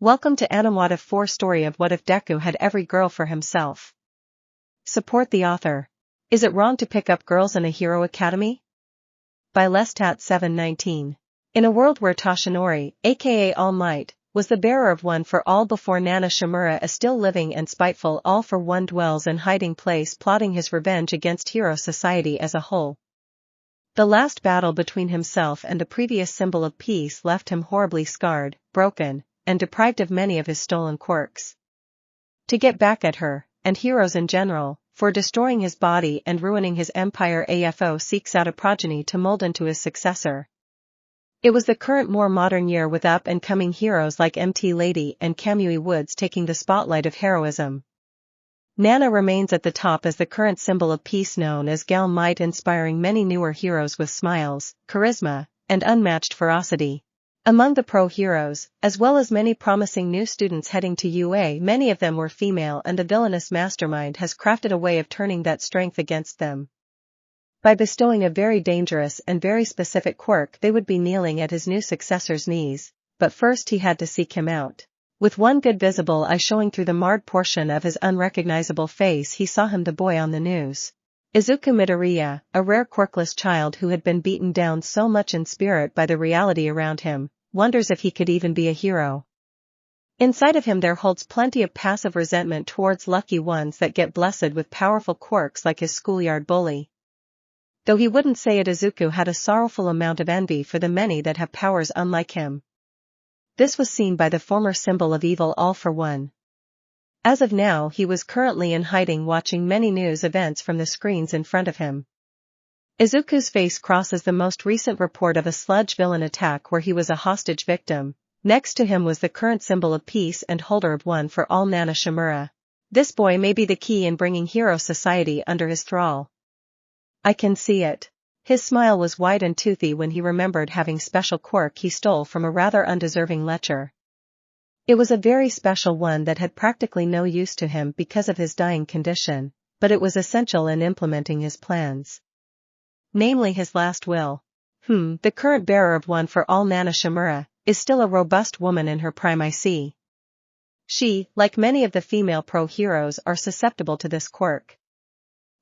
Welcome to Anime What If 4 story of What If Deku had every girl for himself. Support the author. Is it wrong to pick up girls in a hero academy? By Lestat719. In a world where Toshinori, aka All Might, was the bearer of one for all before Nana Shimura, a still living and spiteful All for One dwells in hiding place plotting his revenge against hero society as a whole. The last battle between himself and the previous symbol of peace left him horribly scarred, broken, and deprived of many of his stolen quirks. To get back at her, and heroes in general, for destroying his body and ruining his empire, AFO seeks out a progeny to mold into his successor. It was the current more modern year with up-and-coming heroes like MT Lady and Kamui Woods taking the spotlight of heroism. Nana remains at the top as the current symbol of peace known as Gal Might, inspiring many newer heroes with smiles, charisma, and unmatched ferocity. Among the pro-heroes, as well as many promising new students heading to UA, many of them were female, and the villainous mastermind has crafted a way of turning that strength against them. By bestowing a very dangerous and very specific quirk, they would be kneeling at his new successor's knees, but first he had to seek him out. With one good visible eye showing through the marred portion of his unrecognizable face, he saw him, the boy on the news. Izuku Midoriya, a rare quirkless child who had been beaten down so much in spirit by the reality around him, wonders if he could even be a hero. Inside of him there holds plenty of passive resentment towards lucky ones that get blessed with powerful quirks like his schoolyard bully. Though he wouldn't say it, Izuku had a sorrowful amount of envy for the many that have powers unlike him. This was seen by the former symbol of evil All for One. As of now, he was currently in hiding, watching many news events from the screens in front of him. Izuku's face crosses the most recent report of a sludge villain attack where he was a hostage victim. Next to him was the current symbol of peace and holder of one for all, Nana Shimura. This boy may be the key in bringing hero society under his thrall. I can see it. His smile was wide and toothy when he remembered having special quirk he stole from a rather undeserving lecher. It was a very special one that had practically no use to him because of his dying condition, but it was essential in implementing his plans. Namely his last will. The current bearer of one for all, Nana Shimura, is still a robust woman in her prime. I see. She, like many of the female pro-heroes, are susceptible to this quirk.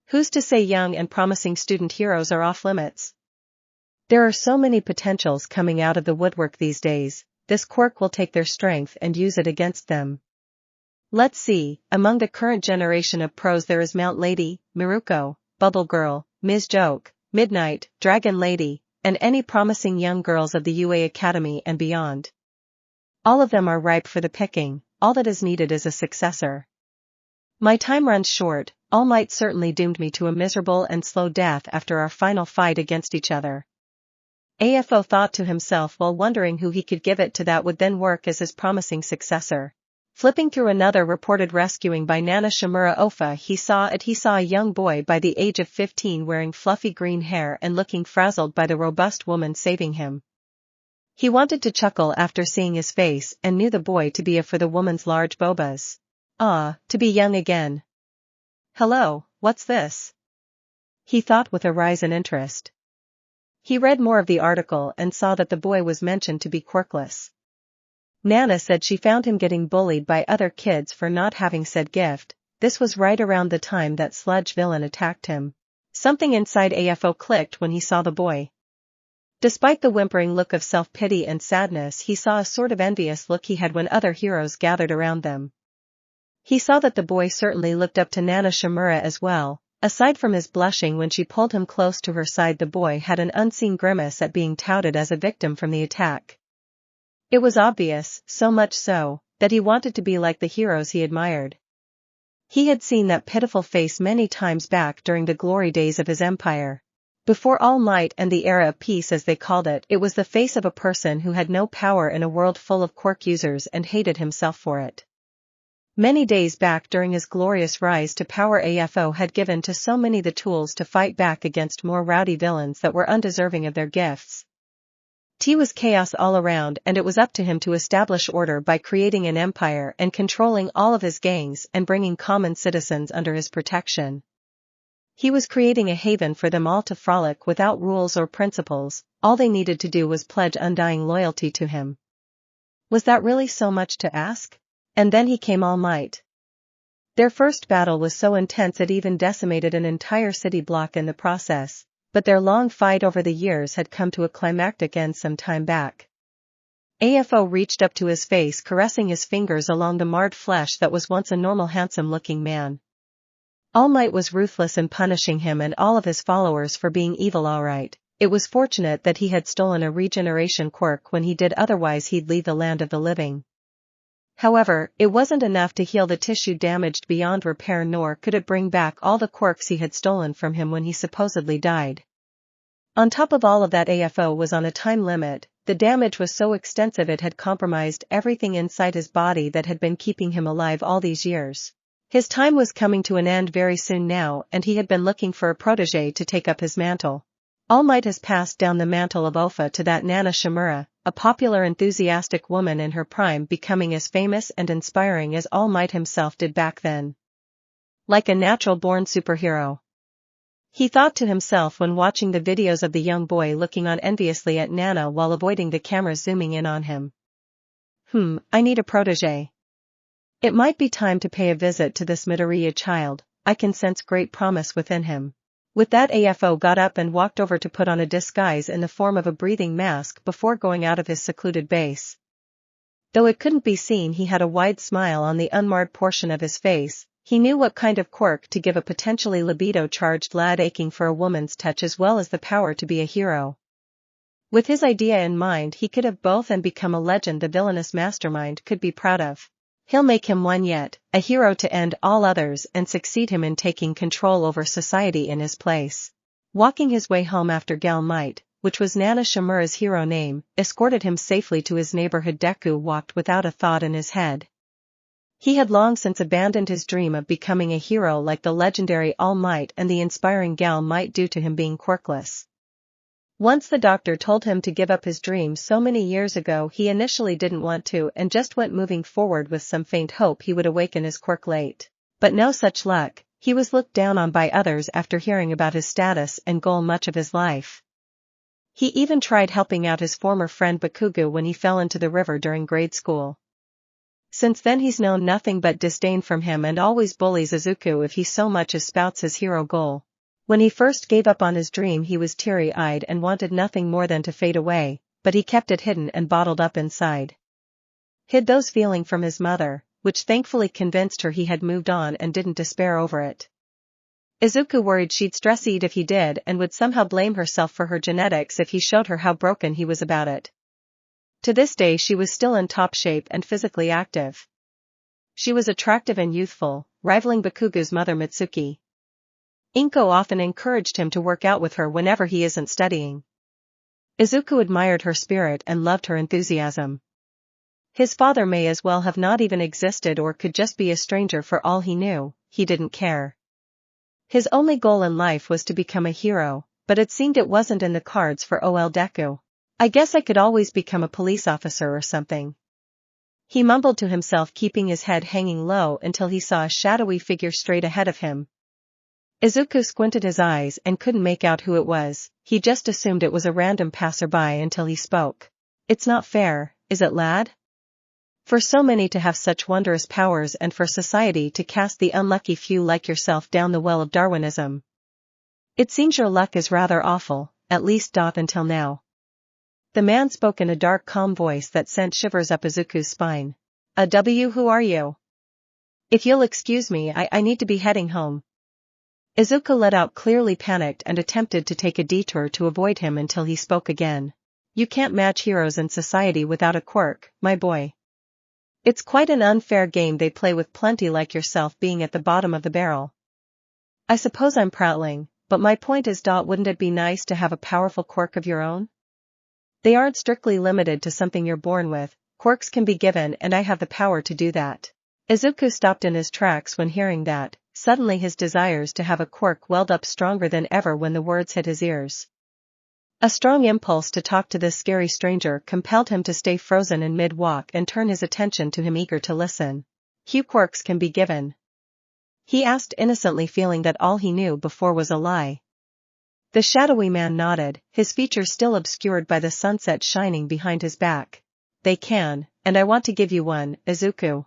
Who's to say young and promising student heroes are off limits? There are so many potentials coming out of the woodwork these days. This quirk will take their strength and use it against them. Let's see, among the current generation of pros there is Mount Lady, Miruko, Bubble Girl, Ms. Joke, Midnight, Dragon Lady, and any promising young girls of the UA Academy and beyond. All of them are ripe for the picking. All that is needed is a successor. My time runs short. All Might certainly doomed me to a miserable and slow death after our final fight against each other. AFO thought to himself while wondering who he could give it to that would then work as his promising successor. Flipping through another reported rescuing by Nana Shimura Ofa, he saw a young boy by the age of 15 wearing fluffy green hair and looking frazzled by the robust woman saving him. He wanted to chuckle after seeing his face and knew the boy to be for the woman's large bobas. To be young again. Hello, what's this? He thought with a rise in interest. He read more of the article and saw that the boy was mentioned to be quirkless. Nana said she found him getting bullied by other kids for not having said gift. This was right around the time that sludge villain attacked him. Something inside AFO clicked when he saw the boy. Despite the whimpering look of self-pity and sadness, he saw a sort of envious look he had when other heroes gathered around them. He saw that the boy certainly looked up to Nana Shimura as well. Aside from his blushing when she pulled him close to her side, the boy had an unseen grimace at being touted as a victim from the attack. It was obvious, so much so, that he wanted to be like the heroes he admired. He had seen that pitiful face many times back during the glory days of his empire. Before All Might and the era of peace as they called it, it was the face of a person who had no power in a world full of quirk users and hated himself for it. Many days back during his glorious rise to power, AFO had given to so many the tools to fight back against more rowdy villains that were undeserving of their gifts. T was chaos all around, and it was up to him to establish order by creating an empire and controlling all of his gangs and bringing common citizens under his protection. He was creating a haven for them all to frolic without rules or principles. All they needed to do was pledge undying loyalty to him. Was that really so much to ask? And then he came All Might. Their first battle was so intense it even decimated an entire city block in the process, but their long fight over the years had come to a climactic end some time back. AFO reached up to his face, caressing his fingers along the marred flesh that was once a normal handsome-looking man. All Might was ruthless in punishing him and all of his followers for being evil. Alright, it was fortunate that he had stolen a regeneration quirk. When he did otherwise he'd leave the land of the living. However, it wasn't enough to heal the tissue damaged beyond repair, nor could it bring back all the quirks he had stolen from him when he supposedly died. On top of all of that, AFO was on a time limit. The damage was so extensive it had compromised everything inside his body that had been keeping him alive all these years. His time was coming to an end very soon now, and he had been looking for a protege to take up his mantle. All Might has passed down the mantle of Ofa to that Nana Shimura, a popular enthusiastic woman in her prime, becoming as famous and inspiring as All Might himself did back then. Like a natural-born superhero. He thought to himself when watching the videos of the young boy looking on enviously at Nana while avoiding the cameras zooming in on him. I need a protege. It might be time to pay a visit to this Midoriya child. I can sense great promise within him. With that, AFO got up and walked over to put on a disguise in the form of a breathing mask before going out of his secluded base. Though it couldn't be seen, he had a wide smile on the unmarred portion of his face. He knew what kind of quirk to give a potentially libido-charged lad aching for a woman's touch, as well as the power to be a hero. With his idea in mind, he could have both and become a legend the villainous mastermind could be proud of. He'll make him one yet, a hero to end all others and succeed him in taking control over society in his place. Walking his way home after All Might, which was Nana Shimura's hero name, escorted him safely to his neighborhood, Deku walked without a thought in his head. He had long since abandoned his dream of becoming a hero like the legendary All Might and the inspiring All Might due to him being quirkless. Once the doctor told him to give up his dream so many years ago, he initially didn't want to and just went moving forward with some faint hope he would awaken his quirk late. But no such luck. He was looked down on by others after hearing about his status and goal much of his life. He even tried helping out his former friend Bakugo when he fell into the river during grade school. Since then he's known nothing but disdain from him and always bullies Izuku if he so much as spouts his hero goal. When he first gave up on his dream he was teary-eyed and wanted nothing more than to fade away, but he kept it hidden and bottled up inside. Hid those feelings from his mother, which thankfully convinced her he had moved on and didn't despair over it. Izuku worried she'd stress eat if he did and would somehow blame herself for her genetics if he showed her how broken he was about it. To this day she was still in top shape and physically active. She was attractive and youthful, rivaling Bakugo's mother Mitsuki. Inko often encouraged him to work out with her whenever he isn't studying. Izuku admired her spirit and loved her enthusiasm. His father may as well have not even existed or could just be a stranger for all he knew, he didn't care. His only goal in life was to become a hero, but it seemed it wasn't in the cards for OL Deku. I guess I could always become a police officer or something. He mumbled to himself, keeping his head hanging low until he saw a shadowy figure straight ahead of him. Izuku squinted his eyes and couldn't make out who it was. He just assumed it was a random passerby until he spoke. It's not fair, is it, lad? For so many to have such wondrous powers and for society to cast the unlucky few like yourself down the well of Darwinism. It seems your luck is rather awful, at least until now. The man spoke in a dark, calm voice that sent shivers up Izuku's spine. Who are you? If you'll excuse me, I need to be heading home. Izuku let out, clearly panicked, and attempted to take a detour to avoid him until he spoke again. You can't match heroes in society without a quirk, my boy. It's quite an unfair game they play with plenty like yourself being at the bottom of the barrel. I suppose I'm prattling, but my point is, wouldn't it be nice to have a powerful quirk of your own? They aren't strictly limited to something you're born with, quirks can be given and I have the power to do that. Izuku stopped in his tracks when hearing that. Suddenly his desires to have a quirk welled up stronger than ever when the words hit his ears. A strong impulse to talk to this scary stranger compelled him to stay frozen in mid-walk and turn his attention to him, eager to listen. Few quirks can be given? He asked innocently, feeling that all he knew before was a lie. The shadowy man nodded, his features still obscured by the sunset shining behind his back. they can, and I want to give you one, Izuku.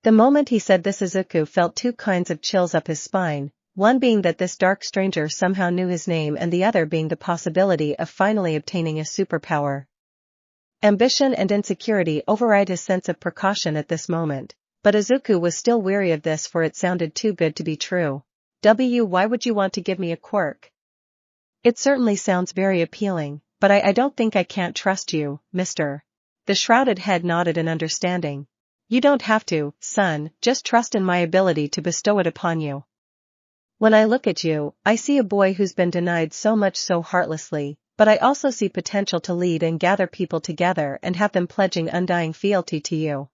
The moment he said this, Izuku felt two kinds of chills up his spine, one being that this dark stranger somehow knew his name and the other being the possibility of finally obtaining a superpower. Ambition and insecurity override his sense of precaution at this moment, but Izuku was still weary of this, for it sounded too good to be true. Why would you want to give me a quirk? It certainly sounds very appealing, but I don't think I can't trust you, mister. The shrouded head nodded in understanding. You don't have to, son, just trust in my ability to bestow it upon you. When I look at you, I see a boy who's been denied so much so heartlessly, but I also see potential to lead and gather people together and have them pledging undying fealty to you.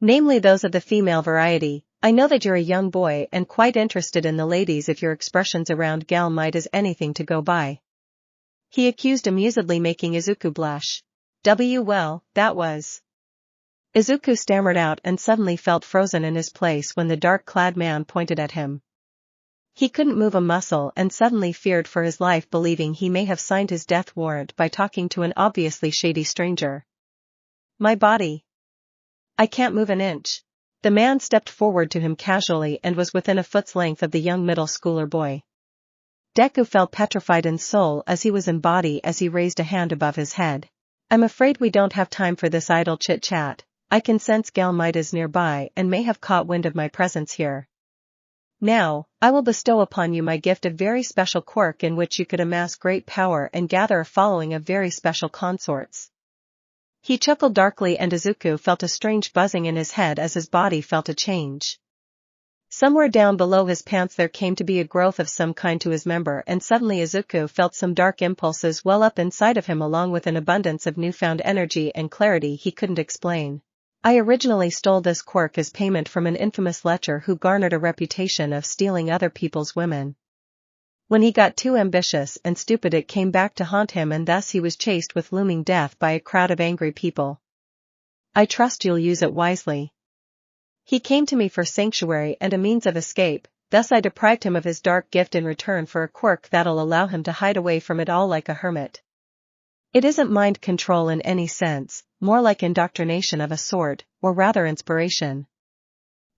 Namely those of the female variety. I know that you're a young boy and quite interested in the ladies if your expressions around gal might is anything to go by. He accused amusedly, making Izuku blush. Well, that was. Izuku stammered out and suddenly felt frozen in his place when the dark-clad man pointed at him. He couldn't move a muscle and suddenly feared for his life, believing he may have signed his death warrant by talking to an obviously shady stranger. My body. I can't move an inch. The man stepped forward to him casually and was within a foot's length of the young middle schooler boy. Deku felt petrified in soul as he was in body as he raised a hand above his head. I'm afraid we don't have time for this idle chit-chat. I can sense Gal Might is nearby and may have caught wind of my presence here. Now, I will bestow upon you my gift of very special quirk in which you could amass great power and gather a following of very special consorts. He chuckled darkly and Izuku felt a strange buzzing in his head as his body felt a change. Somewhere down below his pants there came to be a growth of some kind to his member, and suddenly Izuku felt some dark impulses well up inside of him along with an abundance of newfound energy and clarity he couldn't explain. I originally stole this quirk as payment from an infamous lecher who garnered a reputation of stealing other people's women. When he got too ambitious and stupid it came back to haunt him, and thus he was chased with looming death by a crowd of angry people. I trust you'll use it wisely. He came to me for sanctuary and a means of escape, thus I deprived him of his dark gift in return for a quirk that'll allow him to hide away from it all like a hermit. It isn't mind control in any sense, more like indoctrination of a sort, or rather inspiration.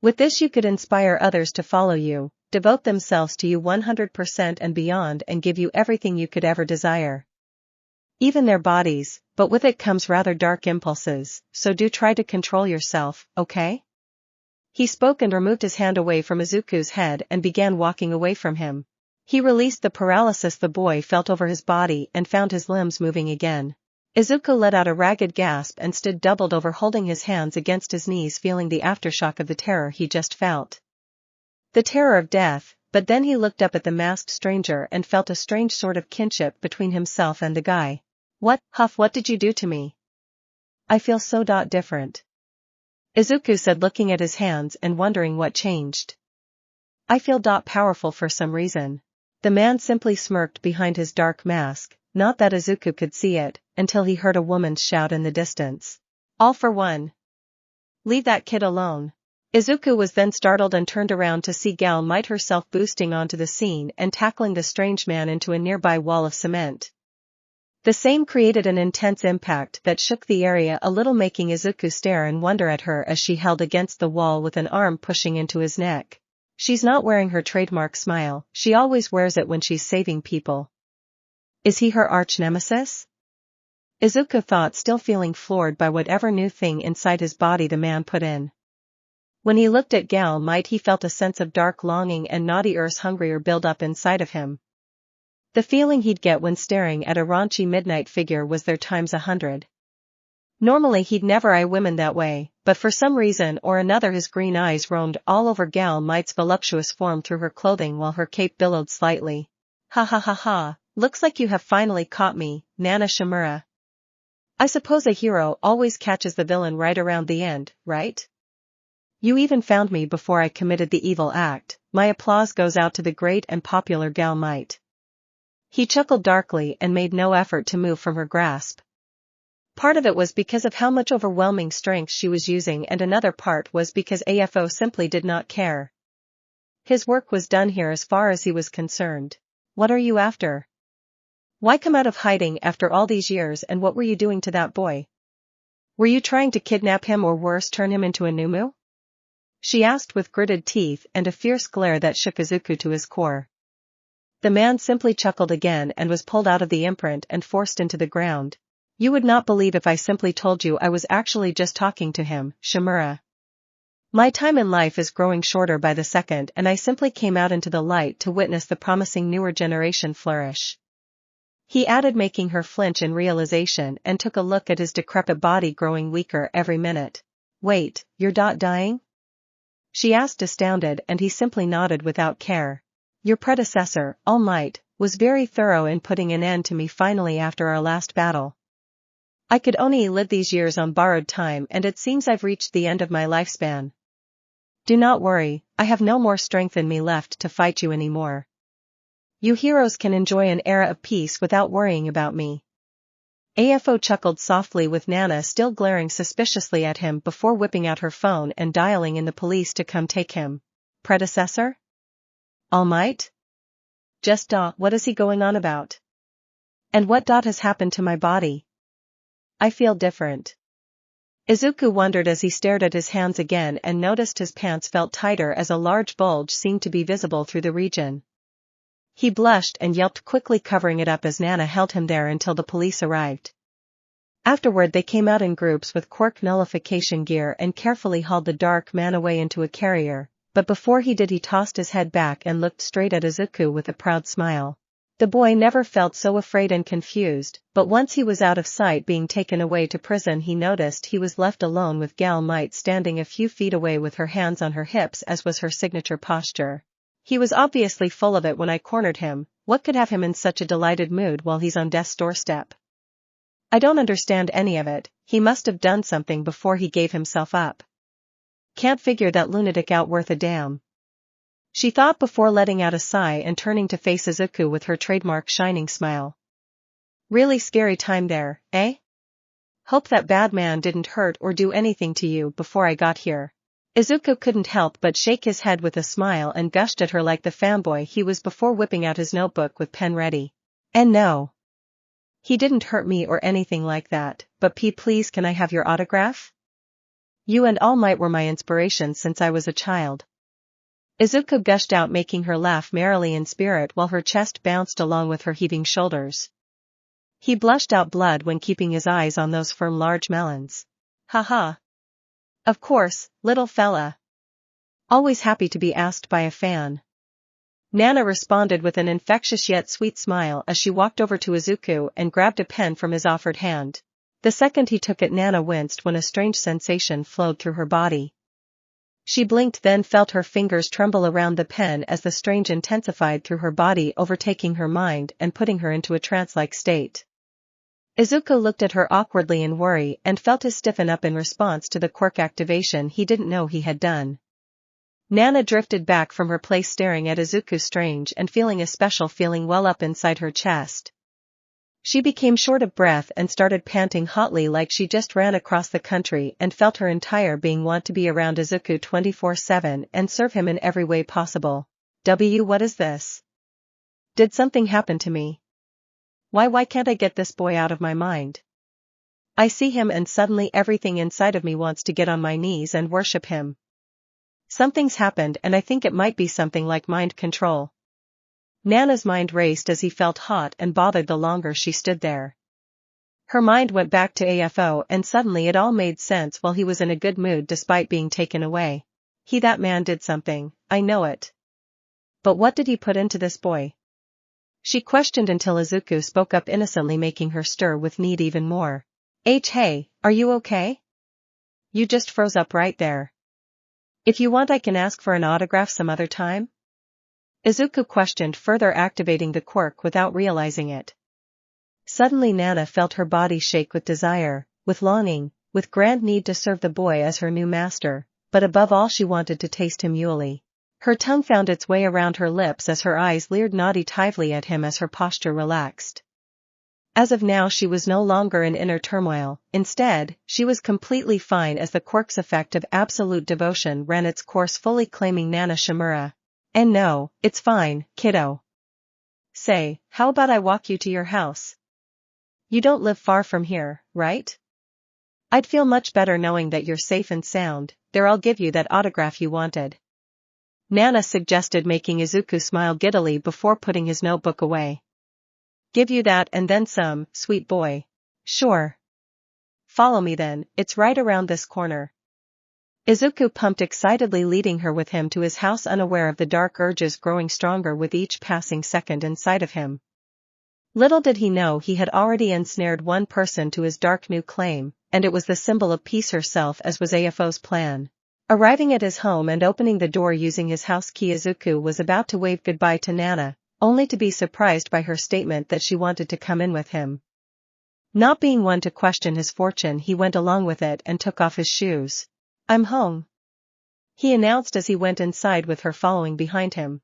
With this you could inspire others to follow you, devote themselves to you 100% and beyond, and give you everything you could ever desire. Even their bodies, but with it comes rather dark impulses, so do try to control yourself, okay? He spoke and removed his hand away from Izuku's head and began walking away from him. He released the paralysis the boy felt over his body and found his limbs moving again. Izuku let out a ragged gasp and stood doubled over, holding his hands against his knees, feeling the aftershock of the terror he just felt. The terror of death, but then he looked up at the masked stranger and felt a strange sort of kinship between himself and the guy. What did you do to me? I feel so different. Izuku said, looking at his hands and wondering what changed. I feel powerful for some reason. The man simply smirked behind his dark mask, not that Izuku could see it, until he heard a woman's shout in the distance. All for one. Leave that kid alone. Izuku was then startled and turned around to see Gal Might herself boosting onto the scene and tackling the strange man into a nearby wall of cement. The same created an intense impact that shook the area a little, making Izuku stare and wonder at her as she held against the wall with an arm pushing into his neck. She's not wearing her trademark smile, she always wears it when she's saving people. Is he her arch-nemesis? Izuku thought, still feeling floored by whatever new thing inside his body the man put in. When he looked at Gal Might he felt a sense of dark longing and naughty hunger build up inside of him. The feeling he'd get when staring at a raunchy midnight figure was there times 100. Normally he'd never eye women that way, but for some reason or another his green eyes roamed all over Gal Might's voluptuous form through her clothing while her cape billowed slightly. Ha, looks like you have finally caught me, Nana Shimura. I suppose a hero always catches the villain right around the end, right? You even found me before I committed the evil act. My applause goes out to the great and popular Gal Might. He chuckled darkly and made no effort to move from her grasp. Part of it was because of how much overwhelming strength she was using, and another part was because AFO simply did not care. His work was done here as far as he was concerned. What are you after? Why come out of hiding after all these years, and what were you doing to that boy? Were you trying to kidnap him or worse turn him into a Numu? She asked with gritted teeth and a fierce glare that shook Izuku to his core. The man simply chuckled again and was pulled out of the imprint and forced into the ground. You would not believe if I simply told you I was actually just talking to him, Shimura. My time in life is growing shorter by the second and I simply came out into the light to witness the promising newer generation flourish. He added, making her flinch in realization, and took a look at his decrepit body growing weaker every minute. Wait, you're dying? She asked astounded, and he simply nodded without care. Your predecessor, All Might, was very thorough in putting an end to me finally after our last battle. I could only live these years on borrowed time and it seems I've reached the end of my lifespan. Do not worry, I have no more strength in me left to fight you anymore. You heroes can enjoy an era of peace without worrying about me. AFO chuckled softly with Nana still glaring suspiciously at him before whipping out her phone and dialing in the police to come take him. Predecessor? All Might? Just what is he going on about? And what has happened to my body? I feel different. Izuku wondered as he stared at his hands again and noticed his pants felt tighter as a large bulge seemed to be visible through the region. He blushed and yelped, quickly covering it up as Nana held him there until the police arrived. Afterward they came out in groups with Quirk nullification gear and carefully hauled the dark man away into a carrier, but before he did he tossed his head back and looked straight at Izuku with a proud smile. The boy never felt so afraid and confused, but once he was out of sight being taken away to prison he noticed he was left alone with All Might standing a few feet away with her hands on her hips as was her signature posture. He was obviously full of it when I cornered him. What could have him in such a delighted mood while he's on death's doorstep? I don't understand any of it. He must have done something before he gave himself up. Can't figure that lunatic out worth a damn. She thought before letting out a sigh and turning to face Izuku with her trademark shining smile. Really scary time there, eh? Hope that bad man didn't hurt or do anything to you before I got here. Izuku couldn't help but shake his head with a smile and gushed at her like the fanboy he was before whipping out his notebook with pen ready. And no. He didn't hurt me or anything like that, but please can I have your autograph? You and All Might were my inspiration since I was a child. Izuku gushed out, making her laugh merrily in spirit while her chest bounced along with her heaving shoulders. He blushed out blood when keeping his eyes on those firm large melons. Haha. Of course, little fella. Always happy to be asked by a fan. Nana responded with an infectious yet sweet smile as she walked over to Izuku and grabbed a pen from his offered hand. The second he took it, Nana winced when a strange sensation flowed through her body. She blinked, then felt her fingers tremble around the pen as the strange intensified through her body, overtaking her mind and putting her into a trance-like state. Izuku looked at her awkwardly in worry and felt his stiffen up in response to the quirk activation he didn't know he had done. Nana drifted back from her place staring at Izuku strange and feeling a special feeling well up inside her chest. She became short of breath and started panting hotly like she just ran across the country and felt her entire being want to be around Izuku 24/7 and serve him in every way possible. What is this? Did something happen to me? Why can't I get this boy out of my mind? I see him and suddenly everything inside of me wants to get on my knees and worship him. Something's happened and I think it might be something like mind control. Nana's mind raced as he felt hot and bothered the longer she stood there. Her mind went back to AFO and suddenly it all made sense while he was in a good mood despite being taken away. That man did something, I know it. But what did he put into this boy? She questioned until Izuku spoke up innocently, making her stir with need even more. Hey, are you okay? You just froze up right there. If you want I can ask for an autograph some other time? Izuku questioned, further activating the quirk without realizing it. Suddenly Nana felt her body shake with desire, with longing, with grand need to serve the boy as her new master, but above all she wanted to taste him Yuli. Her tongue found its way around her lips as her eyes leered naughty-tively at him as her posture relaxed. As of now she was no longer in inner turmoil, instead, she was completely fine as the quirk's effect of absolute devotion ran its course, fully claiming Nana Shimura. And no, it's fine, kiddo. Say, how about I walk you to your house? You don't live far from here, right? I'd feel much better knowing that you're safe and sound. There, I'll give you that autograph you wanted. Nana suggested, making Izuku smile giddily before putting his notebook away. Give you that and then some, sweet boy. Sure. Follow me then, it's right around this corner. Izuku pumped excitedly, leading her with him to his house, unaware of the dark urges growing stronger with each passing second inside of him. Little did he know he had already ensnared one person to his dark new claim, and it was the symbol of peace herself, as was AFO's plan. Arriving at his home and opening the door using his house key, Izuku was about to wave goodbye to Nana, only to be surprised by her statement that she wanted to come in with him. Not being one to question his fortune, he went along with it and took off his shoes. I'm home, he announced as he went inside with her following behind him.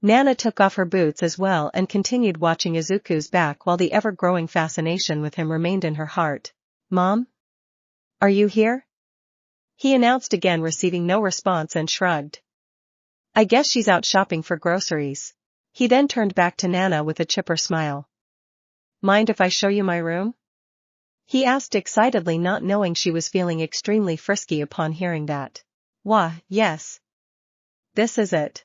Nana took off her boots as well and continued watching Izuku's back while the ever-growing fascination with him remained in her heart. Mom? Are you here? He announced again, receiving no response, and shrugged. I guess she's out shopping for groceries. He then turned back to Nana with a chipper smile. Mind if I show you my room? He asked excitedly, not knowing she was feeling extremely frisky upon hearing that. Wah, yes. This is it.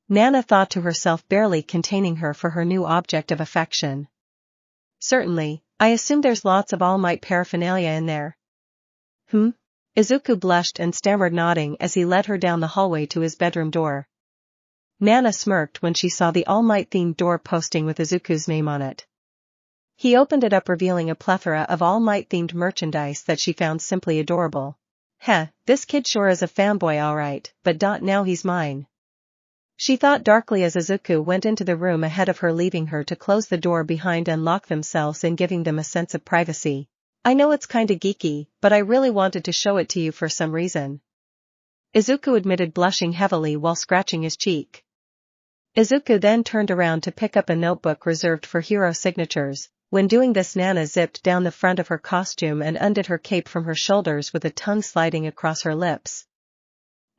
Nana thought to herself, barely containing her for her new object of affection. Certainly, I assume there's lots of All Might paraphernalia in there. Izuku blushed and stammered, nodding as he led her down the hallway to his bedroom door. Nana smirked when she saw the All Might themed door posting with Izuku's name on it. He opened it up, revealing a plethora of All Might themed merchandise that she found simply adorable. Heh, this kid sure is a fanboy alright, but now he's mine. She thought darkly as Izuku went into the room ahead of her, leaving her to close the door behind and lock themselves in, giving them a sense of privacy. I know it's kinda geeky, but I really wanted to show it to you for some reason. Izuku admitted, blushing heavily while scratching his cheek. Izuku then turned around to pick up a notebook reserved for hero signatures. When doing this, Nana zipped down the front of her costume and undid her cape from her shoulders with a tongue sliding across her lips.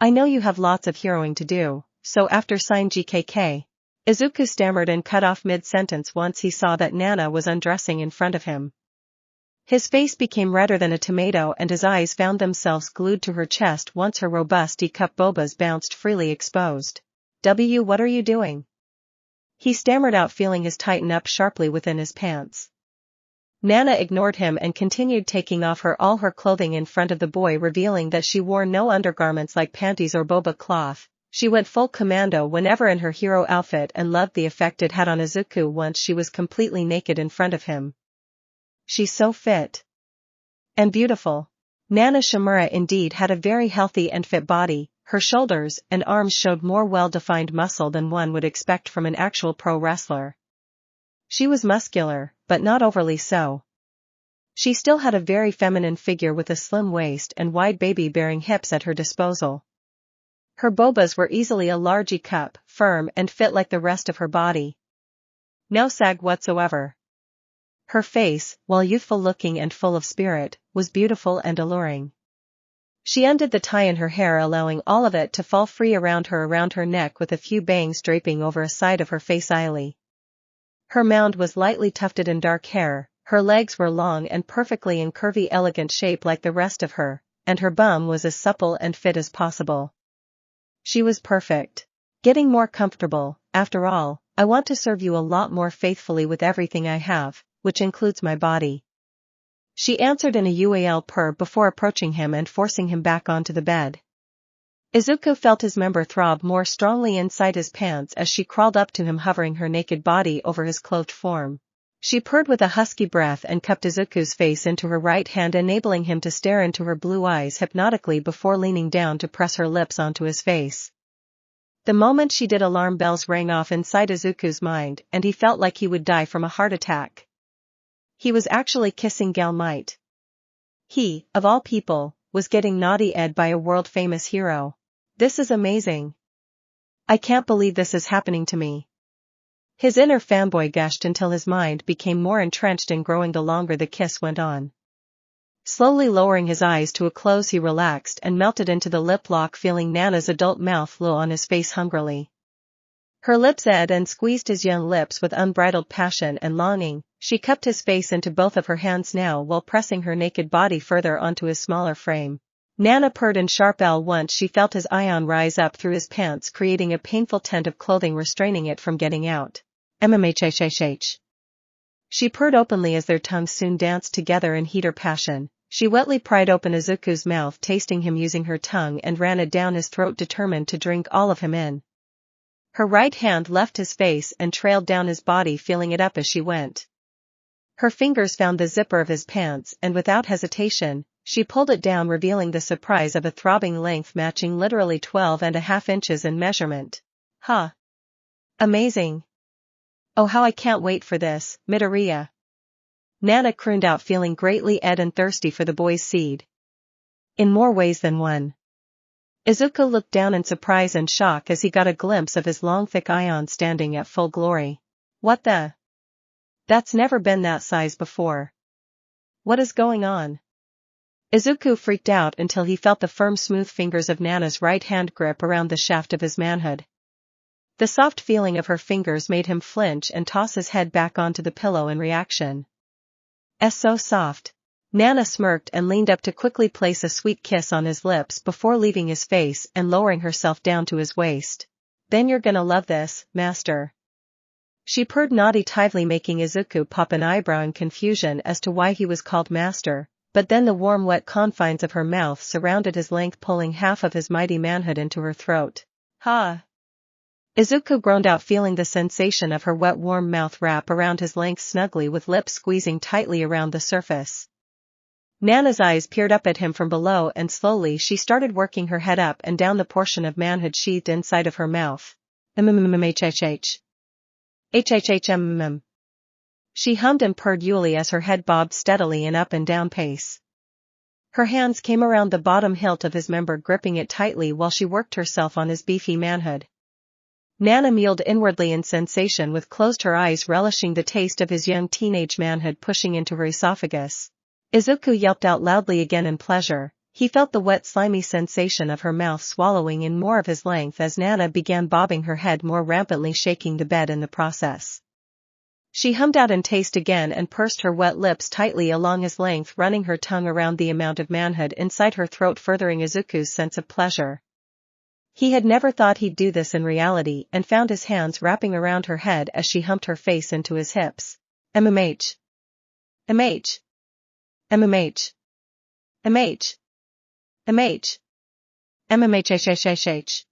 I know you have lots of heroing to do, so after sign GKK. Izuku stammered and cut off mid-sentence once he saw that Nana was undressing in front of him. His face became redder than a tomato and his eyes found themselves glued to her chest once her robust teacup bobas bounced freely exposed. What are you doing? He stammered out, feeling his tighten up sharply within his pants. Nana ignored him and continued taking off all her clothing in front of the boy, revealing that she wore no undergarments like panties or boba cloth. She went full commando whenever in her hero outfit and loved the effect it had on Izuku once she was completely naked in front of him. She's so fit. And beautiful. Nana Shimura indeed had a very healthy and fit body. Her shoulders and arms showed more well-defined muscle than one would expect from an actual pro wrestler. She was muscular, but not overly so. She still had a very feminine figure with a slim waist and wide baby-bearing hips at her disposal. Her bobas were easily a large cup, firm and fit like the rest of her body. No sag whatsoever. Her face, while youthful-looking and full of spirit, was beautiful and alluring. She undid the tie in her hair, allowing all of it to fall free around her neck, with a few bangs draping over a side of her face aisle. Her mound was lightly tufted in dark hair, her legs were long and perfectly in curvy elegant shape like the rest of her, and her bum was as supple and fit as possible. She was perfect. Getting more comfortable. After all, I want to serve you a lot more faithfully with everything I have, which includes my body. She answered in a UAL purr before approaching him and forcing him back onto the bed. Izuku felt his member throb more strongly inside his pants as she crawled up to him, hovering her naked body over his clothed form. She purred with a husky breath and cupped Izuku's face into her right hand, enabling him to stare into her blue eyes hypnotically before leaning down to press her lips onto his face. The moment she did, alarm bells rang off inside Izuku's mind and he felt like he would die from a heart attack. He was actually kissing Gal Might. He, of all people, was getting naughty-ed by a world-famous hero. This is amazing. I can't believe this is happening to me. His inner fanboy gushed until his mind became more entrenched and growing the longer the kiss went on. Slowly lowering his eyes to a close, he relaxed and melted into the lip lock, feeling Nana's adult mouth low on his face hungrily. Her lips ed and squeezed his young lips with unbridled passion and longing. She cupped his face into both of her hands now while pressing her naked body further onto his smaller frame. Nana purred in sharp L once she felt his ion rise up through his pants, creating a painful tent of clothing restraining it from getting out. MMHHHH. She purred openly as their tongues soon danced together in heater passion. She wetly pried open Izuku's mouth, tasting him using her tongue, and ran it down his throat, determined to drink all of him in. Her right hand left his face and trailed down his body, feeling it up as she went. Her fingers found the zipper of his pants, and without hesitation, she pulled it down, revealing the surprise of a throbbing length matching literally 12.5 inches in measurement. Huh. Amazing. Oh, how I can't wait for this, Midoriya. Nana crooned out, feeling greatly ed and thirsty for the boy's seed. In more ways than one. Izuku looked down in surprise and shock as he got a glimpse of his long thick ion standing at full glory. What the? That's never been that size before. What is going on? Izuku freaked out until he felt the firm smooth fingers of Nana's right hand grip around the shaft of his manhood. The soft feeling of her fingers made him flinch and toss his head back onto the pillow in reaction. So soft. Nana smirked and leaned up to quickly place a sweet kiss on his lips before leaving his face and lowering herself down to his waist. Then you're gonna love this, master. She purred naughty-tively, making Izuku pop an eyebrow in confusion as to why he was called master, but then the warm wet confines of her mouth surrounded his length, pulling half of his mighty manhood into her throat. Ha! Izuku groaned out, feeling the sensation of her wet warm mouth wrap around his length snugly, with lips squeezing tightly around the surface. Nana's eyes peered up at him from below, and slowly she started working her head up and down the portion of manhood sheathed inside of her mouth. HHHH. HHHMM. She hummed and purred Yuli as her head bobbed steadily in up and down pace. Her hands came around the bottom hilt of his member, gripping it tightly while she worked herself on his beefy manhood. Nana mewed inwardly in sensation, with closed her eyes, relishing the taste of his young teenage manhood pushing into her esophagus. Izuku yelped out loudly again in pleasure. He felt the wet slimy sensation of her mouth swallowing in more of his length as Nana began bobbing her head more rampantly, shaking the bed in the process. She hummed out in taste again and pursed her wet lips tightly along his length, running her tongue around the amount of manhood inside her throat, furthering Izuku's sense of pleasure. He had never thought he'd do this in reality, and found his hands wrapping around her head as she humped her face into his hips. MMH. MH. MMH. MH. MH. MMHHHHH.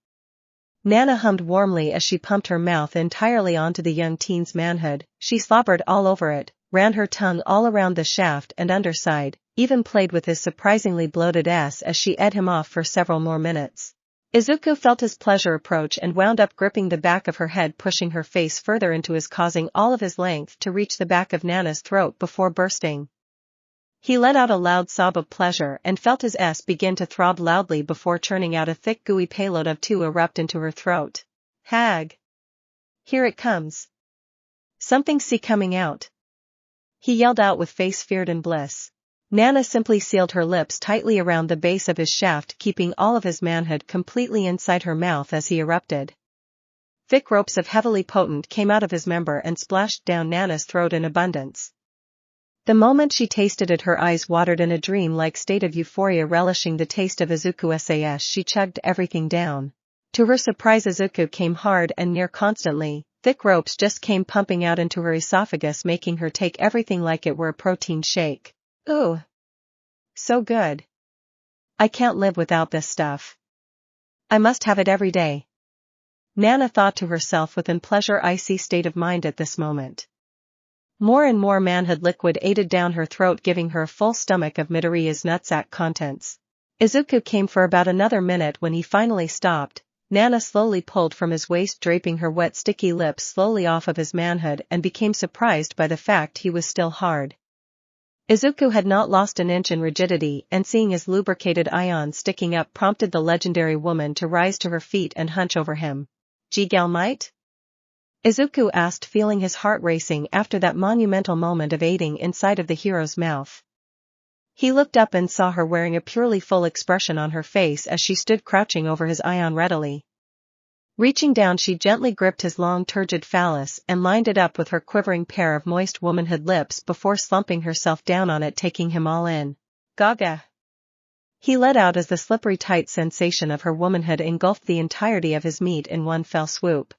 Nana hummed warmly as she pumped her mouth entirely onto the young teen's manhood. She slobbered all over it, ran her tongue all around the shaft and underside, even played with his surprisingly bloated ass as she ed him off for several more minutes. Izuku felt his pleasure approach and wound up gripping the back of her head, pushing her face further into his, causing all of his length to reach the back of Nana's throat before bursting. He let out a loud sob of pleasure and felt his S begin to throb loudly before churning out a thick gooey payload of to erupt into her throat. Hag! Here it comes! Something see coming out! He yelled out with face feared in bliss. Nana simply sealed her lips tightly around the base of his shaft, keeping all of his manhood completely inside her mouth as he erupted. Thick ropes of heavily potent came out of his member and splashed down Nana's throat in abundance. The moment she tasted it, her eyes watered in a dream-like state of euphoria, relishing the taste of Izuku SAS. She chugged everything down. To her surprise, Izuku came hard and near constantly. Thick ropes just came pumping out into her esophagus, making her take everything like it were a protein shake. Ooh. So good. I can't live without this stuff. I must have it every day. Nana thought to herself with an pleasure-icy state of mind at this moment. More and more manhood liquid aided down her throat, giving her a full stomach of Midoriya's nutsack contents. Izuku came for about another minute when he finally stopped. Nana slowly pulled from his waist, draping her wet sticky lips slowly off of his manhood, and became surprised by the fact he was still hard. Izuku had not lost an inch in rigidity, and seeing his lubricated ion sticking up prompted the legendary woman to rise to her feet and hunch over him. G-gal might? Izuku asked, feeling his heart racing after that monumental moment of aiding inside of the hero's mouth. He looked up and saw her wearing a purely full expression on her face as she stood crouching over his ion readily. Reaching down, she gently gripped his long turgid phallus and lined it up with her quivering pair of moist womanhood lips before slumping herself down on it, taking him all in. Gaga! He let out as the slippery tight sensation of her womanhood engulfed the entirety of his meat in one fell swoop.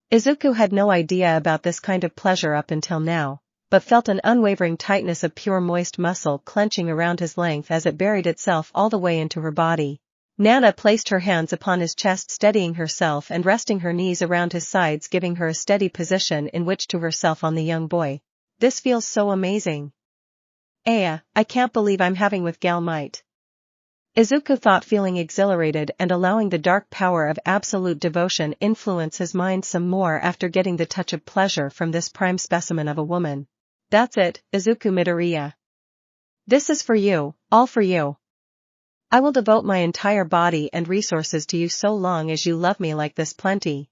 Izuku had no idea about this kind of pleasure up until now, but felt an unwavering tightness of pure moist muscle clenching around his length as it buried itself all the way into her body. Nana placed her hands upon his chest, steadying herself and resting her knees around his sides, giving her a steady position in which to herself on the young boy. This feels so amazing. Aya, I can't believe I'm having with Gal Might. Izuku thought, feeling exhilarated and allowing the dark power of absolute devotion influence his mind some more after getting the touch of pleasure from this prime specimen of a woman. That's it, Izuku Midoriya. This is for you, all for you. I will devote my entire body and resources to you so long as you love me like this. Plenty.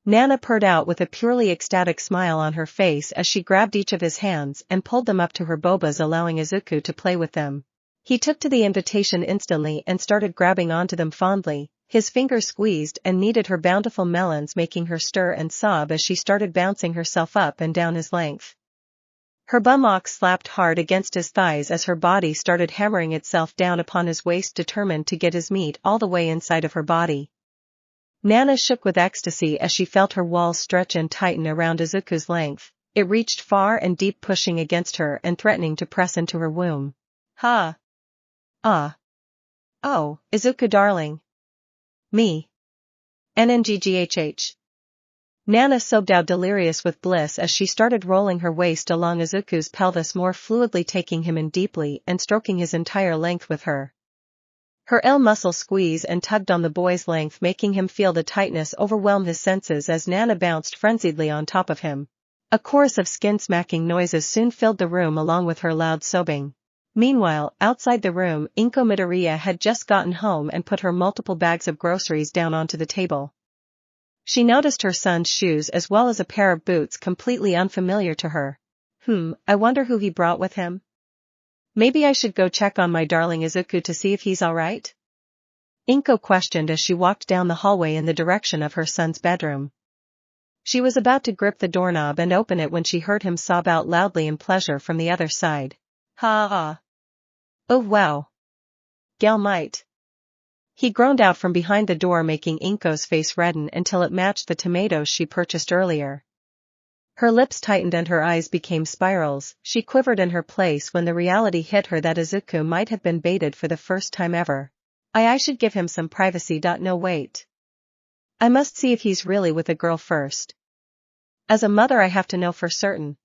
Nana purred out with a purely ecstatic smile on her face as she grabbed each of his hands and pulled them up to her bobas, allowing Izuku to play with them. He took to the invitation instantly and started grabbing onto them fondly. His fingers squeezed and kneaded her bountiful melons, making her stir and sob as she started bouncing herself up and down his length. Her buttocks slapped hard against his thighs as her body started hammering itself down upon his waist, determined to get his meat all the way inside of her body. Nana shook with ecstasy as she felt her walls stretch and tighten around Izuku's length. It reached far and deep, pushing against her and threatening to press into her womb. Ha! Ah! Oh, Izuku darling! Me! NNGGHH! Nana sobbed out, delirious with bliss as she started rolling her waist along Izuku's pelvis more fluidly, taking him in deeply and stroking his entire length with her. Her ill muscle squeezed and tugged on the boy's length, making him feel the tightness overwhelm his senses as Nana bounced frenziedly on top of him. A chorus of skin-smacking noises soon filled the room along with her loud sobbing. Meanwhile, outside the room, Inko Midoriya had just gotten home and put her multiple bags of groceries down onto the table. She noticed her son's shoes as well as a pair of boots completely unfamiliar to her. I wonder who he brought with him? Maybe I should go check on my darling Izuku to see if he's alright? Inko questioned as she walked down the hallway in the direction of her son's bedroom. She was about to grip the doorknob and open it when she heard him sob out loudly in pleasure from the other side. Ha ha! Oh wow! Gal Might! He groaned out from behind the door, making Inko's face redden until it matched the tomatoes she purchased earlier. Her lips tightened and her eyes became spirals. She quivered in her place when the reality hit her that Izuku might have been baited for the first time ever. I should give him some privacy. No, wait. I must see if he's really with a girl first. As a mother, I have to know for certain.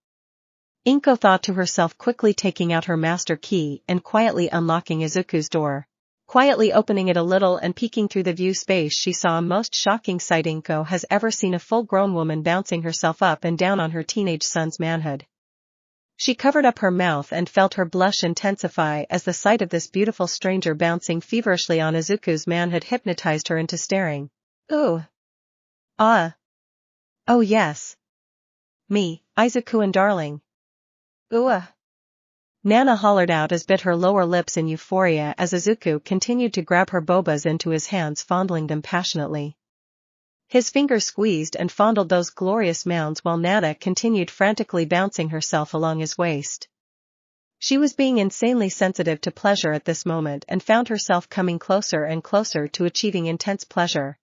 Inko thought to herself, quickly taking out her master key and quietly unlocking Izuku's door. Quietly opening it a little and peeking through the view space, she saw a most shocking sight. Inko has ever seen a full-grown woman bouncing herself up and down on her teenage son's manhood. She covered up her mouth and felt her blush intensify as the sight of this beautiful stranger bouncing feverishly on Izuku's manhood hypnotized her into staring. Ooh! Ah! Oh yes! Me, Izuku and darling! Ooh! Nana hollered out as bit her lower lips in euphoria as Izuku continued to grab her bobas into his hands, fondling them passionately. His fingers squeezed and fondled those glorious mounds while Nana continued frantically bouncing herself along his waist. She was being insanely sensitive to pleasure at this moment and found herself coming closer and closer to achieving intense pleasure.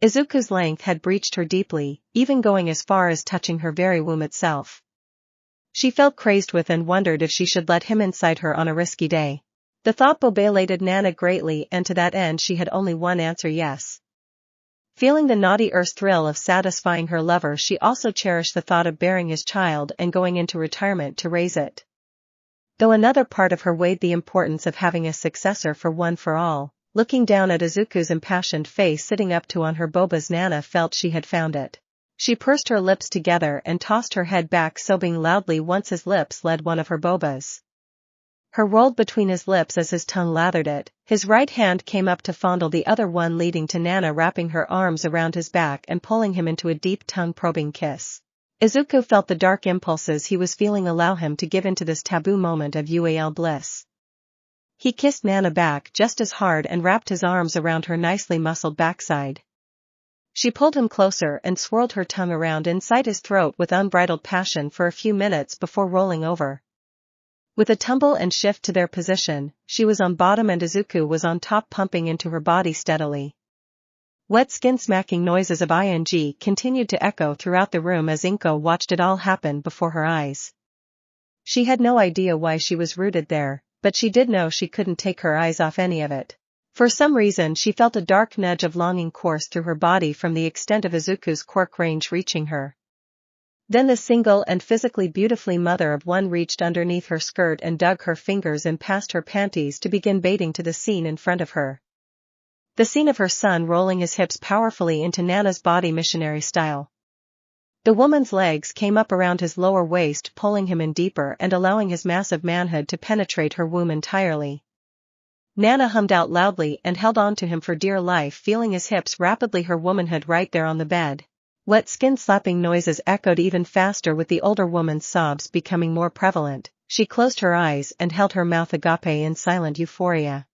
Izuku's length had breached her deeply, even going as far as touching her very womb itself. She felt crazed with and wondered if she should let him inside her on a risky day. The thought belated Nana greatly, and to that end she had only one answer: yes. Feeling the naughty earth thrill of satisfying her lover, she also cherished the thought of bearing his child and going into retirement to raise it. Though another part of her weighed the importance of having a successor for one for all, looking down at Izuku's impassioned face sitting up to on her bobas, Nana felt she had found it. She pursed her lips together and tossed her head back, sobbing loudly once his lips led one of her bobas. Her rolled between his lips as his tongue lathered it. His right hand came up to fondle the other one, leading to Nana wrapping her arms around his back and pulling him into a deep tongue-probing kiss. Izuku felt the dark impulses he was feeling allow him to give into this taboo moment of UAL bliss. He kissed Nana back just as hard and wrapped his arms around her nicely muscled backside. She pulled him closer and swirled her tongue around inside his throat with unbridled passion for a few minutes before rolling over. With a tumble and shift to their position, she was on bottom and Izuku was on top, pumping into her body steadily. Wet skin smacking noises of ing continued to echo throughout the room as Inko watched it all happen before her eyes. She had no idea why she was rooted there, but she did know she couldn't take her eyes off any of it. For some reason she felt a dark nudge of longing course through her body from the extent of Izuku's quirk range reaching her. Then the single and physically beautifully mother of one reached underneath her skirt and dug her fingers in past her panties to begin baiting to the scene in front of her. The scene of her son rolling his hips powerfully into Nana's body missionary style. The woman's legs came up around his lower waist, pulling him in deeper and allowing his massive manhood to penetrate her womb entirely. Nana hummed out loudly and held on to him for dear life, feeling his hips rapidly her womanhood right there on the bed. Wet skin slapping noises echoed even faster, with the older woman's sobs becoming more prevalent. She closed her eyes and held her mouth agape in silent euphoria.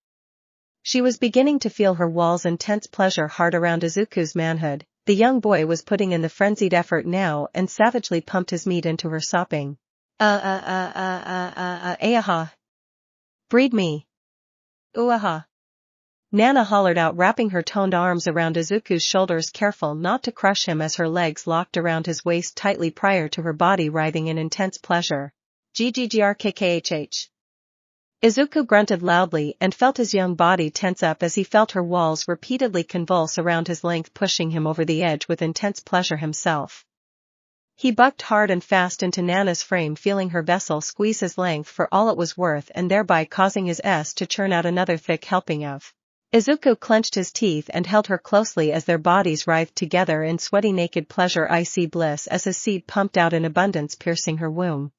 She was beginning to feel her walls' intense pleasure hard around Izuku's manhood. The young boy was putting in the frenzied effort now and savagely pumped his meat into her, sopping. Ayaha. Breed me. Ooh-aha. Nana hollered out, wrapping her toned arms around Izuku's shoulders, careful not to crush him as her legs locked around his waist tightly prior to her body writhing in intense pleasure. Gggrkkhh. Izuku grunted loudly and felt his young body tense up as he felt her walls repeatedly convulse around his length, pushing him over the edge with intense pleasure himself. He bucked hard and fast into Nana's frame, feeling her vessel squeeze his length for all it was worth and thereby causing his S to churn out another thick helping of. Izuku clenched his teeth and held her closely as their bodies writhed together in sweaty naked pleasure, icy bliss as his seed pumped out in abundance, piercing her womb.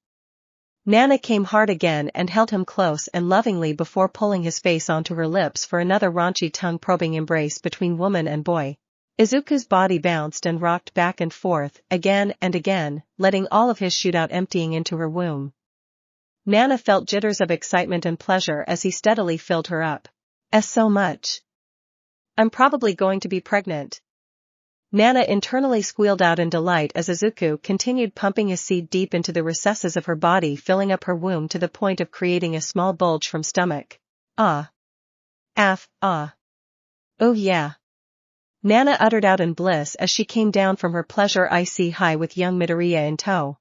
Nana came hard again and held him close and lovingly before pulling his face onto her lips for another raunchy tongue-probing embrace between woman and boy. Izuku's body bounced and rocked back and forth, again and again, letting all of his shoot out, emptying into her womb. Nana felt jitters of excitement and pleasure as he steadily filled her up. So much. I'm probably going to be pregnant. Nana internally squealed out in delight as Izuku continued pumping his seed deep into the recesses of her body, filling up her womb to the point of creating a small bulge from stomach. Ah. Ah. Oh yeah. Nana uttered out in bliss as she came down from her pleasure icy high with young Midoriya in tow.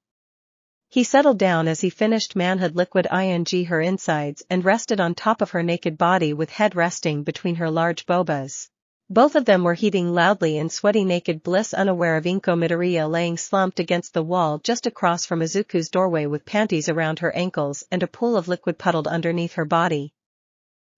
He settled down as he finished manhood liquid ing her insides and rested on top of her naked body with head resting between her large bobas. Both of them were heaving loudly in sweaty naked bliss, unaware of Inko Midoriya laying slumped against the wall just across from Izuku's doorway with panties around her ankles and a pool of liquid puddled underneath her body.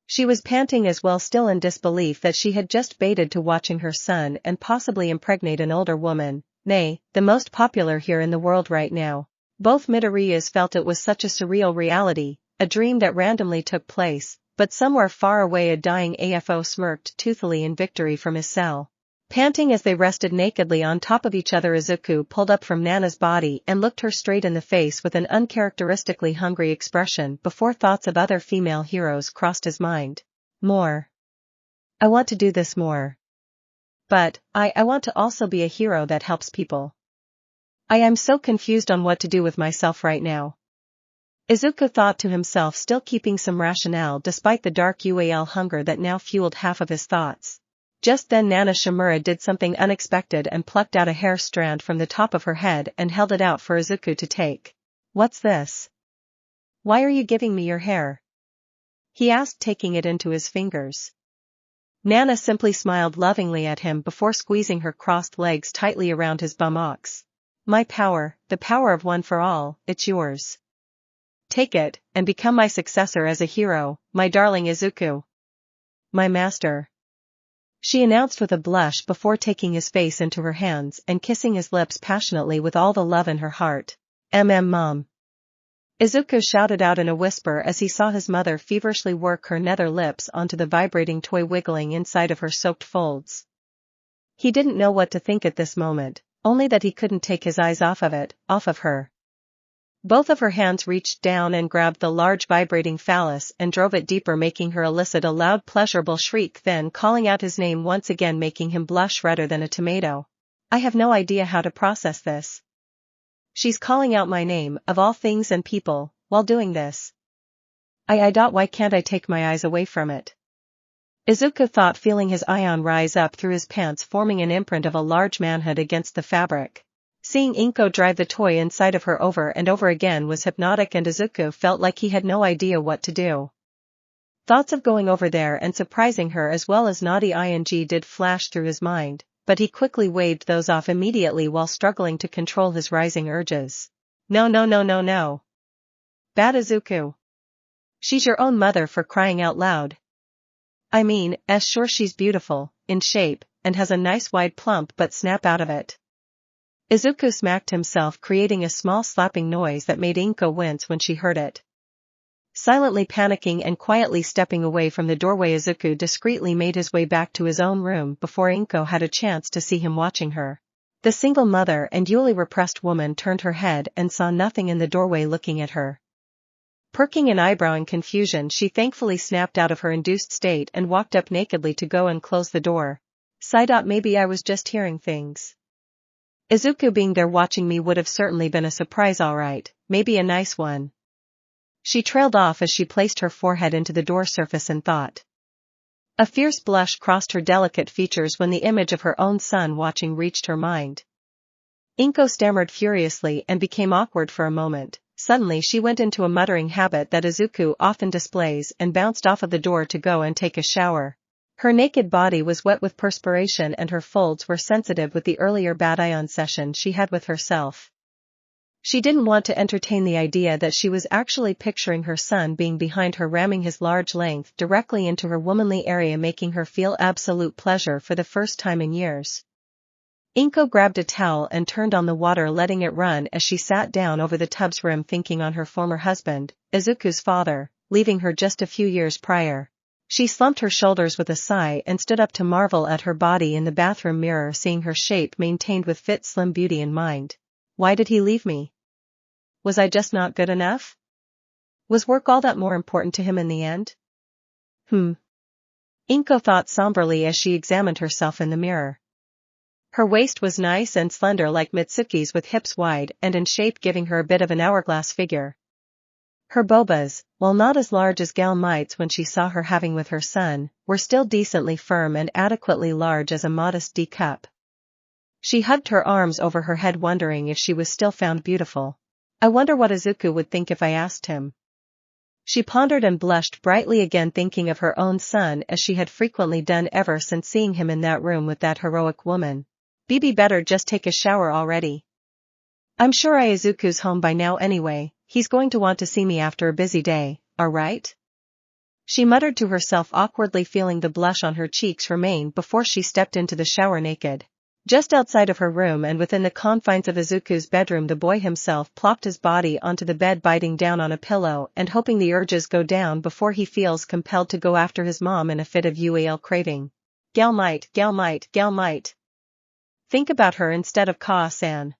She was panting as well, still in disbelief that she had just baited to watching her son and possibly impregnate an older woman, nay, the most popular here in the world right now. Both Midoriyas felt it was such a surreal reality, a dream that randomly took place, but somewhere far away a dying AFO smirked toothily in victory from his cell. Panting as they rested nakedly on top of each other, Izuku pulled up from Nana's body and looked her straight in the face with an uncharacteristically hungry expression before thoughts of other female heroes crossed his mind. More. I want to do this more. But, I want to also be a hero that helps people. I am so confused on what to do with myself right now. Izuku thought to himself, still keeping some rationale despite the dark UAL hunger that now fueled half of his thoughts. Just then Nana Shimura did something unexpected and plucked out a hair strand from the top of her head and held it out for Izuku to take. What's this? Why are you giving me your hair? He asked, taking it into his fingers. Nana simply smiled lovingly at him before squeezing her crossed legs tightly around his buttocks. My power, the power of one for all, it's yours. Take it, and become my successor as a hero, my darling Izuku. My master. She announced with a blush before taking his face into her hands and kissing his lips passionately with all the love in her heart. Mom. Izuku shouted out in a whisper as he saw his mother feverishly work her nether lips onto the vibrating toy wiggling inside of her soaked folds. He didn't know what to think at this moment, only that he couldn't take his eyes off of her. Both of her hands reached down and grabbed the large vibrating phallus and drove it deeper, making her elicit a loud pleasurable shriek, then calling out his name once again, making him blush redder than a tomato. I have no idea how to process this. She's calling out my name, of all things and people, while doing this. Why can't I take my eyes away from it? Izuku thought, feeling his ion rise up through his pants, forming an imprint of a large manhood against the fabric. Seeing Inko drive the toy inside of her over and over again was hypnotic, and Izuku felt like he had no idea what to do. Thoughts of going over there and surprising her as well as naughty ing did flash through his mind, but he quickly waved those off immediately while struggling to control his rising urges. No. Bad Izuku. She's your own mother, for crying out loud. I mean, sure, she's beautiful, in shape, and has a nice wide plump, but snap out of it. Izuku smacked himself, creating a small slapping noise that made Inko wince when she heard it. Silently panicking and quietly stepping away from the doorway, Izuku discreetly made his way back to his own room before Inko had a chance to see him watching her. The single mother and newly repressed woman turned her head and saw nothing in the doorway looking at her. Perking an eyebrow in confusion, she thankfully snapped out of her induced state and walked up nakedly to go and close the door. Maybe I was just hearing things. Izuku being there watching me would have certainly been a surprise, alright, maybe a nice one. She trailed off as she placed her forehead into the door surface and thought. A fierce blush crossed her delicate features when the image of her own son watching reached her mind. Inko stammered furiously and became awkward for a moment. Suddenly she went into a muttering habit that Izuku often displays and bounced off of the door to go and take a shower. Her naked body was wet with perspiration and her folds were sensitive with the earlier bad ion session she had with herself. She didn't want to entertain the idea that she was actually picturing her son being behind her, ramming his large length directly into her womanly area, making her feel absolute pleasure for the first time in years. Inko grabbed a towel and turned on the water, letting it run as she sat down over the tub's rim, thinking on her former husband, Izuku's father, leaving her just a few years prior. She slumped her shoulders with a sigh and stood up to marvel at her body in the bathroom mirror, seeing her shape maintained with fit slim beauty in mind. Why did he leave me? Was I just not good enough? Was work all that more important to him in the end? Inko thought somberly as she examined herself in the mirror. Her waist was nice and slender like Mitsuki's, with hips wide and in shape, giving her a bit of an hourglass figure. Her bobas, while not as large as gal mites when she saw her having with her son, were still decently firm and adequately large as a modest D cup. She hugged her arms over her head, wondering if she was still found beautiful. I wonder what Izuku would think if I asked him. She pondered and blushed brightly again, thinking of her own son as she had frequently done ever since seeing him in that room with that heroic woman. Bibi better just take a shower already. I'm sure Izuku's home by now anyway, he's going to want to see me after a busy day, alright? She muttered to herself, awkwardly feeling the blush on her cheeks remain before she stepped into the shower naked. Just outside of her room and within the confines of Izuku's bedroom, the boy himself plopped his body onto the bed, biting down on a pillow and hoping the urges go down before he feels compelled to go after his mom in a fit of UAL craving. Gal might. Think about her instead of Ka-san.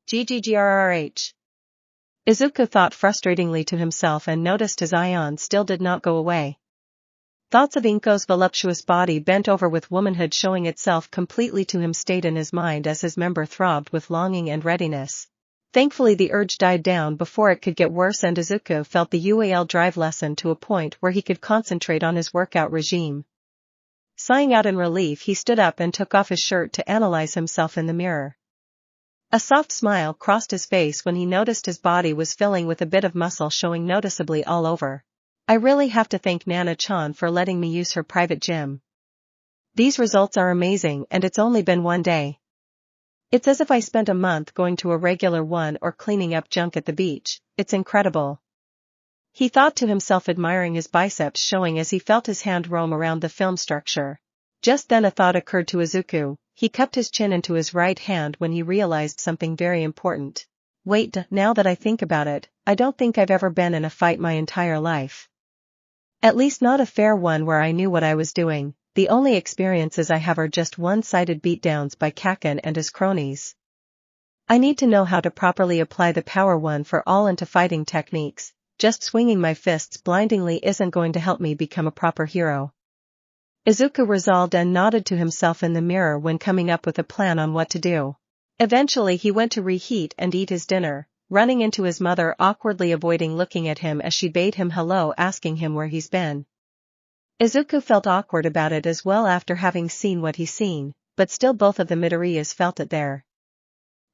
GGGRRH. Izuku thought frustratingly to himself and noticed his ion still did not go away. Thoughts of Inko's voluptuous body bent over with womanhood showing itself completely to him stayed in his mind as his member throbbed with longing and readiness. Thankfully the urge died down before it could get worse, and Izuku felt the UAL drive lessen to a point where he could concentrate on his workout regime. Sighing out in relief, he stood up and took off his shirt to analyze himself in the mirror. A soft smile crossed his face when he noticed his body was filling with a bit of muscle showing noticeably all over. I really have to thank Nana-chan for letting me use her private gym. These results are amazing, and it's only been one day. It's as if I spent a month going to a regular one or cleaning up junk at the beach. It's incredible. He thought to himself, admiring his biceps showing as he felt his hand roam around the film structure. Just then a thought occurred to Izuku. He cupped his chin into his right hand when he realized something very important. Wait, now that I think about it, I don't think I've ever been in a fight my entire life. At least not a fair one where I knew what I was doing. The only experiences I have are just one-sided beatdowns by Kaken and his cronies. I need to know how to properly apply the power one for all into fighting techniques. Just swinging my fists blindingly isn't going to help me become a proper hero. Izuku resolved and nodded to himself in the mirror when coming up with a plan on what to do. Eventually he went to reheat and eat his dinner, running into his mother awkwardly avoiding looking at him as she bade him hello asking him where he's been. Izuku felt awkward about it as well after having seen what he's seen, but still both of the Midoriyas felt it there.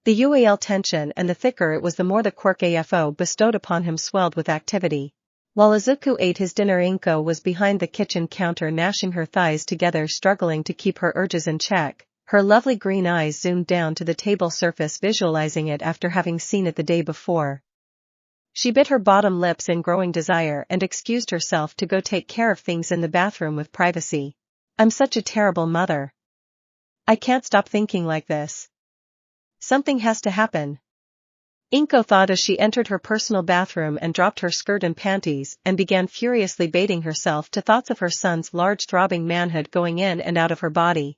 The UAL tension and the thicker it was the more the Quirk AFO bestowed upon him swelled with activity. While Izuku ate his dinner, Inko was behind the kitchen counter gnashing her thighs together struggling to keep her urges in check. Her lovely green eyes zoomed down to the table surface visualizing it after having seen it the day before. She bit her bottom lips in growing desire and excused herself to go take care of things in the bathroom with privacy. I'm such a terrible mother. I can't stop thinking like this. Something has to happen. Inko thought as she entered her personal bathroom and dropped her skirt and panties and began furiously baiting herself to thoughts of her son's large throbbing manhood going in and out of her body.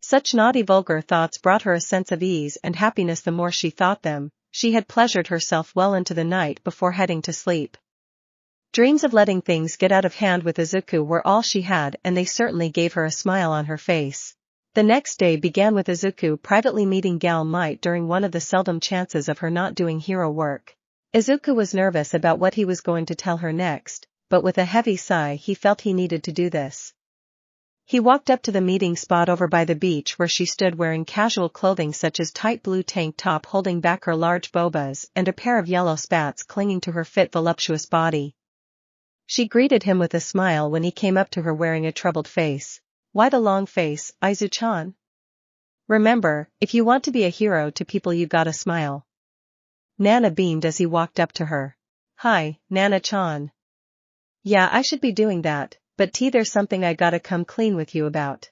Such naughty vulgar thoughts brought her a sense of ease and happiness the more she thought them. She had pleasured herself well into the night before heading to sleep. Dreams of letting things get out of hand with Izuku were all she had and they certainly gave her a smile on her face. The next day began with Izuku privately meeting Gal Might during one of the seldom chances of her not doing hero work. Izuku was nervous about what he was going to tell her next, but with a heavy sigh he felt he needed to do this. He walked up to the meeting spot over by the beach where she stood wearing casual clothing such as tight blue tank top holding back her large bobas and a pair of yellow spats clinging to her fit voluptuous body. She greeted him with a smile when he came up to her wearing a troubled face. Why the long face, Izu-chan? Remember, if you want to be a hero to people you gotta smile. Nana beamed as he walked up to her. Hi, Nana-chan. Yeah, I should be doing that, but there's something I gotta come clean with you about.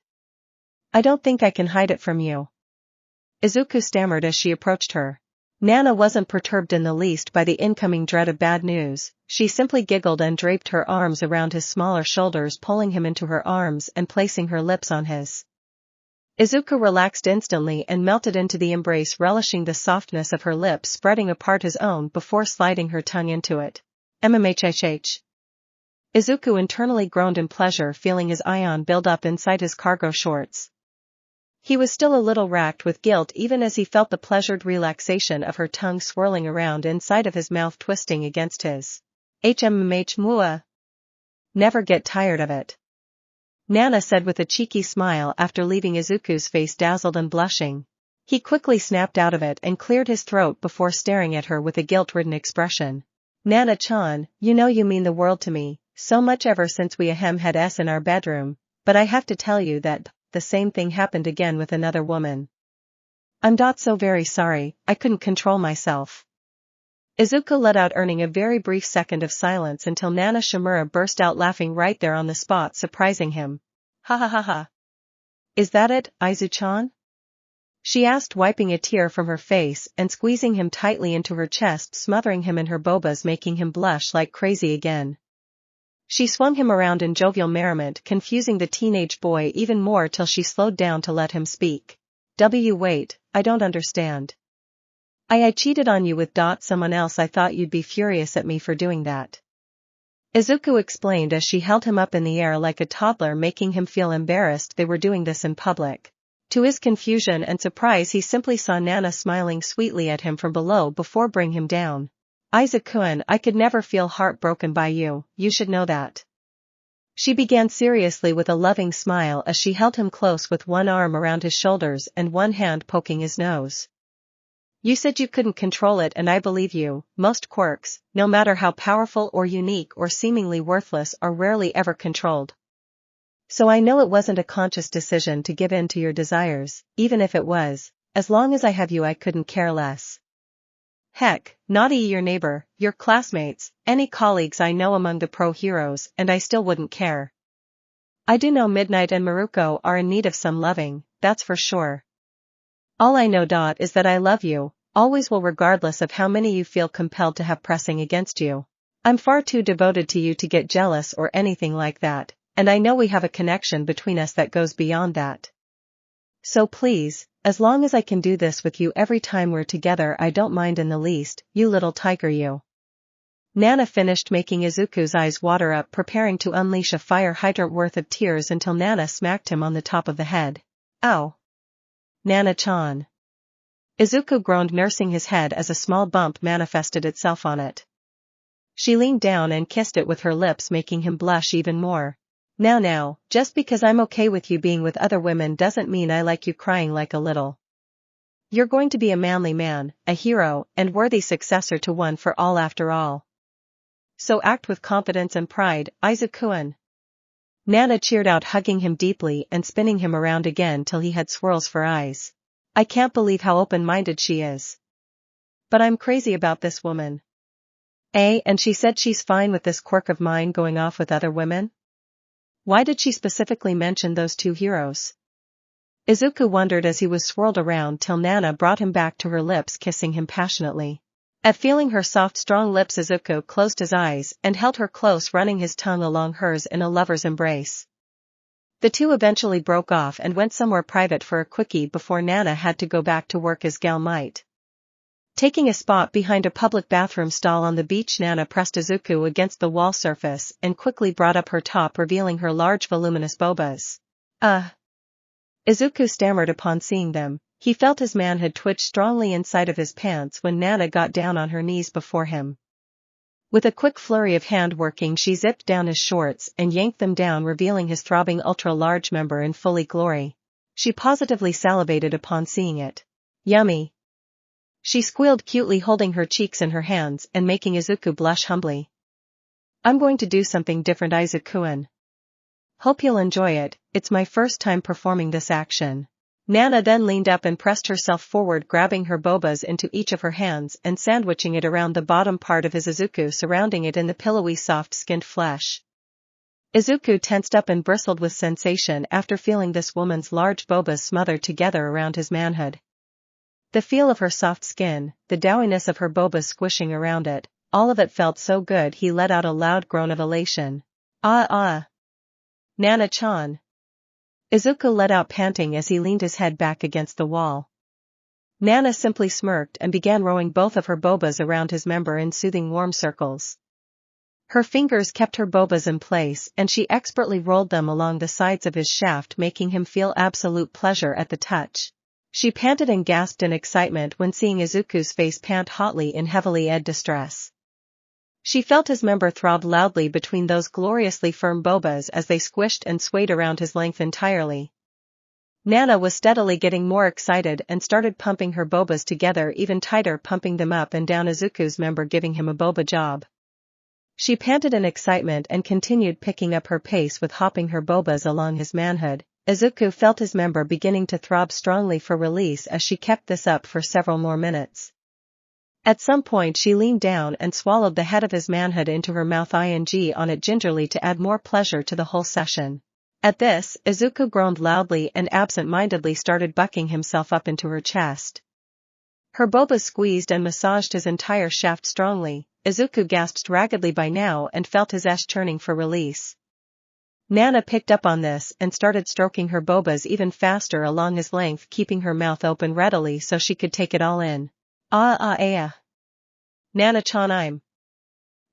I don't think I can hide it from you. Izuku stammered as she approached her. Nana wasn't perturbed in the least by the incoming dread of bad news, she simply giggled and draped her arms around his smaller shoulders pulling him into her arms and placing her lips on his. Izuku relaxed instantly and melted into the embrace relishing the softness of her lips spreading apart his own before sliding her tongue into it. MMHHH. Izuku internally groaned in pleasure feeling his ion build up inside his cargo shorts. He was still a little racked with guilt even as he felt the pleasured relaxation of her tongue swirling around inside of his mouth twisting against his. HMMH mua. Never get tired of it. Nana said with a cheeky smile after leaving Izuku's face dazzled and blushing. He quickly snapped out of it and cleared his throat before staring at her with a guilt-ridden expression. Nana-chan, you know you mean the world to me, so much ever since we had S in our bedroom, but I have to tell you that the same thing happened again with another woman. I'm so very sorry, I couldn't control myself. Izuku let out earning a very brief second of silence until Nana Shimura burst out laughing right there on the spot surprising him. Ha ha ha ha. Is that it, Izu-chan? She asked wiping a tear from her face and squeezing him tightly into her chest smothering him in her bobas making him blush like crazy again. She swung him around in jovial merriment confusing the teenage boy even more till she slowed down to let him speak. Wait, I don't understand. I cheated on you with someone else. I thought you'd be furious at me for doing that. Izuku explained as she held him up in the air like a toddler making him feel embarrassed they were doing this in public. To his confusion and surprise he simply saw Nana smiling sweetly at him from below before bringing him down. Izuku-kun, I could never feel heartbroken by you, you should know that. She began seriously with a loving smile as she held him close with one arm around his shoulders and one hand poking his nose. You said you couldn't control it and I believe you. Most quirks, no matter how powerful or unique or seemingly worthless, are rarely ever controlled. So I know it wasn't a conscious decision to give in to your desires, even if it was. As long as I have you I couldn't care less. Heck, not your neighbor, your classmates, any colleagues I know among the pro heroes and I still wouldn't care. I do know Midnight and Maruko are in need of some loving, that's for sure. All I know is that I love you, always will regardless of how many you feel compelled to have pressing against you. I'm far too devoted to you to get jealous or anything like that, and I know we have a connection between us that goes beyond that. So please, as long as I can do this with you every time we're together, I don't mind in the least, you little tiger you. Nana finished, making Izuku's eyes water up, preparing to unleash a fire hydrant worth of tears until Nana smacked him on the top of the head. Ow! Nana-chan. Izuku groaned, nursing his head as a small bump manifested itself on it. She leaned down and kissed it with her lips, making him blush even more. Now, just because I'm okay with you being with other women doesn't mean I like you crying like a little. You're going to be a manly man, a hero, and worthy successor to One for All after all. So act with confidence and pride, Izuku-an. Nana cheered out, hugging him deeply and spinning him around again till he had swirls for eyes. I can't believe how open-minded she is. But I'm crazy about this woman. And she said she's fine with this quirk of mine going off with other women? Why did she specifically mention those two heroes? Izuku wondered as he was swirled around till Nana brought him back to her lips, kissing him passionately. At feeling her soft, strong lips, Izuku closed his eyes and held her close, running his tongue along hers in a lover's embrace. The two eventually broke off and went somewhere private for a quickie before Nana had to go back to work as gal might. Taking a spot behind a public bathroom stall on the beach, Nana pressed Izuku against the wall surface and quickly brought up her top, revealing her large voluminous bobas. Izuku stammered upon seeing them. He felt his manhood twitch strongly inside of his pants when Nana got down on her knees before him. With a quick flurry of hand working, she zipped down his shorts and yanked them down, revealing his throbbing ultra-large member in fully glory. She positively salivated upon seeing it. Yummy! She squealed cutely, holding her cheeks in her hands and making Izuku blush humbly. I'm going to do something different, Izuku-an. Hope you'll enjoy it, it's my first time performing this action. Nana then leaned up and pressed herself forward, grabbing her bobas into each of her hands and sandwiching it around the bottom part of his Izuku, surrounding it in the pillowy, soft-skinned flesh. Izuku tensed up and bristled with sensation after feeling this woman's large bobas smothered together around his manhood. The feel of her soft skin, the dowiness of her bobas squishing around it, all of it felt so good he let out a loud groan of elation. Nana-chan. Izuku let out, panting as he leaned his head back against the wall. Nana simply smirked and began rowing both of her bobas around his member in soothing warm circles. Her fingers kept her bobas in place and she expertly rolled them along the sides of his shaft, making him feel absolute pleasure at the touch. She panted and gasped in excitement when seeing Izuku's face pant hotly in heavily ed distress. She felt his member throb loudly between those gloriously firm bobas as they squished and swayed around his length entirely. Nana was steadily getting more excited and started pumping her bobas together even tighter, pumping them up and down Izuku's member, giving him a boba job. She panted in excitement and continued picking up her pace with hopping her bobas along his manhood. Izuku felt his member beginning to throb strongly for release as she kept this up for several more minutes. At some point she leaned down and swallowed the head of his manhood into her mouth, ing on it gingerly to add more pleasure to the whole session. At this, Izuku groaned loudly and absent-mindedly started bucking himself up into her chest. Her bobas squeezed and massaged his entire shaft strongly. Izuku gasped raggedly by now and felt his ass churning for release. Nana picked up on this and started stroking her bobas even faster along his length, keeping her mouth open readily so she could take it all in. Nana-chan,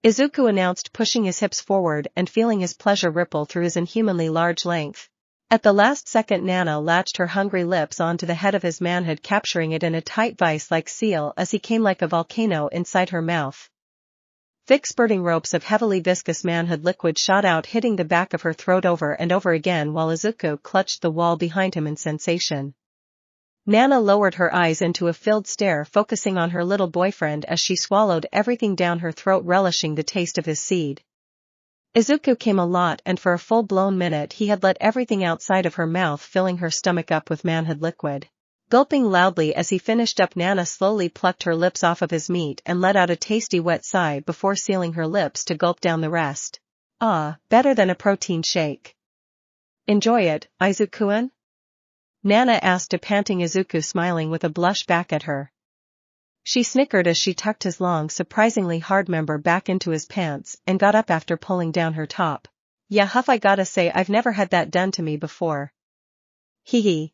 Izuku announced, pushing his hips forward and feeling his pleasure ripple through his inhumanly large length. At the last second, Nana latched her hungry lips onto the head of his manhood, capturing it in a tight vice like seal as he came like a volcano inside her mouth. Thick spurting ropes of heavily viscous manhood liquid shot out, hitting the back of her throat over and over again while Izuku clutched the wall behind him in sensation. Nana lowered her eyes into a filled stare, focusing on her little boyfriend as she swallowed everything down her throat, relishing the taste of his seed. Izuku came a lot, and for a full-blown minute he had let everything outside of her mouth, filling her stomach up with manhood liquid. Gulping loudly as he finished up, Nana slowly plucked her lips off of his meat and let out a tasty wet sigh before sealing her lips to gulp down the rest. Better than a protein shake. Enjoy it, Izuku-an? Nana asked a panting Izuku, smiling with a blush back at her. She snickered as she tucked his long, surprisingly hard member back into his pants and got up after pulling down her top. Yeah, huff, I gotta say I've never had that done to me before. Hee hee.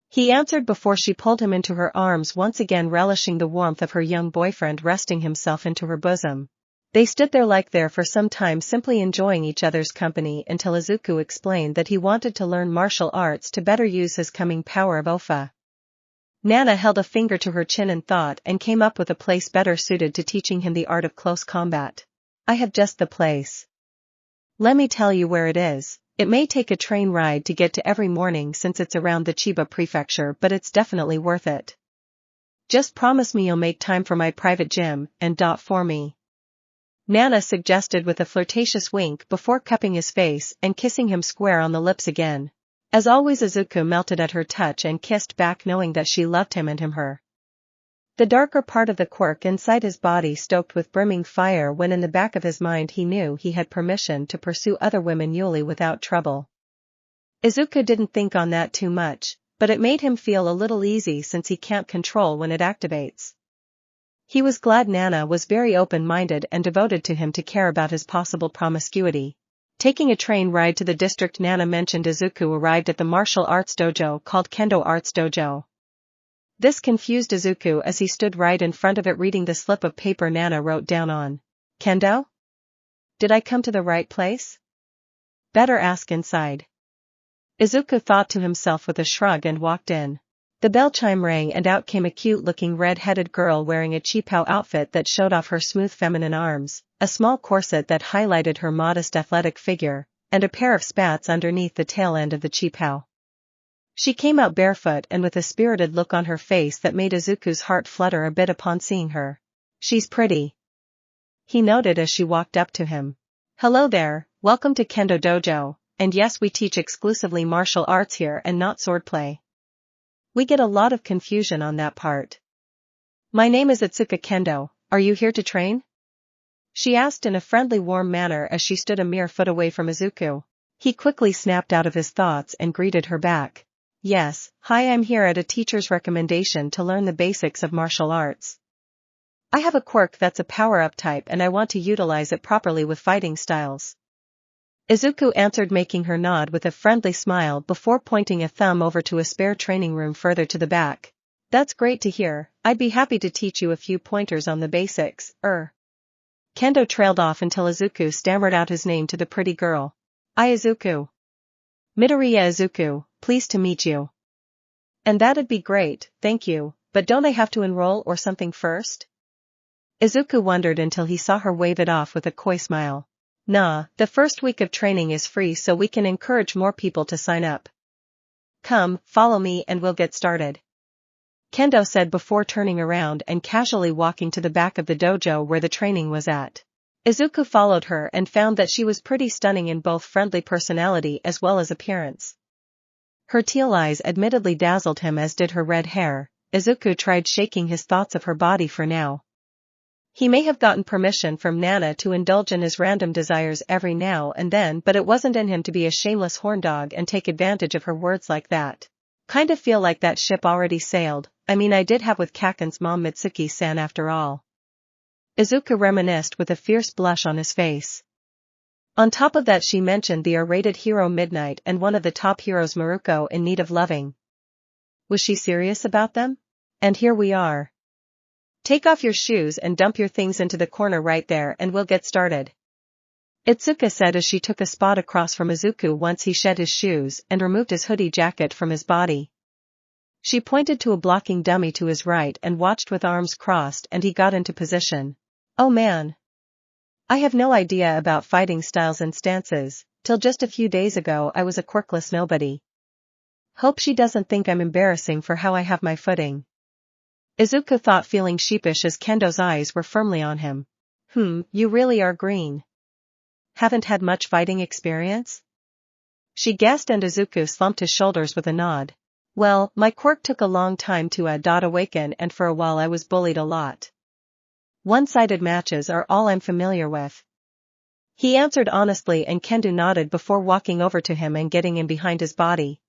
He answered before she pulled him into her arms, once again relishing the warmth of her young boyfriend resting himself into her bosom. They stood there for some time, simply enjoying each other's company, until Izuku explained that he wanted to learn martial arts to better use his coming power of Ofa. Nana held a finger to her chin in thought and came up with a place better suited to teaching him the art of close combat. I have just the place. Let me tell you where it is. It may take a train ride to get to every morning since it's around the Chiba prefecture, but it's definitely worth it. Just promise me you'll make time for my private gym, and for me. Nana suggested with a flirtatious wink before cupping his face and kissing him square on the lips again. As always, Izuku melted at her touch and kissed back, knowing that she loved him and him her. The darker part of the quirk inside his body stoked with brimming fire when in the back of his mind he knew he had permission to pursue other women Yuli without trouble. Izuku didn't think on that too much, but it made him feel a little easy since he can't control when it activates. He was glad Nana was very open-minded and devoted to him to care about his possible promiscuity. Taking a train ride to the district Nana mentioned, Izuku arrived at the martial arts dojo called Kendo Arts Dojo. This confused Izuku as he stood right in front of it reading the slip of paper Nana wrote down on. Kendo? Did I come to the right place? Better ask inside. Izuku thought to himself with a shrug and walked in. The bell chime rang and out came a cute-looking red-headed girl wearing a cheapao outfit that showed off her smooth feminine arms, a small corset that highlighted her modest athletic figure, and a pair of spats underneath the tail end of the cheapao. She came out barefoot and with a spirited look on her face that made Izuku's heart flutter a bit upon seeing her. She's pretty, he noted as she walked up to him. Hello there, welcome to Kendo Dojo, and yes, we teach exclusively martial arts here and not swordplay. We get a lot of confusion on that part. My name is Itsuka Kendo, are you here to train? She asked in a friendly warm manner as she stood a mere foot away from Izuku. He quickly snapped out of his thoughts and greeted her back. Yes, hi, I'm here at a teacher's recommendation to learn the basics of martial arts. I have a quirk that's a power-up type and I want to utilize it properly with fighting styles. Izuku answered, making her nod with a friendly smile before pointing a thumb over to a spare training room further to the back. That's great to hear, I'd be happy to teach you a few pointers on the basics, Kendo trailed off until Izuku stammered out his name to the pretty girl. I Izuku. Midoriya Izuku, pleased to meet you. And that'd be great, thank you, but don't I have to enroll or something first? Izuku wondered until he saw her wave it off with a coy smile. Nah, the first week of training is free so we can encourage more people to sign up. Come, follow me and we'll get started. Kendo said before turning around and casually walking to the back of the dojo where the training was at. Izuku followed her and found that she was pretty stunning in both friendly personality as well as appearance. Her teal eyes admittedly dazzled him, as did her red hair. Izuku tried shaking his thoughts of her body for now. He may have gotten permission from Nana to indulge in his random desires every now and then, but it wasn't in him to be a shameless horndog and take advantage of her words like that. Kinda feel like that ship already sailed. I mean, I did have with Kaken's mom Mitsuki-san after all. Izuku reminisced with a fierce blush on his face. On top of that, she mentioned the R-rated hero Midnight and one of the top heroes Maruko in need of loving. Was she serious about them? And here we are. Take off your shoes and dump your things into the corner right there and we'll get started. Itsuka said as she took a spot across from Izuku once he shed his shoes and removed his hoodie jacket from his body. She pointed to a blocking dummy to his right and watched with arms crossed, and he got into position. Oh man. I have no idea about fighting styles and stances. Till just a few days ago I was a quirkless nobody. Hope she doesn't think I'm embarrassing for how I have my footing. Izuku thought, feeling sheepish as Kendo's eyes were firmly on him. You really are green. Haven't had much fighting experience? She guessed, and Izuku slumped his shoulders with a nod. Well, my quirk took a long time to awaken, and for a while I was bullied a lot. One-sided matches are all I'm familiar with. He answered honestly, and Kendo nodded before walking over to him and getting in behind his body.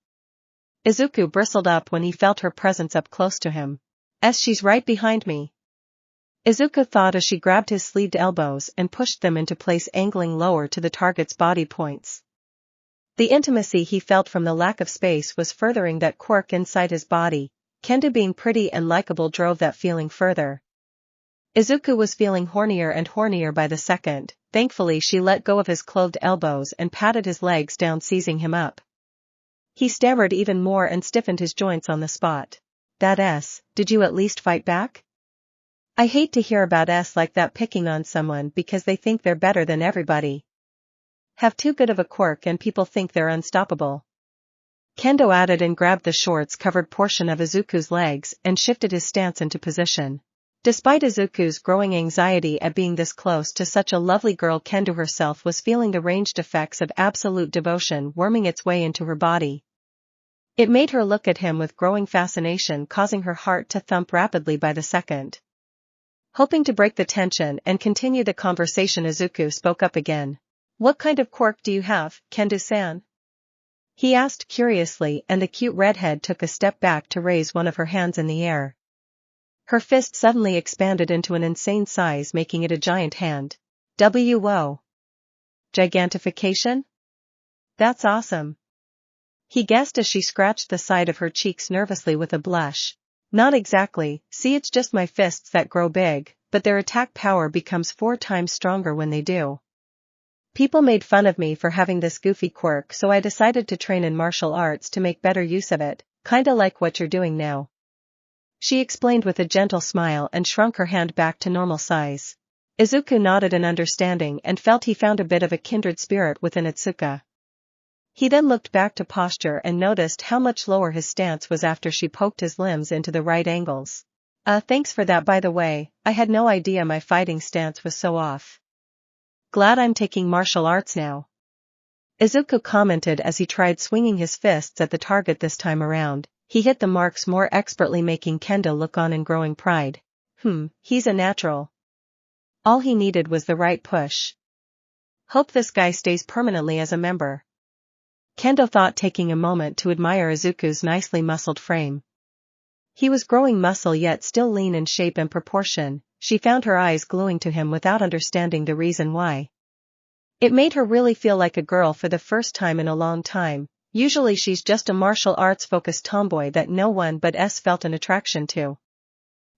Izuku bristled up when he felt her presence up close to him. She's right behind me. Izuku thought as she grabbed his sleeved elbows and pushed them into place, angling lower to the target's body points. The intimacy he felt from the lack of space was furthering that quirk inside his body. Kendo being pretty and likable drove that feeling further. Izuku was feeling hornier and hornier by the second. Thankfully she let go of his clothed elbows and patted his legs down, seizing him up. He stammered even more and stiffened his joints on the spot. Did you at least fight back? I hate to hear about like that picking on someone because they think they're better than everybody. Have too good of a quirk and people think they're unstoppable. Kendo added and grabbed the shorts-covered portion of Izuku's legs and shifted his stance into position. Despite Izuku's growing anxiety at being this close to such a lovely girl, Kendo herself was feeling the ranged effects of absolute devotion worming its way into her body. It made her look at him with growing fascination, causing her heart to thump rapidly by the second. Hoping to break the tension and continue the conversation, Izuku spoke up again. What kind of quirk do you have, Kendo-san? He asked curiously, and the cute redhead took a step back to raise one of her hands in the air. Her fist suddenly expanded into an insane size, making it a giant hand. Whoa! Gigantification? That's awesome. He guessed as she scratched the side of her cheeks nervously with a blush. Not exactly, see, it's just my fists that grow big, but their attack power becomes 4 times stronger when they do. People made fun of me for having this goofy quirk, so I decided to train in martial arts to make better use of it, kinda like what you're doing now. She explained with a gentle smile and shrunk her hand back to normal size. Izuku nodded in understanding and felt he found a bit of a kindred spirit within Itsuka. He then looked back to posture and noticed how much lower his stance was after she poked his limbs into the right angles. Thanks for that, by the way, I had no idea my fighting stance was so off. Glad I'm taking martial arts now. Izuku commented as he tried swinging his fists at the target this time around. He hit the marks more expertly, making Kendo look on in growing pride. He's a natural. All he needed was the right push. Hope this guy stays permanently as a member. Kendo thought, taking a moment to admire Izuku's nicely muscled frame. He was growing muscle yet still lean in shape and proportion. She found her eyes gluing to him without understanding the reason why. It made her really feel like a girl for the first time in a long time. Usually she's just a martial arts-focused tomboy that no one but felt an attraction to.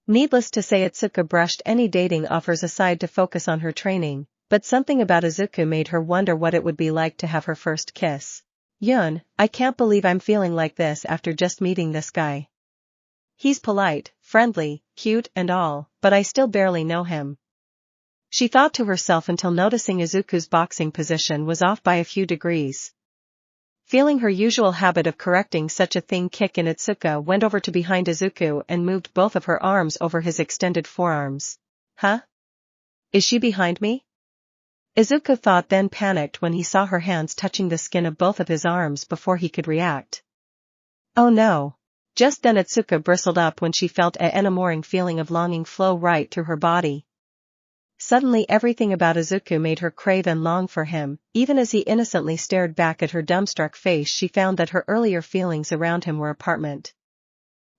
Needless to say, Itsuka brushed any dating offers aside to focus on her training, but something about Izuku made her wonder what it would be like to have her first kiss. Yun, I can't believe I'm feeling like this after just meeting this guy. He's polite, friendly, cute and all, but I still barely know him. She thought to herself until noticing Izuku's boxing position was off by a few degrees. Feeling her usual habit of correcting such a thing kick in, Itsuka went over to behind Izuku and moved both of her arms over his extended forearms. Huh? Is she behind me? Izuku thought, then panicked when he saw her hands touching the skin of both of his arms before he could react. Oh no. Just then Itsuka bristled up when she felt an enamoring feeling of longing flow right through her body. Suddenly everything about Izuku made her crave and long for him. Even as he innocently stared back at her dumbstruck face, she found that her earlier feelings around him were apparent.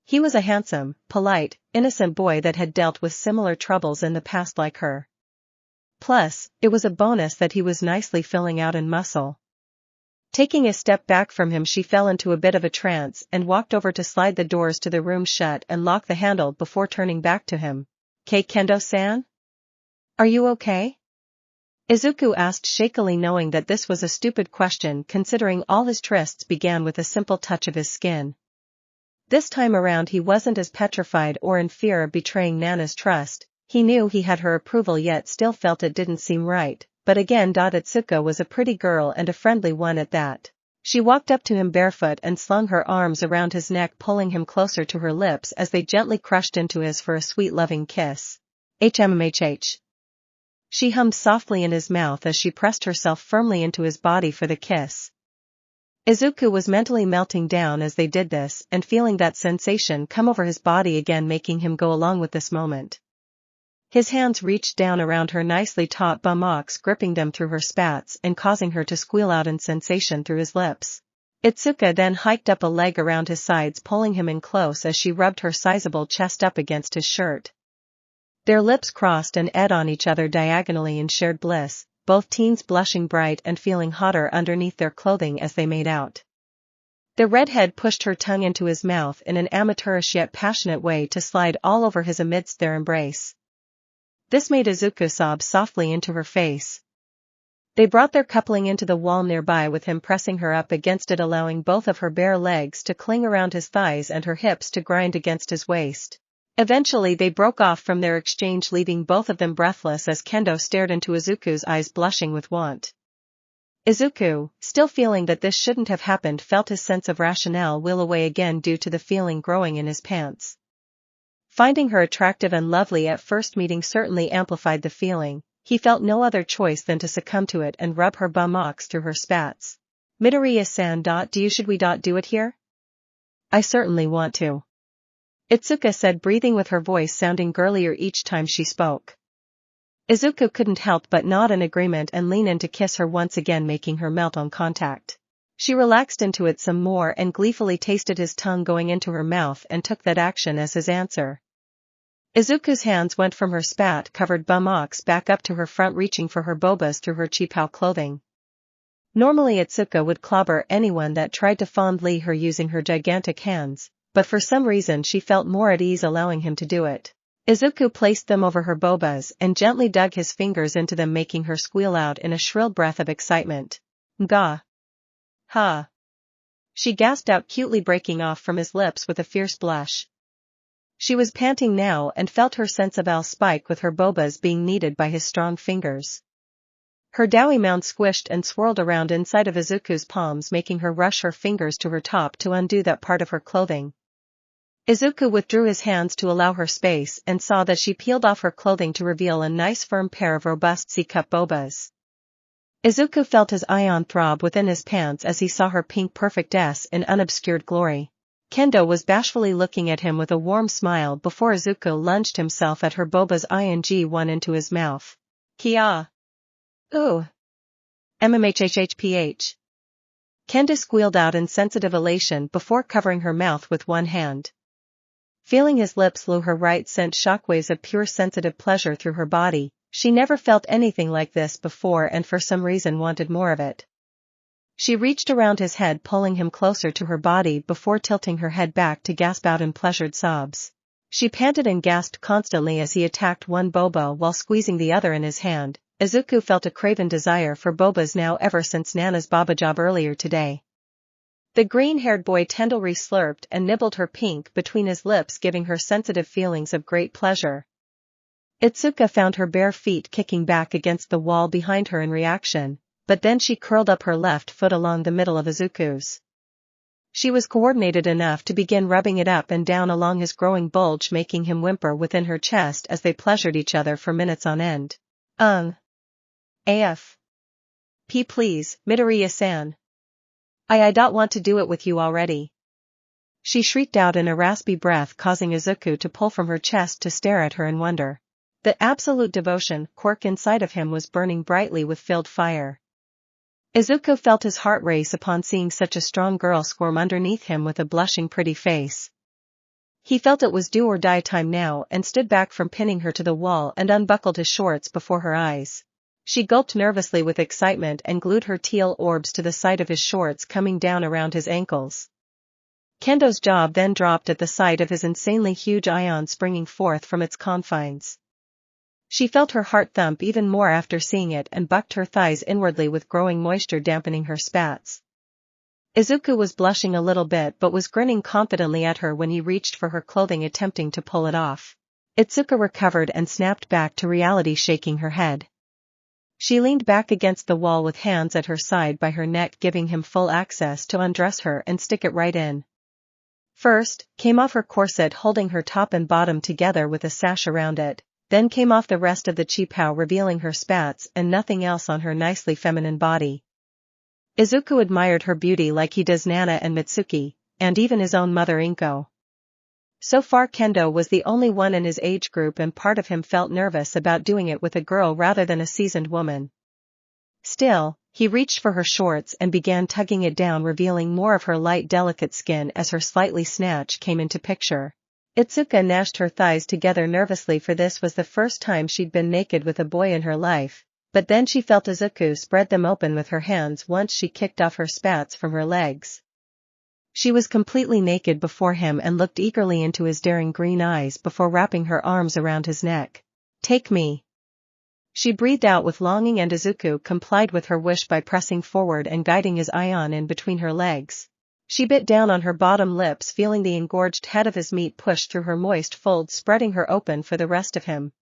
He was a handsome, polite, innocent boy that had dealt with similar troubles in the past like her. Plus, it was a bonus that he was nicely filling out in muscle. Taking a step back from him, she fell into a bit of a trance and walked over to slide the doors to the room shut and lock the handle before turning back to him. Kendo-san? Are you okay? Izuku asked shakily, knowing that this was a stupid question considering all his trysts began with a simple touch of his skin. This time around he wasn't as petrified or in fear of betraying Nana's trust. He knew he had her approval yet still felt it didn't seem right, but again Itsuka was a pretty girl and a friendly one at that. She walked up to him barefoot and slung her arms around his neck, pulling him closer to her lips as they gently crushed into his for a sweet loving kiss. HMHH. She hummed softly in his mouth as she pressed herself firmly into his body for the kiss. Izuku was mentally melting down as they did this and feeling that sensation come over his body again, making him go along with this moment. His hands reached down around her nicely taut buttocks, gripping them through her spats and causing her to squeal out in sensation through his lips. Itsuka then hiked up a leg around his sides, pulling him in close as she rubbed her sizable chest up against his shirt. Their lips crossed and ed on each other diagonally in shared bliss. both teens blushing bright and feeling hotter underneath their clothing as they made out. The redhead pushed her tongue into his mouth in an amateurish yet passionate way to slide all over his amidst their embrace. This made Izuku sob softly into her face. They brought their coupling into the wall nearby with him pressing her up against it, allowing both of her bare legs to cling around his thighs and her hips to grind against his waist. Eventually they broke off from their exchange, leaving both of them breathless as Kendo stared into Izuku's eyes, blushing with want. Izuku, still feeling that this shouldn't have happened, felt his sense of rationale will away again due to the feeling growing in his pants. Finding her attractive and lovely at first meeting certainly amplified the feeling. He felt no other choice than to succumb to it and rub her buttocks through her spats. Midoriya-san, should we do it here? I certainly want to. Itsuka said, breathing with her voice sounding girlier each time she spoke. Izuku couldn't help but nod in agreement and lean in to kiss her once again, making her melt on contact. She relaxed into it some more and gleefully tasted his tongue going into her mouth and took that action as his answer. Izuku's hands went from her spat-covered buttocks back up to her front, reaching for her bobas through her cheapao clothing. Normally Itsuka would clobber anyone that tried to fondly her using her gigantic hands, but for some reason she felt more at ease allowing him to do it. Izuku placed them over her bobas and gently dug his fingers into them, making her squeal out in a shrill breath of excitement. Gah! Ha! She gasped out, cutely breaking off from his lips with a fierce blush. She was panting now and felt her sense of spike with her bobas being kneaded by his strong fingers. Her doughy mound squished and swirled around inside of Izuku's palms, making her rush her fingers to her top to undo that part of her clothing. Izuku withdrew his hands to allow her space and saw that she peeled off her clothing to reveal a nice firm pair of robust C-cup bobas. Izuku felt his ion throb within his pants as he saw her pink perfect S in unobscured glory. Kendo was bashfully looking at him with a warm smile before Izuku lunged himself at her bobas ing1 into his mouth. Kia! Ooh! MMHHHPH! Kendo squealed out in sensitive elation before covering her mouth with one hand. Feeling his lips lure her right sent shockwaves of pure sensitive pleasure through her body. She never felt anything like this before and for some reason wanted more of it. She reached around his head, pulling him closer to her body before tilting her head back to gasp out in pleasured sobs. She panted and gasped constantly as he attacked one boba while squeezing the other in his hand. Izuku felt a craven desire for bobas now ever since Nana's baba job earlier today. The green-haired boy tenderly slurped and nibbled her pink between his lips, giving her sensitive feelings of great pleasure. Itsuka found her bare feet kicking back against the wall behind her in reaction, but then she curled up her left foot along the middle of Izuku's. She was coordinated enough to begin rubbing it up and down along his growing bulge, making him whimper within her chest as they pleasured each other for minutes on end. AF. P please, Midoriya-san. I don't want to do it with you already. She shrieked out in a raspy breath, causing Izuku to pull from her chest to stare at her in wonder. The absolute devotion Quirk inside of him was burning brightly with filled fire. Izuku felt his heart race upon seeing such a strong girl squirm underneath him with a blushing pretty face. He felt it was do or die time now and stood back from pinning her to the wall and unbuckled his shorts before her eyes. She gulped nervously with excitement and glued her teal orbs to the side of his shorts coming down around his ankles. Kendo's jaw then dropped at the sight of his insanely huge ion springing forth from its confines. She felt her heart thump even more after seeing it and bucked her thighs inwardly with growing moisture dampening her spats. Izuku was blushing a little bit but was grinning confidently at her when he reached for her clothing, attempting to pull it off. Itsuka recovered and snapped back to reality, shaking her head. She leaned back against the wall with hands at her side by her neck, giving him full access to undress her and stick it right in. First, came off her corset holding her top and bottom together with a sash around it, then came off the rest of the cheapao revealing her spats and nothing else on her nicely feminine body. Izuku admired her beauty like he does Nana and Mitsuki, and even his own mother Inko. So far Kendo was the only one in his age group and part of him felt nervous about doing it with a girl rather than a seasoned woman. Still, he reached for her shorts and began tugging it down, revealing more of her light delicate skin as her slightly snatch came into picture. Itsuka gnashed her thighs together nervously, for this was the first time she'd been naked with a boy in her life, but then she felt Izuku spread them open with her hands once she kicked off her spats from her legs. She was completely naked before him and looked eagerly into his daring green eyes before wrapping her arms around his neck. "Take me." She breathed out with longing, and Izuku complied with her wish by pressing forward and guiding his ion in between her legs. She bit down on her bottom lips, feeling the engorged head of his meat push through her moist folds, spreading her open for the rest of him.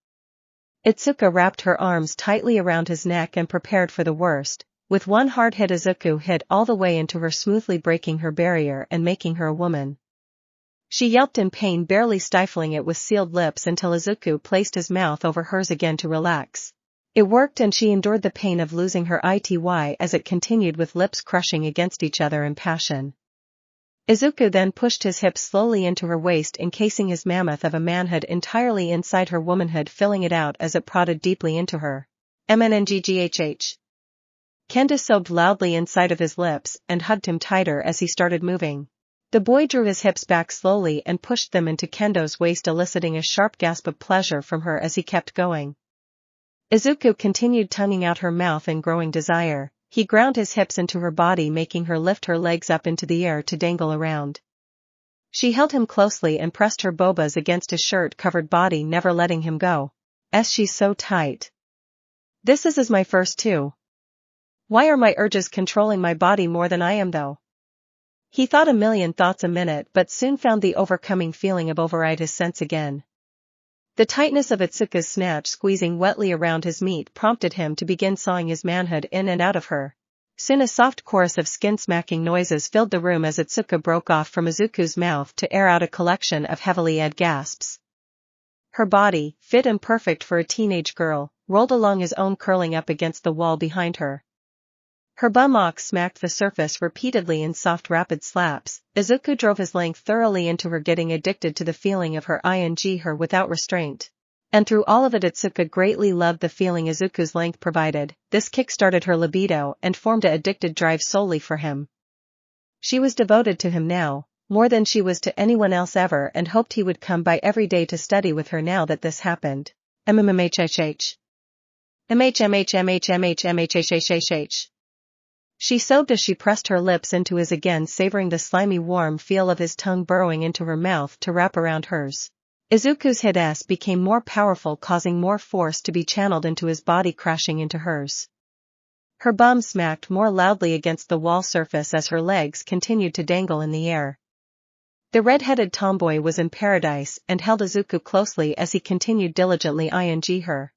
Itsuka wrapped her arms tightly around his neck and prepared for the worst. With one hard hit, Izuku hit all the way into her, smoothly breaking her barrier and making her a woman. She yelped in pain, barely stifling it with sealed lips, until Izuku placed his mouth over hers again to relax. It worked, and she endured the pain of losing her ity as it continued, with lips crushing against each other in passion. Izuku then pushed his hips slowly into her waist, encasing his mammoth of a manhood entirely inside her womanhood, filling it out as it prodded deeply into her. MNNGGHH. Kendo sobbed loudly inside of his lips and hugged him tighter as he started moving. The boy drew his hips back slowly and pushed them into Kendo's waist, eliciting a sharp gasp of pleasure from her as he kept going. Izuku continued tonguing out her mouth in growing desire. He ground his hips into her body, making her lift her legs up into the air to dangle around. She held him closely and pressed her bobas against his shirt-covered body, never letting him go. She's so tight. This is my first too. Why are my urges controlling my body more than I am, though? He thought a million thoughts a minute, but soon found the overcoming feeling of override his sense again. The tightness of Itsuka's snatch squeezing wetly around his meat prompted him to begin sawing his manhood in and out of her. Soon a soft chorus of skin-smacking noises filled the room as Itsuka broke off from Izuku's mouth to air out a collection of heavily aired gasps. Her body, fit and perfect for a teenage girl, rolled along his own, curling up against the wall behind her. Her bumhocks smacked the surface repeatedly in soft rapid slaps. Izuku drove his length thoroughly into her, getting addicted to the feeling of her her without restraint. And through all of it, Itsuka greatly loved the feeling Izuku's length provided. This kick-started her libido and formed an addicted drive solely for him. She was devoted to him now, more than she was to anyone else ever, and hoped he would come by every day to study with her now that this happened. MMMHHH. MHMHMHMHMHHHH. She sobbed as she pressed her lips into his again, savoring the slimy warm feel of his tongue burrowing into her mouth to wrap around hers. Izuku's hit became more powerful, causing more force to be channeled into his body, crashing into hers. Her bum smacked more loudly against the wall surface as her legs continued to dangle in the air. The red-headed tomboy was in paradise and held Izuku closely as he continued diligently ing her.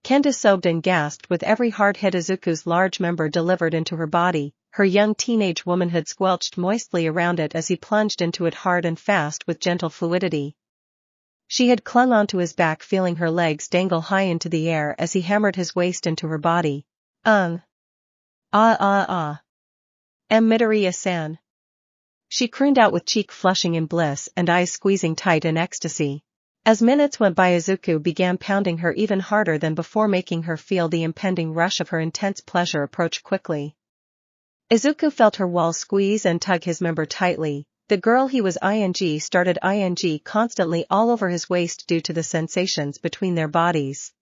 Kendo sobbed and gasped with every hard hit Izuku's large member delivered into her body. Her young teenage womanhood squelched moistly around it as he plunged into it hard and fast with gentle fluidity. She had clung onto his back, feeling her legs dangle high into the air as he hammered his waist into her body. Midoriya-san. She crooned out with cheek flushing in bliss and eyes squeezing tight in ecstasy. As minutes went by, Izuku began pounding her even harder than before, making her feel the impending rush of her intense pleasure approach quickly. Izuku felt her walls squeeze and tug his member tightly. The girl he was started constantly all over his waist due to the sensations between their bodies.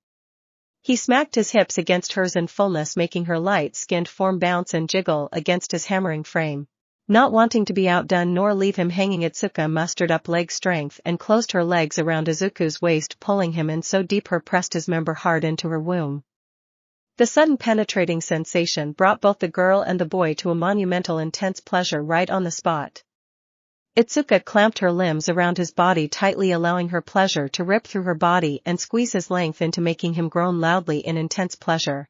He smacked his hips against hers in fullness, making her light-skinned form bounce and jiggle against his hammering frame. Not wanting to be outdone nor leave him hanging, Itsuka mustered up leg strength and closed her legs around Izuku's waist, pulling him in so deep her pressed his member hard into her womb. The sudden penetrating sensation brought both the girl and the boy to a monumental intense pleasure right on the spot. Itsuka clamped her limbs around his body tightly, allowing her pleasure to rip through her body and squeeze his length into, making him groan loudly in intense pleasure.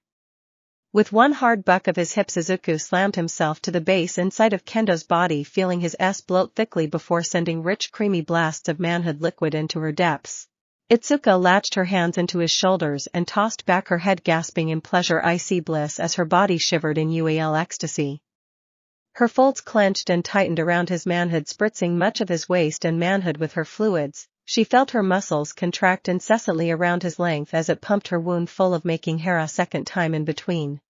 With one hard buck of his hips, Izuku slammed himself to the base inside of Kendo's body, feeling his bloat thickly before sending rich creamy blasts of manhood liquid into her depths. Itsuka latched her hands into his shoulders and tossed back her head, gasping in pleasure bliss as her body shivered in ecstasy. Her folds clenched and tightened around his manhood, spritzing much of his waist and manhood with her fluids. She felt her muscles contract incessantly around his length as it pumped her wound full of, making her a second time in between.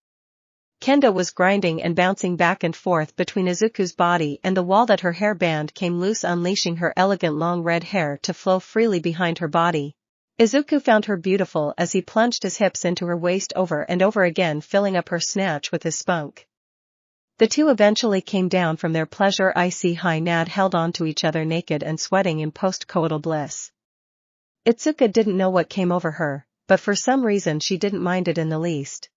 Kendo was grinding and bouncing back and forth between Izuku's body and the wall that her hairband came loose, unleashing her elegant long red hair to flow freely behind her body. Izuku found her beautiful as he plunged his hips into her waist over and over again, filling up her snatch with his spunk. The two eventually came down from their pleasure icy high. Nad held on to each other naked and sweating in post-coital bliss. Itsuka didn't know what came over her, but for some reason she didn't mind it in the least.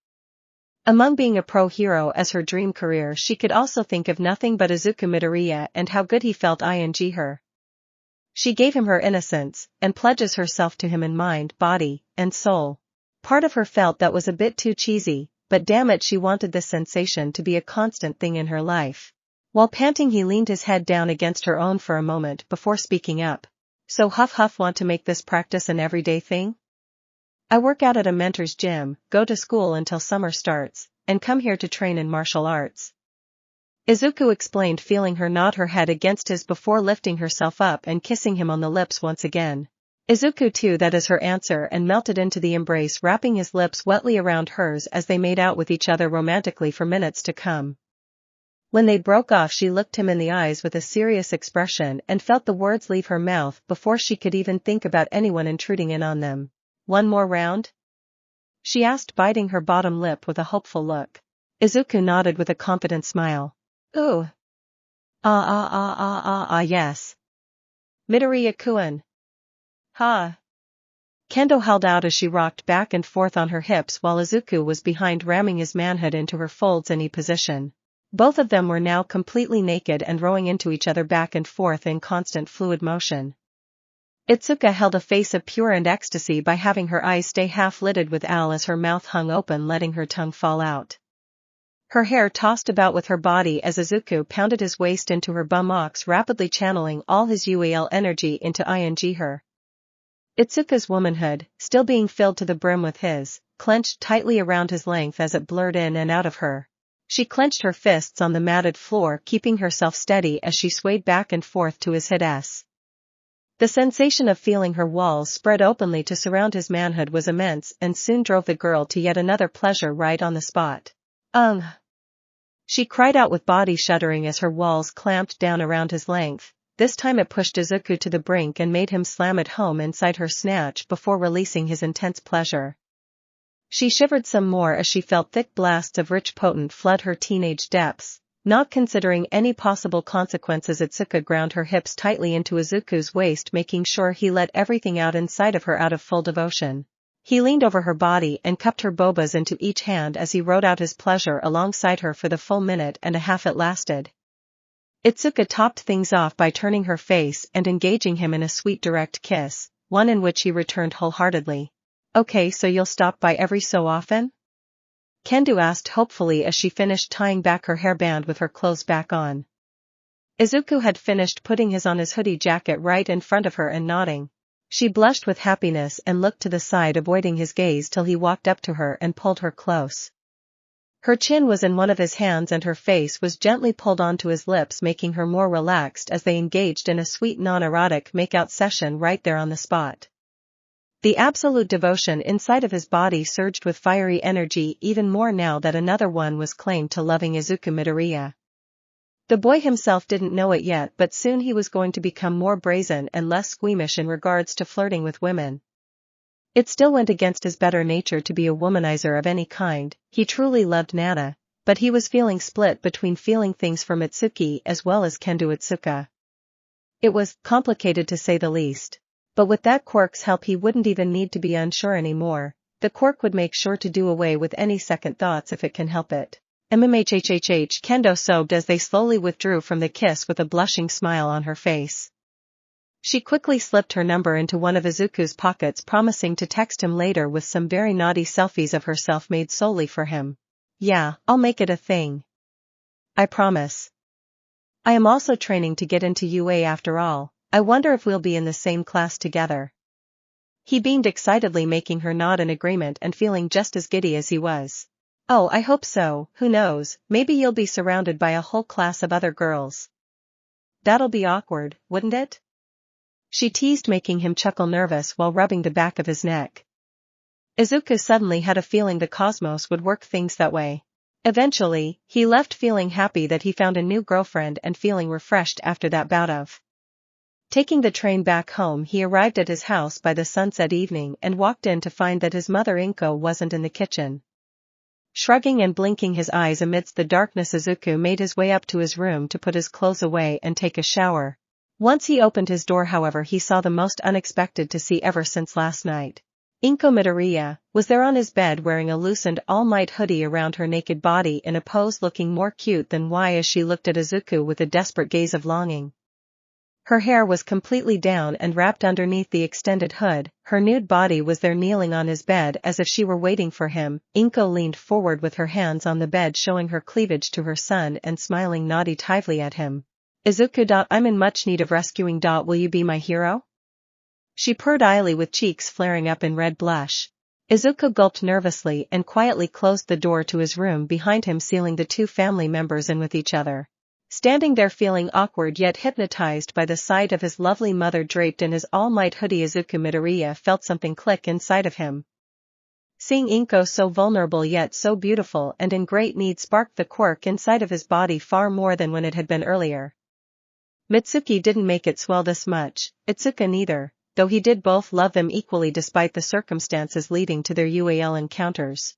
Among being a pro hero as her dream career, she could also think of nothing but Izuku Midoriya and how good he felt ing her. She gave him her innocence, and pledges herself to him in mind, body, and soul. Part of her felt that was a bit too cheesy, but damn it, she wanted this sensation to be a constant thing in her life. While panting, he leaned his head down against her own for a moment before speaking up. So huff huff, want to make this practice an everyday thing? I work out at a mentor's gym, go to school until summer starts, and come here to train in martial arts. Izuku explained, feeling her nod her head against his before lifting herself up and kissing him on the lips once again. Izuku too, that is her answer, and melted into the embrace, wrapping his lips wetly around hers as they made out with each other romantically for minutes to come. When they broke off, she looked him in the eyes with a serious expression and felt the words leave her mouth before she could even think about anyone intruding in on them. One more round? She asked, biting her bottom lip with a hopeful look. Izuku nodded with a confident smile. Ooh. Yes. Midoriya-kun. Ha. Kendo held out as she rocked back and forth on her hips while Izuku was behind, ramming his manhood into her folds in E position. Both of them were now completely naked and rowing into each other back and forth in constant fluid motion. Itsuka held a face of pure and ecstasy by having her eyes stay half-lidded with Al as her mouth hung open, letting her tongue fall out. Her hair tossed about with her body as Izuku pounded his waist into her buttocks, rapidly channeling all his UAL energy into ing her. Itsuka's womanhood, still being filled to the brim with his, clenched tightly around his length as it blurred in and out of her. She clenched her fists on the matted floor, keeping herself steady as she swayed back and forth to his hit-s. The sensation of feeling her walls spread openly to surround his manhood was immense and soon drove the girl to yet another pleasure right on the spot. She cried out with body shuddering as her walls clamped down around his length. This time it pushed Izuku to the brink and made him slam it home inside her snatch before releasing his intense pleasure. She shivered some more as she felt thick blasts of rich potent flood her teenage depths. Not considering any possible consequences, Itsuka ground her hips tightly into Izuku's waist, making sure he let everything out inside of her out of full devotion. He leaned over her body and cupped her bobas into each hand as he rode out his pleasure alongside her for the full minute and a half it lasted. Itsuka topped things off by turning her face and engaging him in a sweet direct kiss, one in which he returned wholeheartedly. Okay, so you'll stop by every so often? Kendo asked hopefully as she finished tying back her hairband with her clothes back on. Izuku had finished putting his on his hoodie jacket right in front of her and nodding. She blushed with happiness and looked to the side, avoiding his gaze till he walked up to her and pulled her close. Her chin was in one of his hands and her face was gently pulled onto his lips, making her more relaxed as they engaged in a sweet non-erotic makeout session right there on the spot. The absolute devotion inside of his body surged with fiery energy even more now that another one was claimed to loving Izuku Midoriya. The boy himself didn't know it yet, but soon he was going to become more brazen and less squeamish in regards to flirting with women. It still went against his better nature to be a womanizer of any kind. He truly loved Nana, but he was feeling split between feeling things for Mitsuki as well as Kendo Itsuka. It was complicated to say the least. But with that Quirk's help he wouldn't even need to be unsure anymore. The Quirk would make sure to do away with any second thoughts if it can help it. MMHHHH, Kendo sobbed as they slowly withdrew from the kiss with a blushing smile on her face. She quickly slipped her number into one of Izuku's pockets, promising to text him later with some very naughty selfies of herself made solely for him. Yeah, I'll make it a thing. I promise. I am also training to get into UA after all. I wonder if we'll be in the same class together. He beamed excitedly, making her nod in agreement and feeling just as giddy as he was. Oh, I hope so. Who knows, maybe you'll be surrounded by a whole class of other girls. That'll be awkward, wouldn't it? She teased, making him chuckle nervous while rubbing the back of his neck. Izuku suddenly had a feeling the cosmos would work things that way. Eventually, he left feeling happy that he found a new girlfriend and feeling refreshed after that bout of Taking the train back home, he arrived at his house by the sunset evening and walked in to find that his mother Inko wasn't in the kitchen. Shrugging and blinking his eyes amidst the darkness, Izuku made his way up to his room to put his clothes away and take a shower. Once he opened his door, however, he saw the most unexpected to see ever since last night. Inko Midoriya was there on his bed wearing a loosened All Might hoodie around her naked body in a pose looking more cute than why as she looked at Izuku with a desperate gaze of longing. Her hair was completely down and wrapped underneath the extended hood, her nude body was there kneeling on his bed as if she were waiting for him. Inko leaned forward with her hands on the bed showing her cleavage to her son and smiling naughty-tively at him. Izuku. I'm in much need of rescuing. Will you be my hero? She purred idly with cheeks flaring up in red blush. Izuku gulped nervously and quietly closed the door to his room behind him, sealing the two family members in with each other. Standing there feeling awkward yet hypnotized by the sight of his lovely mother draped in his All Might hoodie, Izuku Midoriya felt something click inside of him. Seeing Inko so vulnerable yet so beautiful and in great need sparked the quirk inside of his body far more than when it had been earlier. Mitsuki didn't make it swell this much, Itsuka neither, though he did both love them equally despite the circumstances leading to their UAL encounters.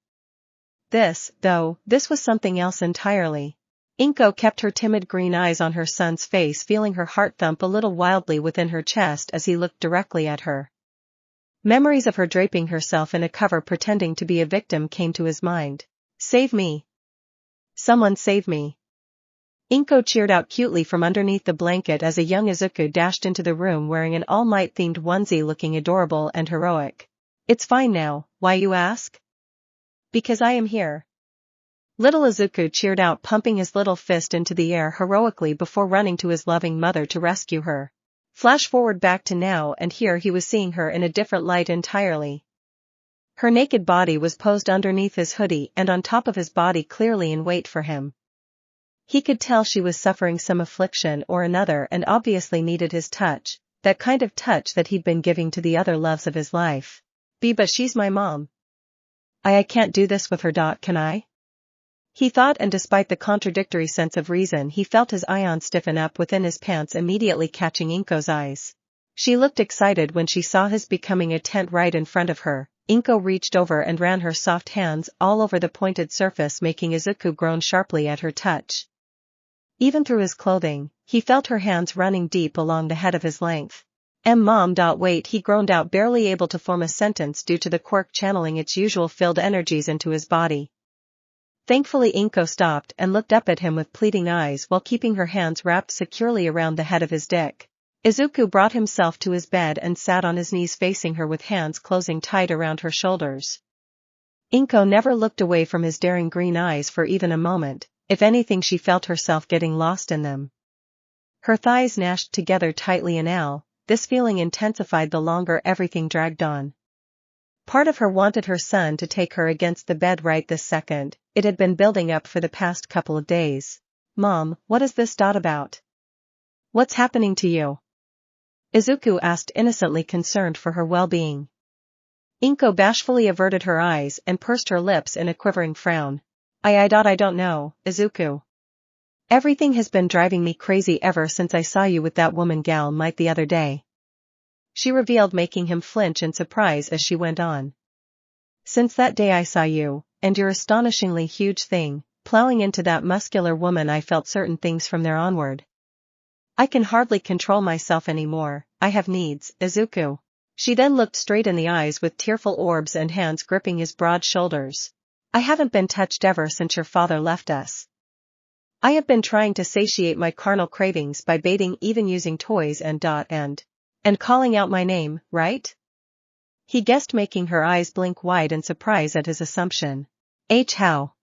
This was something else entirely. Inko kept her timid green eyes on her son's face, feeling her heart thump a little wildly within her chest as he looked directly at her. Memories of her draping herself in a cover pretending to be a victim came to his mind. Save me! Someone save me! Inko cheered out cutely from underneath the blanket as a young Izuku dashed into the room wearing an All Might themed onesie looking adorable and heroic. It's fine now, why you ask? Because I am here. Little Izuku cheered out, pumping his little fist into the air heroically before running to his loving mother to rescue her. Flash forward back to now, and here he was seeing her in a different light entirely. Her naked body was posed underneath his hoodie and on top of his body, clearly in wait for him. He could tell she was suffering some affliction or another and obviously needed his touch, that kind of touch that he'd been giving to the other loves of his life. But she's my mom. I can't do this with her. Can I? He thought, and despite the contradictory sense of reason he felt his ion stiffen up within his pants, immediately catching Inko's eyes. She looked excited when she saw his becoming a tent right in front of her. Inko reached over and ran her soft hands all over the pointed surface, making Izuku groan sharply at her touch. Even through his clothing, he felt her hands running deep along the head of his length. Mom. Wait, he groaned out, barely able to form a sentence due to the quirk channeling its usual filled energies into his body. Thankfully Inko stopped and looked up at him with pleading eyes while keeping her hands wrapped securely around the head of his dick. Izuku brought himself to his bed and sat on his knees facing her with hands closing tight around her shoulders. Inko never looked away from his daring green eyes for even a moment. If anything, she felt herself getting lost in them. Her thighs gnashed together tightly, and this feeling intensified the longer everything dragged on. Part of her wanted her son to take her against the bed right this second. It had been building up for the past couple of days. Mom, what is this about? What's happening to you? Izuku asked, innocently concerned for her well-being. Inko bashfully averted her eyes and pursed her lips in a quivering frown. I don't know, Izuku. Everything has been driving me crazy ever since I saw you with that woman gal Might the other day. She revealed, making him flinch in surprise as she went on. Since that day I saw you, and your astonishingly huge thing, plowing into that muscular woman, I felt certain things from there onward. I can hardly control myself anymore. I have needs, Izuku. She then looked straight in the eyes with tearful orbs and hands gripping his broad shoulders. I haven't been touched ever since your father left us. I have been trying to satiate my carnal cravings by baiting, even using toys and calling out my name, right? He guessed, making her eyes blink wide in surprise at his assumption. How?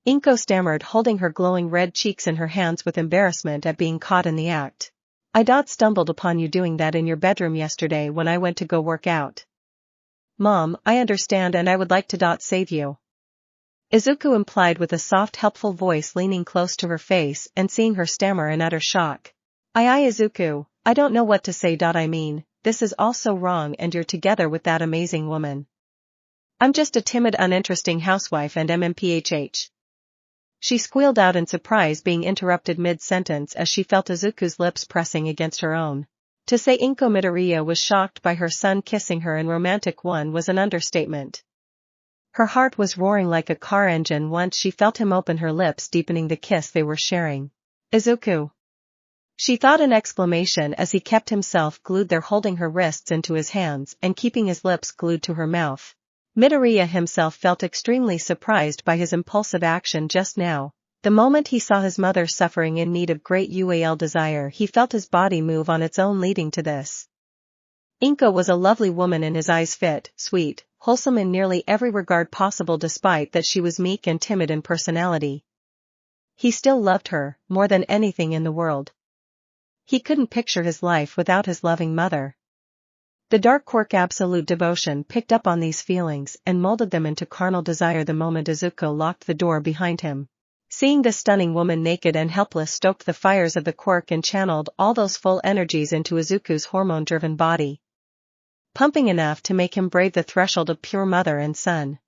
Inko stammered, holding her glowing red cheeks in her hands with embarrassment at being caught in the act. I stumbled upon you doing that in your bedroom yesterday when I went to go work out. Mom, I understand, and I would like to save you. Izuku implied with a soft, helpful voice, leaning close to her face and seeing her stammer in utter shock. Izuku, I don't know what to say. I mean, this is all so wrong, and you're together with that amazing woman. I'm just a timid, uninteresting housewife and MMPHH. She squealed out in surprise, being interrupted mid-sentence as she felt Izuku's lips pressing against her own. To say Inko Midoriya was shocked by her son kissing her in romantic one was an understatement. Her heart was roaring like a car engine once she felt him open her lips, deepening the kiss they were sharing. Izuku! She thought in exclamation as he kept himself glued there, holding her wrists into his hands and keeping his lips glued to her mouth. Midoriya himself felt extremely surprised by his impulsive action just now. The moment he saw his mother suffering in need of great desire, he felt his body move on its own, leading to this. Inko was a lovely woman in his eyes, fit, sweet, wholesome in nearly every regard possible, despite that she was meek and timid in personality. He still loved her, more than anything in the world. He couldn't picture his life without his loving mother. The dark Quirk absolute devotion picked up on these feelings and molded them into carnal desire the moment Izuku locked the door behind him. Seeing this stunning woman naked and helpless stoked the fires of the Quirk and channeled all those full energies into Izuku's hormone-driven body, pumping enough to make him brave the threshold of pure mother and son.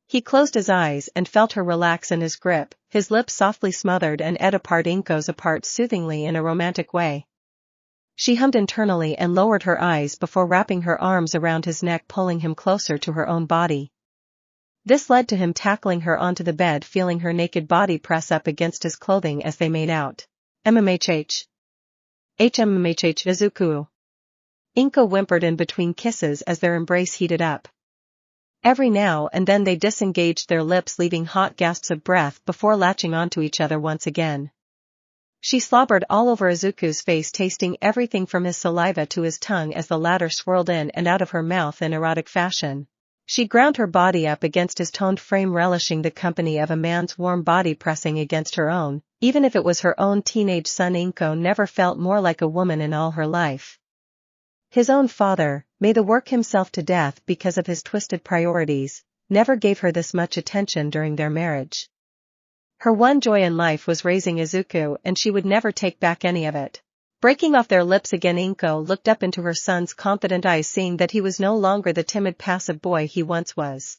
He closed his eyes and felt her relax in his grip, his lips softly smothered and ate apart Inko's apart soothingly in a romantic way. She hummed internally and lowered her eyes before wrapping her arms around his neck, pulling him closer to her own body. This led to him tackling her onto the bed, feeling her naked body press up against his clothing as they made out. HMHH Izuku. Inko whimpered in between kisses as their embrace heated up. Every now and then they disengaged their lips, leaving hot gasps of breath before latching onto each other once again. She slobbered all over Izuku's face, tasting everything from his saliva to his tongue as the latter swirled in and out of her mouth in erotic fashion. She ground her body up against his toned frame, relishing the company of a man's warm body pressing against her own. Even if it was her own teenage son, Inko never felt more like a woman in all her life. His own father, may the work himself to death because of his twisted priorities, never gave her this much attention during their marriage. Her one joy in life was raising Izuku, and she would never take back any of it. Breaking off their lips again, Inko looked up into her son's confident eyes, seeing that he was no longer the timid, passive boy he once was.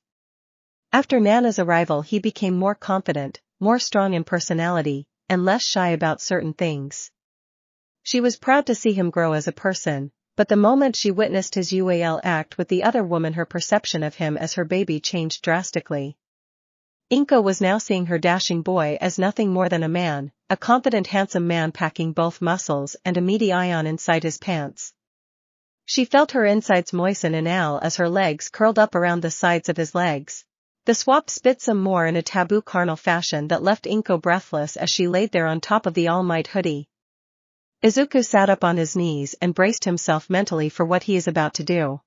After Nana's arrival, he became more confident, more strong in personality, and less shy about certain things. She was proud to see him grow as a person, but the moment she witnessed his act with the other woman, her perception of him as her baby changed drastically. Inko was now seeing her dashing boy as nothing more than a man, a confident, handsome man packing both muscles and a meaty ion inside his pants. She felt her insides moisten in as her legs curled up around the sides of his legs. The swap spit some more in a taboo carnal fashion that left Inko breathless as she laid there on top of the All Might hoodie. Izuku sat up on his knees and braced himself mentally for what he is about to do.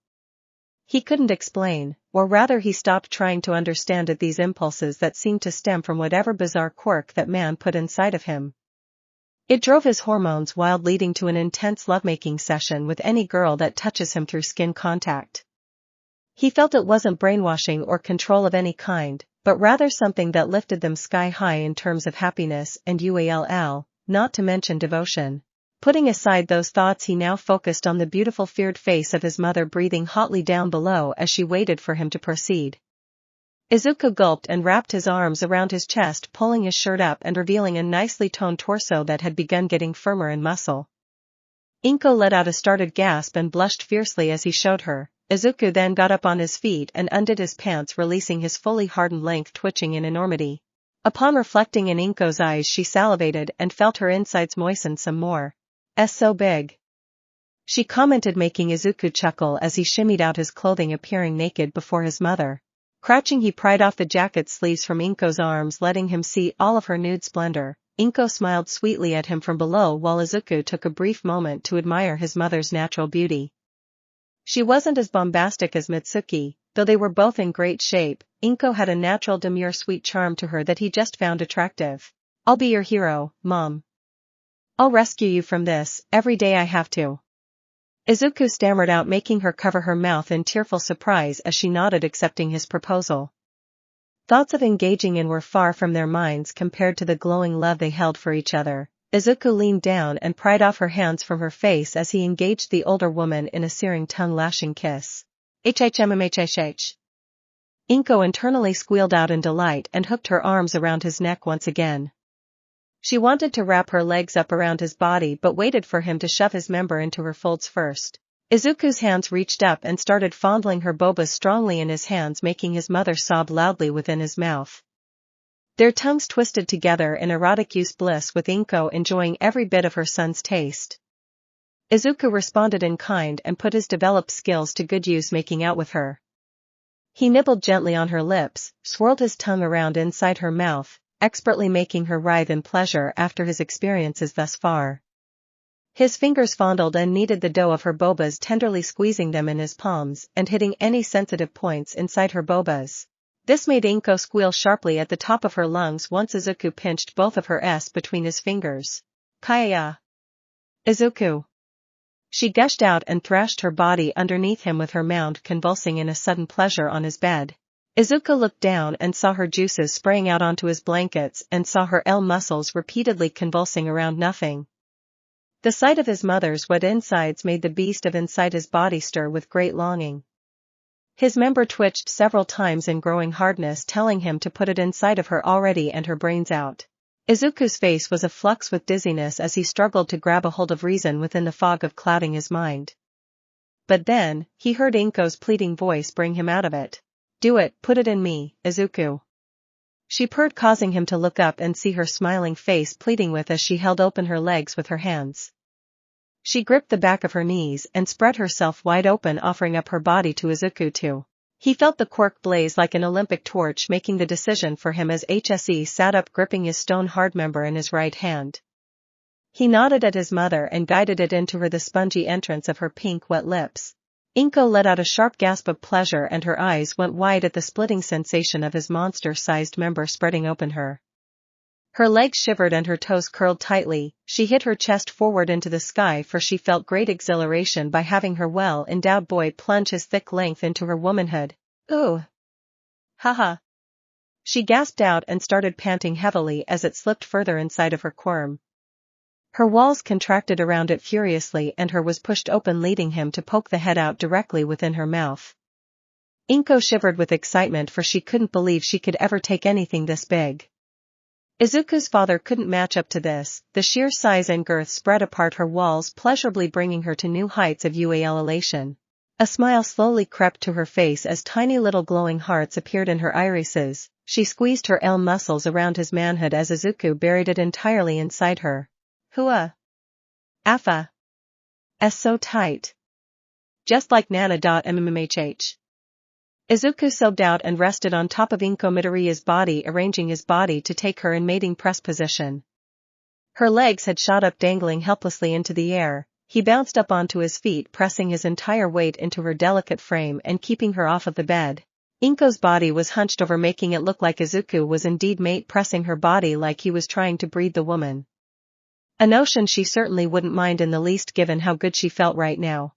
He couldn't explain, or rather he stopped trying to understand these impulses that seemed to stem from whatever bizarre quirk that man put inside of him. It drove his hormones wild, leading to an intense lovemaking session with any girl that touches him through skin contact. He felt it wasn't brainwashing or control of any kind, but rather something that lifted them sky high in terms of happiness and not to mention devotion. Putting aside those thoughts, he now focused on the beautiful, feared face of his mother breathing hotly down below as she waited for him to proceed. Izuku gulped and wrapped his arms around his chest, pulling his shirt up and revealing a nicely toned torso that had begun getting firmer in muscle. Inko let out a startled gasp and blushed fiercely as he showed her. Izuku then got up on his feet and undid his pants, releasing his fully hardened length twitching in enormity. Upon reflecting in Inko's eyes, she salivated and felt her insides moisten some more. So big," she commented, making Izuku chuckle as he shimmied out his clothing, appearing naked before his mother. Crouching, he pried off the jacket sleeves from Inko's arms, letting him see all of her nude splendor. Inko smiled sweetly at him from below while Izuku took a brief moment to admire his mother's natural beauty. She wasn't as bombastic as Mitsuki, though they were both in great shape. Inko had a natural demure sweet charm to her that he just found attractive. "I'll be your hero, Mom. I'll rescue you from this, every day I have to," Izuku stammered out, making her cover her mouth in tearful surprise as she nodded, accepting his proposal. Thoughts of engaging in were far from their minds compared to the glowing love they held for each other. Izuku leaned down and pried off her hands from her face as he engaged the older woman in a searing, tongue-lashing kiss. HHMMHHH. Inko internally squealed out in delight and hooked her arms around his neck once again. She wanted to wrap her legs up around his body but waited for him to shove his member into her folds first. Izuku's hands reached up and started fondling her bobas strongly in his hands, making his mother sob loudly within his mouth. Their tongues twisted together in erotic use bliss, with Inko enjoying every bit of her son's taste. Izuku responded in kind and put his developed skills to good use, making out with her. He nibbled gently on her lips, swirled his tongue around inside her mouth, expertly making her writhe in pleasure after his experiences thus far. His fingers fondled and kneaded the dough of her bobas, tenderly squeezing them in his palms and hitting any sensitive points inside her bobas. This made Inko squeal sharply at the top of her lungs once Izuku pinched both of her s between his fingers. Kaya! Izuku! She gushed out and thrashed her body underneath him with her mound convulsing in a sudden pleasure on his bed. Izuku looked down and saw her juices spraying out onto his blankets and saw her L muscles repeatedly convulsing around nothing. The sight of his mother's wet insides made the beast of inside his body stir with great longing. His member twitched several times in growing hardness, telling him to put it inside of her already and her brains out. Izuku's face was aflux with dizziness as he struggled to grab a hold of reason within the fog of clouding his mind. But then, he heard Inko's pleading voice bring him out of it. "Do it, put it in me, Izuku." She purred, causing him to look up and see her smiling face pleading with as she held open her legs with her hands. She gripped the back of her knees and spread herself wide open, offering up her body to Izuku too. He felt the quirk blaze like an Olympic torch, making the decision for him as HSE sat up gripping his stone-hard member in his right hand. He nodded at his mother and guided it into her, the spongy entrance of her pink wet lips. Inko let out a sharp gasp of pleasure and her eyes went wide at the splitting sensation of his monster-sized member spreading open her. Her legs shivered and her toes curled tightly. She hit her chest forward into the sky, for she felt great exhilaration by having her well-endowed boy plunge his thick length into her womanhood. "Ooh! Haha!" She gasped out and started panting heavily as it slipped further inside of her quirm. Her walls contracted around it furiously and her was pushed open, leading him to poke the head out directly within her mouth. Inko shivered with excitement, for she couldn't believe she could ever take anything this big. Izuku's father couldn't match up to this. The sheer size and girth spread apart her walls, pleasurably bringing her to new heights of UAL elation. A smile slowly crept to her face as tiny little glowing hearts appeared in her irises. She squeezed her L muscles around his manhood as Izuku buried it entirely inside her. Hua! Afa! S so tight. Just like Nana.mmhh. Izuku sobbed out and rested on top of Inko Midoriya's body, arranging his body to take her in mating press position. Her legs had shot up, dangling helplessly into the air. He bounced up onto his feet, pressing his entire weight into her delicate frame and keeping her off of the bed. Inko's body was hunched over, making it look like Izuku was indeed mate pressing her body, like he was trying to breed the woman. A notion she certainly wouldn't mind in the least, given how good she felt right now.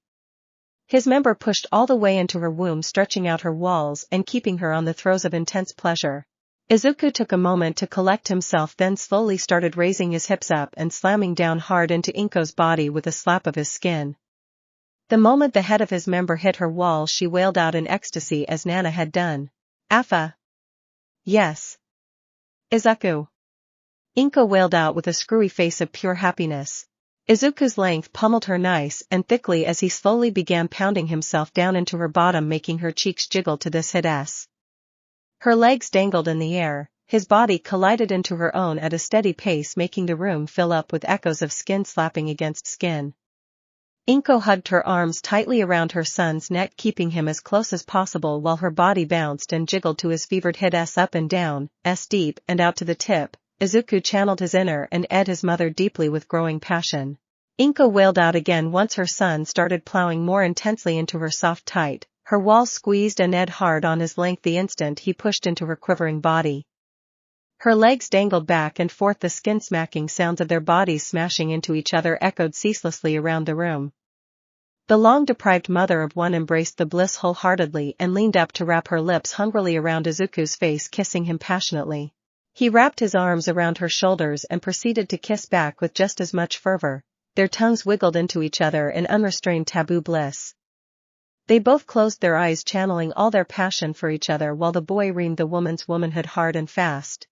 His member pushed all the way into her womb, stretching out her walls and keeping her on the throes of intense pleasure. Izuku took a moment to collect himself, then slowly started raising his hips up and slamming down hard into Inko's body with a slap of his skin. The moment the head of his member hit her wall, she wailed out in ecstasy as Nana had done. Afa! Yes! Izuku! Inko wailed out with a screwy face of pure happiness. Izuku's length pummeled her nice and thickly as he slowly began pounding himself down into her bottom, making her cheeks jiggle to this hit s. Her legs dangled in the air, his body collided into her own at a steady pace, making the room fill up with echoes of skin slapping against skin. Inko hugged her arms tightly around her son's neck, keeping him as close as possible while her body bounced and jiggled to his fevered hit s, up and down, s deep and out to the tip. Izuku channeled his inner and ed his mother deeply with growing passion. Inko wailed out again once her son started plowing more intensely into her soft tight. Her walls squeezed and ed hard on his length the instant he pushed into her quivering body. Her legs dangled back and forth, the skin smacking sounds of their bodies smashing into each other echoed ceaselessly around the room. The long-deprived mother of one embraced the bliss wholeheartedly and leaned up to wrap her lips hungrily around Izuku's face, kissing him passionately. He wrapped his arms around her shoulders and proceeded to kiss back with just as much fervor. Their tongues wiggled into each other in unrestrained taboo bliss. They both closed their eyes, channeling all their passion for each other, while the boy reamed the woman's womanhood hard and fast.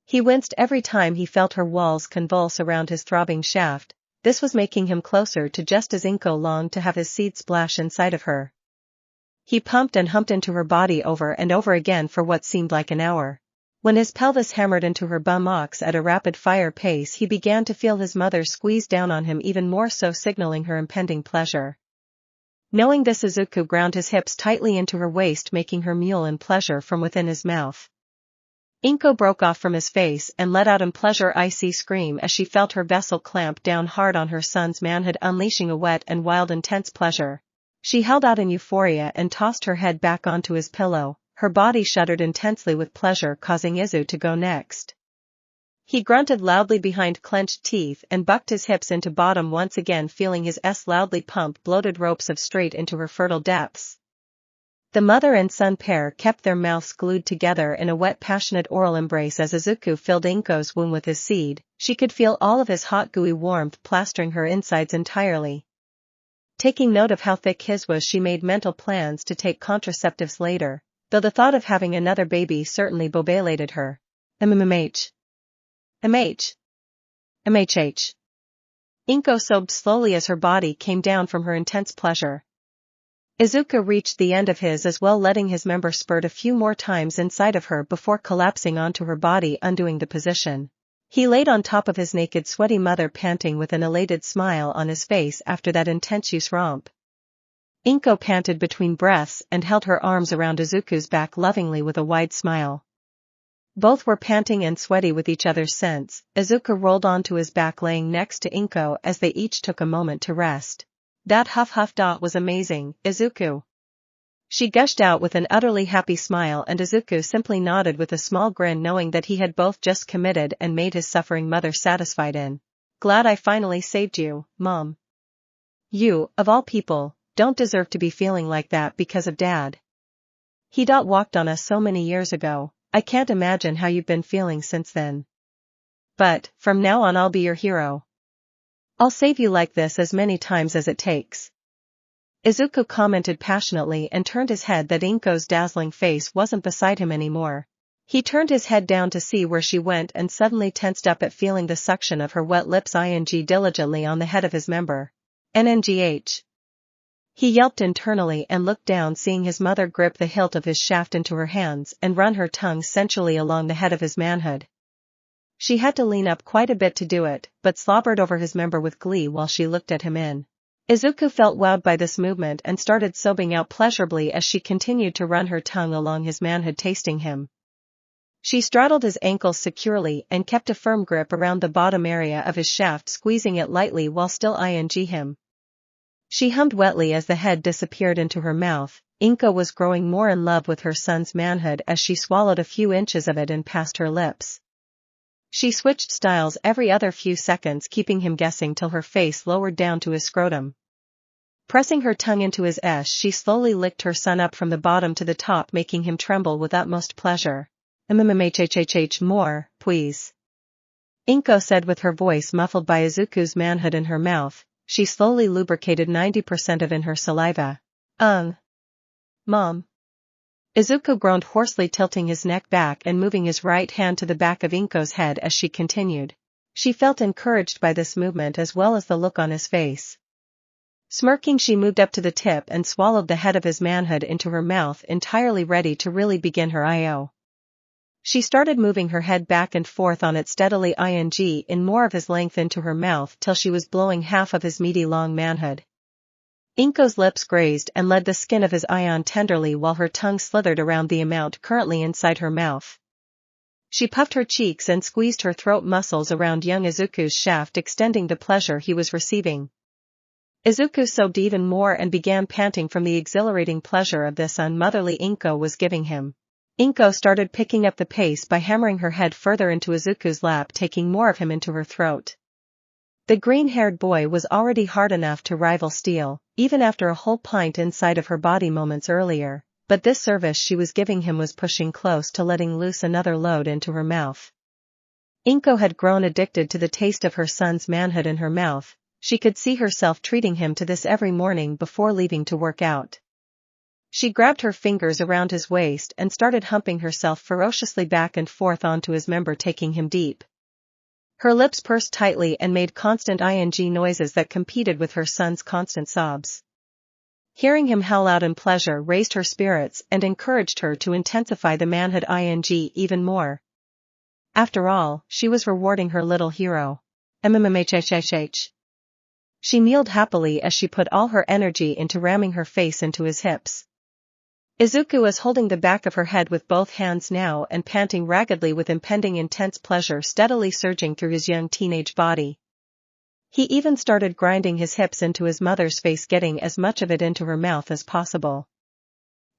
He winced every time he felt her walls convulse around his throbbing shaft. This was making him closer to just as Inko longed to have his seed splash inside of her. He pumped and humped into her body over and over again for what seemed like an hour. When his pelvis hammered into her buttocks at a rapid-fire pace, he began to feel his mother squeeze down on him even more, so signaling her impending pleasure. Knowing this, Izuku ground his hips tightly into her waist, making her mewl in pleasure from within his mouth. Inko broke off from his face and let out a pleasure-icy scream as she felt her vessel clamp down hard on her son's manhood, unleashing a wet and wild intense pleasure. She held out in euphoria and tossed her head back onto his pillow. Her body shuddered intensely with pleasure, causing Izu to go next. He grunted loudly behind clenched teeth and bucked his hips into bottom once again, feeling his loudly pump bloated ropes of straight into her fertile depths. The mother and son pair kept their mouths glued together in a wet, passionate oral embrace as Izuku filled Inko's womb with his seed. She could feel all of his hot, gooey warmth plastering her insides entirely. Taking note of how thick his was, she made mental plans to take contraceptives later, though the thought of having another baby certainly bobelated her. MMH. Inko sobbed slowly as her body came down from her intense pleasure. Izuku reached the end of his as well, letting his member spurt a few more times inside of her before collapsing onto her body, undoing the position. He laid on top of his naked, sweaty mother, panting with an elated smile on his face after that intense romp. Inko panted between breaths and held her arms around Izuku's back lovingly with a wide smile. Both were panting and sweaty with each other's scents. Izuku rolled onto his back, laying next to Inko as they each took a moment to rest. "That huff was amazing, Izuku." She gushed out with an utterly happy smile, and Izuku simply nodded with a small grin, knowing that he had both just committed and made his suffering mother satisfied in. "Glad I finally saved you, Mom. You, of all people, don't deserve to be feeling like that because of Dad. He walked on us so many years ago. I can't imagine how you've been feeling since then. But, from now on I'll be your hero. I'll save you like this as many times as it takes." Izuku commented passionately and turned his head that Inko's dazzling face wasn't beside him anymore. He turned his head down to see where she went and suddenly tensed up at feeling the suction of her wet lips diligently on the head of his member. "NNGH. He yelped internally and looked down, seeing his mother grip the hilt of his shaft into her hands and run her tongue sensually along the head of his manhood. She had to lean up quite a bit to do it, but slobbered over his member with glee while she looked at him in. Izuku felt wowed by this movement and started sobbing out pleasurably as she continued to run her tongue along his manhood, tasting him. She straddled his ankles securely and kept a firm grip around the bottom area of his shaft, squeezing it lightly while still ing him. She hummed wetly as the head disappeared into her mouth. Inko was growing more in love with her son's manhood as she swallowed a few inches of it in past her lips. She switched styles every other few seconds, keeping him guessing till her face lowered down to his scrotum. Pressing her tongue into his she slowly licked her son up from the bottom to the top, making him tremble with utmost pleasure. More, please," Inko said with her voice muffled by Izuku's manhood in her mouth. She slowly lubricated 90% of in her saliva. Mom." Izuku groaned hoarsely, tilting his neck back and moving his right hand to the back of Inko's head as she continued. She felt encouraged by this movement as well as the look on his face. Smirking, she moved up to the tip and swallowed the head of his manhood into her mouth, entirely ready to really begin her I.O. She started moving her head back and forth on it steadily, in more of his length into her mouth till she was blowing half of his meaty long manhood. Inko's lips grazed and led the skin of his eye on tenderly while her tongue slithered around the amount currently inside her mouth. She puffed her cheeks and squeezed her throat muscles around young Izuku's shaft, extending the pleasure he was receiving. Izuku sobbed even more and began panting from the exhilarating pleasure of this unmotherly Inko was giving him. Inko started picking up the pace by hammering her head further into Izuku's lap, taking more of him into her throat. The green-haired boy was already hard enough to rival steel, even after a whole pint inside of her body moments earlier, but this service she was giving him was pushing close to letting loose another load into her mouth. Inko had grown addicted to the taste of her son's manhood in her mouth. She could see herself treating him to this every morning before leaving to work out. She grabbed her fingers around his waist and started humping herself ferociously back and forth onto his member, taking him deep. Her lips pursed tightly and made constant ing noises that competed with her son's constant sobs. Hearing him howl out in pleasure raised her spirits and encouraged her to intensify the manhood ing even more. After all, she was rewarding her little hero. MMHHHH. She kneeled happily as she put all her energy into ramming her face into his hips. Izuku was holding the back of her head with both hands now and panting raggedly with impending intense pleasure steadily surging through his young teenage body. He even started grinding his hips into his mother's face, getting as much of it into her mouth as possible.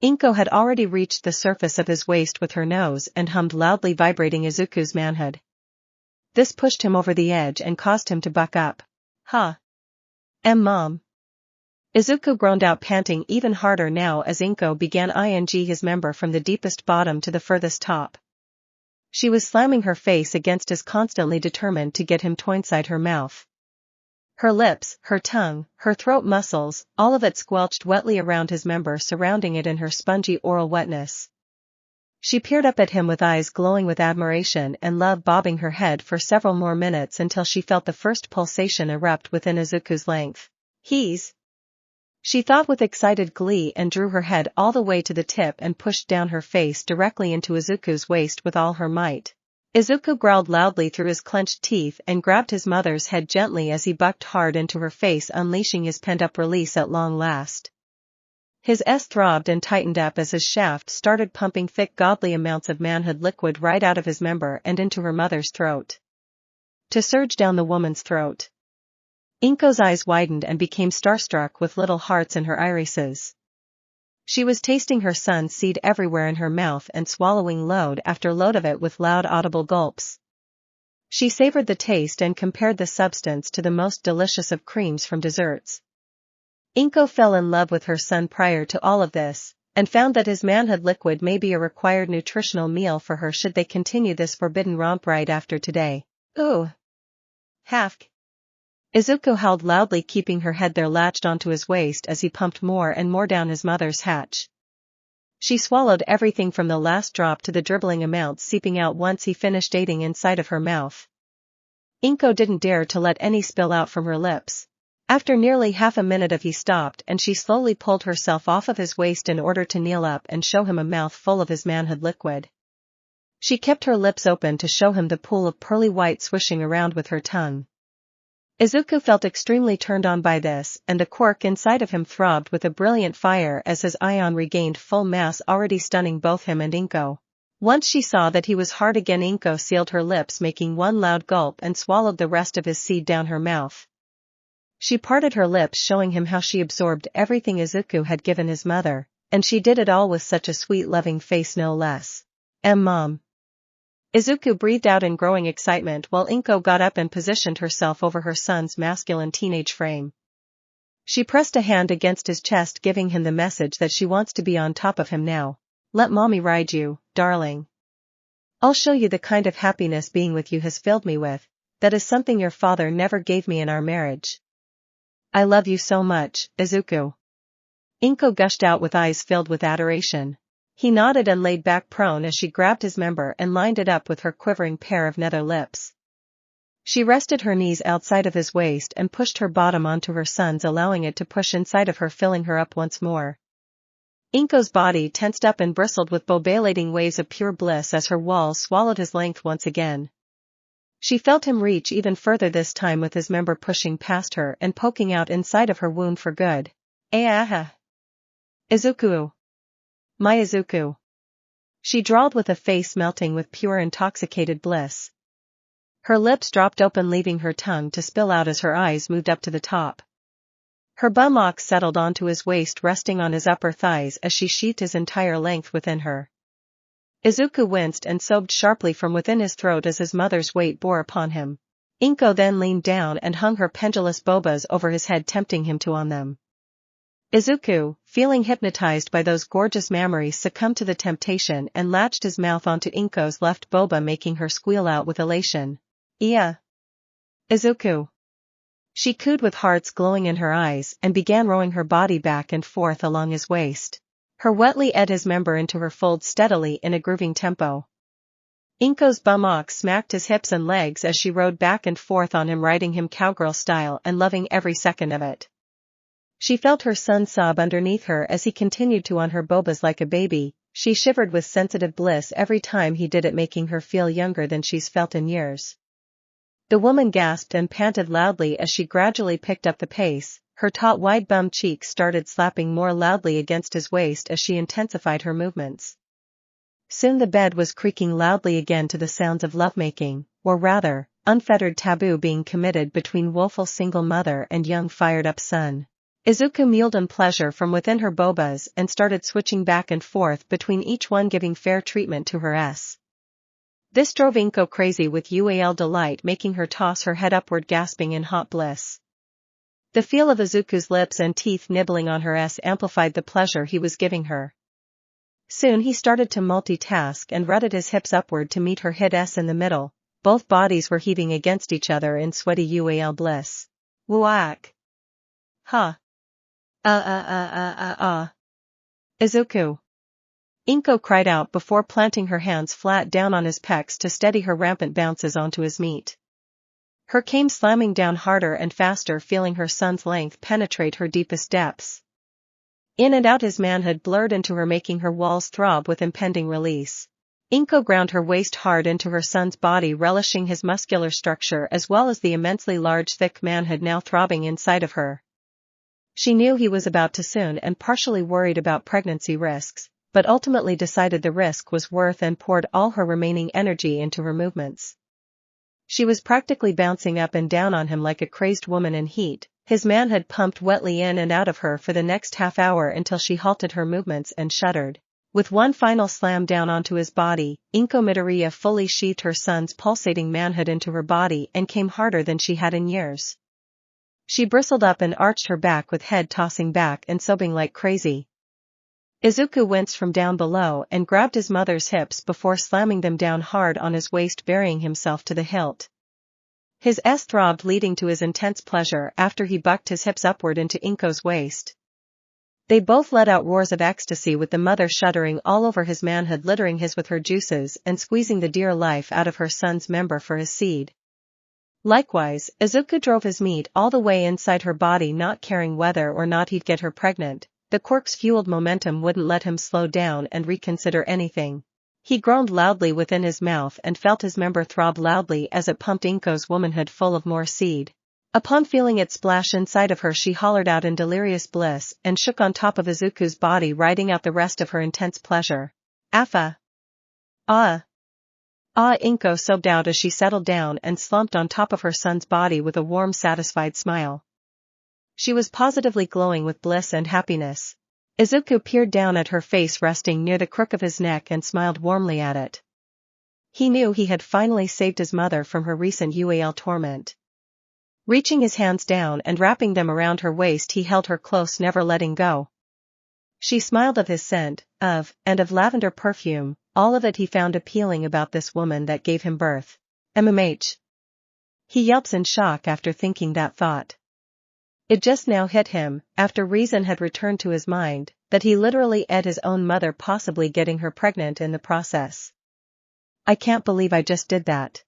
Inko had already reached the surface of his waist with her nose and hummed loudly, vibrating Izuku's manhood. This pushed him over the edge and caused him to buck up. Huh. Mom. Izuku groaned out, panting even harder now as Inko began ing his member from the deepest bottom to the furthest top. She was slamming her face against his, constantly determined to get him inside her mouth. Her lips, her tongue, her throat muscles, all of it squelched wetly around his member, surrounding it in her spongy oral wetness. She peered up at him with eyes glowing with admiration and love, bobbing her head for several more minutes until she felt the first pulsation erupt within Izuku's length. She thought with excited glee and drew her head all the way to the tip and pushed down her face directly into Izuku's waist with all her might. Izuku growled loudly through his clenched teeth and grabbed his mother's head gently as he bucked hard into her face, unleashing his pent-up release at long last. His S throbbed and tightened up as his shaft started pumping thick godly amounts of manhood liquid right out of his member and into her mother's throat. To surge down the woman's throat. Inko's eyes widened and became starstruck with little hearts in her irises. She was tasting her son's seed everywhere in her mouth and swallowing load after load of it with loud audible gulps. She savored the taste and compared the substance to the most delicious of creams from desserts. Inko fell in love with her son prior to all of this, and found that his manhood liquid may be a required nutritional meal for her should they continue this forbidden romp right after today. Ooh. Hafk. Izuku howled loudly, keeping her head there latched onto his waist as he pumped more and more down his mother's hatch. She swallowed everything from the last drop to the dribbling amounts seeping out once he finished eating inside of her mouth. Inko didn't dare to let any spill out from her lips. After nearly half a minute he stopped and she slowly pulled herself off of his waist in order to kneel up and show him a mouth full of his manhood liquid. She kept her lips open to show him the pool of pearly white swishing around with her tongue. Izuku felt extremely turned on by this, and the quirk inside of him throbbed with a brilliant fire as his ion regained full mass, already stunning both him and Inko. Once she saw that he was hard again, Inko sealed her lips, making one loud gulp, and swallowed the rest of his seed down her mouth. She parted her lips, showing him how she absorbed everything Izuku had given his mother, and she did it all with such a sweet loving face, no less. Mom. Izuku breathed out in growing excitement while Inko got up and positioned herself over her son's masculine teenage frame. She pressed a hand against his chest, giving him the message that she wants to be on top of him now. Let mommy ride you, darling. I'll show you the kind of happiness being with you has filled me with. That is something your father never gave me in our marriage. I love you so much, Izuku. Inko gushed out with eyes filled with adoration. He nodded and laid back prone as she grabbed his member and lined it up with her quivering pair of nether lips. She rested her knees outside of his waist and pushed her bottom onto her son's, allowing it to push inside of her, filling her up once more. Inko's body tensed up and bristled with bobilating waves of pure bliss as her walls swallowed his length once again. She felt him reach even further, this time with his member pushing past her and poking out inside of her wound for good. Izuku. My Izuku. She drawled with a face melting with pure intoxicated bliss. Her lips dropped open, leaving her tongue to spill out as her eyes moved up to the top. Her bunlocks settled onto his waist, resting on his upper thighs as she sheathed his entire length within her. Izuku winced and sobbed sharply from within his throat as his mother's weight bore upon him. Inko then leaned down and hung her pendulous bobas over his head, tempting him to on them. Izuku, feeling hypnotized by those gorgeous mammaries, succumbed to the temptation and latched his mouth onto Inko's left boba, making her squeal out with elation. Yeah. Izuku. She cooed with hearts glowing in her eyes and began rowing her body back and forth along his waist. Her wetly ed his member into her folds steadily in a grooving tempo. Inko's bummock smacked his hips and legs as she rode back and forth on him, riding him cowgirl style and loving every second of it. She felt her son sob underneath her as he continued to on her bobas like a baby. She shivered with sensitive bliss every time he did it, making her feel younger than she's felt in years. The woman gasped and panted loudly as she gradually picked up the pace. Her taut wide bum cheeks started slapping more loudly against his waist as she intensified her movements. Soon the bed was creaking loudly again to the sounds of lovemaking, or rather, unfettered taboo being committed between woeful single mother and young fired-up son. Izuku mewed in pleasure from within her bobas and started switching back and forth between each one, giving fair treatment to her s. This drove Inko crazy with UAL delight, making her toss her head upward, gasping in hot bliss. The feel of Izuku's lips and teeth nibbling on her s amplified the pleasure he was giving her. Soon he started to multitask and rutted his hips upward to meet her hit s in the middle. Both bodies were heaving against each other in sweaty UAL bliss. Whack. Huh. Izuku. Inko cried out before planting her hands flat down on his pecs to steady her rampant bounces onto his meat. Her came slamming down harder and faster, feeling her son's length penetrate her deepest depths. In and out his manhood blurred into her, making her walls throb with impending release. Inko ground her waist hard into her son's body, relishing his muscular structure as well as the immensely large thick manhood now throbbing inside of her. She knew he was about to soon and partially worried about pregnancy risks, but ultimately decided the risk was worth and poured all her remaining energy into her movements. She was practically bouncing up and down on him like a crazed woman in heat. His manhood pumped wetly in and out of her for the next half hour until she halted her movements and shuddered. With one final slam down onto his body, Inko Midoriya fully sheathed her son's pulsating manhood into her body and came harder than she had in years. She bristled up and arched her back with head tossing back and sobbing like crazy. Izuku winced from down below and grabbed his mother's hips before slamming them down hard on his waist, burying himself to the hilt. His s throbbed, leading to his intense pleasure after he bucked his hips upward into Inko's waist. They both let out roars of ecstasy, with the mother shuddering all over his manhood, littering his with her juices and squeezing the dear life out of her son's member for his seed. Likewise, Izuku drove his meat all the way inside her body, not caring whether or not he'd get her pregnant. The Quirk's fueled momentum wouldn't let him slow down and reconsider anything. He groaned loudly within his mouth and felt his member throb loudly as it pumped Inko's womanhood full of more seed. Upon feeling it splash inside of her, she hollered out in delirious bliss and shook on top of Izuku's body, riding out the rest of her intense pleasure. Affa. Inko sobbed out as she settled down and slumped on top of her son's body with a warm, satisfied smile. She was positively glowing with bliss and happiness. Izuku peered down at her face resting near the crook of his neck and smiled warmly at it. He knew he had finally saved his mother from her recent UAL torment. Reaching his hands down and wrapping them around her waist, he held her close, never letting go. She smiled of his scent, of lavender perfume, all of it he found appealing about this woman that gave him birth. MMH. He yelps in shock after thinking that thought. It just now hit him, after reason had returned to his mind, that he literally ed his own mother, possibly getting her pregnant in the process. I can't believe I just did that.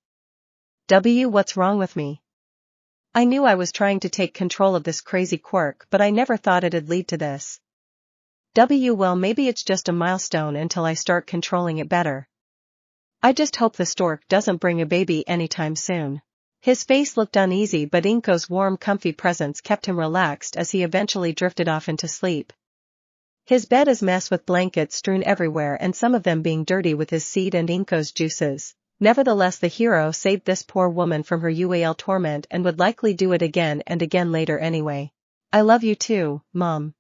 What's wrong with me? I knew I was trying to take control of this crazy quirk, but I never thought it'd lead to this. Well, maybe it's just a milestone until I start controlling it better. I just hope the stork doesn't bring a baby anytime soon. His face looked uneasy, but Inko's warm, comfy presence kept him relaxed as he eventually drifted off into sleep. His bed is a mess with blankets strewn everywhere and some of them being dirty with his seed and Inko's juices. Nevertheless, the hero saved this poor woman from her UAL torment and would likely do it again and again later anyway. I love you too, Mom.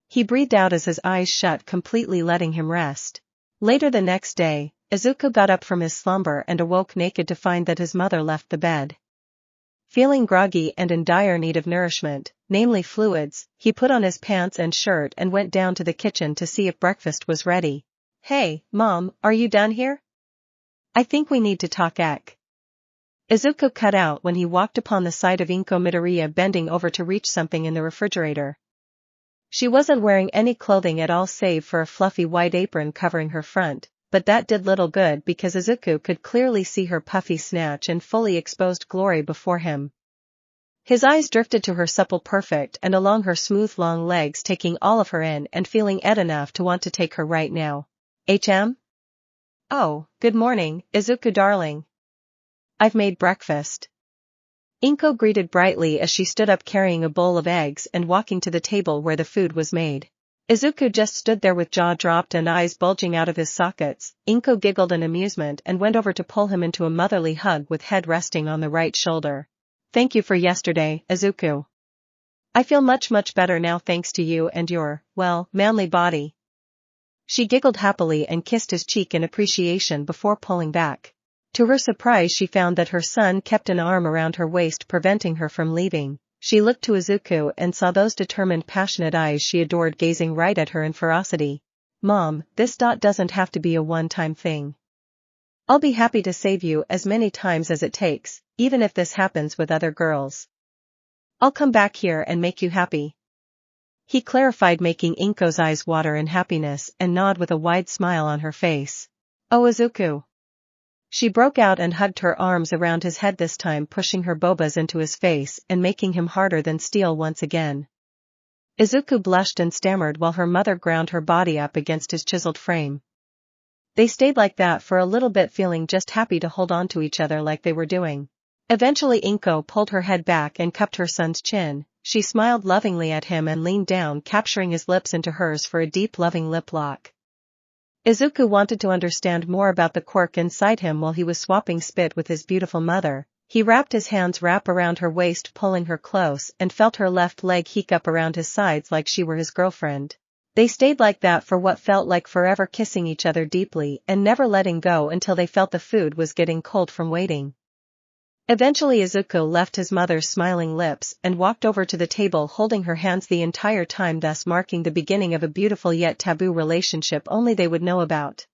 He breathed out as his eyes shut, completely letting him rest. Later the next day, Izuku got up from his slumber and awoke naked to find that his mother left the bed. Feeling groggy and in dire need of nourishment, namely fluids, he put on his pants and shirt and went down to the kitchen to see if breakfast was ready. Hey, Mom, are you done here? I think we need to talk ek. Izuku cut out when he walked upon the sight of Inko Midoriya bending over to reach something in the refrigerator. She wasn't wearing any clothing at all save for a fluffy white apron covering her front, but that did little good because Izuku could clearly see her puffy snatch and fully exposed glory before him. His eyes drifted to her supple perfect and along her smooth long legs, taking all of her in and feeling it enough to want to take her right now. "HM? Oh, good morning, Izuku darling. I've made breakfast." Inko greeted brightly as she stood up carrying a bowl of eggs and walking to the table where the food was made. Izuku just stood there with jaw dropped and eyes bulging out of his sockets. Inko giggled in amusement and went over to pull him into a motherly hug with head resting on the right shoulder. "Thank you for yesterday, Izuku. I feel much better now thanks to you and your, well, manly body." She giggled happily and kissed his cheek in appreciation before pulling back. To her surprise she found that her son kept an arm around her waist preventing her from leaving. She looked to Izuku and saw those determined passionate eyes she adored gazing right at her in ferocity. "Mom, this doesn't have to be a one-time thing. I'll be happy to save you as many times as it takes, even if this happens with other girls. I'll come back here and make you happy," he clarified, making Inko's eyes water in happiness and nod with a wide smile on her face. "Oh Izuku." She broke out and hugged her arms around his head, this time pushing her bobas into his face and making him harder than steel once again. Izuku blushed and stammered while her mother ground her body up against his chiseled frame. They stayed like that for a little bit, feeling just happy to hold on to each other like they were doing. Eventually Inko pulled her head back and cupped her son's chin. She smiled lovingly at him and leaned down, capturing his lips into hers for a deep loving lip lock. Izuku wanted to understand more about the quirk inside him while he was swapping spit with his beautiful mother. He wrapped his hands around her waist, pulling her close, and felt her left leg heek up around his sides like she were his girlfriend. They stayed like that for what felt like forever, kissing each other deeply and never letting go until they felt the food was getting cold from waiting. Eventually Izuku left his mother's smiling lips and walked over to the table, holding her hands the entire time, thus marking the beginning of a beautiful yet taboo relationship only they would know about.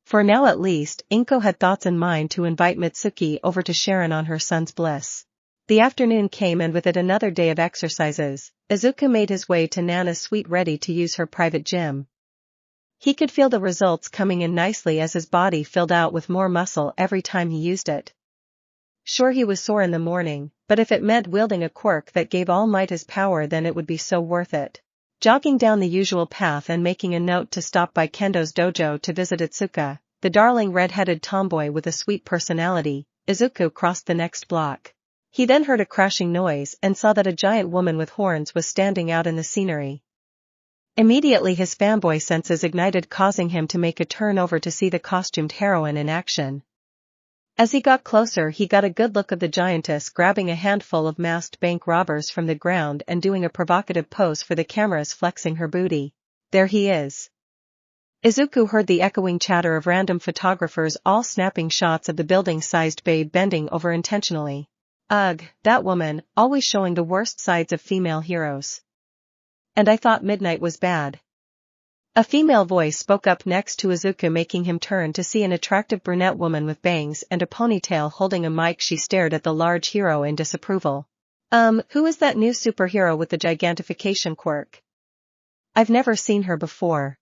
For now at least, Inko had thoughts in mind to invite Mitsuki over to share in on her son's bliss. The afternoon came and with it another day of exercises. Izuku made his way to Nana's suite ready to use her private gym. He could feel the results coming in nicely as his body filled out with more muscle every time he used it. Sure, he was sore in the morning, but if it meant wielding a quirk that gave All Might his power, then it would be so worth it. Jogging down the usual path and making a note to stop by Kendo's dojo to visit Itsuka, the darling red-headed tomboy with a sweet personality, Izuku crossed the next block. He then heard a crashing noise and saw that a giant woman with horns was standing out in the scenery. Immediately his fanboy senses ignited, causing him to make a turn over to see the costumed heroine in action. As he got closer, he got a good look of the giantess grabbing a handful of masked bank robbers from the ground and doing a provocative pose for the cameras, flexing her booty. "There he is." Izuku heard the echoing chatter of random photographers all snapping shots of the building-sized babe bending over intentionally. Ugh, that woman, always showing the worst sides of female heroes. "And I thought midnight was bad." A female voice spoke up next to Izuku, making him turn to see an attractive brunette woman with bangs and a ponytail holding a mic. She stared at the large hero in disapproval. Who is that new superhero with the gigantification quirk? I've never seen her before."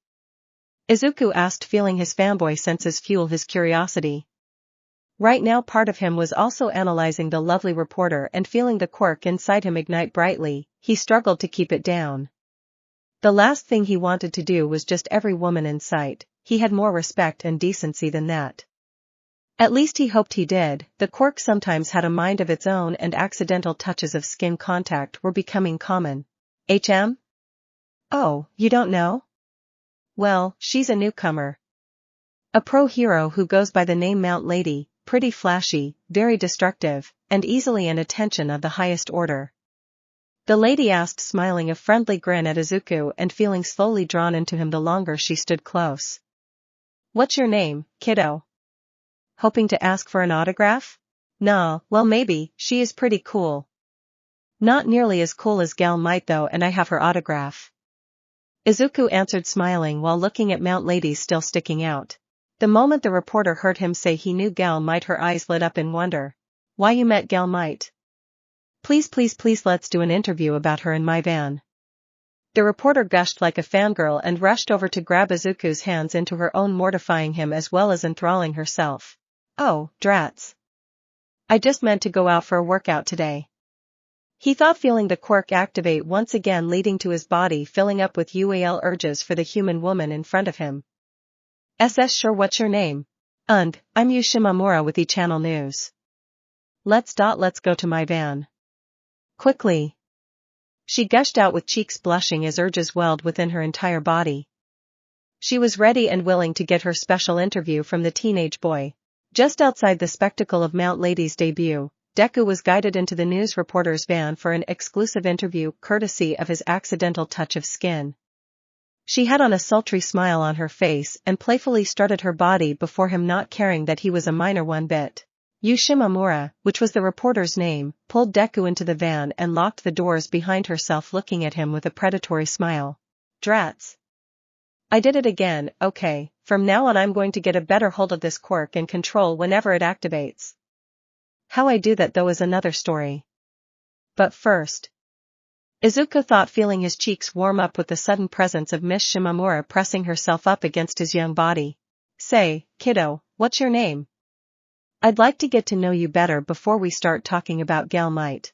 Izuku asked, feeling his fanboy senses fuel his curiosity. Right now part of him was also analyzing the lovely reporter, and feeling the quirk inside him ignite brightly, he struggled to keep it down. The last thing he wanted to do was just every woman in sight. He had more respect and decency than that. At least he hoped he did. The quirk sometimes had a mind of its own, and accidental touches of skin contact were becoming common. "HM? Oh, you don't know? Well, she's a newcomer. A pro hero who goes by the name Mount Lady, pretty flashy, very destructive, and easily an attention of the highest order." The lady asked, smiling a friendly grin at Izuku and feeling slowly drawn into him the longer she stood close. "What's your name, kiddo? Hoping to ask for an autograph?" "Nah, well maybe, she is pretty cool." "Not nearly as cool as Gal Might though, and I have her autograph." Izuku answered, smiling while looking at Mount Lady still sticking out. The moment the reporter heard him say he knew Gal Might, her eyes lit up in wonder. "Why, you met Gal Might? Please let's do an interview about her in my van." The reporter gushed like a fangirl and rushed over to grab Izuku's hands into her own, mortifying him as well as enthralling herself. Oh, drats. I just meant to go out for a workout today. He thought, feeling the quirk activate once again, leading to his body filling up with UAL urges for the human woman in front of him. Sure, what's your name? I'm Yu Shimamura with E-Channel News. Let's go to my van. Quickly. She gushed out with cheeks blushing as urges welled within her entire body. She was ready and willing to get her special interview from the teenage boy. Just outside the spectacle of Mount Lady's debut, Deku was guided into the news reporter's van for an exclusive interview courtesy of his accidental touch of skin. She had on a sultry smile on her face and playfully strutted her body before him, not caring that he was a minor one bit. Yu Shimamura, which was the reporter's name, pulled Deku into the van and locked the doors behind herself, looking at him with a predatory smile. Drats. I did it again. Okay, from now on I'm going to get a better hold of this quirk and control whenever it activates. How I do that though is another story. But first. Izuku thought, feeling his cheeks warm up with the sudden presence of Miss Shimamura pressing herself up against his young body. Say, kiddo, what's your name? I'd like to get to know you better before we start talking about gal might.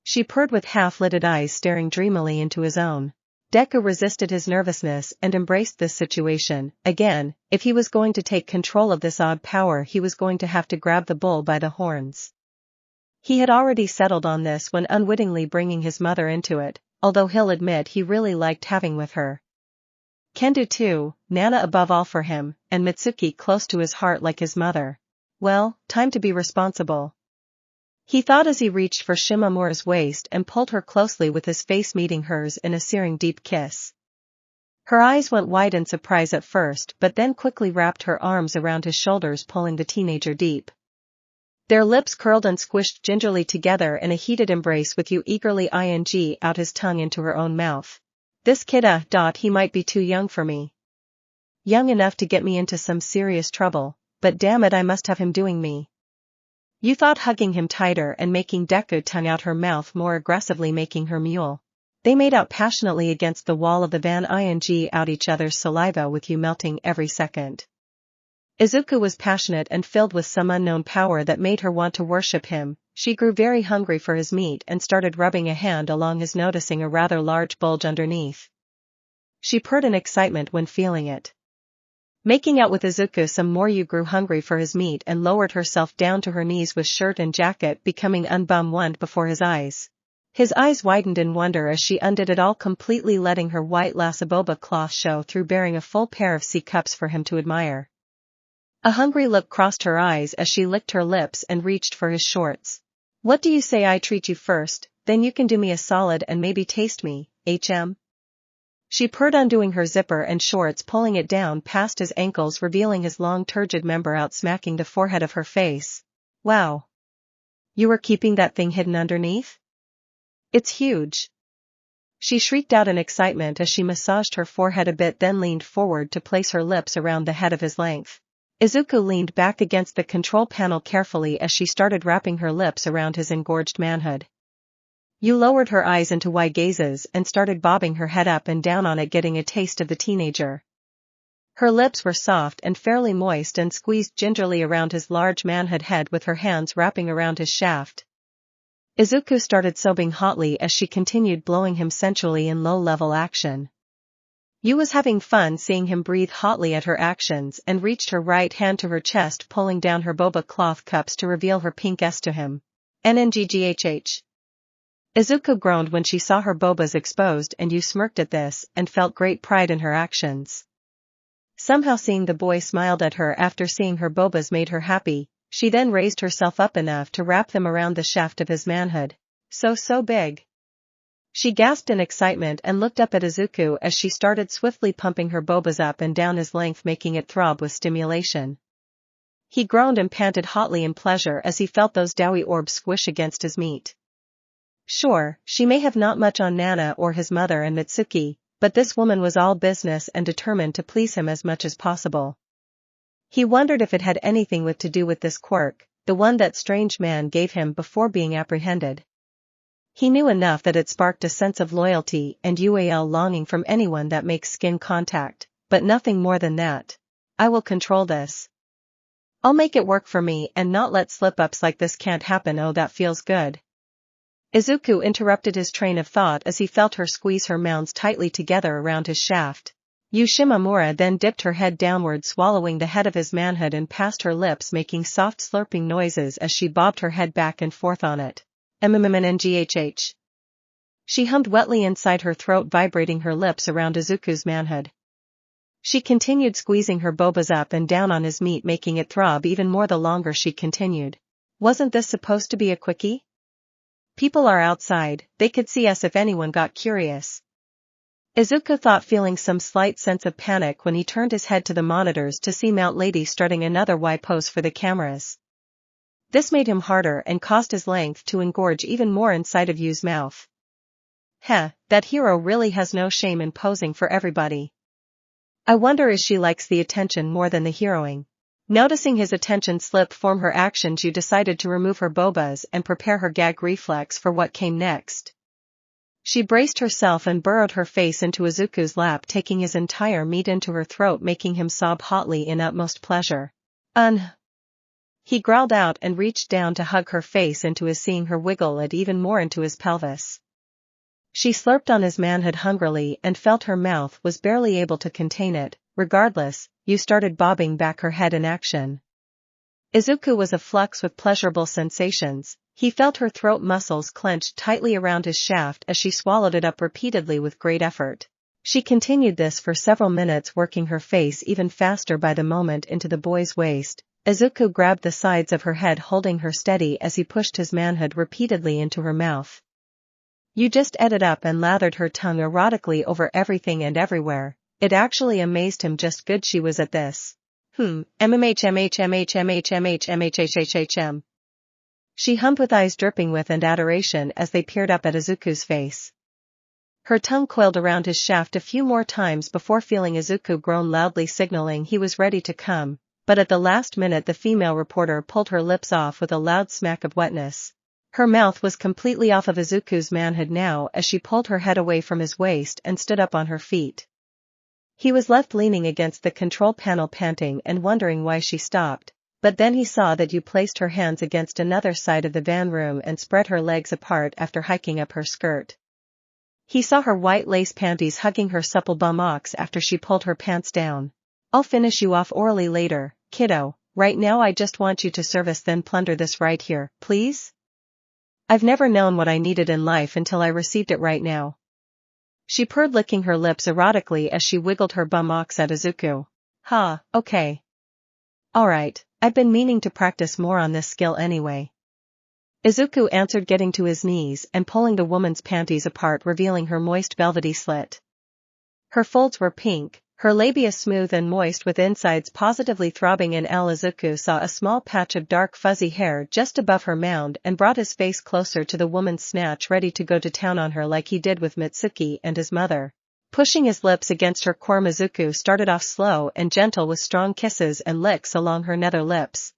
She purred with half-lidded eyes staring dreamily into his own. Deku resisted his nervousness and embraced this situation. Again, if he was going to take control of this odd power, he was going to have to grab the bull by the horns. He had already settled on this when unwittingly bringing his mother into it, although he'll admit he really liked having with her. Kendo too, Nana above all for him, and Mitsuki close to his heart like his mother. Well, time to be responsible. He thought as he reached for Shimamura's waist and pulled her closely with his face meeting hers in a searing deep kiss. Her eyes went wide in surprise at first, but then quickly wrapped her arms around his shoulders, pulling the teenager deep. Their lips curled and squished gingerly together in a heated embrace, with Yu eagerly ing out his tongue into her own mouth. This kid, he might be too young for me. Young enough to get me into some serious trouble, but damn it, I must have him doing me. You thought, hugging him tighter and making Deku tongue out her mouth more aggressively, making her mule. They made out passionately against the wall of the van, ing out each other's saliva, with you melting every second. Izuku was passionate and filled with some unknown power that made her want to worship him. She grew very hungry for his meat and started rubbing a hand along his, noticing a rather large bulge underneath. She purred in excitement when feeling it. Making out with Izuku some more, Yu grew hungry for his meat and lowered herself down to her knees with shirt and jacket becoming unbuttoned before his eyes. His eyes widened in wonder as she undid it all completely, letting her white lasaboba cloth show through, bearing a full pair of C-cups for him to admire. A hungry look crossed her eyes as she licked her lips and reached for his shorts. What do you say I treat you first, then you can do me a solid and maybe taste me, HM? She purred, undoing her zipper and shorts, pulling it down past his ankles, revealing his long turgid member out, smacking the forehead of her face. Wow. You were keeping that thing hidden underneath? It's huge. She shrieked out in excitement as she massaged her forehead a bit, then leaned forward to place her lips around the head of his length. Izuku leaned back against the control panel carefully as she started wrapping her lips around his engorged manhood. Yu lowered her eyes into wide gazes and started bobbing her head up and down on it, getting a taste of the teenager. Her lips were soft and fairly moist and squeezed gingerly around his large manhood head with her hands wrapping around his shaft. Izuku started sobbing hotly as she continued blowing him sensually in low-level action. Yu was having fun seeing him breathe hotly at her actions and reached her right hand to her chest, pulling down her boba cloth cups to reveal her pink S to him. NNGGHH. Izuku groaned when she saw her bobas exposed, and Yu smirked at this and felt great pride in her actions. Somehow seeing the boy smiled at her after seeing her bobas made her happy. She then raised herself up enough to wrap them around the shaft of his manhood. So big. She gasped in excitement and looked up at Izuku as she started swiftly pumping her bobas up and down his length, making it throb with stimulation. He groaned and panted hotly in pleasure as he felt those doughy orbs squish against his meat. Sure, she may have not much on Nana or his mother and Mitsuki, but this woman was all business and determined to please him as much as possible. He wondered if it had anything to do with this quirk, the one that strange man gave him before being apprehended. He knew enough that it sparked a sense of loyalty and UAL longing from anyone that makes skin contact, but nothing more than that. I will control this. I'll make it work for me and not let slip-ups like this can't happen. Oh, that feels good. Izuku interrupted his train of thought as he felt her squeeze her mounds tightly together around his shaft. Shimamura then dipped her head downward, swallowing the head of his manhood and passed her lips, making soft slurping noises as she bobbed her head back and forth on it. MMMNGHH. She hummed wetly inside her throat, vibrating her lips around Izuku's manhood. She continued squeezing her bobas up and down on his meat, making it throb even more the longer she continued. Wasn't this supposed to be a quickie? People are outside, they could see us if anyone got curious. Izuku thought, feeling some slight sense of panic when he turned his head to the monitors to see Mount Lady strutting another Y pose for the cameras. This made him harder and caused his length to engorge even more inside of Yu's mouth. Heh, that hero really has no shame in posing for everybody. I wonder if she likes the attention more than the heroing. Noticing his attention slip from her actions, Yu decided to remove her bobas and prepare her gag reflex for what came next. She braced herself and burrowed her face into Izuku's lap, taking his entire meat into her throat, making him sob hotly in utmost pleasure. He growled out and reached down to hug her face into his, seeing her wiggle it even more into his pelvis. She slurped on his manhood hungrily and felt her mouth was barely able to contain it. Regardless, Yu started bobbing back her head in action. Izuku was aflux with pleasurable sensations. He felt her throat muscles clenched tightly around his shaft as she swallowed it up repeatedly with great effort. She continued this for several minutes, working her face even faster by the moment into the boy's waist. Izuku grabbed the sides of her head, holding her steady as he pushed his manhood repeatedly into her mouth. Yu just ate it up and lathered her tongue erotically over everything and everywhere. It actually amazed him just good she was at this. MMHMHMHMHMHMHHHHM. She hummed with eyes dripping with and adoration as they peered up at Izuku's face. Her tongue coiled around his shaft a few more times before feeling Izuku groan loudly, signaling he was ready to come, but at the last minute the female reporter pulled her lips off with a loud smack of wetness. Her mouth was completely off of Izuku's manhood now as she pulled her head away from his waist and stood up on her feet. He was left leaning against the control panel, panting and wondering why she stopped, but then he saw that Yu placed her hands against another side of the van room and spread her legs apart after hiking up her skirt. He saw her white lace panties hugging her supple buttocks after she pulled her pants down. I'll finish you off orally later, kiddo. Right now I just want you to service then plunder this right here, please? I've never known what I needed in life until I received it right now. She purred, licking her lips erotically as she wiggled her buttocks at Izuku. Okay. Alright, I've been meaning to practice more on this skill anyway. Izuku answered, getting to his knees and pulling the woman's panties apart, revealing her moist velvety slit. Her folds were pink, her labia smooth and moist with insides positively throbbing in L. Izuku saw a small patch of dark fuzzy hair just above her mound and brought his face closer to the woman's snatch, ready to go to town on her like he did with Mitsuki and his mother. Pushing his lips against her core, Izuku started off slow and gentle with strong kisses and licks along her nether lips.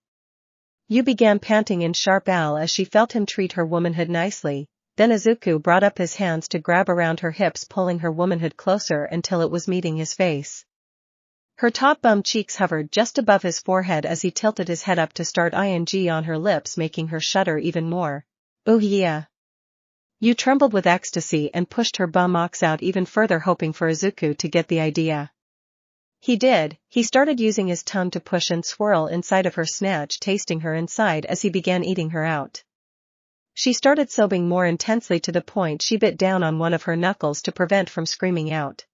Yu began panting in sharp L as she felt him treat her womanhood nicely. Then Izuku brought up his hands to grab around her hips, pulling her womanhood closer until it was meeting his face. Her top bum cheeks hovered just above his forehead as he tilted his head up to start ing on her lips, making her shudder even more. Oh yeah. Yu trembled with ecstasy and pushed her buttocks out even further, hoping for Izuku to get the idea. He did. He started using his tongue to push and swirl inside of her snatch, tasting her inside as he began eating her out. She started sobbing more intensely to the point she bit down on one of her knuckles to prevent from screaming out.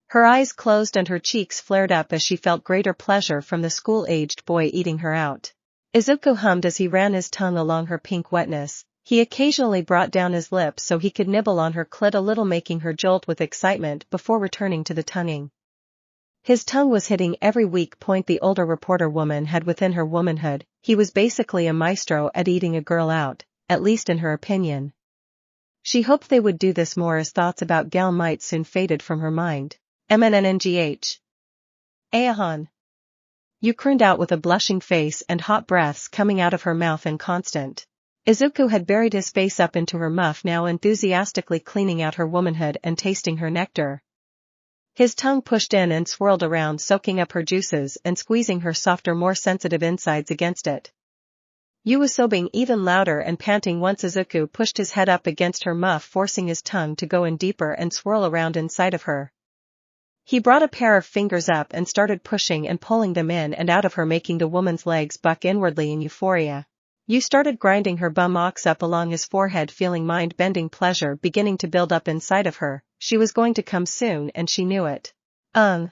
Her eyes closed and her cheeks flared up as she felt greater pleasure from the school-aged boy eating her out. Izuku hummed as he ran his tongue along her pink wetness. He occasionally brought down his lips so he could nibble on her clit a little, making her jolt with excitement before returning to the tonguing. His tongue was hitting every weak point the older reporter woman had within her womanhood. He was basically a maestro at eating a girl out, at least in her opinion. She hoped they would do this more as thoughts about Gal might soon faded from her mind. MNNNGH. Ahan. Yu crooned out with a blushing face and hot breaths coming out of her mouth in constant Izuku had buried his face up into her muff, now enthusiastically cleaning out her womanhood and tasting her nectar. His tongue pushed in and swirled around, soaking up her juices and squeezing her softer, more sensitive insides against it. Yu was sobbing even louder and panting once Izuku pushed his head up against her muff, forcing his tongue to go in deeper and swirl around inside of her. He brought a pair of fingers up and started pushing and pulling them in and out of her, making the woman's legs buck inwardly in euphoria. Yu started grinding her buttocks up along his forehead, feeling mind-bending pleasure beginning to build up inside of her. She was going to come soon and she knew it. Ooh.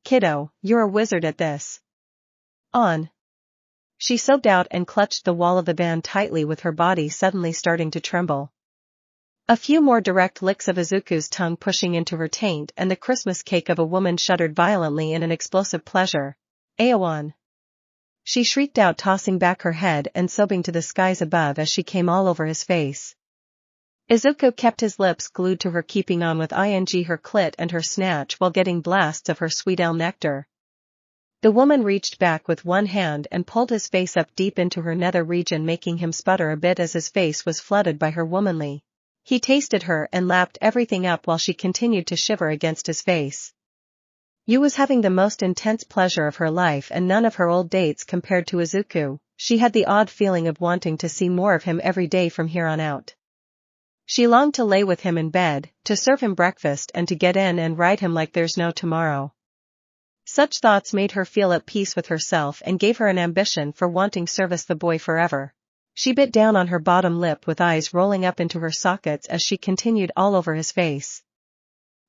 Kiddo, you're a wizard at this. On. She sobbed out and clutched the wall of the van tightly, with her body suddenly starting to tremble. A few more direct licks of Izuku's tongue pushing into her taint, and the Christmas cake of a woman shuddered violently in an explosive pleasure. Aowan. She shrieked out, tossing back her head and sobbing to the skies above as she came all over his face. Izuku kept his lips glued to her, keeping on with her clit and her snatch while getting blasts of her sweet ale nectar. The woman reached back with one hand and pulled his face up deep into her nether region, making him sputter a bit as his face was flooded by her womanly. He tasted her and lapped everything up while she continued to shiver against his face. Yu was having the most intense pleasure of her life, and none of her old dates compared to Izuku. She had the odd feeling of wanting to see more of him every day from here on out. She longed to lay with him in bed, to serve him breakfast, and to get in and ride him like there's no tomorrow. Such thoughts made her feel at peace with herself and gave her an ambition for wanting service the boy forever. She bit down on her bottom lip with eyes rolling up into her sockets as she continued all over his face.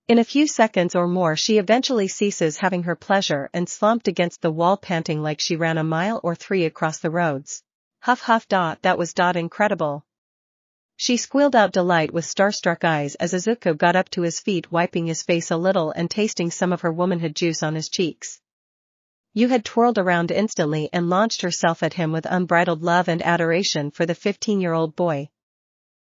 In a few seconds or more she eventually ceases having her pleasure and slumped against the wall, panting like she ran a mile or 3 across the roads. Huff huff. That was incredible. She squealed out delight with starstruck eyes as Izuku got up to his feet, wiping his face a little and tasting some of her womanhood juice on his cheeks. Yu had twirled around instantly and launched herself at him with unbridled love and adoration for the 15-year-old boy.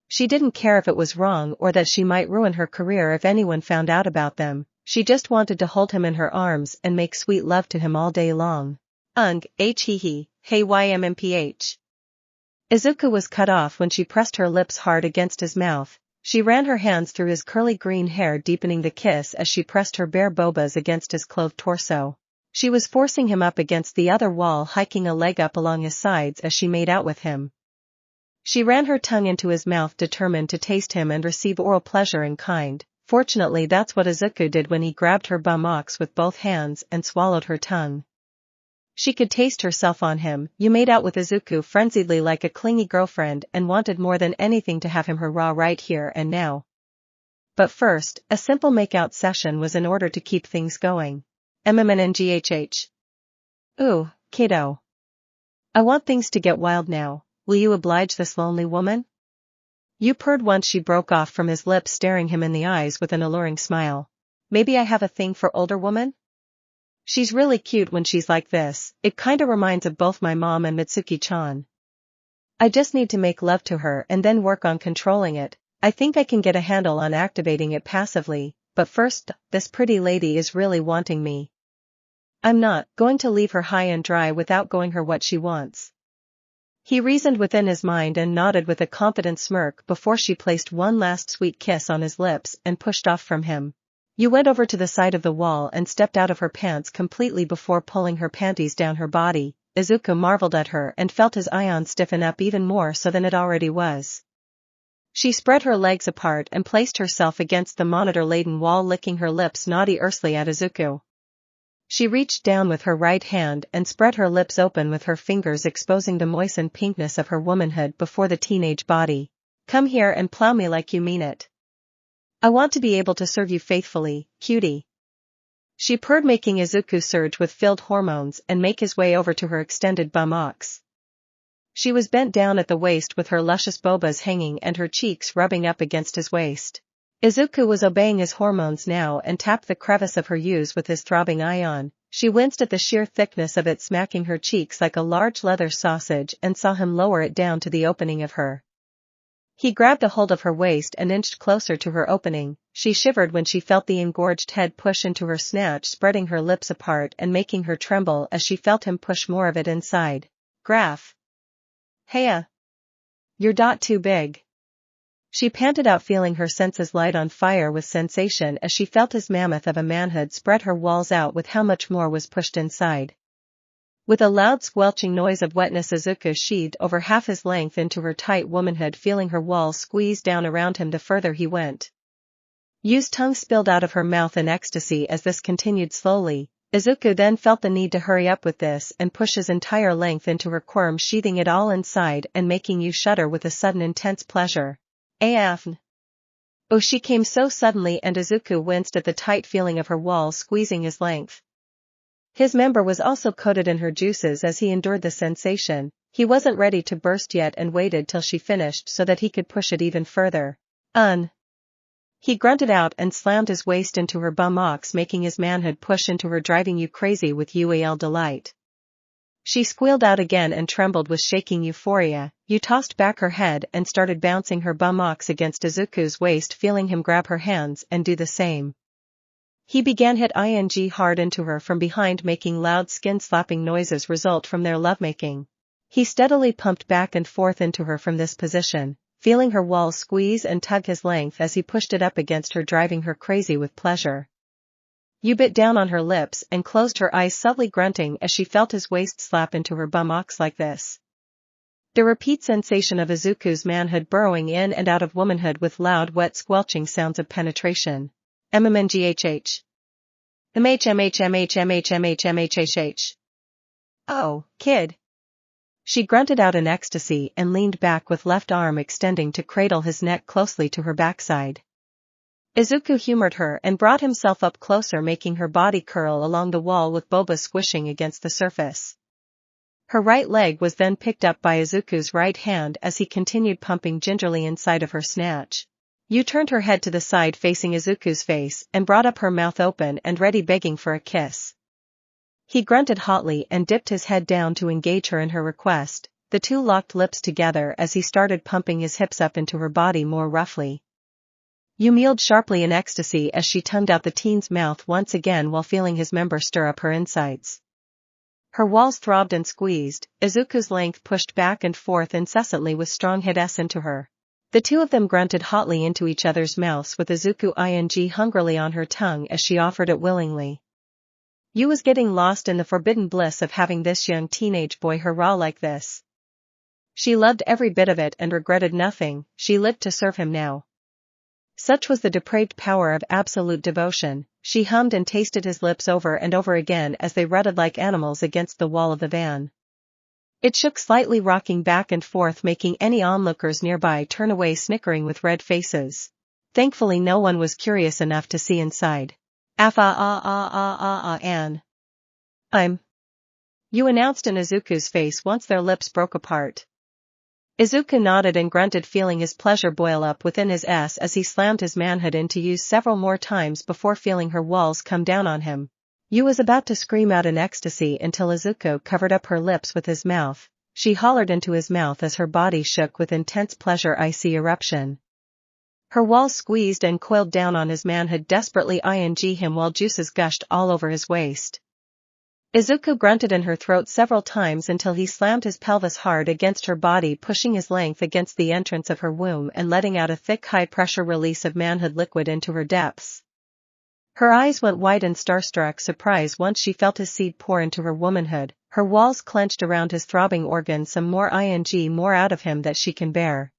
She didn't care if it was wrong or that she might ruin her career if anyone found out about them. She just wanted to hold him in her arms and make sweet love to him all day long. Hey YMMPH. Izuku was cut off when she pressed her lips hard against his mouth. She ran her hands through his curly green hair, deepening the kiss as she pressed her bare bobas against his clothed torso. She was forcing him up against the other wall, hiking a leg up along his sides as she made out with him. She ran her tongue into his mouth, determined to taste him and receive oral pleasure in kind. Fortunately, that's what Izuku did when he grabbed her buttocks with both hands and swallowed her tongue. She could taste herself on him. Yu made out with Izuku frenziedly like a clingy girlfriend and wanted more than anything to have him her raw right here and now. But first, a simple makeout session was in order to keep things going. MMNGHH. Ooh, kiddo. I want things to get wild now. Will you oblige this lonely woman? Yu purred once she broke off from his lips, staring him in the eyes with an alluring smile. Maybe I have a thing for older women? She's really cute when she's like this. It kinda reminds of both my mom and Mitsuki-chan. I just need to make love to her and then work on controlling it. I think I can get a handle on activating it passively, but first, this pretty lady is really wanting me. I'm not going to leave her high and dry without going her what she wants. He reasoned within his mind and nodded with a confident smirk before she placed one last sweet kiss on his lips and pushed off from him. Yu went over to the side of the wall and stepped out of her pants completely before pulling her panties down her body. Izuku marveled at her and felt his ion stiffen up even more so than it already was. She spread her legs apart and placed herself against the monitor-laden wall, licking her lips naughty-earthly at Izuku. She reached down with her right hand and spread her lips open with her fingers, exposing the moistened pinkness of her womanhood before the teenage body. Come here and plow me like you mean it. I want to be able to serve you faithfully, cutie. She purred, making Izuku surge with filled hormones and make his way over to her extended buttocks. She was bent down at the waist with her luscious bobas hanging and her cheeks rubbing up against his waist. Izuku was obeying his hormones now and tapped the crevice of her U's with his throbbing ion. She winced at the sheer thickness of it, smacking her cheeks like a large leather sausage, and saw him lower it down to the opening of her. He grabbed a hold of her waist and inched closer to her opening. She shivered when she felt the engorged head push into her snatch, spreading her lips apart and making her tremble as she felt him push more of it inside. Graph. Heya. You're too big. She panted out, feeling her senses light on fire with sensation as she felt his mammoth of a manhood spread her walls out with how much more was pushed inside. With a loud squelching noise of wetness, Izuku sheathed over half his length into her tight womanhood, feeling her walls squeeze down around him the further he went. Yu's tongue spilled out of her mouth in ecstasy as this continued slowly. Izuku then felt the need to hurry up with this and push his entire length into her quirm, sheathing it all inside and making Yu shudder with a sudden intense pleasure. AF. Oh, she came so suddenly, and Izuku winced at the tight feeling of her walls squeezing his length. His member was also coated in her juices as he endured the sensation. He wasn't ready to burst yet and waited till she finished so that he could push it even further. He grunted out and slammed his waist into her buttocks, making his manhood push into her, driving you crazy with UAL delight. She squealed out again and trembled with shaking euphoria. You tossed back her head and started bouncing her buttocks against Izuku's waist, feeling him grab her hands and do the same. He began hit ing hard into her from behind, making loud skin-slapping noises result from their lovemaking. He steadily pumped back and forth into her from this position, feeling her walls squeeze and tug his length as he pushed it up against her, driving her crazy with pleasure. You bit down on her lips and closed her eyes, subtly grunting as she felt his waist slap into her buttocks like this. The repeat sensation of Izuku's manhood burrowing in and out of womanhood with loud wet squelching sounds of penetration. MMNGHH. MHMHMHMHMHMHH. Oh, kid. She grunted out in ecstasy and leaned back with left arm extending to cradle his neck closely to her backside. Izuku humored her and brought himself up closer, making her body curl along the wall with boba squishing against the surface. Her right leg was then picked up by Izuku's right hand as he continued pumping gingerly inside of her snatch. Yu turned her head to the side facing Izuku's face and brought up her mouth open and ready, begging for a kiss. He grunted hotly and dipped his head down to engage her in her request. The two locked lips together as he started pumping his hips up into her body more roughly. Yu meowed sharply in ecstasy as she tongued out the teen's mouth once again while feeling his member stir up her insides. Her walls throbbed and squeezed. Izuku's length pushed back and forth incessantly with strong hits into her. The two of them grunted hotly into each other's mouths with Izuku ing hungrily on her tongue as she offered it willingly. Yu was getting lost in the forbidden bliss of having this young teenage boy hurrah like this. She loved every bit of it and regretted nothing. She lived to serve him now. Such was the depraved power of absolute devotion. She hummed and tasted his lips over and over again as they rutted like animals against the wall of the van. It shook slightly, rocking back and forth, making any onlookers nearby turn away snickering with red faces. Thankfully no one was curious enough to see inside. Anne. You announced in Izuku's face once their lips broke apart. Izuku nodded and grunted, feeling his pleasure boil up within his ass as he slammed his manhood into Yu several more times before feeling her walls come down on him. Yu was about to scream out in ecstasy until Izuku covered up her lips with his mouth. She hollered into his mouth as her body shook with intense pleasure icy eruption. Her walls squeezed and coiled down on his manhood, desperately ing him while juices gushed all over his waist. Izuku grunted in her throat several times until he slammed his pelvis hard against her body, pushing his length against the entrance of her womb and letting out a thick high-pressure release of manhood liquid into her depths. Her eyes went wide in starstruck surprise once she felt his seed pour into her womanhood. Her walls clenched around his throbbing organ, some more ing more out of him that she can bear.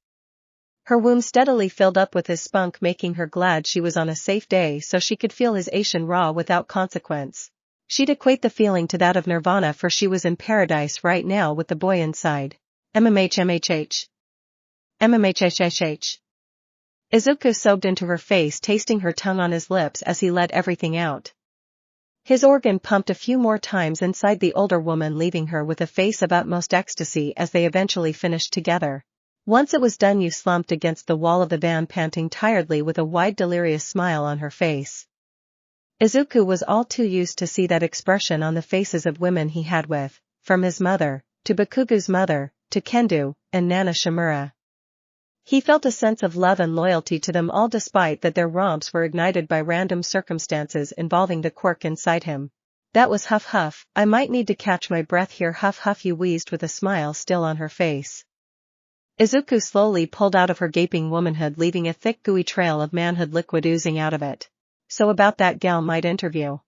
Her womb steadily filled up with his spunk, making her glad she was on a safe day so she could feel his Asian raw without consequence. She'd equate the feeling to that of nirvana, for she was in paradise right now with the boy inside. MMHMHH. MMHHHH. Izuku sobbed into her face, tasting her tongue on his lips as he let everything out. His organ pumped a few more times inside the older woman, leaving her with a face of utmost ecstasy as they eventually finished together. Once it was done, Yu slumped against the wall of the van, panting tiredly with a wide delirious smile on her face. Izuku was all too used to see that expression on the faces of women he had with, from his mother, to Bakugo's mother, to Kendo, and Nana Shimura. He felt a sense of love and loyalty to them all, despite that their romps were ignited by random circumstances involving the quirk inside him. That was huff huff. I might need to catch my breath here, huff huff, Yu wheezed with a smile still on her face. Izuku slowly pulled out of her gaping womanhood, leaving a thick gooey trail of manhood liquid oozing out of it. So about that gal might interview.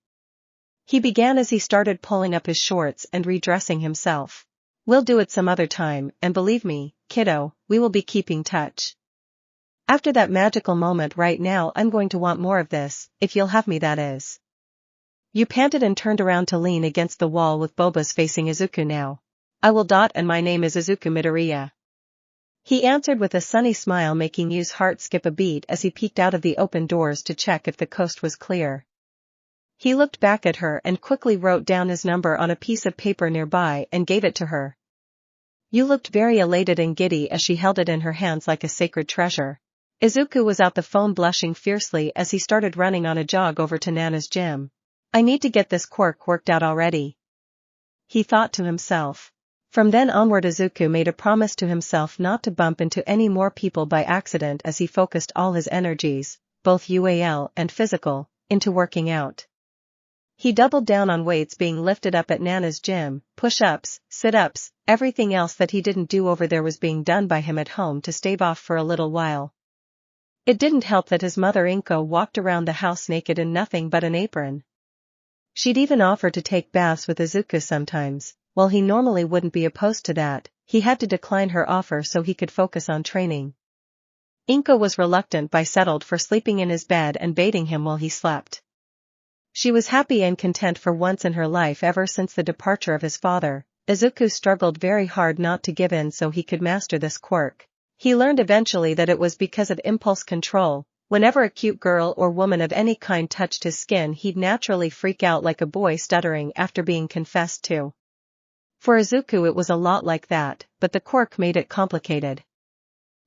He began as he started pulling up his shorts and redressing himself. We'll do it some other time, and believe me, kiddo, we will be keeping touch. After that magical moment right now I'm going to want more of this, if you'll have me that is. You panted and turned around to lean against the wall with Boba's facing Izuku now. I will. And my name is Izuku Midoriya. He answered with a sunny smile, making Yu's heart skip a beat as he peeked out of the open doors to check if the coast was clear. He looked back at her and quickly wrote down his number on a piece of paper nearby and gave it to her. Yu looked very elated and giddy as she held it in her hands like a sacred treasure. Izuku was out the phone, blushing fiercely as he started running on a jog over to Nana's gym. I need to get this quirk worked out already, he thought to himself. From then onward Izuku made a promise to himself not to bump into any more people by accident as he focused all his energies, both UAL and physical, into working out. He doubled down on weights being lifted up at Nana's gym, push-ups, sit-ups, everything else that he didn't do over there was being done by him at home to stave off for a little while. It didn't help that his mother Inko walked around the house naked in nothing but an apron. She'd even offer to take baths with Izuku sometimes. While he normally wouldn't be opposed to that, he had to decline her offer so he could focus on training. Inko was reluctant but settled for sleeping in his bed and bathing him while he slept. She was happy and content for once in her life ever since the departure of his father. Izuku struggled very hard not to give in so he could master this quirk. He learned eventually that it was because of impulse control. Whenever a cute girl or woman of any kind touched his skin, he'd naturally freak out like a boy stuttering after being confessed to. For Izuku it was a lot like that, but the quirk made it complicated.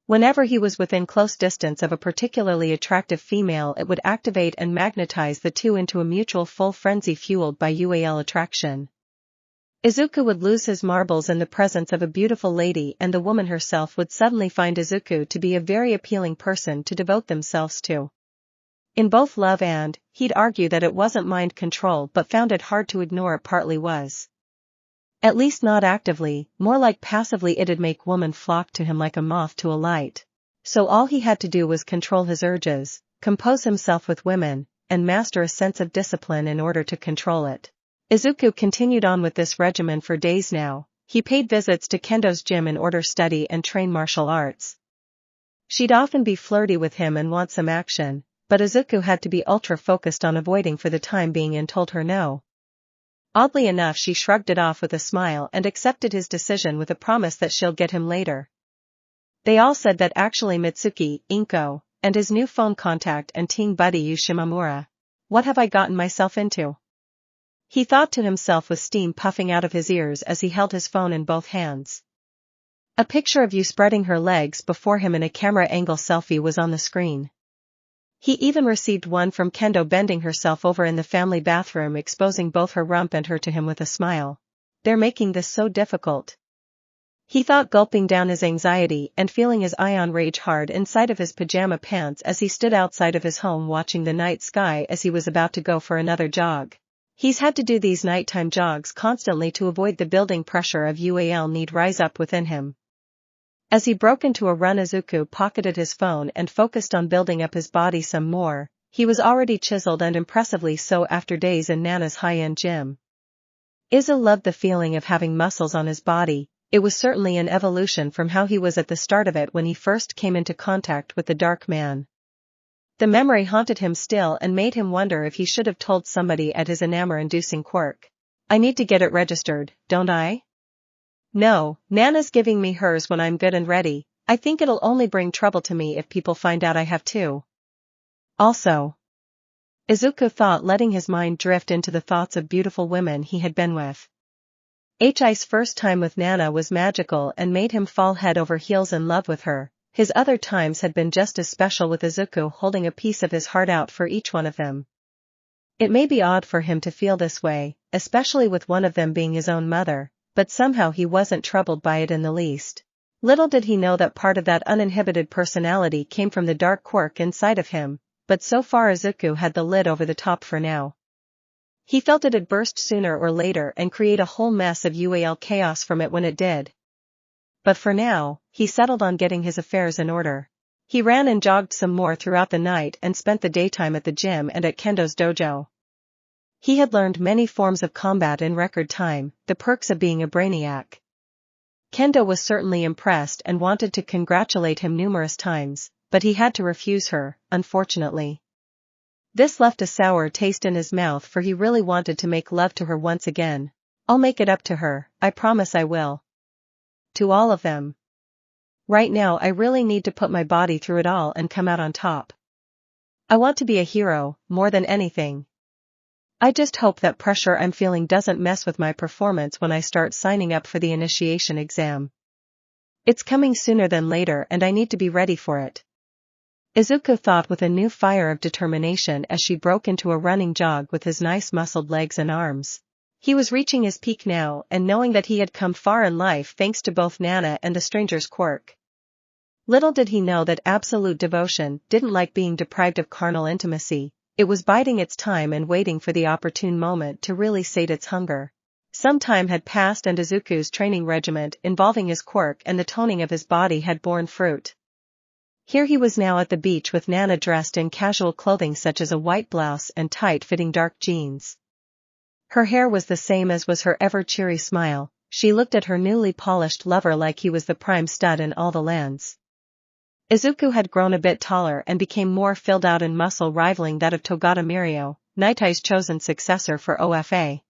Whenever he was within close distance of a particularly attractive female, it would activate and magnetize the two into a mutual full frenzy fueled by UAL attraction. Izuku would lose his marbles in the presence of a beautiful lady, and the woman herself would suddenly find Izuku to be a very appealing person to devote themselves to. In both love and, he'd argue that it wasn't mind control but found it hard to ignore, it partly was. At least not actively, more like passively. It'd make women flock to him like a moth to a light. So all he had to do was control his urges, compose himself with women, and master a sense of discipline in order to control it. Izuku continued on with this regimen for days now. He paid visits to Kendo's gym in order to study and train martial arts. She'd often be flirty with him and want some action, but Izuku had to be ultra focused on avoiding for the time being and told her no. Oddly enough, she shrugged it off with a smile and accepted his decision with a promise that she'll get him later. They all said that actually Mitsuki, Inko, and his new phone contact and teen buddy Yu Shimamura. What have I gotten myself into? He thought to himself with steam puffing out of his ears as he held his phone in both hands. A picture of Yu spreading her legs before him in a camera angle selfie was on the screen. He even received one from Kendo bending herself over in the family bathroom, exposing both her rump and her to him with a smile. They're making this so difficult, he thought, gulping down his anxiety and feeling his ion rage hard inside of his pajama pants as he stood outside of his home watching the night sky as he was about to go for another jog. He's had to do these nighttime jogs constantly to avoid the building pressure of UAL need rise up within him. As he broke into a run, Izuku pocketed his phone and focused on building up his body some more. He was already chiseled and impressively so after days in Nana's high-end gym. Izu loved the feeling of having muscles on his body. It was certainly an evolution from how he was at the start of it when he first came into contact with the Dark Man. The memory haunted him still and made him wonder if he should have told somebody at his enamor-inducing quirk. I need to get it registered, don't I? No, Nana's giving me hers when I'm good and ready. I think it'll only bring trouble to me if people find out I have two. Also, Izuku thought, letting his mind drift into the thoughts of beautiful women he had been with. Hi's first time with Nana was magical and made him fall head over heels in love with her. His other times had been just as special, with Izuku holding a piece of his heart out for each one of them. It may be odd for him to feel this way, especially with one of them being his own mother, but somehow he wasn't troubled by it in the least. Little did he know that part of that uninhibited personality came from the dark quirk inside of him, but so far Izuku had the lid over the top for now. He felt it'd burst sooner or later and create a whole mess of UAL chaos from it when it did. But for now, he settled on getting his affairs in order. He ran and jogged some more throughout the night and spent the daytime at the gym and at Kendo's dojo. He had learned many forms of combat in record time, the perks of being a brainiac. Kendo was certainly impressed and wanted to congratulate him numerous times, but he had to refuse her, unfortunately. This left a sour taste in his mouth, for he really wanted to make love to her once again. "I'll make it up to her, I promise I will. To all of them. Right now I really need to put my body through it all and come out on top. I want to be a hero, more than anything. I just hope that pressure I'm feeling doesn't mess with my performance when I start signing up for the initiation exam. It's coming sooner than later and I need to be ready for it." Izuku thought with a new fire of determination as she broke into a running jog with his nice muscled legs and arms. He was reaching his peak now, and knowing that he had come far in life thanks to both Nana and the stranger's Quirk. Little did he know that absolute devotion didn't like being deprived of carnal intimacy. It was biding its time and waiting for the opportune moment to really sate its hunger. Some time had passed and Izuku's training regimen involving his Quirk and the toning of his body had borne fruit. Here he was now at the beach with Nana dressed in casual clothing such as a white blouse and tight-fitting dark jeans. Her hair was the same as was her ever-cheery smile. She looked at her newly polished lover like he was the prime stud in all the lands. Izuku had grown a bit taller and became more filled out in muscle, rivaling that of Togata Mirio, Nitai's chosen successor for OFA.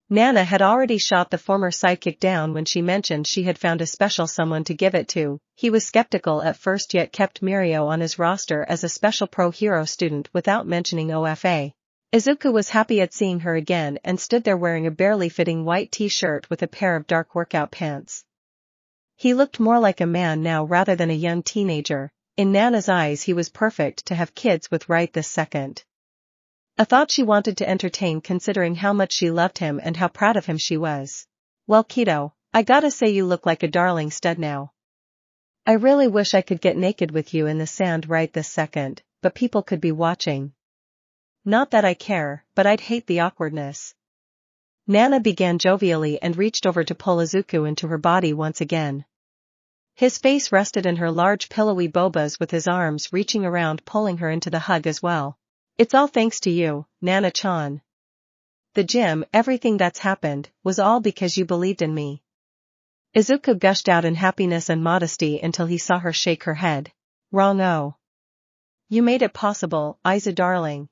Nana had already shot the former sidekick down when she mentioned she had found a special someone to give it to. He was skeptical at first, yet kept Mirio on his roster as a special pro-hero student without mentioning OFA. Izuku was happy at seeing her again and stood there wearing a barely fitting white t-shirt with a pair of dark workout pants. He looked more like a man now rather than a young teenager. In Nana's eyes he was perfect to have kids with right this second. A thought she wanted to entertain, considering how much she loved him and how proud of him she was. "Well, kiddo, I gotta say you look like a darling stud now. I really wish I could get naked with you in the sand right this second, but people could be watching. Not that I care, but I'd hate the awkwardness." Nana began jovially and reached over to pull Izuku into her body once again. His face rested in her large pillowy bobas with his arms reaching around, pulling her into the hug as well. "It's all thanks to you, Nana-chan. The gym, everything that's happened, was all because you believed in me." Izuku gushed out in happiness and modesty until he saw her shake her head. "Wrong-o. You made it possible, Izu darling.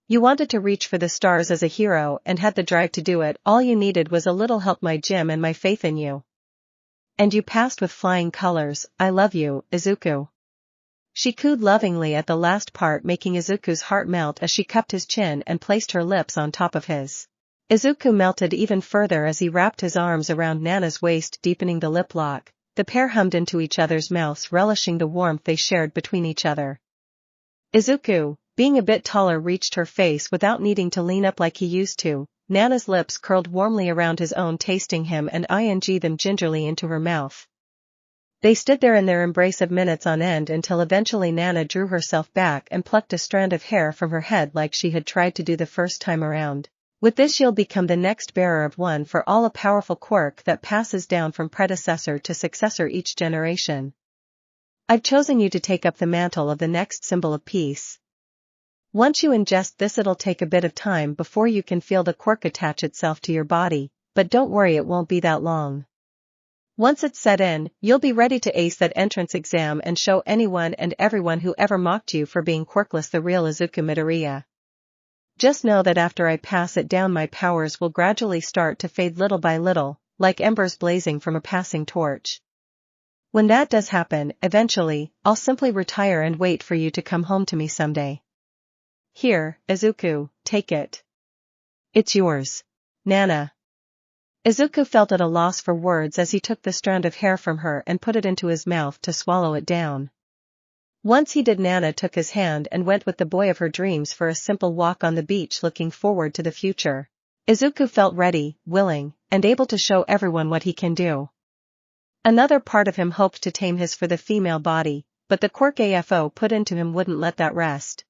You wanted to reach for the stars as a hero and had the drive to do it. All you needed was a little help, my gym and my faith in you. And you passed with flying colors. I love you, Izuku." She cooed lovingly at the last part, making Izuku's heart melt as she cupped his chin and placed her lips on top of his. Izuku melted even further as he wrapped his arms around Nana's waist, deepening the lip lock. The pair hummed into each other's mouths, relishing the warmth they shared between each other. Izuku, being a bit taller, reached her face without needing to lean up like he used to. Nana's lips curled warmly around his own, tasting him and ing them gingerly into her mouth. They stood there in their embrace of minutes on end until eventually Nana drew herself back and plucked a strand of hair from her head like she had tried to do the first time around. "With this you'll become the next bearer of one for all, a powerful quirk that passes down from predecessor to successor each generation. I've chosen you to take up the mantle of the next symbol of peace. Once you ingest this, it'll take a bit of time before you can feel the quirk attach itself to your body, but don't worry, it won't be that long. Once it's set in, you'll be ready to ace that entrance exam and show anyone and everyone who ever mocked you for being quirkless the real Izuku Midoriya. Just know that after I pass it down, my powers will gradually start to fade little by little, like embers blazing from a passing torch. When that does happen, eventually, I'll simply retire and wait for you to come home to me someday. Here, Izuku, take it. It's yours. Nana." Izuku felt at a loss for words as he took the strand of hair from her and put it into his mouth to swallow it down. Once he did, Nana took his hand and went with the boy of her dreams for a simple walk on the beach, looking forward to the future. Izuku felt ready, willing, and able to show everyone what he can do. Another part of him hoped to tame his for the female body, but the quirk AFO put into him wouldn't let that rest.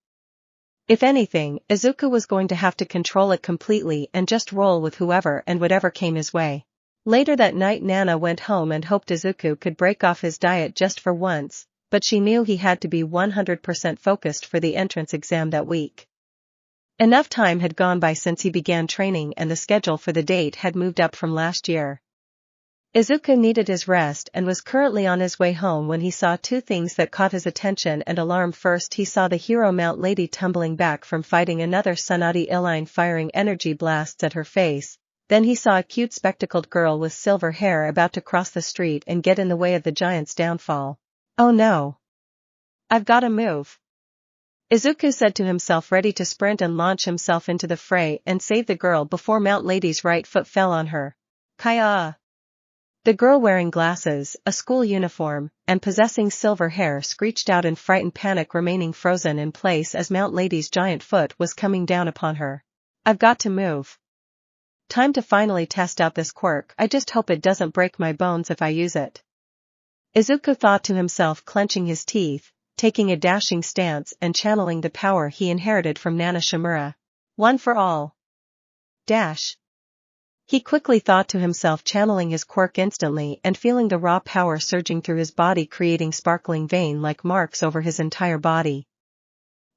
If anything, Izuku was going to have to control it completely and just roll with whoever and whatever came his way. Later that night Nana went home and hoped Izuku could break off his diet just for once, but she knew he had to be 100% focused for the entrance exam that week. Enough time had gone by since he began training and the schedule for the date had moved up from last year. Izuku needed his rest and was currently on his way home when he saw two things that caught his attention and alarm. First, he saw the hero Mount Lady tumbling back from fighting another Tsunade Iline firing energy blasts at her face. Then he saw a cute spectacled girl with silver hair about to cross the street and get in the way of the giant's downfall. Oh no! I've gotta move! Izuku said to himself, ready to sprint and launch himself into the fray and save the girl before Mount Lady's right foot fell on her. Kaya! The girl, wearing glasses, a school uniform, and possessing silver hair, screeched out in frightened panic, remaining frozen in place as Mount Lady's giant foot was coming down upon her. I've got to move. Time to finally test out this quirk. I just hope it doesn't break my bones if I use it. Izuku thought to himself, clenching his teeth, taking a dashing stance and channeling the power he inherited from Nana Shimura. One for all. Dash. He quickly thought to himself, channeling his quirk instantly and feeling the raw power surging through his body, creating sparkling vein-like marks over his entire body.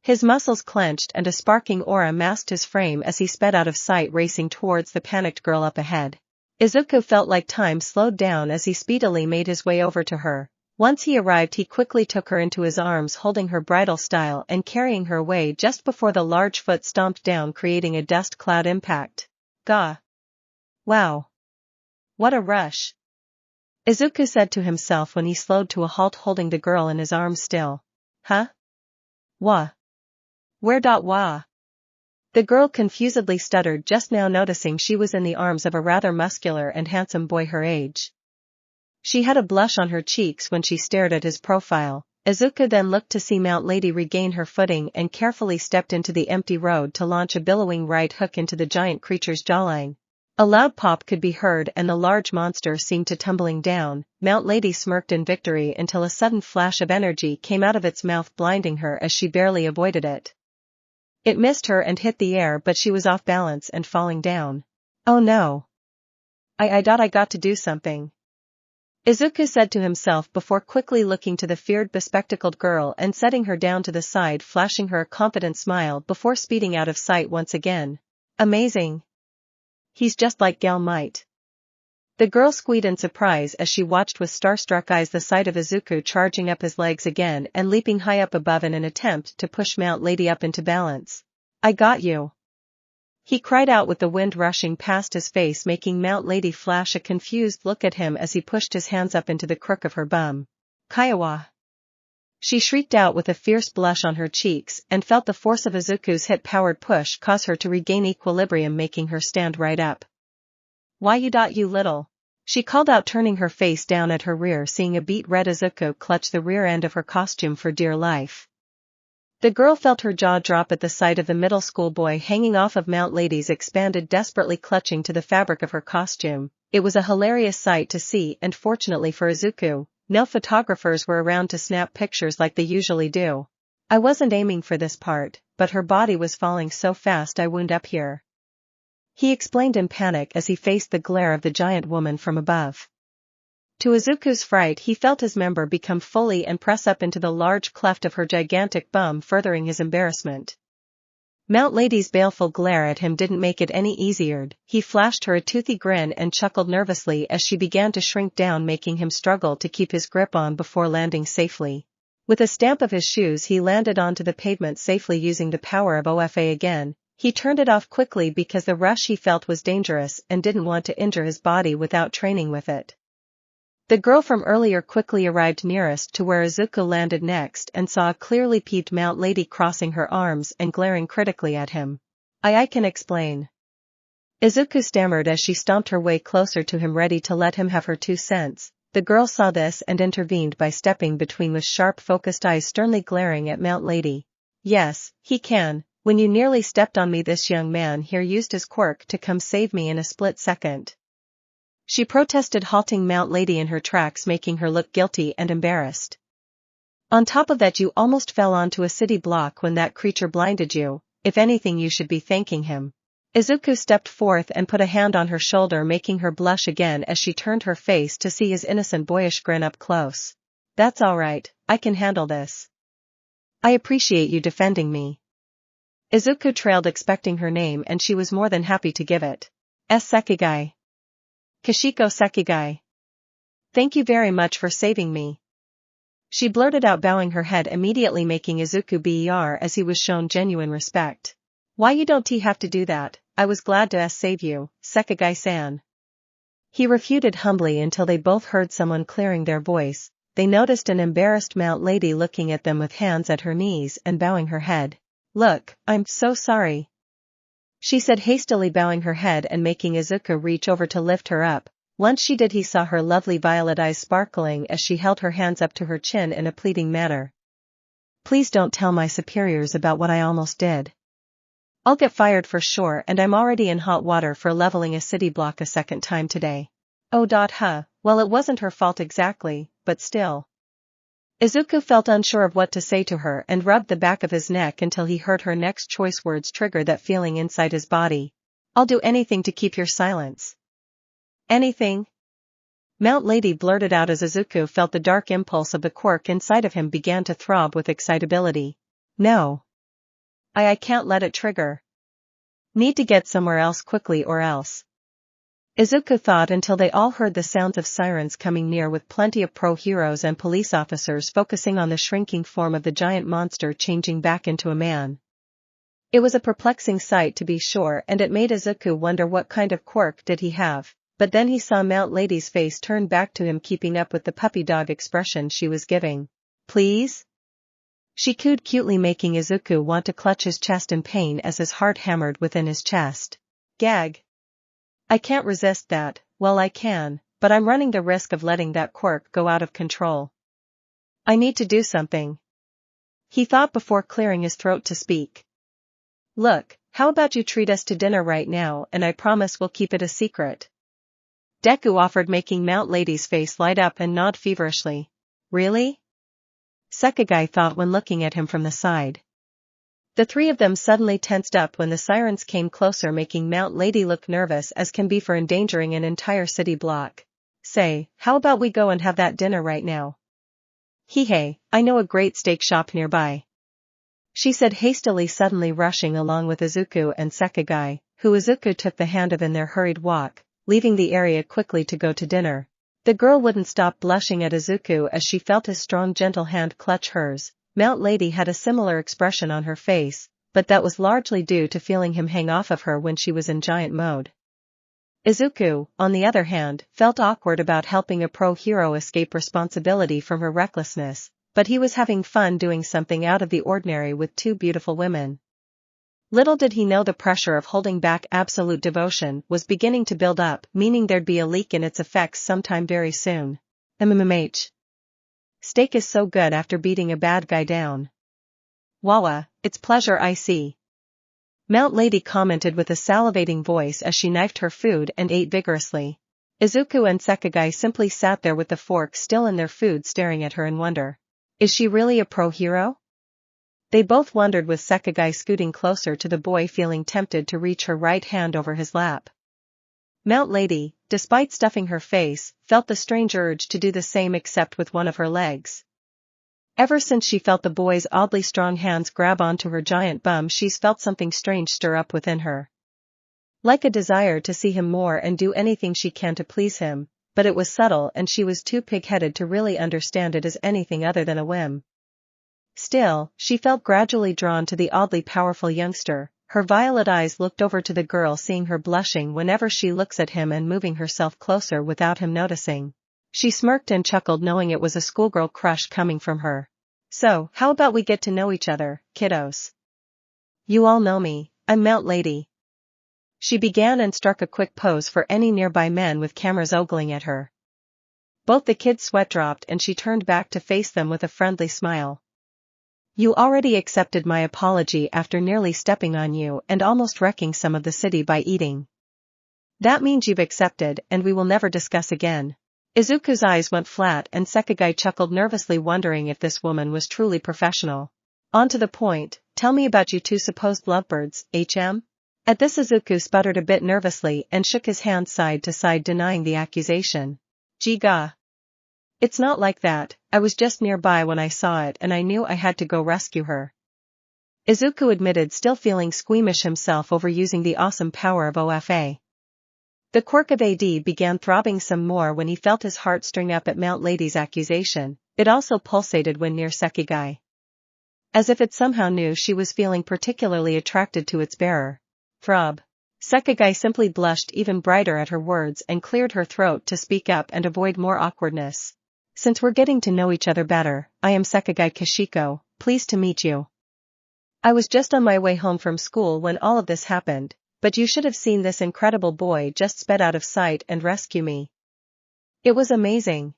His muscles clenched and a sparking aura masked his frame as he sped out of sight, racing towards the panicked girl up ahead. Izuku felt like time slowed down as he speedily made his way over to her. Once he arrived, he quickly took her into his arms, holding her bridal style and carrying her away just before the large foot stomped down, creating a dust cloud impact. Gah! Wow! What a rush! Izuku said to himself when he slowed to a halt, holding the girl in his arms still. Huh? Wah? Where? Wah? The girl confusedly stuttered, just now noticing she was in the arms of a rather muscular and handsome boy her age. She had a blush on her cheeks when she stared at his profile. Izuku then looked to see Mount Lady regain her footing and carefully stepped into the empty road to launch a billowing right hook into the giant creature's jawline. A loud pop could be heard and the large monster seemed to tumbling down. Mount Lady smirked in victory until a sudden flash of energy came out of its mouth, blinding her as she barely avoided it. It missed her and hit the air, but she was off balance and falling down. Oh no! I got to do something. Izuku said to himself before quickly looking to the feared bespectacled girl and setting her down to the side, flashing her a confident smile before speeding out of sight once again. Amazing! He's just like Gal Might. The girl squeaked in surprise as she watched with starstruck eyes the sight of Izuku charging up his legs again and leaping high up above in an attempt to push Mount Lady up into balance. I got you! He cried out with the wind rushing past his face, making Mount Lady flash a confused look at him as he pushed his hands up into the crook of her bum. Kiowa! She shrieked out with a fierce blush on her cheeks and felt the force of Izuku's hit-powered push cause her to regain equilibrium, making her stand right up. Why you little? She called out, turning her face down at her rear, seeing a beet red Izuku clutch the rear end of her costume for dear life. The girl felt her jaw drop at the sight of the middle school boy hanging off of Mount Lady's expanded, desperately clutching to the fabric of her costume. It was a hilarious sight to see, and fortunately for Izuku, no photographers were around to snap pictures like they usually do. I wasn't aiming for this part, but her body was falling so fast I wound up here. He explained in panic as he faced the glare of the giant woman from above. To Izuku's fright, he felt his member become fully and press up into the large cleft of her gigantic bum, furthering his embarrassment. Mount Lady's baleful glare at him didn't make it any easier. He flashed her a toothy grin and chuckled nervously as she began to shrink down, making him struggle to keep his grip on before landing safely. With a stamp of his shoes, he landed onto the pavement safely, using the power of OFA again. He turned it off quickly because the rush he felt was dangerous and didn't want to injure his body without training with it. The girl from earlier quickly arrived nearest to where Izuku landed next and saw a clearly peeved Mount Lady crossing her arms and glaring critically at him. I can explain. Izuku stammered as she stomped her way closer to him, ready to let him have her 2 cents. The girl saw this and intervened by stepping between with sharp focused eyes sternly glaring at Mount Lady. Yes, he can. When you nearly stepped on me, this young man here used his quirk to come save me in a split second. She protested, halting Mount Lady in her tracks, making her look guilty and embarrassed. On top of that, you almost fell onto a city block when that creature blinded you. If anything, you should be thanking him. Izuku stepped forth and put a hand on her shoulder, making her blush again as she turned her face to see his innocent boyish grin up close. That's alright, I can handle this. I appreciate you defending me. Izuku trailed, expecting her name, and she was more than happy to give it. Sekigai. Kashiko Sekigai. Thank you very much for saving me. She blurted out, bowing her head, immediately making Izuku ber as he was shown genuine respect. Why you don't have to do that, I was glad to save you, Sekigai-san. He refuted humbly until they both heard someone clearing their voice. They noticed an embarrassed Mount Lady looking at them with hands at her knees and bowing her head. Look, I'm so sorry, she said hastily, bowing her head and making Izuku reach over to lift her up. Once she did, he saw her lovely violet eyes sparkling as she held her hands up to her chin in a pleading manner. Please don't tell my superiors about what I almost did. I'll get fired for sure, and I'm already in hot water for leveling a city block a second time today. Oh. Well, it wasn't her fault exactly, but still. Izuku felt unsure of what to say to her and rubbed the back of his neck until he heard her next choice words trigger that feeling inside his body. I'll do anything to keep your silence. Anything? Mount Lady blurted out as Izuku felt the dark impulse of the quirk inside of him began to throb with excitability. No. I can't let it trigger. Need to get somewhere else quickly or else. Izuku thought until they all heard the sounds of sirens coming near, with plenty of pro-heroes and police officers focusing on the shrinking form of the giant monster changing back into a man. It was a perplexing sight to be sure, and it made Izuku wonder what kind of quirk did he have, but then he saw Mount Lady's face turn back to him, keeping up with the puppy dog expression she was giving. Please? She cooed cutely, making Izuku want to clutch his chest in pain as his heart hammered within his chest. Gag. I can't resist that. Well, I can, but I'm running the risk of letting that quirk go out of control. I need to do something, he thought before clearing his throat to speak. Look, how about you treat us to dinner right now, and I promise we'll keep it a secret. Deku offered, making Mount Lady's face light up and nod feverishly. Really? Sekigai thought when looking at him from the side. The three of them suddenly tensed up when the sirens came closer, making Mount Lady look nervous as can be for endangering an entire city block. Say, how about we go and have that dinner right now? Hey, I know a great steak shop nearby, she said hastily, suddenly rushing along with Izuku and Sekigai, who Izuku took the hand of in their hurried walk, leaving the area quickly to go to dinner. The girl wouldn't stop blushing at Izuku as she felt his strong gentle hand clutch hers. Mount Lady had a similar expression on her face, but that was largely due to feeling him hang off of her when she was in giant mode. Izuku, on the other hand, felt awkward about helping a pro-hero escape responsibility from her recklessness, but he was having fun doing something out of the ordinary with two beautiful women. Little did he know the pressure of holding back absolute devotion was beginning to build up, meaning there'd be a leak in its effects sometime very soon. MMH. Steak is so good after beating a bad guy down. Wawa, it's pleasure I see. Mount Lady commented with a salivating voice as she knifed her food and ate vigorously. Izuku and Sekigai simply sat there with the fork still in their food, staring at her in wonder. Is she really a pro-hero? They both wondered, with Sekigai scooting closer to the boy, feeling tempted to reach her right hand over his lap. Mount Lady, despite stuffing her face, felt the strange urge to do the same, except with one of her legs. Ever since she felt the boy's oddly strong hands grab onto her giant bum, she's felt something strange stir up within her. Like a desire to see him more and do anything she can to please him, but it was subtle and she was too pig-headed to really understand it as anything other than a whim. Still, she felt gradually drawn to the oddly powerful youngster. Her violet eyes looked over to the girl, seeing her blushing whenever she looks at him and moving herself closer without him noticing. She smirked and chuckled, knowing it was a schoolgirl crush coming from her. So, how about we get to know each other, kiddos? You all know me, I'm Mount Lady. She began and struck a quick pose for any nearby men with cameras ogling at her. Both the kids' sweat dropped and she turned back to face them with a friendly smile. You already accepted my apology after nearly stepping on you and almost wrecking some of the city by eating. That means you've accepted, and we will never discuss again. Izuku's eyes went flat and Sekigai chuckled nervously, wondering if this woman was truly professional. On to the point, tell me about you two supposed lovebirds, HM? At this Izuku sputtered a bit nervously and shook his hand side to side denying the accusation. Jiga. It's not like that, I was just nearby when I saw it and I knew I had to go rescue her. Izuku admitted, still feeling squeamish himself over using the awesome power of OFA. The quirk of AD began throbbing some more when he felt his heart string up at Mount Lady's accusation. It also pulsated when near Sekigai. As if it somehow knew she was feeling particularly attracted to its bearer. Throb. Sekigai simply blushed even brighter at her words and cleared her throat to speak up and avoid more awkwardness. Since we're getting to know each other better, I am Sekigai Kishiko, pleased to meet you. I was just on my way home from school when all of this happened, but you should have seen this incredible boy just sped out of sight and rescue me. It was amazing.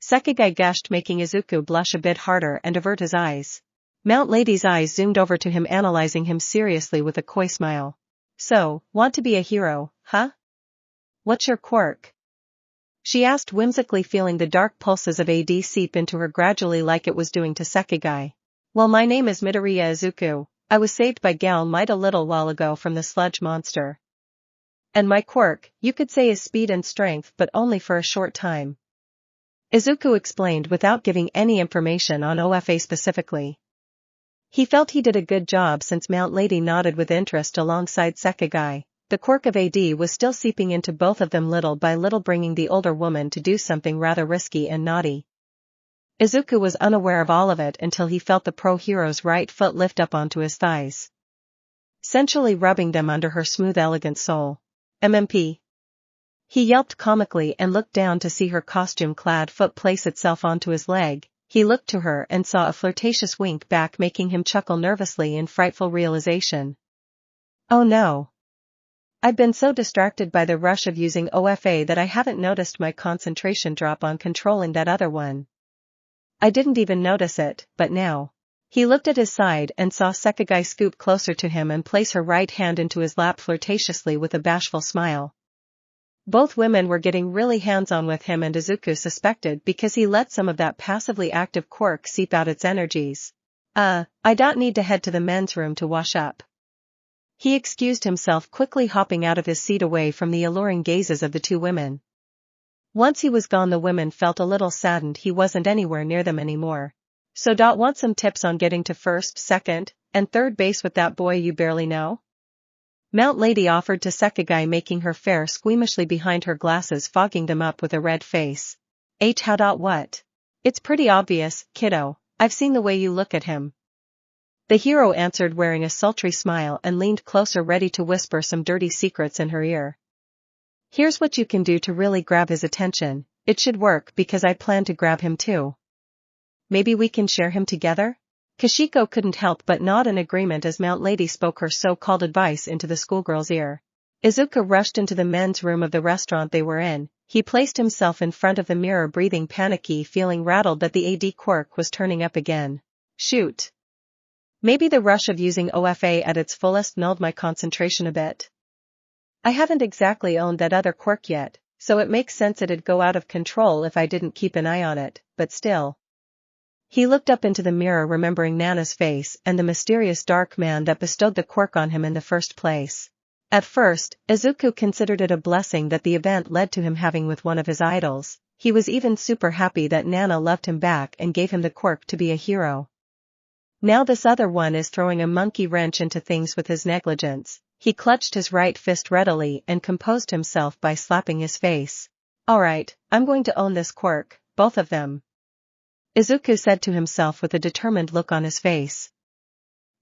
Sekigai gushed, making Izuku blush a bit harder and avert his eyes. Mount Lady's eyes zoomed over to him, analyzing him seriously with a coy smile. So, want to be a hero, huh? What's your quirk? She asked whimsically, feeling the dark pulses of AD seep into her gradually like it was doing to Sekigai. Well, my name is Midoriya Izuku. I was saved by Gal Might a little while ago from the sludge monster. And my quirk, you could say, is speed and strength, but only for a short time. Izuku explained without giving any information on OFA specifically. He felt he did a good job since Mount Lady nodded with interest alongside Sekigai. The quirk of AD was still seeping into both of them little by little, bringing the older woman to do something rather risky and naughty. Izuku was unaware of all of it until he felt the pro-hero's right foot lift up onto his thighs, sensually rubbing them under her smooth, elegant sole. MMP. He yelped comically and looked down to see her costume-clad foot place itself onto his leg. He looked to her and saw a flirtatious wink back, making him chuckle nervously in frightful realization. Oh no. I've been so distracted by the rush of using OFA that I haven't noticed my concentration drop on controlling that other one. I didn't even notice it, but now. He looked at his side and saw Sekigai scoop closer to him and place her right hand into his lap flirtatiously with a bashful smile. Both women were getting really hands-on with him, and Izuku suspected because he let some of that passively active quirk seep out its energies. I don't need to head to the men's room to wash up. He excused himself, quickly hopping out of his seat away from the alluring gazes of the two women. Once he was gone, the women felt a little saddened he wasn't anywhere near them anymore. So want some tips on getting to first, second, and third base with that boy you barely know? Mount Lady offered to Sekigai, making her fare squeamishly behind her glasses, fogging them up with a red face. How what? It's pretty obvious, kiddo, I've seen the way you look at him. The hero answered, wearing a sultry smile, and leaned closer, ready to whisper some dirty secrets in her ear. Here's what you can do to really grab his attention. It should work because I plan to grab him too. Maybe we can share him together? Kishiko couldn't help but nod in agreement as Mount Lady spoke her so-called advice into the schoolgirl's ear. Izuku rushed into the men's room of the restaurant they were in. He placed himself in front of the mirror, breathing panicky, feeling rattled that the AD quirk was turning up again. Shoot. Maybe the rush of using OFA at its fullest nulled my concentration a bit. I haven't exactly owned that other quirk yet, so it makes sense it'd go out of control if I didn't keep an eye on it, but still. He looked up into the mirror, remembering Nana's face and the mysterious dark man that bestowed the quirk on him in the first place. At first, Izuku considered it a blessing that the event led to him having with one of his idols. He was even super happy that Nana loved him back and gave him the quirk to be a hero. Now this other one is throwing a monkey wrench into things with his negligence. He clutched his right fist readily and composed himself by slapping his face. Alright, I'm going to own this quirk, both of them. Izuku said to himself with a determined look on his face.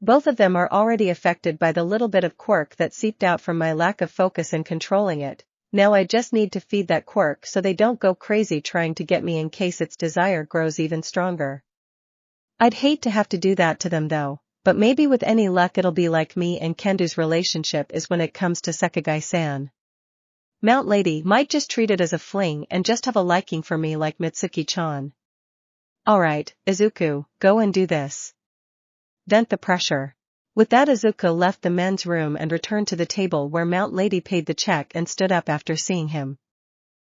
Both of them are already affected by the little bit of quirk that seeped out from my lack of focus in controlling it. Now I just need to feed that quirk so they don't go crazy trying to get me in case its desire grows even stronger. I'd hate to have to do that to them though, but maybe with any luck it'll be like me and Kendu's relationship is when it comes to Sekigai-san. Mount Lady might just treat it as a fling and just have a liking for me like Mitsuki-chan. Alright, Izuku, go and do this. Vent the pressure. With that, Izuku left the men's room and returned to the table where Mount Lady paid the check and stood up after seeing him.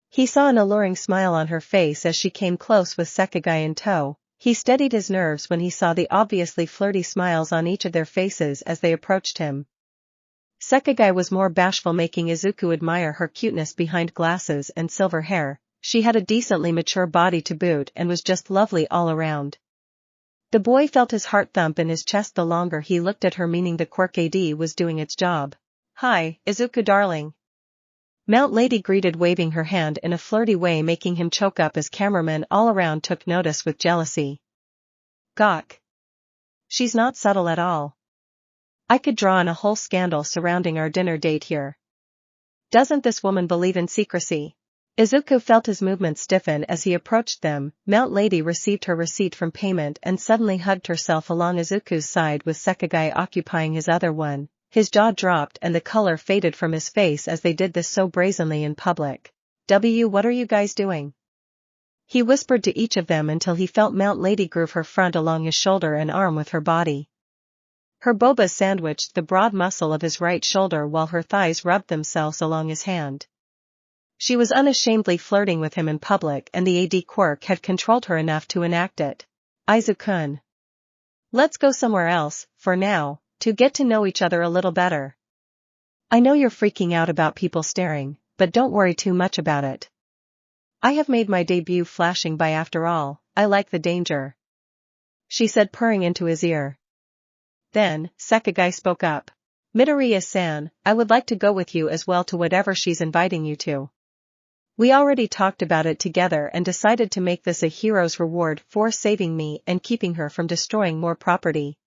He saw an alluring smile on her face as she came close with Sekigai in tow. He steadied his nerves when he saw the obviously flirty smiles on each of their faces as they approached him. Sakagai was more bashful, making Izuku admire her cuteness behind glasses and silver hair. She had a decently mature body to boot and was just lovely all around. The boy felt his heart thump in his chest the longer he looked at her, meaning the Quirk AD was doing its job. "Hi, Izuku darling." Mount Lady greeted, waving her hand in a flirty way, making him choke up as cameramen all around took notice with jealousy. Gawk. She's not subtle at all. I could draw on a whole scandal surrounding our dinner date here. Doesn't this woman believe in secrecy? Izuku felt his movements stiffen as he approached them. Mount Lady received her receipt from payment and suddenly hugged herself along Izuku's side, with Sakagai occupying his other one. His jaw dropped and the color faded from his face as they did this so brazenly in public. What are you guys doing? He whispered to each of them until he felt Mount Lady groove her front along his shoulder and arm with her body. Her boba sandwiched the broad muscle of his right shoulder while her thighs rubbed themselves along his hand. She was unashamedly flirting with him in public, and the AD Quirk had controlled her enough to enact it. Izuku-kun. Let's go somewhere else, for now, to get to know each other a little better. I know you're freaking out about people staring, but don't worry too much about it. I have made my debut flashing by after all. I like the danger. She said, purring into his ear. Then, Sakagai spoke up. Midoriya-san, I would like to go with you as well to whatever she's inviting you to. We already talked about it together and decided to make this a hero's reward for saving me and keeping her from destroying more property.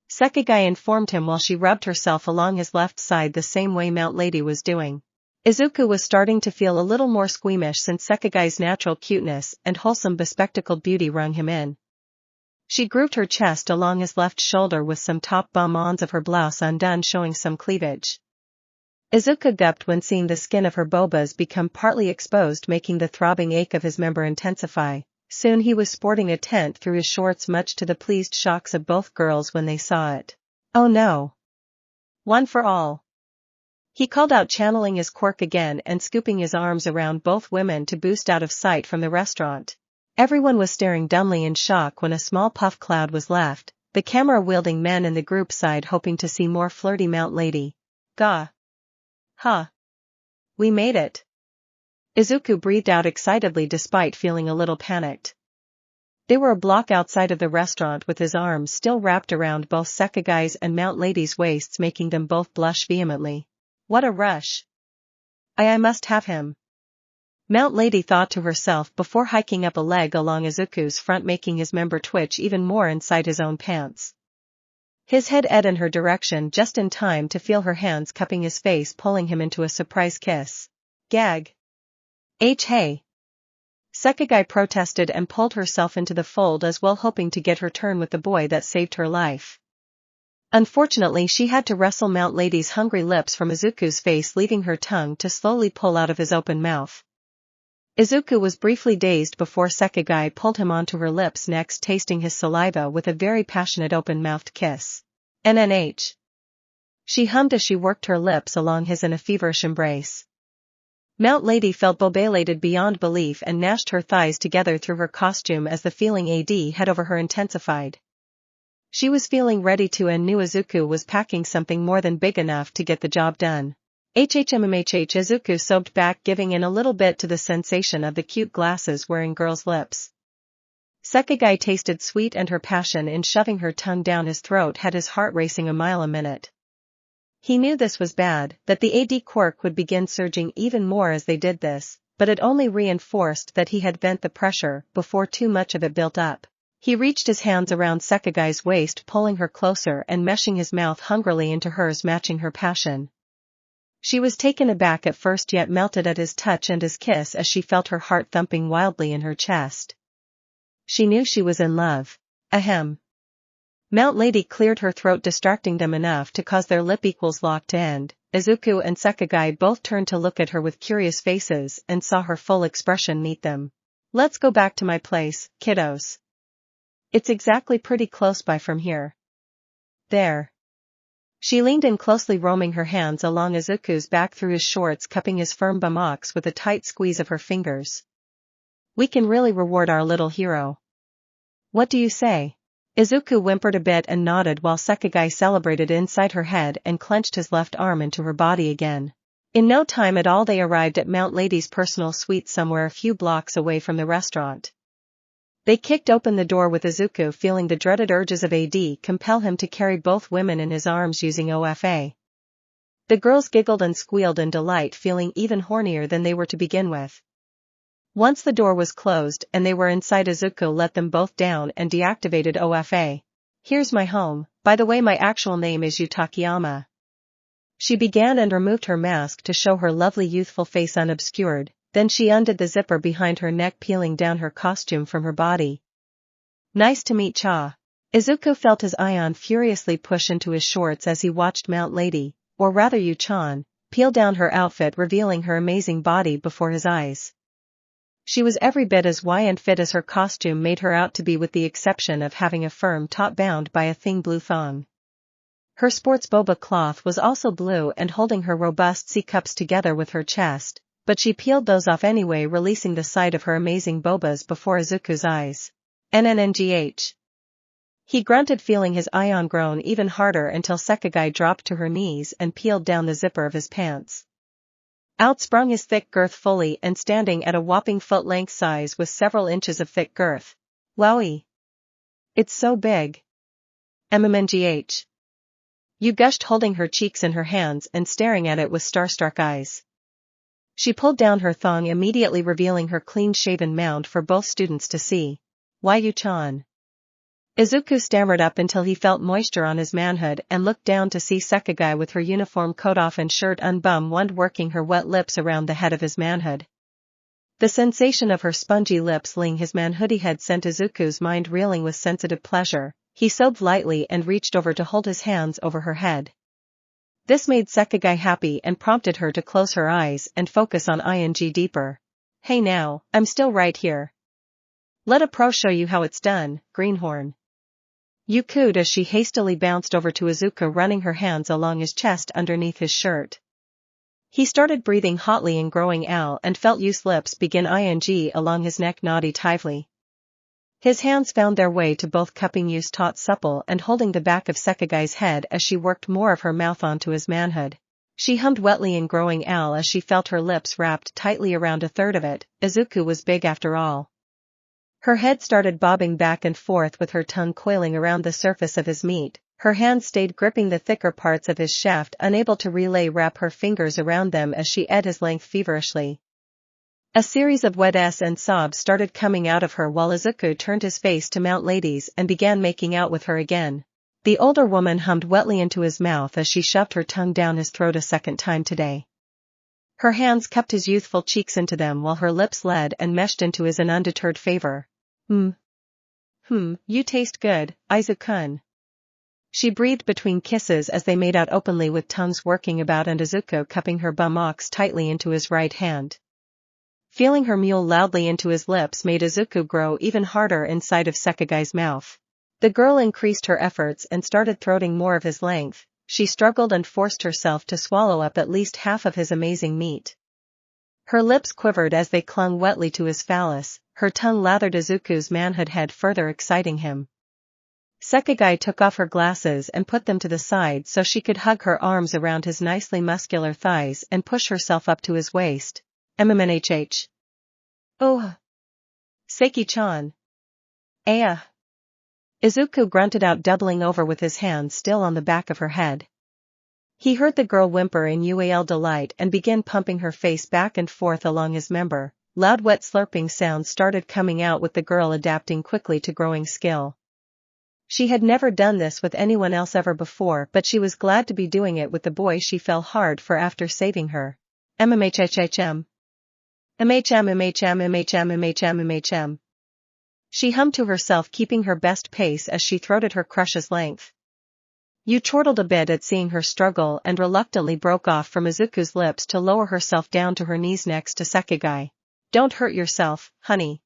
Sakagai informed him while she rubbed herself along his left side the same way Mount Lady was doing. Izuku was starting to feel a little more squeamish since Sakagai's natural cuteness and wholesome bespectacled beauty wrung him in. She grooved her chest along his left shoulder with some top bum-ons of her blouse undone, showing some cleavage. Izuku gulped when seeing the skin of her bobas become partly exposed, making the throbbing ache of his member intensify. Soon he was sporting a tent through his shorts, much to the pleased shocks of both girls when they saw it. Oh no. One for all. He called out, channeling his quirk again and scooping his arms around both women to boost out of sight from the restaurant. Everyone was staring dumbly in shock when a small puff cloud was left, the camera-wielding men in the group sighed, hoping to see more flirty Mount Lady. Gah. Huh. We made it. Izuku breathed out excitedly despite feeling a little panicked. They were a block outside of the restaurant with his arms still wrapped around both Sakagai's and Mount Lady's waists, making them both blush vehemently. What a rush. I must have him. Mount Lady thought to herself before hiking up a leg along Izuku's front, making his member twitch even more inside his own pants. His head edged in her direction just in time to feel her hands cupping his face, pulling him into a surprise kiss. Gag. Hey. Sakagai protested and pulled herself into the fold as well, hoping to get her turn with the boy that saved her life. Unfortunately, she had to wrestle Mount Lady's hungry lips from Izuku's face, leaving her tongue to slowly pull out of his open mouth. Izuku was briefly dazed before Sakagai pulled him onto her lips, next tasting his saliva with a very passionate open-mouthed kiss. NNH. She hummed as she worked her lips along his in a feverish embrace. Mount Lady felt bobelated beyond belief and gnashed her thighs together through her costume as the feeling AD had over her intensified. She was feeling ready to, and knew Izuku was packing something more than big enough to get the job done. Izuku sobbed back, giving in a little bit to the sensation of the cute glasses-wearing girl's lips. Sakagai tasted sweet, and her passion in shoving her tongue down his throat had his heart racing a mile a minute. He knew this was bad, that the AD Quirk would begin surging even more as they did this, but it only reinforced that he had vent the pressure before too much of it built up. He reached his hands around Sakagai's waist, pulling her closer and meshing his mouth hungrily into hers, matching her passion. She was taken aback at first, yet melted at his touch and his kiss as she felt her heart thumping wildly in her chest. She knew she was in love. Ahem. Mount Lady cleared her throat, distracting them enough to cause their lip equals lock to end. Izuku and Sakagai both turned to look at her with curious faces and saw her full expression meet them. Let's go back to my place, kiddos. It's exactly pretty close by from here. There. She leaned in closely, roaming her hands along Izuku's back through his shorts, cupping his firm buttocks with a tight squeeze of her fingers. We can really reward our little hero. What do you say? Izuku whimpered a bit and nodded while Sekigai celebrated inside her head and clenched his left arm into her body again. In no time at all they arrived at Mount Lady's personal suite somewhere a few blocks away from the restaurant. They kicked open the door with Izuku feeling the dreaded urges of AD compel him to carry both women in his arms using OFA. The girls giggled and squealed in delight, feeling even hornier than they were to begin with. Once the door was closed and they were inside, Izuku let them both down and deactivated OFA. "Here's my home, by the way, my actual name is Yutakiyama." She began and removed her mask to show her lovely youthful face unobscured, then she undid the zipper behind her neck, peeling down her costume from her body. "Nice to meet Cha." Izuku felt his ion furiously push into his shorts as he watched Mount Lady, or rather Yu-chan, peel down her outfit, revealing her amazing body before his eyes. She was every bit as and fit as her costume made her out to be, with the exception of having a firm top bound by a thin blue thong. Her sports boba cloth was also blue and holding her robust C-cups together with her chest, but she peeled those off anyway, releasing the sight of her amazing bobas before Izuku's eyes. NNNGH. He grunted, feeling his ion groan even harder until Sekigai dropped to her knees and peeled down the zipper of his pants. Out sprung his thick girth fully and standing at a whopping foot-length size with several inches of thick girth. "Wowie! It's so big." MMNGH. You gushed, holding her cheeks in her hands and staring at it with starstruck eyes. She pulled down her thong, immediately revealing her clean-shaven mound for both students to see. "Why, Yu-chan?" Izuku stammered up until he felt moisture on his manhood and looked down to see Sekigai with her uniform coat off and shirt unbuttoned, working her wet lips around the head of his manhood. The sensation of her spongy lips laying his manhoody head sent Izuku's mind reeling with sensitive pleasure. He sobbed lightly and reached over to hold his hands over her head. This made Sekigai happy and prompted her to close her eyes and focus on ing deeper. "Hey now, I'm still right here. Let a pro show you how it's done, greenhorn." You cooed as she hastily bounced over to Izuku, running her hands along his chest underneath his shirt. He started breathing hotly and growing out and felt Yu's lips begin ing along his neck, naughty tively. His hands found their way to both, cupping Yu's taut supple and holding the back of Sekigai's head as she worked more of her mouth onto his manhood. She hummed wetly and growing out as she felt her lips wrapped tightly around a third of it. Izuku was big after all. Her head started bobbing back and forth with her tongue coiling around the surface of his meat. Her hands stayed gripping the thicker parts of his shaft, unable to wrap her fingers around them as she ate his length feverishly. A series of wet and sobs started coming out of her while Izuku turned his face to Mount Lady's and began making out with her again. The older woman hummed wetly into his mouth as she shoved her tongue down his throat a second time today. Her hands cupped his youthful cheeks into them while her lips led and meshed into his in undeterred favor. You taste good, Izuku-kun." She breathed between kisses as they made out openly with tongues working about and Izuku cupping her buttocks tightly into his right hand. Feeling her mule loudly into his lips made Izuku grow even harder inside of Sekigai's mouth. The girl increased her efforts and started throating more of his length. She struggled and forced herself to swallow up at least half of his amazing meat. Her lips quivered as they clung wetly to his phallus, her tongue lathered Izuku's manhood head, further exciting him. Sekigai took off her glasses and put them to the side so she could hug her arms around his nicely muscular thighs and push herself up to his waist. MMNHH. "Oh. Seki-chan. Aya." Izuku grunted out, doubling over with his hands still on the back of her head. He heard the girl whimper in UAL delight and began pumping her face back and forth along his member. Loud wet slurping sounds started coming out, with the girl adapting quickly to growing skill. She had never done this with anyone else ever before, but she was glad to be doing it with the boy she fell hard for after saving her. MMHHHM. MHM. She hummed to herself, keeping her best pace as she throated her crush's length. Yu chortled a bit at seeing her struggle and reluctantly broke off from Izuku's lips to lower herself down to her knees next to Sekigai. "Don't hurt yourself, honey.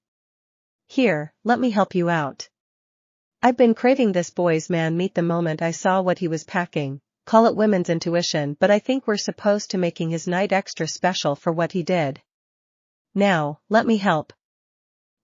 Here, let me help you out. I've been craving this boy's man meat the moment I saw what he was packing. Call it women's intuition, but I think we're supposed to making his night extra special for what he did. Now, let me help."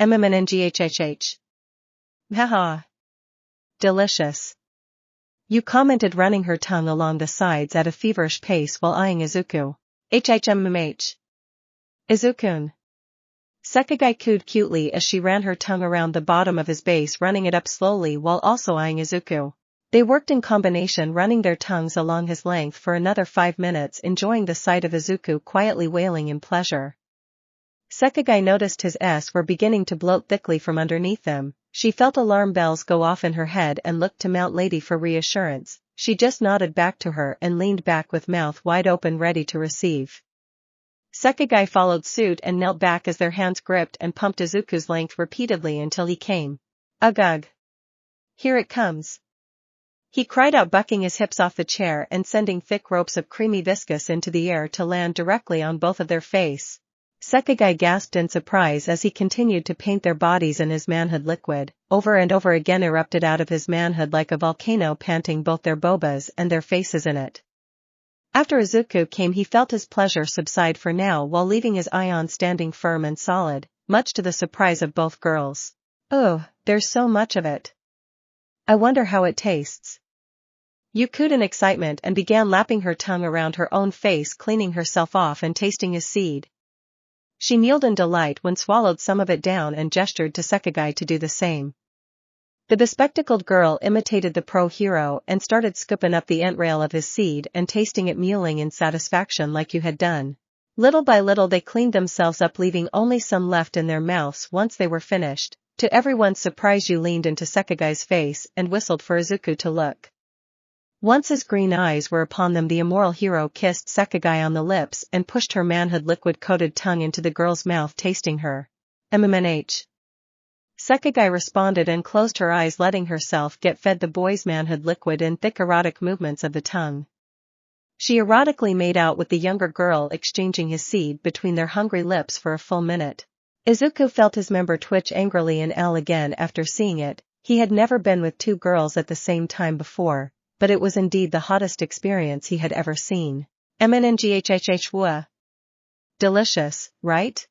MMNGHHH. Haha. Delicious. You commented, running her tongue along the sides at a feverish pace while eyeing Izuku. HHMMH. Izukun. Sekigai cooed cutely as she ran her tongue around the bottom of his base, running it up slowly while also eyeing Izuku. They worked in combination, running their tongues along his length for another 5 minutes, enjoying the sight of Izuku quietly wailing in pleasure. Sekigai noticed his S were beginning to bloat thickly from underneath them. She felt alarm bells go off in her head and looked to Mount Lady for reassurance. She just nodded back to her and leaned back with mouth wide open, ready to receive. Sekigai followed suit and knelt back as their hands gripped and pumped Izuku's length repeatedly until he came. Ugh ugh. Here it comes. He cried out, bucking his hips off the chair and sending thick ropes of creamy viscous into the air to land directly on both of their face. Sekigai gasped in surprise as he continued to paint their bodies in his manhood liquid, over and over again erupted out of his manhood like a volcano, panting both their bobas and their faces in it. After Izuku came, he felt his pleasure subside for now while leaving his ion standing firm and solid, much to the surprise of both girls. Oh, there's so much of it. I wonder how it tastes. You cooed in excitement and began lapping her tongue around her own face, cleaning herself off and tasting his seed. She kneeled in delight when swallowed some of it down and gestured to Sekigai to do the same. The bespectacled girl imitated the pro hero and started scooping up the entrail of his seed and tasting it, mewling in satisfaction like you had done. Little by little they cleaned themselves up, leaving only some left in their mouths once they were finished. To everyone's surprise, you leaned into Sekigai's face and whistled for Izuku to look. Once his green eyes were upon them, the immoral hero kissed Sekigai on the lips and pushed her manhood liquid-coated tongue into the girl's mouth, tasting her. MMNH. Sekigai responded and closed her eyes, letting herself get fed the boy's manhood liquid in thick erotic movements of the tongue. She erotically made out with the younger girl, exchanging his seed between their hungry lips for a full minute. Izuku felt his member twitch angrily in L again after seeing it. He had never been with 2 girls at the same time before, but it was indeed the hottest experience he had ever seen. MNNGHHHWA. Delicious, right?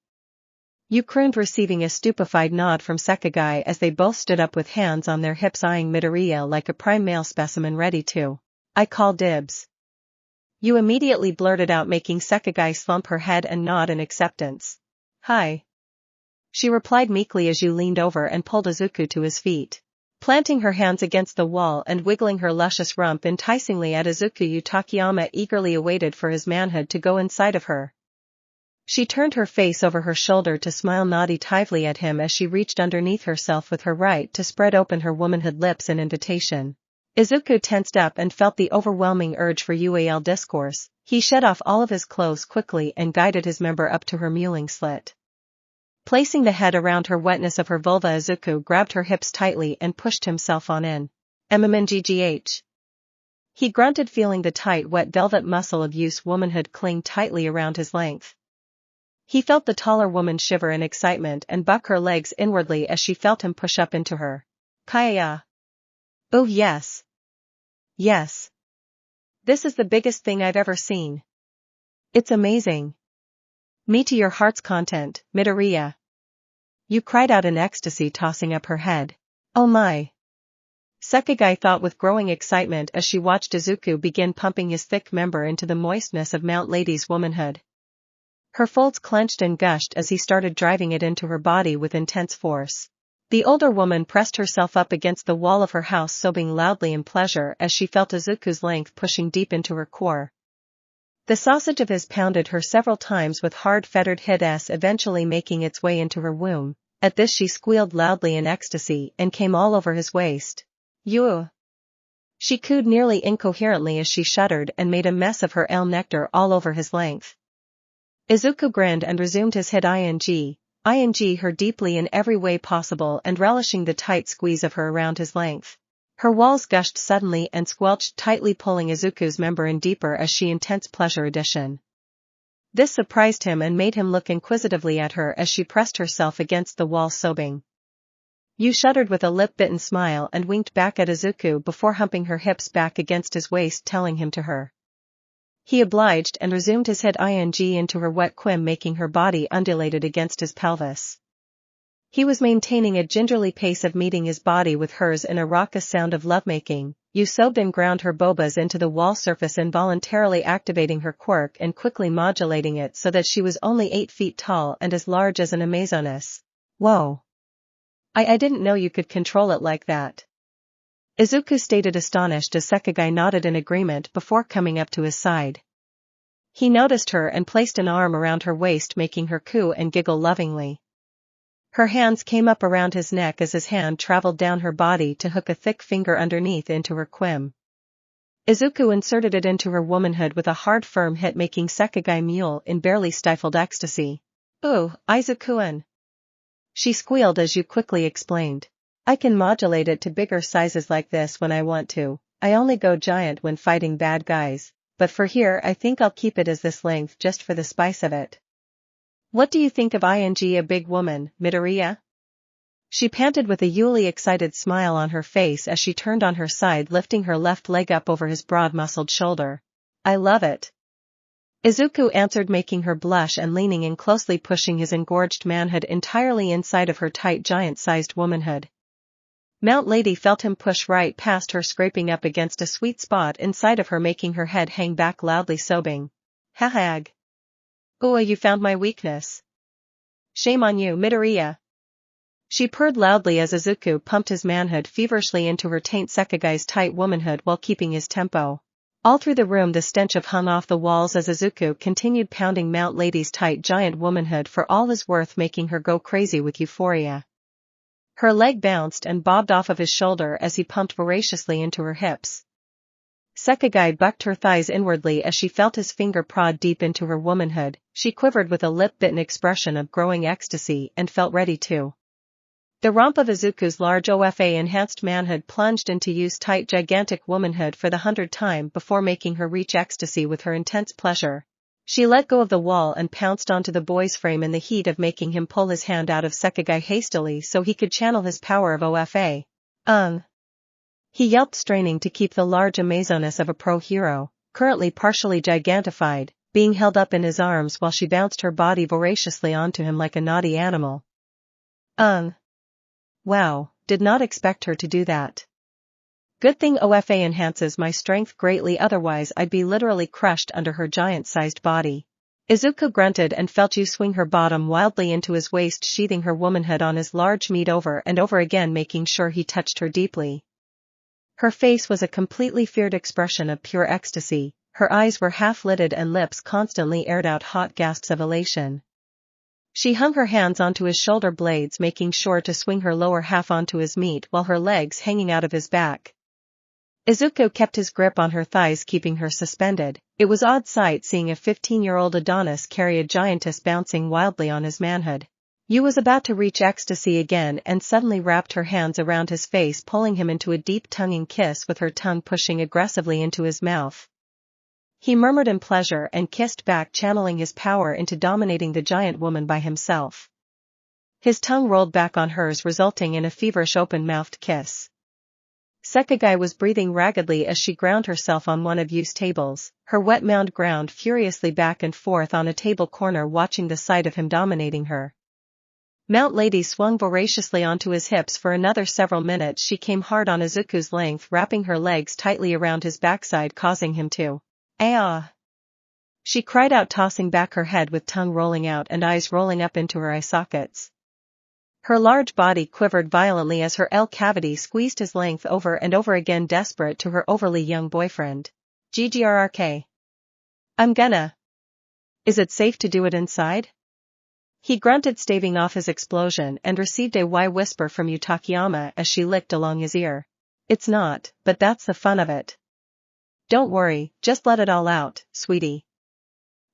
You crooned, receiving a stupefied nod from Sekigai as they both stood up with hands on their hips, eyeing Midoriya like a prime male specimen ready to. I call dibs. You immediately blurted out, making Sekigai slump her head and nod in acceptance. Hi. She replied meekly as you leaned over and pulled Izuku to his feet. Planting her hands against the wall and wiggling her luscious rump enticingly at Izuku, Takayama eagerly awaited for his manhood to go inside of her. She turned her face over her shoulder to smile naughty-tively at him as she reached underneath herself with her right to spread open her womanhood lips in invitation. Izuku tensed up and felt the overwhelming urge for UAL discourse. He shed off all of his clothes quickly and guided his member up to her mewling slit. Placing the head around her wetness of her vulva, Izuku grabbed her hips tightly and pushed himself on in. MMNGGH. He grunted, feeling the tight, wet velvet muscle of Yu's womanhood cling tightly around his length. He felt the taller woman shiver in excitement and buck her legs inwardly as she felt him push up into her. Kaya. Oh yes. Yes. This is the biggest thing I've ever seen. It's amazing. Me to your heart's content, Midoriya. You cried out in ecstasy, tossing up her head. Oh my. Sekigai thought with growing excitement as she watched Izuku begin pumping his thick member into the moistness of Mount Lady's womanhood. Her folds clenched and gushed as he started driving it into her body with intense force. The older woman pressed herself up against the wall of her house, sobbing loudly in pleasure as she felt Izuku's length pushing deep into her core. The sausage of his pounded her several times with hard fettered hits, eventually making its way into her womb. At this she squealed loudly in ecstasy and came all over his waist. You! She cooed nearly incoherently as she shuddered and made a mess of her nectar all over his length. Izuku grinned and resumed his hit, ing her deeply in every way possible and relishing the tight squeeze of her around his length. Her walls gushed suddenly and squelched tightly, pulling Izuku's member in deeper as she intense pleasure addition. This surprised him and made him look inquisitively at her as she pressed herself against the wall, sobbing. You shuddered with a lip-bitten smile and winked back at Izuku before humping her hips back against his waist, telling him to her. He obliged and resumed his hit, ing into her wet quim, making her body undulated against his pelvis. He was maintaining a gingerly pace of meeting his body with hers in a raucous sound of lovemaking. Usobbed and ground her bobas into the wall surface, involuntarily activating her quirk and quickly modulating it so that she was only 8 feet tall and as large as an Amazoness. Whoa. I didn't know you could control it like that. Izuku stated, astonished, as Sekigai nodded in agreement before coming up to his side. He noticed her and placed an arm around her waist, making her coo and giggle lovingly. Her hands came up around his neck as his hand traveled down her body to hook a thick finger underneath into her quim. Izuku inserted it into her womanhood with a hard firm hit, making Sekigai mule in barely stifled ecstasy. "Ooh, Izuku-an," she squealed as you quickly explained. "I can modulate it to bigger sizes like this when I want to. I only go giant when fighting bad guys, but for here I think I'll keep it as this length just for the spice of it. What do you think of a big woman, Midoriya?" She panted with a Yuli excited smile on her face as she turned on her side, lifting her left leg up over his broad-muscled shoulder. "I love it," Izuku answered, making her blush and leaning in closely, pushing his engorged manhood entirely inside of her tight giant-sized womanhood. Mount Lady felt him push right past her, scraping up against a sweet spot inside of her, making her head hang back, loudly sobbing. "Hahag. Ooh, you found my weakness. Shame on you, Midoriya," she purred loudly as Izuku pumped his manhood feverishly into her taint Sekigai's tight womanhood while keeping his tempo. All through the room the stench of hung off the walls as Izuku continued pounding Mount Lady's tight giant womanhood for all his worth, making her go crazy with euphoria. Her leg bounced and bobbed off of his shoulder as he pumped voraciously into her hips. Sekigai bucked her thighs inwardly as she felt his finger prod deep into her womanhood. She quivered with a lip-bitten expression of growing ecstasy and felt ready to. The romp of Izuku's large OFA-enhanced manhood plunged into use tight gigantic womanhood for the 100th time before making her reach ecstasy with her intense pleasure. She let go of the wall and pounced onto the boy's frame in the heat of making him pull his hand out of Sekigai hastily so he could channel his power of OFA. He yelped, straining to keep the large Amazoness of a pro hero, currently partially gigantified, being held up in his arms while she bounced her body voraciously onto him like a naughty animal. Wow, did not expect her to do that. Good thing OFA enhances my strength greatly, otherwise I'd be literally crushed under her giant-sized body. Izuku grunted and felt you swing her bottom wildly into his waist, sheathing her womanhood on his large meat over and over again, making sure he touched her deeply. Her face was a completely feared expression of pure ecstasy, her eyes were half-lidded and lips constantly aired out hot gasps of elation. She hung her hands onto his shoulder blades, making sure to swing her lower half onto his meat while her legs hanging out of his back. Izuku kept his grip on her thighs, keeping her suspended. It was odd sight seeing a 15-year-old Adonis carry a giantess bouncing wildly on his manhood. Yu was about to reach ecstasy again and suddenly wrapped her hands around his face, pulling him into a deep tonguing kiss with her tongue pushing aggressively into his mouth. He murmured in pleasure and kissed back, channeling his power into dominating the giant woman by himself. His tongue rolled back on hers, resulting in a feverish open-mouthed kiss. Sekigai was breathing raggedly as she ground herself on one of Yu's tables, her wet mound ground furiously back and forth on a table corner, watching the sight of him dominating her. Mount Lady swung voraciously onto his hips for another several minutes. She came hard on Izuku's length, wrapping her legs tightly around his backside, causing him to "Ah!" she cried out, tossing back her head with tongue rolling out and eyes rolling up into her eye sockets. Her large body quivered violently as her L cavity squeezed his length over and over again, desperate to her overly young boyfriend. "GGRRK. I'm gonna. Is it safe to do it inside?" He grunted, staving off his explosion, and received a "why" whisper from Yutakiyama as she licked along his ear. "It's not, but that's the fun of it. Don't worry, just let it all out, sweetie."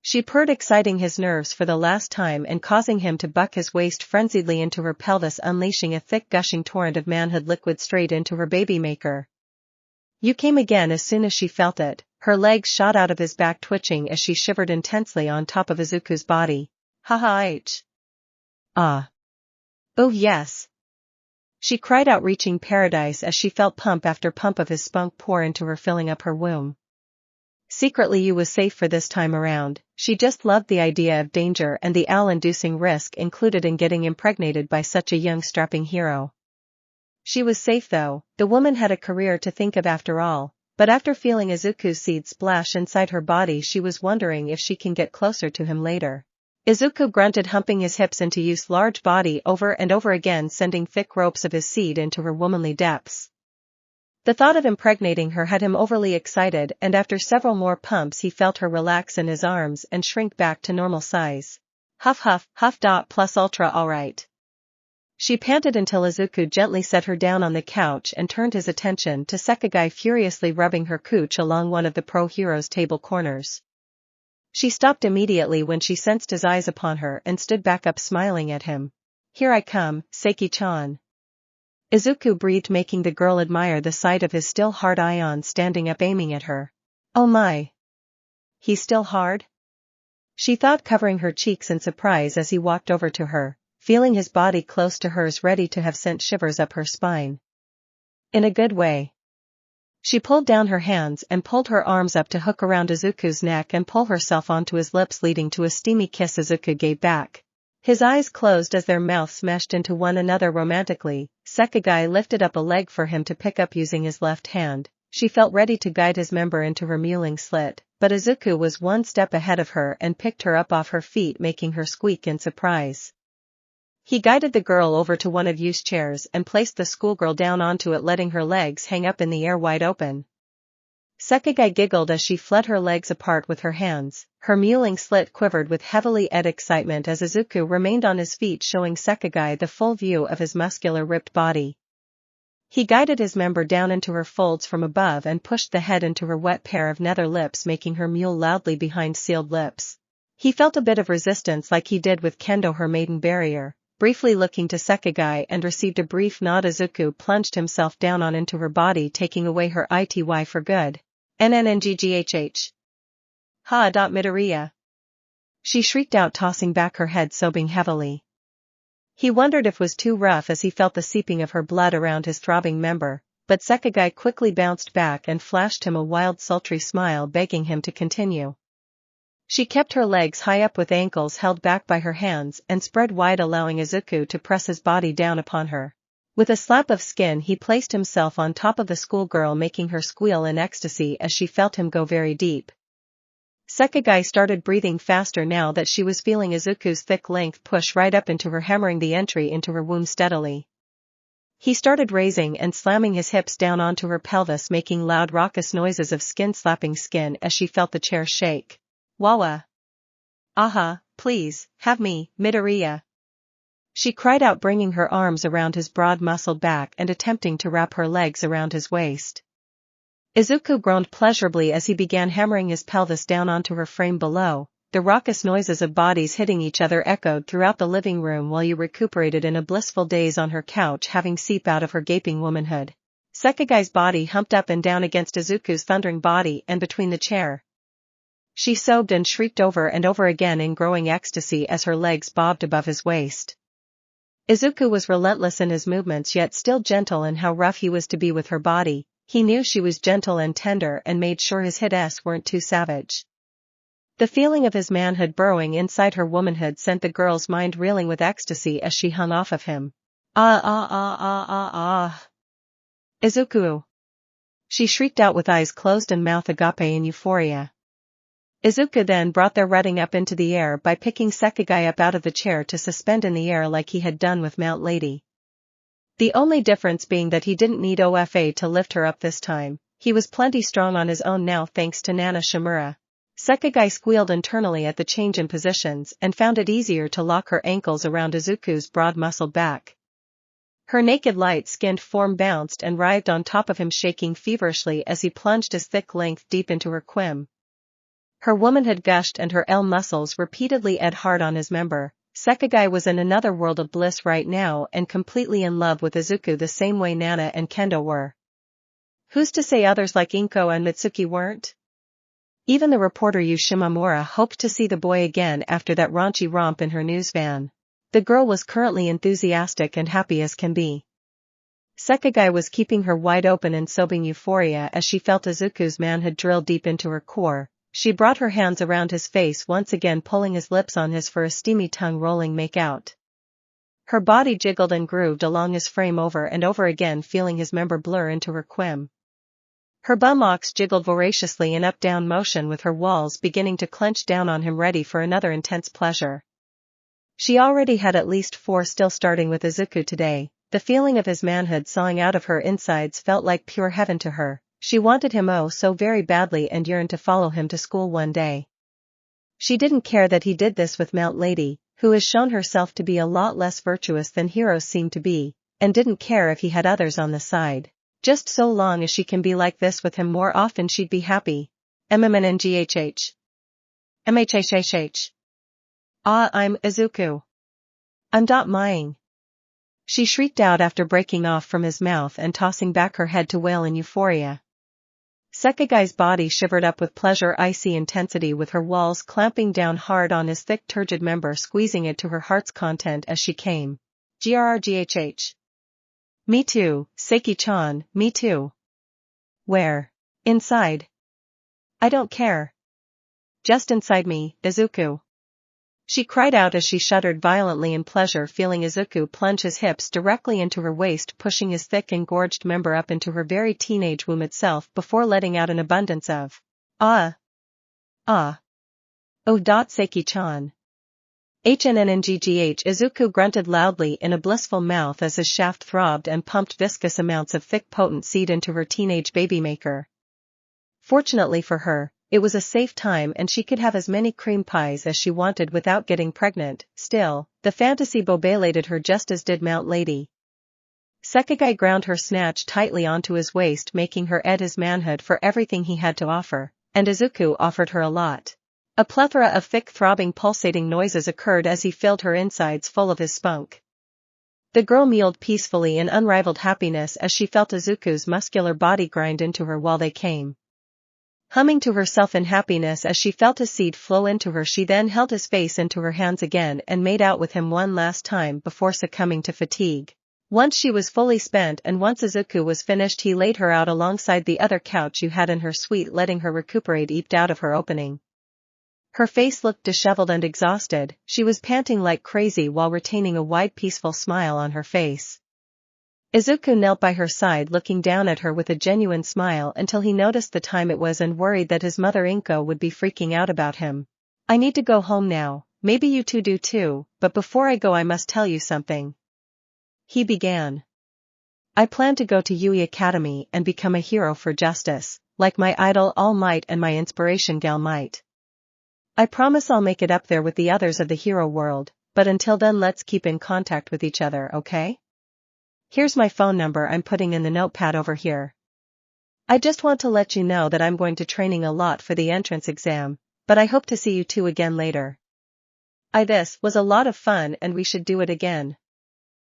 She purred, exciting his nerves for the last time and causing him to buck his waist frenziedly into her pelvis, unleashing a thick gushing torrent of manhood liquid straight into her baby maker. You came again as soon as she felt it, her legs shot out of his back, twitching as she shivered intensely on top of Izuku's body. "Ha-ha-h. Ah. Oh yes." She cried out, reaching paradise as she felt pump after pump of his spunk pour into her, filling up her womb. Secretly you was safe for this time around. She just loved the idea of danger and the all-inducing risk included in getting impregnated by such a young strapping hero. She was safe though, the woman had a career to think of after all, but after feeling Izuku's seed splash inside her body she was wondering if she can get closer to him later. Izuku grunted, humping his hips into use large body over and over again, sending thick ropes of his seed into her womanly depths. The thought of impregnating her had him overly excited, and after several more pumps he felt her relax in his arms and shrink back to normal size. Huff huff, huff dot plus ultra alright. She panted until Izuku gently set her down on the couch and turned his attention to Sekiguy furiously rubbing her cooch along one of the pro hero's table corners. She stopped immediately when she sensed his eyes upon her and stood back up smiling at him. Here I come, Seiki-chan. Izuku breathed, making the girl admire the sight of his still hard ion standing up aiming at her. Oh my! He's still hard? She thought, covering her cheeks in surprise as he walked over to her, feeling his body close to hers, ready to have sent shivers up her spine. In a good way. She pulled down her hands and pulled her arms up to hook around Izuku's neck and pull herself onto his lips, leading to a steamy kiss Izuku gave back. His eyes closed as their mouths meshed into one another romantically. Sekiguy lifted up a leg for him to pick up using his left hand. She felt ready to guide his member into her mewling slit, but Izuku was one step ahead of her and picked her up off her feet, making her squeak in surprise. He guided the girl over to one of Yu's chairs and placed the schoolgirl down onto it, letting her legs hang up in the air wide open. Sekiguy giggled as she fled her legs apart with her hands. Her mewling slit quivered with heavily ed excitement as Izuku remained on his feet, showing Sekiguy the full view of his muscular ripped body. He guided his member down into her folds from above and pushed the head into her wet pair of nether lips, making her mew loudly behind sealed lips. He felt a bit of resistance like he did with Kendo, her maiden barrier. Briefly looking to Sekiguy and received a brief nod, Izuku plunged himself down on into her body, taking away her ity for good. NNNGGHH. Ha! Midoriya. She shrieked out, tossing back her head, sobbing heavily. He wondered if it was too rough as he felt the seeping of her blood around his throbbing member, but Sekiguy quickly bounced back and flashed him a wild sultry smile, begging him to continue. She kept her legs high up with ankles held back by her hands and spread wide, allowing Izuku to press his body down upon her. With a slap of skin he placed himself on top of the schoolgirl, making her squeal in ecstasy as she felt him go very deep. Sekiguy started breathing faster now that she was feeling Izuku's thick length push right up into her, hammering the entry into her womb steadily. He started raising and slamming his hips down onto her pelvis, making loud raucous noises of skin slapping skin as she felt the chair shake. Wawa. Aha, please, have me, Midoriya. She cried out, bringing her arms around his broad muscled back and attempting to wrap her legs around his waist. Izuku groaned pleasurably as he began hammering his pelvis down onto her frame below. The raucous noises of bodies hitting each other echoed throughout the living room while Yu recuperated in a blissful daze on her couch, having seep out of her gaping womanhood. Sekiguy's body humped up and down against Izuku's thundering body and between the chair. She sobbed and shrieked over and over again in growing ecstasy as her legs bobbed above his waist. Izuku was relentless in his movements, yet still gentle in how rough he was to be with her body. He knew she was gentle and tender and made sure his hits weren't too savage. The feeling of his manhood burrowing inside her womanhood sent the girl's mind reeling with ecstasy as she hung off of him. Izuku! She shrieked out with eyes closed and mouth agape in euphoria. Izuku then brought their rutting up into the air by picking Sekiguy up out of the chair to suspend in the air like he had done with Mount Lady. The only difference being that he didn't need OFA to lift her up this time. He was plenty strong on his own now thanks to Nana Shimura. Sekiguy squealed internally at the change in positions and found it easier to lock her ankles around Izuku's broad-muscled back. Her naked light-skinned form bounced and writhed on top of him, shaking feverishly as he plunged his thick length deep into her quim. Her womanhood gushed and her L muscles repeatedly ed hard on his member. Sekiguy was in another world of bliss right now and completely in love with Izuku the same way Nana and Kendo were. Who's to say others like Inko and Mitsuki weren't? Even the reporter Yu Shimamura hoped to see the boy again after that raunchy romp in her news van. The girl was currently enthusiastic and happy as can be. Sekiguy was keeping her wide open in sobbing euphoria as she felt Izuku's manhood drill deep into her core. She brought her hands around his face once again, pulling his lips on his for a steamy tongue-rolling make-out. Her body jiggled and grooved along his frame over and over again, feeling his member blur into her quim. Her buttocks jiggled voraciously in up-down motion, with her walls beginning to clench down on him, ready for another intense pleasure. She already had at least 4, still starting with Izuku today. The feeling of his manhood sawing out of her insides felt like pure heaven to her. She wanted him oh so very badly and yearned to follow him to school one day. She didn't care that he did this with Mount Lady, who has shown herself to be a lot less virtuous than heroes seem to be, and didn't care if he had others on the side. Just so long as she can be like this with him more often, she'd be happy. MMNGHH. MHHHH. Ah, I'm Izuku. I'm dying. She shrieked out after breaking off from his mouth and tossing back her head to wail in euphoria. Sekiguy's body shivered up with pleasure, icy intensity, with her walls clamping down hard on his thick turgid member, squeezing it to her heart's content as she came. GRRGHH. Me too, Seki-chan, me too. Where? Inside. I don't care. Just inside me, Izuku. She cried out as she shuddered violently in pleasure, feeling Izuku plunge his hips directly into her waist, pushing his thick engorged member up into her very teenage womb itself before letting out an abundance of ah. Ah. Oh. Seki-chan. HNNNGGH. Izuku grunted loudly in a blissful mouth as his shaft throbbed and pumped viscous amounts of thick potent seed into her teenage baby maker. Fortunately for her, it was a safe time and she could have as many cream pies as she wanted without getting pregnant. Still, the fantasy bobelated her just as did Mount Lady. Sekiguy ground her snatch tightly onto his waist, making her ed his manhood for everything he had to offer, and Izuku offered her a lot. A plethora of thick throbbing pulsating noises occurred as he filled her insides full of his spunk. The girl mewed peacefully in unrivaled happiness as she felt Izuku's muscular body grind into her while they came. Humming to herself in happiness as she felt his seed flow into her, she then held his face into her hands again and made out with him one last time before succumbing to fatigue. Once she was fully spent and once Izuku was finished, he laid her out alongside the other couch you had in her suite, letting her recuperate eeped out of her opening. Her face looked disheveled and exhausted. She was panting like crazy while retaining a wide peaceful smile on her face. Izuku knelt by her side, looking down at her with a genuine smile until he noticed the time it was and worried that his mother Inko would be freaking out about him. I need to go home now, maybe you two do too, but before I go I must tell you something. He began. I plan to go to Yui Academy and become a hero for justice, like my idol All Might and my inspiration Gal Might. I promise I'll make it up there with the others of the hero world, but until then let's keep in contact with each other, okay? Here's my phone number I'm putting in the notepad over here. I just want to let you know that I'm going to training a lot for the entrance exam, but I hope to see you two again later. This was a lot of fun and we should do it again.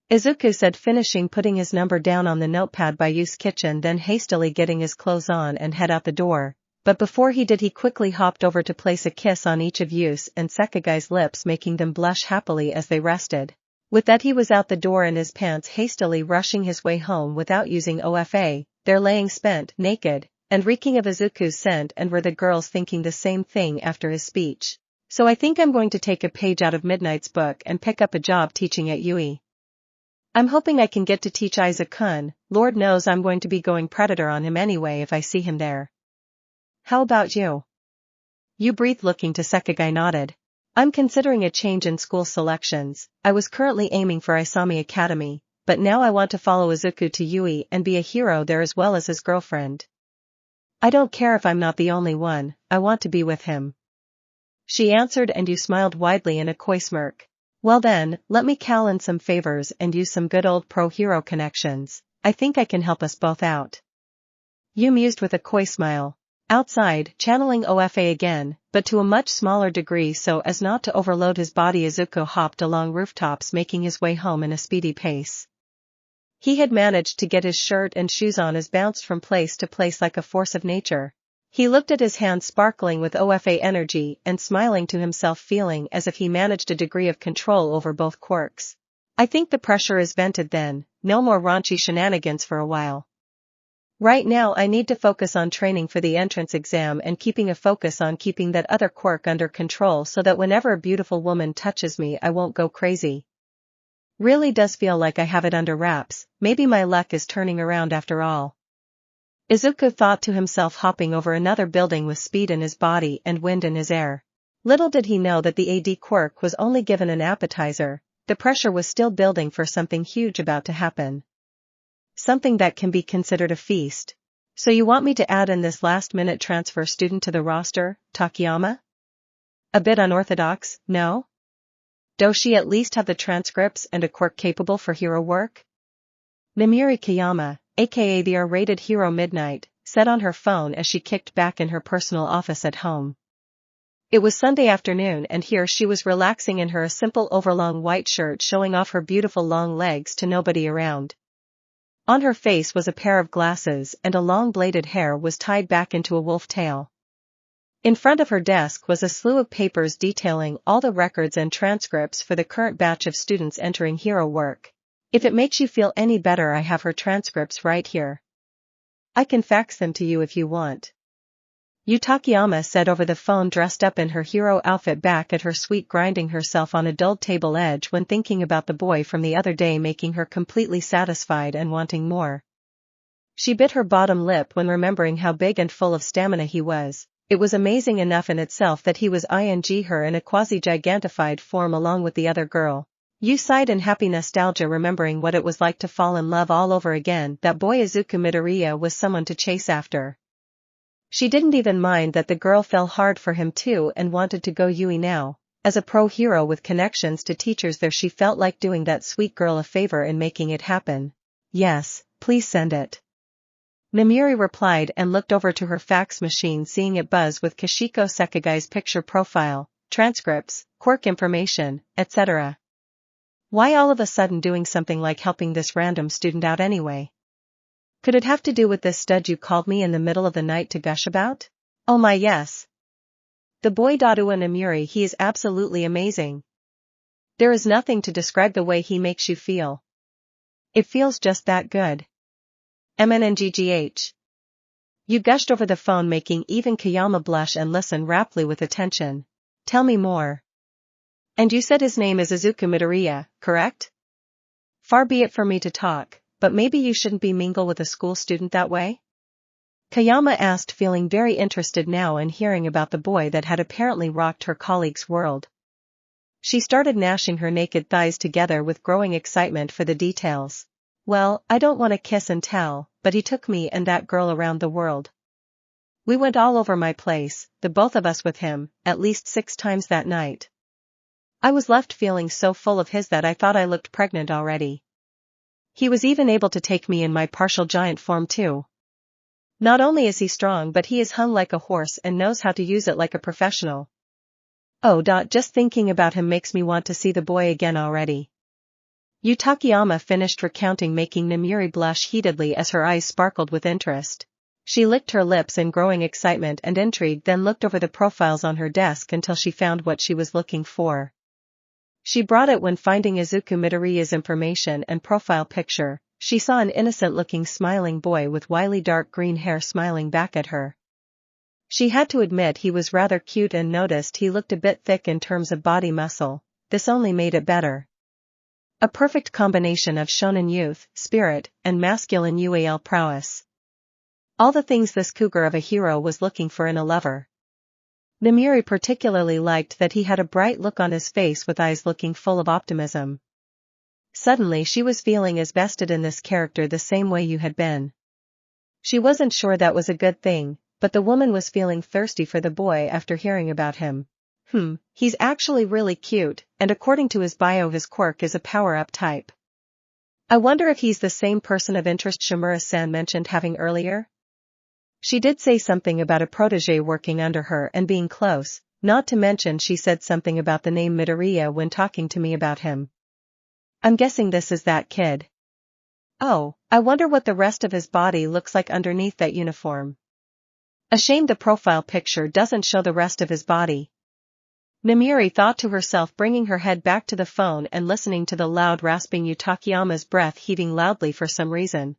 Izuku said, finishing putting his number down on the notepad by Yu's kitchen, then hastily getting his clothes on and head out the door, but before he did he quickly hopped over to place a kiss on each of Yu's and Sekiguy's lips, making them blush happily as they rested. With that he was out the door in his pants, hastily rushing his way home without using OFA, there laying spent, naked, and reeking of Izuku's scent. And were the girls thinking the same thing after his speech? So I think I'm going to take a page out of Midnight's book and pick up a job teaching at Yui. I'm hoping I can get to teach Izuku. Lord knows I'm going to be going predator on him anyway if I see him there. How about you? You breathed, looking to Sekiguy nodded. I'm considering a change in school selections. I was currently aiming for Isami Academy, but now I want to follow Izuku to Yui and be a hero there as well as his girlfriend. I don't care if I'm not the only one, I want to be with him. She answered, and you smiled widely in a coy smirk. Well then, let me call in some favors and use some good old pro-hero connections. I think I can help us both out. You mused with a coy smile. Outside, channeling OFA again, but to a much smaller degree so as not to overload his body, Izuku hopped along rooftops, making his way home in a speedy pace. He had managed to get his shirt and shoes on as bounced from place to place like a force of nature. He looked at his hands sparkling with OFA energy and smiling to himself, feeling as if he managed a degree of control over both quirks. I think the pressure is vented then, no more raunchy shenanigans for a while. Right now I need to focus on training for the entrance exam and keeping a focus on keeping that other quirk under control so that whenever a beautiful woman touches me I won't go crazy. Really does feel like I have it under wraps, maybe my luck is turning around after all. Izuku thought to himself, hopping over another building with speed in his body and wind in his air. Little did he know that the AD quirk was only given an appetizer, the pressure was still building for something huge about to happen. Something that can be considered a feast. So you want me to add in this last-minute transfer student to the roster, Takayama? A bit unorthodox, no? Does she at least have the transcripts and a quirk capable for hero work? Namiri Kayama, aka the R-rated hero Midnight, said on her phone as she kicked back in her personal office at home. It was Sunday afternoon and here she was relaxing in her simple overlong white shirt, showing off her beautiful long legs to nobody around. On her face was a pair of glasses and a long bladed hair was tied back into a wolf tail. In front of her desk was a slew of papers detailing all the records and transcripts for the current batch of students entering hero work. If it makes you feel any better, I have her transcripts right here. I can fax them to you if you want. Takayama said over the phone, dressed up in her hero outfit, back at her suite, grinding herself on a dulled table edge when thinking about the boy from the other day, making her completely satisfied and wanting more. She bit her bottom lip when remembering how big and full of stamina he was. It was amazing enough in itself that he was her in a quasi-gigantified form along with the other girl. You sighed in happy nostalgia, remembering what it was like to fall in love all over again. That boy Izuku Midoriya was someone to chase after. She didn't even mind that the girl fell hard for him too and wanted to go Yui now. As a pro hero with connections to teachers there, she felt like doing that sweet girl a favor and making it happen. Yes, please send it. Namiri replied and looked over to her fax machine, seeing it buzz with Kashiko Sekigai's picture profile, transcripts, quirk information, etc. Why all of a sudden doing something like helping this random student out anyway? Could it have to do with this stud you called me in the middle of the night to gush about? Oh my yes. The boy Dadua Namiri, he is absolutely amazing. There is nothing to describe the way he makes you feel. It feels just that good. MNNGGH. You gushed over the phone, making even Kayama blush and listen raptly with attention. Tell me more. And you said his name is Izuku Midoriya, correct? Far be it for me to talk, but maybe you shouldn't be mingle with a school student that way? Kayama asked, feeling very interested now in hearing about the boy that had apparently rocked her colleague's world. She started gnashing her naked thighs together with growing excitement for the details. Well, I don't want to kiss and tell, but he took me and that girl around the world. We went all over my place, the both of us with him, at least 6 times that night. I was left feeling so full of his that I thought I looked pregnant already. He was even able to take me in my partial giant form too. Not only is he strong, but he is hung like a horse and knows how to use it like a professional. Oh, just thinking about him makes me want to see the boy again already. Takayama finished recounting, making Namiri blush heatedly as her eyes sparkled with interest. She licked her lips in growing excitement and intrigue, then looked over the profiles on her desk until she found what she was looking for. She brought it when finding Izuku Midoriya's information and profile picture. She saw an innocent-looking smiling boy with wily dark green hair smiling back at her. She had to admit he was rather cute and noticed he looked a bit thick in terms of body muscle. This only made it better. A perfect combination of shonen youth, spirit, and masculine UAL prowess. All the things this cougar of a hero was looking for in a lover. Namiri particularly liked that he had a bright look on his face with eyes looking full of optimism. Suddenly she was feeling as vested in this character the same way you had been. She wasn't sure that was a good thing, but the woman was feeling thirsty for the boy after hearing about him. He's actually really cute, and according to his bio his quirk is a power-up type. I wonder if he's the same person of interest Shimura-san mentioned having earlier? She did say something about a protégé working under her and being close, not to mention she said something about the name Midoriya when talking to me about him. I'm guessing this is that kid. Oh, I wonder what the rest of his body looks like underneath that uniform. A shame the profile picture doesn't show the rest of his body. Namiri thought to herself, bringing her head back to the phone and listening to the loud rasping Utakayama's breath heaving loudly for some reason.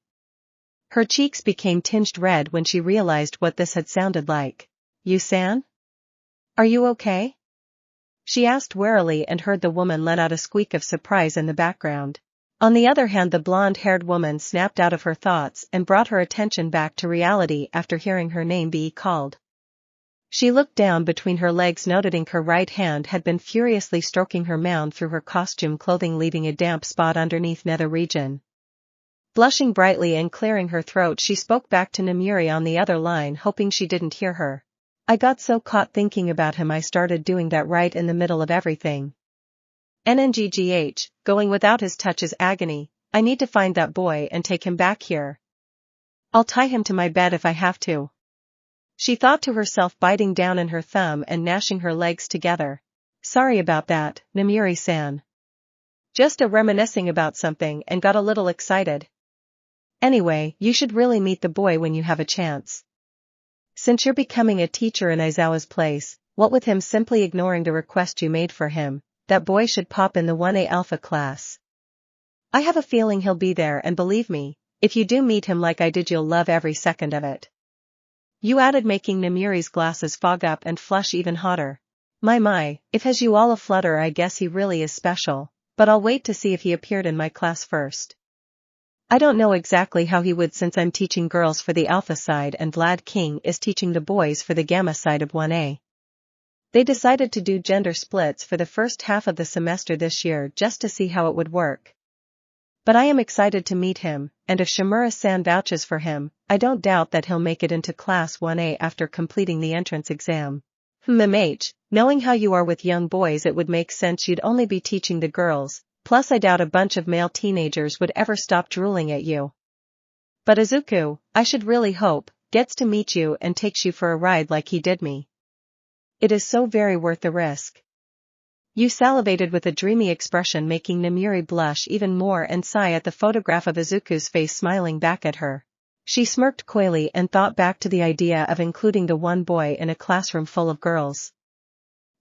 Her cheeks became tinged red when she realized what this had sounded like. "You-san? Are you okay?" she asked warily and heard the woman let out a squeak of surprise in the background. On the other hand, the blonde-haired woman snapped out of her thoughts and brought her attention back to reality after hearing her name be called. She looked down between her legs, noting her right hand had been furiously stroking her mound through her costume clothing, leaving a damp spot underneath nether region. Blushing brightly and clearing her throat, she spoke back to Namiri on the other line, hoping she didn't hear her. "I got so caught thinking about him I started doing that right in the middle of everything. NNGGH, going without his touch is agony. I need to find that boy and take him back here. I'll tie him to my bed if I have to," she thought to herself, biting down in her thumb and gnashing her legs together. "Sorry about that, Namiri-san. Just reminiscing about something and got a little excited. Anyway, you should really meet the boy when you have a chance. Since you're becoming a teacher in Aizawa's place, what with him simply ignoring the request you made for him, that boy should pop in the 1A Alpha class. I have a feeling he'll be there, and believe me, if you do meet him like I did, you'll love every second of it," you added, making Namiri's glasses fog up and flush even hotter. My, if has you all aflutter, I guess he really is special, but I'll wait to see if he appeared in my class first. I don't know exactly how he would, since I'm teaching girls for the Alpha side and Vlad King is teaching the boys for the Gamma side of 1A. They decided to do gender splits for the first half of the semester this year just to see how it would work. But I am excited to meet him, and if Shimura-san vouches for him, I don't doubt that he'll make it into class 1A after completing the entrance exam. Knowing how you are with young boys, it would make sense you'd only be teaching the girls, plus I doubt a bunch of male teenagers would ever stop drooling at you. But Izuku, I should really hope, gets to meet you and takes you for a ride like he did me. It is so very worth the risk." You salivated with a dreamy expression, making Namiri blush even more and sigh at the photograph of Izuku's face smiling back at her. She smirked coyly and thought back to the idea of including the one boy in a classroom full of girls.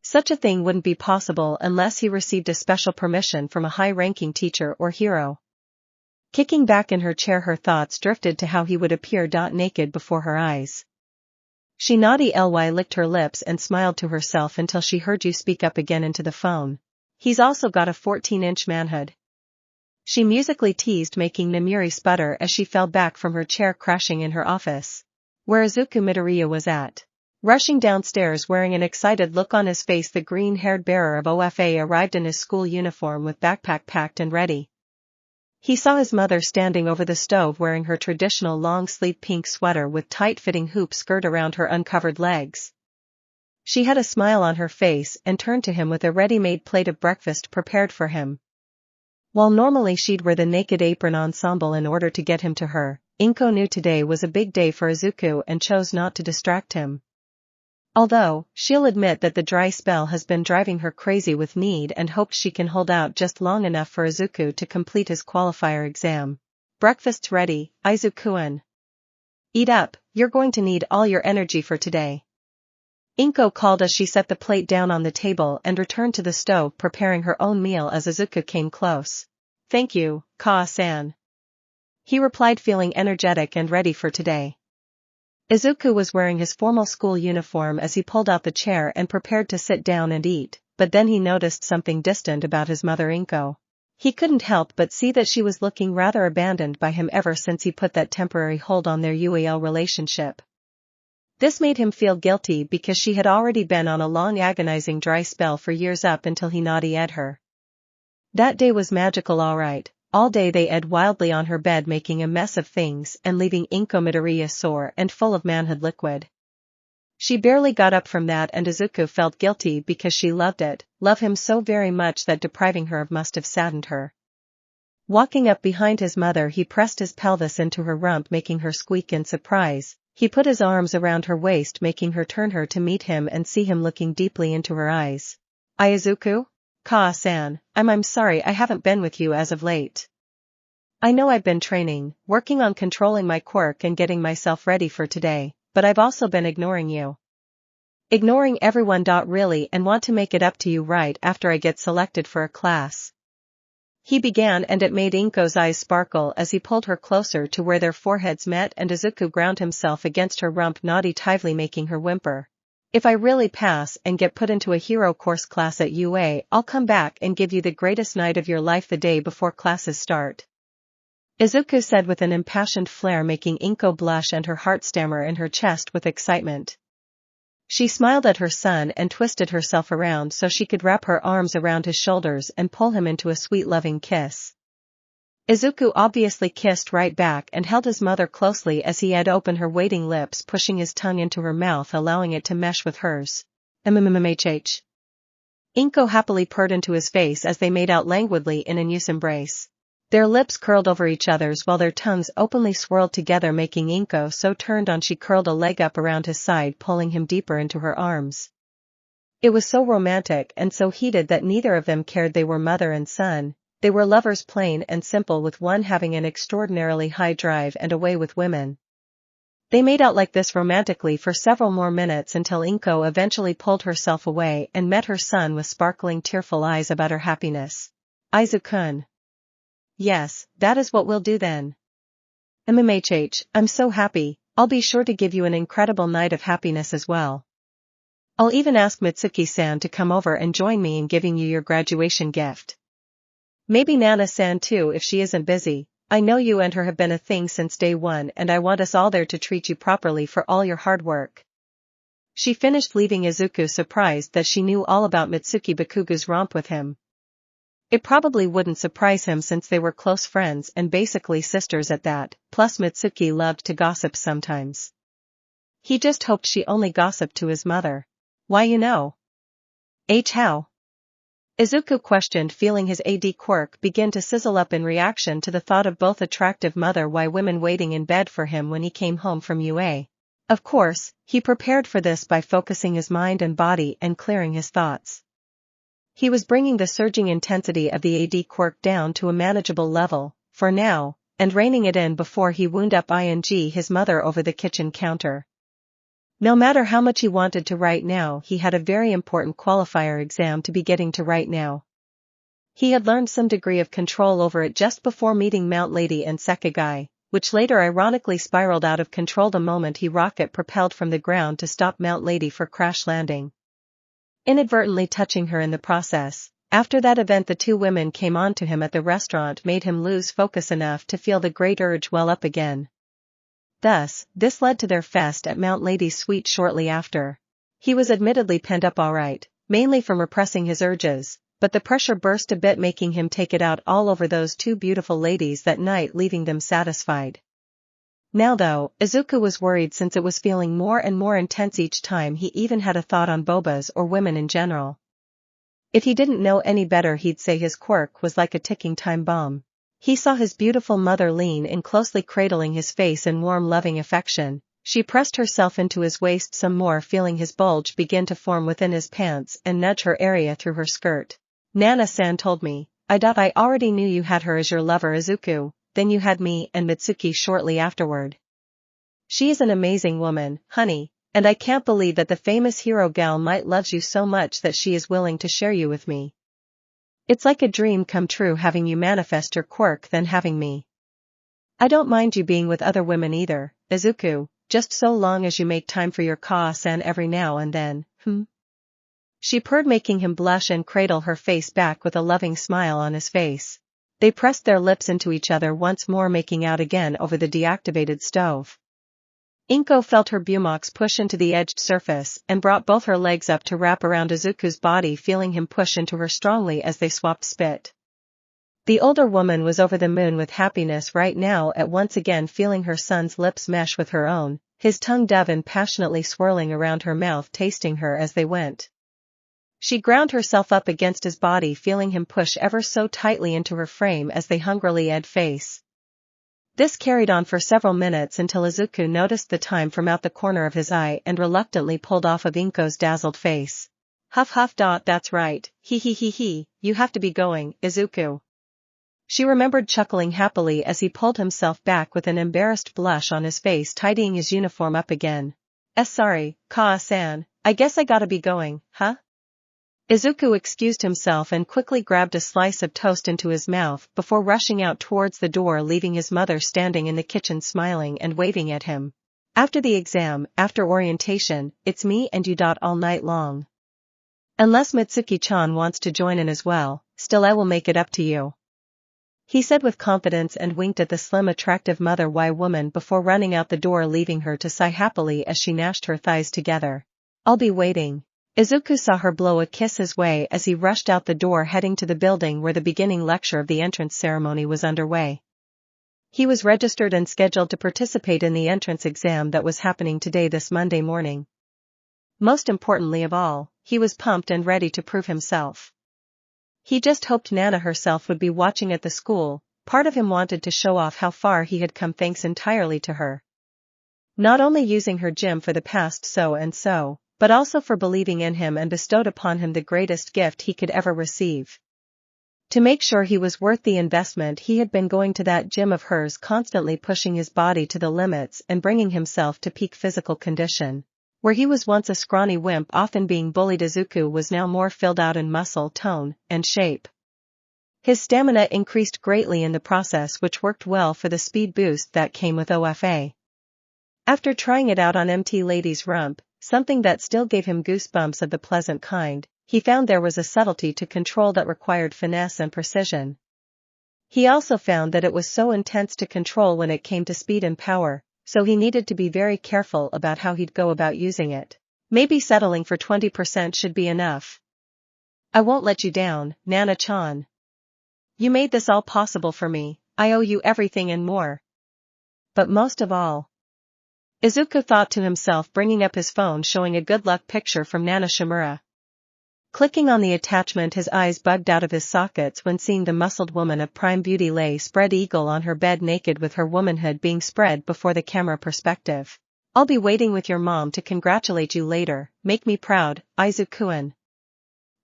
Such a thing wouldn't be possible unless he received a special permission from a high-ranking teacher or hero. Kicking back in her chair, her thoughts drifted to how he would appear naked before her eyes. She naughty licked her lips and smiled to herself until she heard you speak up again into the phone. "He's also got a 14-inch manhood," she musically teased, making Namiri sputter as she fell back from her chair, crashing in her office, where Izuku Midoriya was at. Rushing downstairs wearing an excited look on his face, the green-haired bearer of OFA arrived in his school uniform with backpack packed and ready. He saw his mother standing over the stove wearing her traditional long-sleeved pink sweater with tight-fitting hoop skirt around her uncovered legs. She had a smile on her face and turned to him with a ready-made plate of breakfast prepared for him. While normally she'd wear the naked apron ensemble in order to get him to her, Inko knew today was a big day for Izuku and chose not to distract him. Although, she'll admit that the dry spell has been driving her crazy with need and hopes she can hold out just long enough for Izuku to complete his qualifier exam. "Breakfast's ready, Izuku-an. Eat up, you're going to need all your energy for today," Inko called as she set the plate down on the table and returned to the stove, preparing her own meal as Izuku came close. "Thank you, Kaa-san," he replied, feeling energetic and ready for today. Izuku was wearing his formal school uniform as he pulled out the chair and prepared to sit down and eat, but then he noticed something distant about his mother Inko. He couldn't help but see that she was looking rather abandoned by him ever since he put that temporary hold on their UAL relationship. This made him feel guilty because she had already been on a long agonizing dry spell for years up until he naughty-ed her. That day was magical, alright. All day they ed wildly on her bed, making a mess of things and leaving Inko Midoriya sore and full of manhood liquid. She barely got up from that, and Izuku felt guilty because she loved him so very much that depriving her of must have saddened her. Walking up behind his mother, he pressed his pelvis into her rump, making her squeak in surprise. He put his arms around her waist, making her turn her to meet him and see him looking deeply into her eyes. "Izuku? Kaa-san, I'm sorry I haven't been with you as of late. I know I've been training, working on controlling my quirk and getting myself ready for today, but I've also been ignoring you." Ignoring everyone. Really, and want to make it up to you right after I get selected for a class. He began, and it made Inko's eyes sparkle as he pulled her closer to where their foreheads met, and Izuku ground himself against her rump naughty-tively, making her whimper. If I really pass and get put into a hero course class at UA, I'll come back and give you the greatest night of your life the day before classes start. Izuku said with an impassioned flare, making Inko blush and her heart stammer in her chest with excitement. She smiled at her son and twisted herself around so she could wrap her arms around his shoulders and pull him into a sweet loving kiss. Izuku obviously kissed right back and held his mother closely as he had opened her waiting lips, pushing his tongue into her mouth, allowing it to mesh with hers. MMMHH. Inko happily purred into his face as they made out languidly in a new embrace. Their lips curled over each other's while their tongues openly swirled together, making Inko so turned on she curled a leg up around his side, pulling him deeper into her arms. It was so romantic and so heated that neither of them cared they were mother and son. They were lovers, plain and simple, with one having an extraordinarily high drive and a way with women. They made out like this romantically for several more minutes until Inko eventually pulled herself away and met her son with sparkling, tearful eyes about her happiness. Izuku-kun. Yes, that is what we'll do then. MMHH, I'm so happy. I'll be sure to give you an incredible night of happiness as well. I'll even ask Mitsuki-san to come over and join me in giving you your graduation gift. Maybe Nana-san too if she isn't busy. I know you and her have been a thing since day one, and I want us all there to treat you properly for all your hard work. She finished, leaving Izuku surprised that she knew all about Mitsuki Bakugo's romp with him. It probably wouldn't surprise him since they were close friends and basically sisters at that, plus Mitsuki loved to gossip sometimes. He just hoped she only gossiped to his mother. Why, you know. How? Izuku questioned, feeling his quirk begin to sizzle up in reaction to the thought of both attractive mother why women waiting in bed for him when he came home from UA. Of course, he prepared for this by focusing his mind and body and clearing his thoughts. He was bringing the surging intensity of the quirk down to a manageable level, for now, and reining it in before he wound up his mother over the kitchen counter. No matter how much he wanted to right now, he had a very important qualifier exam to be getting to right now. He had learned some degree of control over it just before meeting Mount Lady and Sekigai, which later ironically spiraled out of control the moment he rocket propelled from the ground to stop Mount Lady for crash landing, inadvertently touching her in the process. After that event, the two women came on to him at the restaurant, made him lose focus enough to feel the great urge well up again. Thus, this led to their fest at Mount Lady's suite shortly after. He was admittedly pent up alright, mainly from repressing his urges, but the pressure burst a bit, making him take it out all over those two beautiful ladies that night, leaving them satisfied. Now though, Izuku was worried since it was feeling more and more intense each time he even had a thought on bobas or women in general. If he didn't know any better, he'd say his quirk was like a ticking time bomb. He saw his beautiful mother lean in, closely cradling his face in warm loving affection. She pressed herself into his waist some more, feeling his bulge begin to form within his pants and nudge her area through her skirt. Nana-san told me. I already knew you had her as your lover, Izuku. Then you had me and Mitsuki shortly afterward. She is an amazing woman, honey, and I can't believe that the famous hero gal might loves you so much that she is willing to share you with me. It's like a dream come true having you manifest your quirk then having me. I don't mind you being with other women either, Izuku, just so long as you make time for your Kaa-san every now and then, She purred, making him blush and cradle her face back with a loving smile on his face. They pressed their lips into each other once more, making out again over the deactivated stove. Inko felt her bumox push into the edged surface and brought both her legs up to wrap around Izuku's body, feeling him push into her strongly as they swapped spit. The older woman was over the moon with happiness right now at once again feeling her son's lips mesh with her own, his tongue dove and passionately swirling around her mouth, tasting her as they went. She ground herself up against his body, feeling him push ever so tightly into her frame as they hungrily ed face. This carried on for several minutes until Izuku noticed the time from out the corner of his eye and reluctantly pulled off of Inko's dazzled face. Huff huff. That's right, he, you have to be going, Izuku. She remembered, chuckling happily as he pulled himself back with an embarrassed blush on his face, tidying his uniform up again. Sorry, Kaa-san, I guess I gotta be going, huh? Izuku excused himself and quickly grabbed a slice of toast into his mouth before rushing out towards the door, leaving his mother standing in the kitchen smiling and waving at him. After the exam, after orientation, it's me and you. All night long. Unless Mitsuki-chan wants to join in as well, still I will make it up to you. He said with confidence and winked at the slim attractive mother woman before running out the door, leaving her to sigh happily as she gnashed her thighs together. I'll be waiting. Izuku saw her blow a kiss his way as he rushed out the door, heading to the building where the beginning lecture of the entrance ceremony was underway. He was registered and scheduled to participate in the entrance exam that was happening today, this Monday morning. Most importantly of all, he was pumped and ready to prove himself. He just hoped Nana herself would be watching at the school. Part of him wanted to show off how far he had come thanks entirely to her. Not only using her gym for the past so and so, but also for believing in him and bestowed upon him the greatest gift he could ever receive. To make sure he was worth the investment, he had been going to that gym of hers, constantly pushing his body to the limits and bringing himself to peak physical condition. Where he was once a scrawny wimp often being bullied, Izuku was now more filled out in muscle, tone, and shape. His stamina increased greatly in the process, which worked well for the speed boost that came with OFA. After trying it out on MT Lady's rump, something that still gave him goosebumps of the pleasant kind, he found there was a subtlety to control that required finesse and precision. He also found that it was so intense to control when it came to speed and power, so he needed to be very careful about how he'd go about using it. Maybe settling for 20% should be enough. I won't let you down, Nana-chan. You made this all possible for me, I owe you everything and more. But most of all, Izuku thought to himself, bringing up his phone showing a good luck picture from Nana Shimura. Clicking on the attachment, his eyes bugged out of his sockets when seeing the muscled woman of prime beauty lay spread eagle on her bed, naked, with her womanhood being spread before the camera perspective. I'll be waiting with your mom to congratulate you later, make me proud, Izuku-an.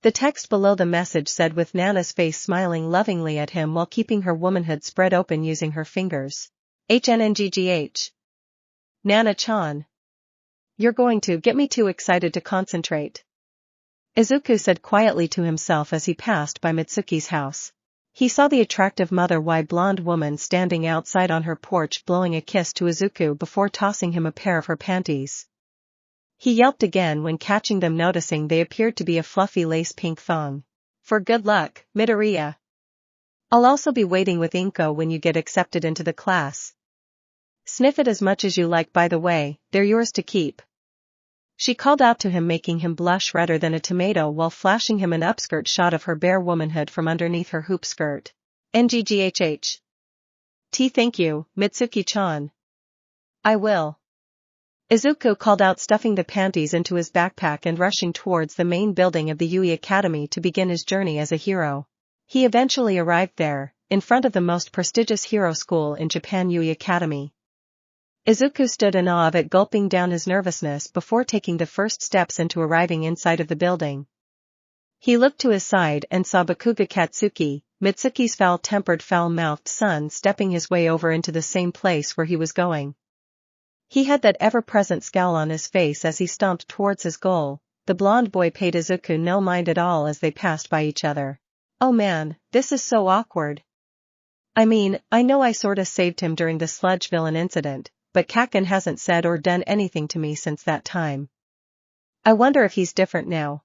The text below the message said, with Nana's face smiling lovingly at him while keeping her womanhood spread open using her fingers. HNNGGH. Nana-chan. You're going to get me too excited to concentrate. Izuku said quietly to himself as he passed by Mitsuki's house. He saw the attractive mother blonde woman standing outside on her porch blowing a kiss to Izuku before tossing him a pair of her panties. He yelped again when catching them, noticing they appeared to be a fluffy lace pink thong. For good luck, Midoriya. I'll also be waiting with Inko when you get accepted into the class. Sniff it as much as you like, by the way, they're yours to keep. She called out to him, making him blush redder than a tomato while flashing him an upskirt shot of her bare womanhood from underneath her hoop skirt. NGGHH. Thank you, Mitsuki-chan. I will. Izuku called out, stuffing the panties into his backpack and rushing towards the main building of the Yui Academy to begin his journey as a hero. He eventually arrived there, in front of the most prestigious hero school in Japan, Yui Academy. Izuku stood in awe of it, gulping down his nervousness before taking the first steps into arriving inside of the building. He looked to his side and saw Bakuga Katsuki, Mitsuki's foul-tempered, foul-mouthed son, stepping his way over into the same place where he was going. He had that ever-present scowl on his face as he stomped towards his goal. The blonde boy paid Izuku no mind at all as they passed by each other. Oh man, this is so awkward. I mean, I know I sorta saved him during the sludge villain incident, but Kaken hasn't said or done anything to me since that time. I wonder if he's different now.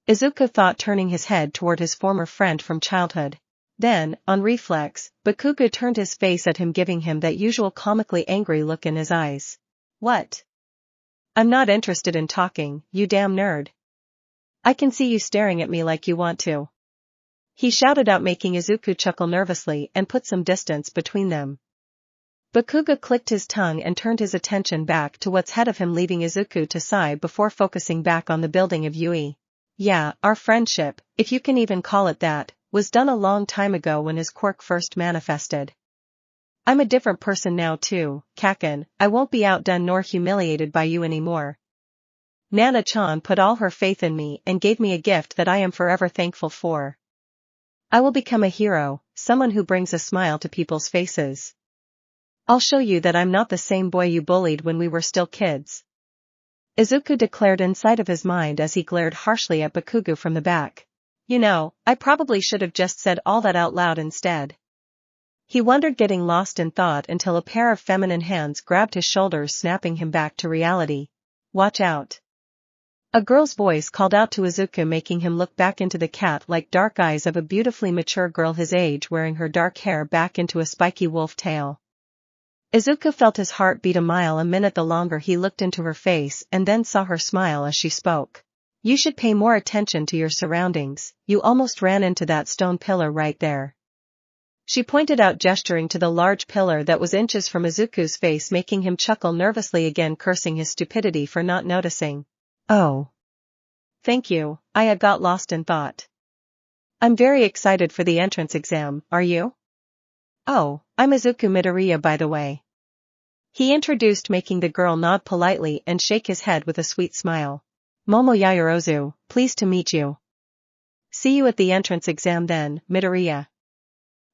Izuku thought, turning his head toward his former friend from childhood. Then, on reflex, Bakuga turned his face at him, giving him that usual comically angry look in his eyes. What? I'm not interested in talking, you damn nerd. I can see you staring at me like you want to. He shouted out, making Izuku chuckle nervously and put some distance between them. Bakuga clicked his tongue and turned his attention back to what's ahead of him, leaving Izuku to sigh before focusing back on the building of Yui. Yeah, our friendship, if you can even call it that, was done a long time ago when his quirk first manifested. I'm a different person now too, Kaken. I won't be outdone nor humiliated by you anymore. Nana-chan put all her faith in me and gave me a gift that I am forever thankful for. I will become a hero, someone who brings a smile to people's faces. I'll show you that I'm not the same boy you bullied when we were still kids. Izuku declared inside of his mind as he glared harshly at Bakugo from the back. You know, I probably should have just said all that out loud instead. He wondered, getting lost in thought until a pair of feminine hands grabbed his shoulders, snapping him back to reality. Watch out. A girl's voice called out to Izuku, making him look back into the cat-like dark eyes of a beautifully mature girl his age, wearing her dark hair back into a spiky wolf tail. Izuku felt his heart beat a mile a minute the longer he looked into her face, and then saw her smile as she spoke. You should pay more attention to your surroundings. You almost ran into that stone pillar right there. She pointed out, gesturing to the large pillar that was inches from Izuku's face, making him chuckle nervously, again cursing his stupidity for not noticing. Oh. Thank you, I got lost in thought. I'm very excited for the entrance exam, are you? Oh, I'm Izuku Midoriya, by the way. He introduced, making the girl nod politely and shake his head with a sweet smile. Momo Yaoyorozu, pleased to meet you. See you at the entrance exam then, Midoriya.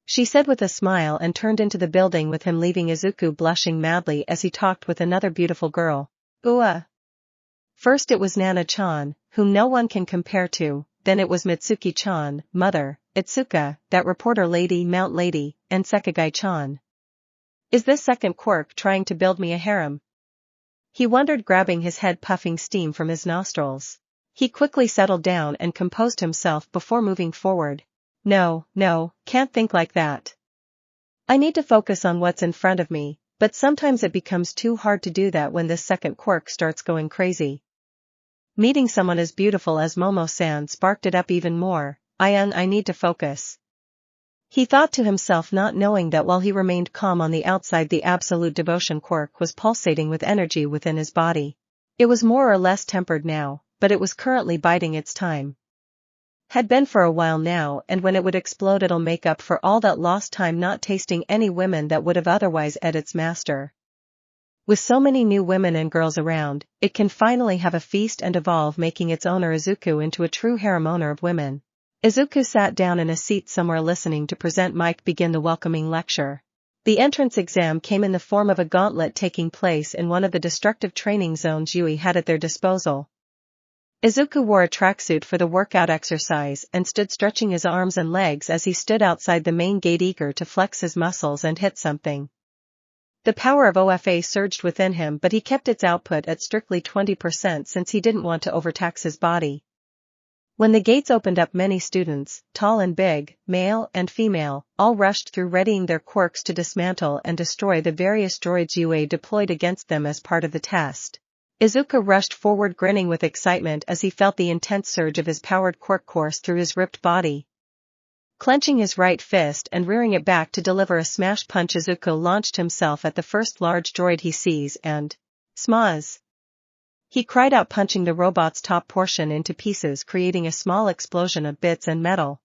She said with a smile and turned into the building with him, leaving Izuku blushing madly as he talked with another beautiful girl. First it was Nana-chan, whom no one can compare to, then it was Mitsuki-chan, mother, Itsuka, that reporter lady, Mount Lady, and Sekigai-chan. Is this second Quirk trying to build me a harem? He wondered, grabbing his head, puffing steam from his nostrils. He quickly settled down and composed himself before moving forward. No, can't think like that. I need to focus on what's in front of me, but sometimes it becomes too hard to do that when this second Quirk starts going crazy. Meeting someone as beautiful as Momo-san sparked it up even more. I need to focus. He thought to himself, not knowing that while he remained calm on the outside, the absolute devotion Quirk was pulsating with energy within his body. It was more or less tempered now, but it was currently biding its time. Had been for a while now, and when it would explode it'll make up for all that lost time not tasting any women that would have otherwise ed its master. With so many new women and girls around, it can finally have a feast and evolve, making its owner Izuku into a true harem owner of women. Izuku sat down in a seat somewhere, listening to Present Mike begin the welcoming lecture. The entrance exam came in the form of a gauntlet taking place in one of the destructive training zones Yui had at their disposal. Izuku wore a tracksuit for the workout exercise and stood stretching his arms and legs as he stood outside the main gate, eager to flex his muscles and hit something. The power of OFA surged within him, but he kept its output at strictly 20% since he didn't want to overtax his body. When the gates opened up, many students, tall and big, male and female, all rushed through, readying their quirks to dismantle and destroy the various droids UA deployed against them as part of the test. Izuku rushed forward, grinning with excitement as he felt the intense surge of his powered quirk course through his ripped body. Clenching his right fist and rearing it back to deliver a smash punch, Izuku launched himself at the first large droid he sees and... Smaz! He cried out, punching the robot's top portion into pieces, creating a small explosion of bits and metal.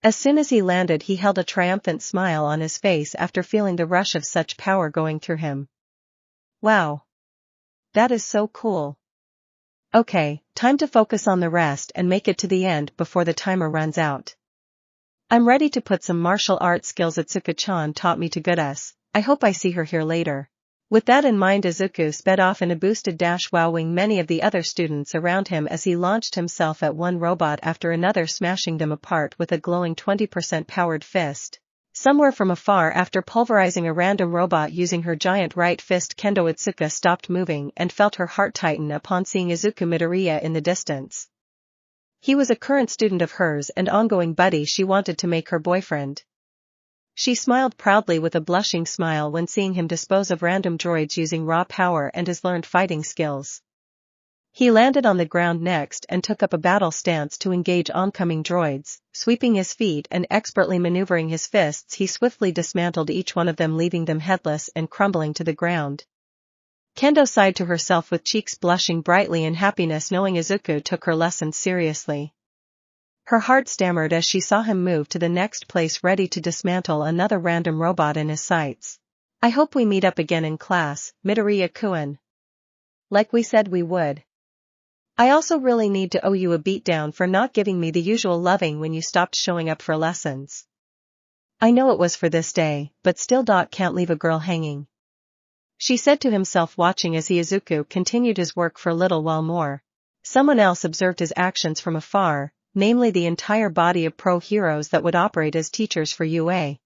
As soon as he landed, he held a triumphant smile on his face after feeling the rush of such power going through him. Wow! That is so cool. Okay, time to focus on the rest and make it to the end before the timer runs out. I'm ready to put some martial arts skills Itsuka-chan taught me to good us. I hope I see her here later. With that in mind, Izuku sped off in a boosted dash, wowing many of the other students around him as he launched himself at one robot after another, smashing them apart with a glowing 20% powered fist. Somewhere from afar, after pulverizing a random robot using her giant right fist kendo, Itsuka stopped moving and felt her heart tighten upon seeing Izuku Midoriya in the distance. He was a current student of hers and ongoing buddy she wanted to make her boyfriend. She smiled proudly with a blushing smile when seeing him dispose of random droids using raw power and his learned fighting skills. He landed on the ground next and took up a battle stance to engage oncoming droids. Sweeping his feet and expertly maneuvering his fists, he swiftly dismantled each one of them, leaving them headless and crumbling to the ground. Kendo sighed to herself with cheeks blushing brightly in happiness, knowing Izuku took her lessons seriously. Her heart stammered as she saw him move to the next place, ready to dismantle another random robot in his sights. I hope we meet up again in class, Midoriya-kun. Like we said we would. I also really need to owe you a beatdown for not giving me the usual loving when you stopped showing up for lessons. I know it was for this day, but still can't leave a girl hanging. she said to himself, watching as Izuku continued his work for a little while more. Someone else observed his actions from afar, namely the entire body of pro-heroes that would operate as teachers for UA.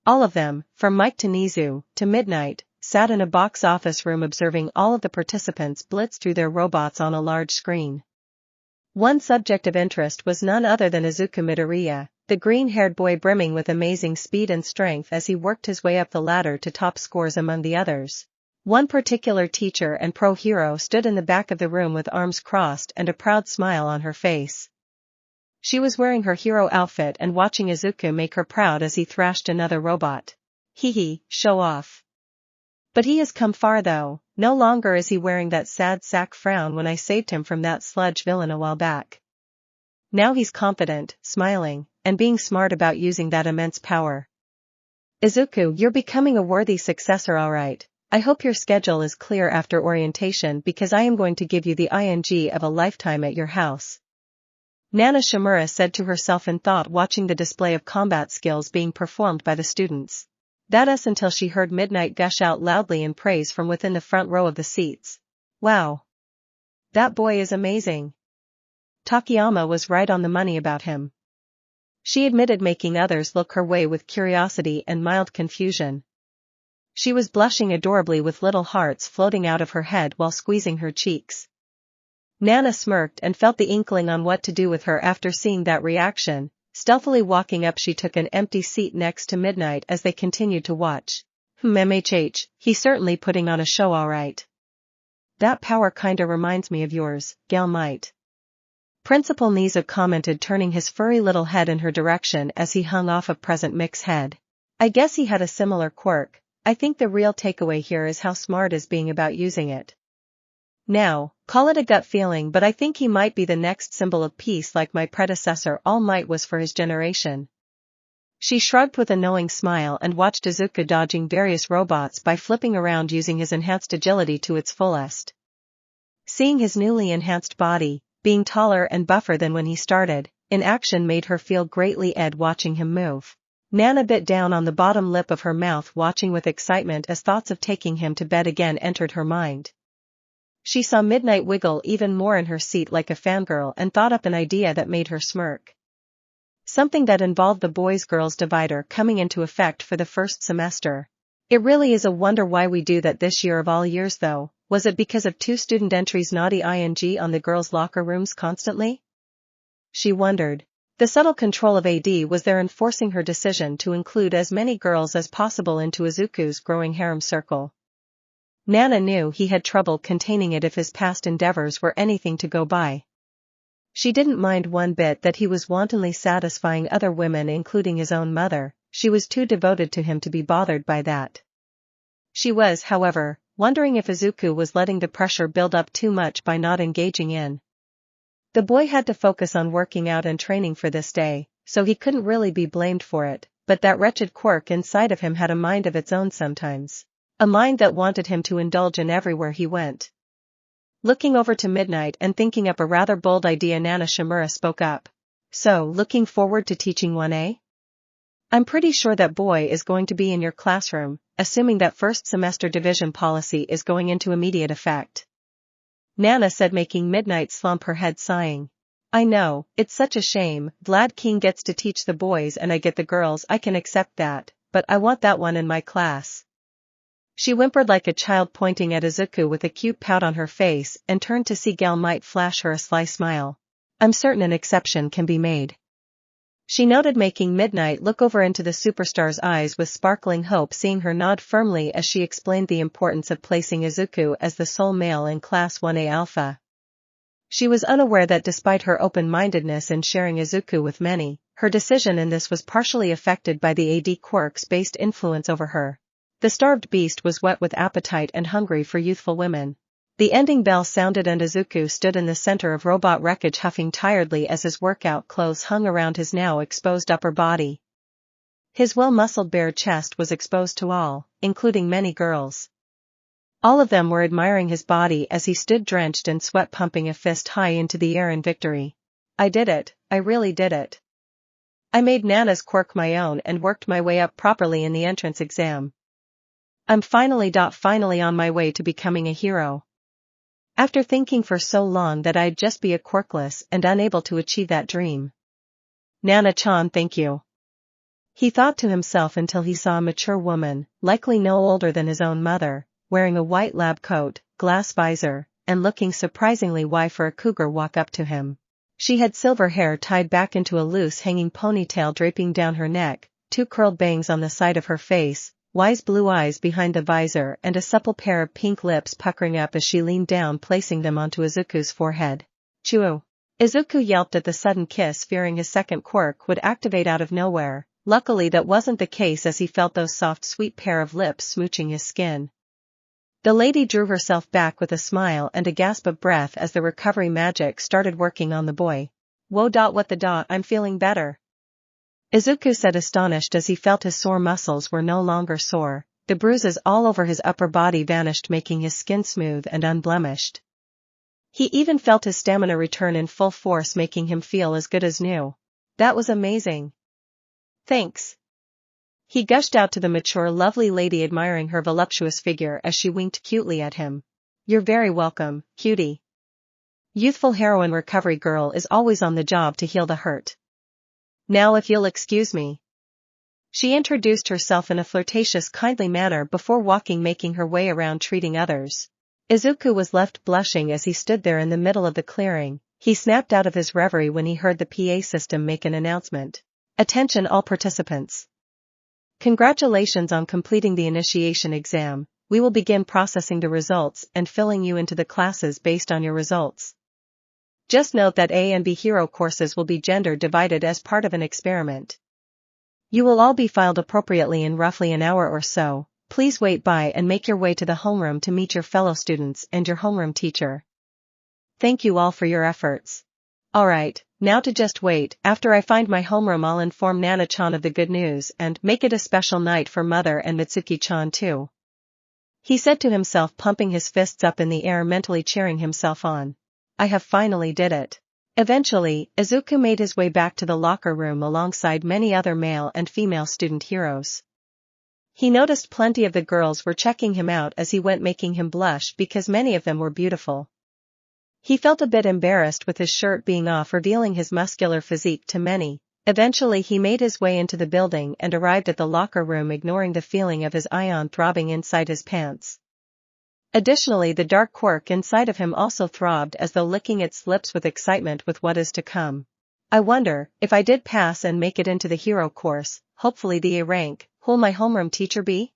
All of them, from Mike to Nizu, to Midnight, sat in a box office room observing all of the participants blitz through their robots on a large screen. One subject of interest was none other than Izuku Midoriya, the green-haired boy brimming with amazing speed and strength as he worked his way up the ladder to top scores among the others. One particular teacher and pro-hero stood in the back of the room with arms crossed and a proud smile on her face. She was wearing her hero outfit and watching Izuku make her proud as he thrashed another robot. Hee, show off. But he has come far though, no longer is he wearing that sad sack frown when I saved him from that sludge villain a while back. Now he's confident, smiling, and being smart about using that immense power. Izuku, you're becoming a worthy successor, alright. I hope your schedule is clear after orientation because I am going to give you the ing of a lifetime at your house. Nana Shimura said to herself in thought, watching the display of combat skills being performed by the students. That until she heard Midnight gush out loudly in praise from within the front row of the seats. Wow! That boy is amazing. Takayama was right on the money about him. She admitted, making others look her way with curiosity and mild confusion. She was blushing adorably with little hearts floating out of her head while squeezing her cheeks. Nana smirked and felt the inkling on what to do with her after seeing that reaction. Stealthily walking up, she took an empty seat next to Midnight as they continued to watch. MHH, he's certainly putting on a show alright. That power kinda reminds me of yours, Gal Might. Principal Nizu commented, turning his furry little head in her direction as he hung off of Present Mick's head. I guess he had a similar quirk. I think the real takeaway here is how smart is being about using it. Now, call it a gut feeling, but I think he might be the next symbol of peace like my predecessor All Might was for his generation. She shrugged with a knowing smile and watched Izuku dodging various robots by flipping around using his enhanced agility to its fullest. Seeing his newly enhanced body, being taller and buffer than when he started, in action made her feel greatly ed watching him move. Nana bit down on the bottom lip of her mouth, watching with excitement as thoughts of taking him to bed again entered her mind. She saw Midnight wiggle even more in her seat like a fangirl and thought up an idea that made her smirk. Something that involved the boys-girls divider coming into effect for the first semester. It really is a wonder why we do that this year of all years though. Was it because of 2 student entries naughty ing on the girls' locker rooms constantly? She wondered. The subtle control of AD was there enforcing her decision to include as many girls as possible into Izuku's growing harem circle. Nana knew he had trouble containing it if his past endeavors were anything to go by. She didn't mind one bit that he was wantonly satisfying other women, including his own mother. She was too devoted to him to be bothered by that. She was, however, wondering if Izuku was letting the pressure build up too much by not engaging in. The boy had to focus on working out and training for this day, so he couldn't really be blamed for it, but that wretched quirk inside of him had a mind of its own sometimes. A mind that wanted him to indulge in everywhere he went. Looking over to Midnight and thinking up a rather bold idea, Nana Shimura spoke up. So, looking forward to teaching 1A? I'm pretty sure that boy is going to be in your classroom, assuming that first semester division policy is going into immediate effect. Nana said, making Midnight slump her head, sighing. I know, it's such a shame. Vlad King gets to teach the boys and I get the girls. I can accept that, but I want that one in my class. She whimpered like a child, pointing at Izuku with a cute pout on her face, and turned to see Gal Might flash her a sly smile. I'm certain an exception can be made. She noted, making Midnight look over into the superstar's eyes with sparkling hope, seeing her nod firmly as she explained the importance of placing Izuku as the sole male in Class 1A Alpha. She was unaware that despite her open-mindedness in sharing Izuku with many, her decision in this was partially affected by the AD quirk's based influence over her. The starved beast was wet with appetite and hungry for youthful women. The ending bell sounded and Izuku stood in the center of robot wreckage, huffing tiredly as his workout clothes hung around his now exposed upper body. His well-muscled bare chest was exposed to all, including many girls. All of them were admiring his body as he stood drenched in sweat, pumping a fist high into the air in victory. I did it, I really did it. I made Nana's quirk my own and worked my way up properly in the entrance exam. I'm finally on my way to becoming a hero. After thinking for so long that I'd just be a quirkless and unable to achieve that dream. Nana-chan, thank you. He thought to himself until he saw a mature woman, likely no older than his own mother, wearing a white lab coat, glass visor, and looking surprisingly wise for a cougar walk up to him. She had silver hair tied back into a loose hanging ponytail draping down her neck, 2 curled bangs on the side of her face, wise blue eyes behind the visor and a supple pair of pink lips puckering up as she leaned down placing them onto Izuku's forehead. Choo! Izuku yelped at the sudden kiss fearing his second quirk would activate out of nowhere. Luckily that wasn't the case as he felt those soft sweet pair of lips smooching his skin. The lady drew herself back with a smile and a gasp of breath as the recovery magic started working on the boy. Whoa! What the I'm feeling better. Izuku said astonished as he felt his sore muscles were no longer sore, the bruises all over his upper body vanished making his skin smooth and unblemished. He even felt his stamina return in full force making him feel as good as new. That was amazing. Thanks. He gushed out to the mature lovely lady admiring her voluptuous figure as she winked cutely at him. You're very welcome, cutie. Youthful heroine recovery girl is always on the job to heal the hurt. Now if you'll excuse me. She introduced herself in a flirtatious kindly manner before making her way around treating others. Izuku was left blushing as he stood there in the middle of the clearing. He snapped out of his reverie when he heard the PA system make an announcement. Attention all participants. Congratulations on completing the initiation exam. We will begin processing the results and filling you into the classes based on your results. Just note that A and B hero courses will be gender divided as part of an experiment. You will all be filed appropriately in roughly an hour or so. Please wait by and make your way to the homeroom to meet your fellow students and your homeroom teacher. Thank you all for your efforts. Alright, now to just wait. After I find my homeroom I'll inform Nana-chan of the good news and make it a special night for Mother and Mitsuki-chan too. He said to himself pumping his fists up in the air mentally cheering himself on. I have finally did it. Eventually, Izuku made his way back to the locker room alongside many other male and female student heroes. He noticed plenty of the girls were checking him out as he went making him blush because many of them were beautiful. He felt a bit embarrassed with his shirt being off revealing his muscular physique to many. Eventually he made his way into the building and arrived at the locker room ignoring the feeling of his ion throbbing inside his pants. Additionally the dark quirk inside of him also throbbed as though licking its lips with excitement with what is to come. I wonder, if I did pass and make it into the hero course, hopefully the A rank, who'll my homeroom teacher be?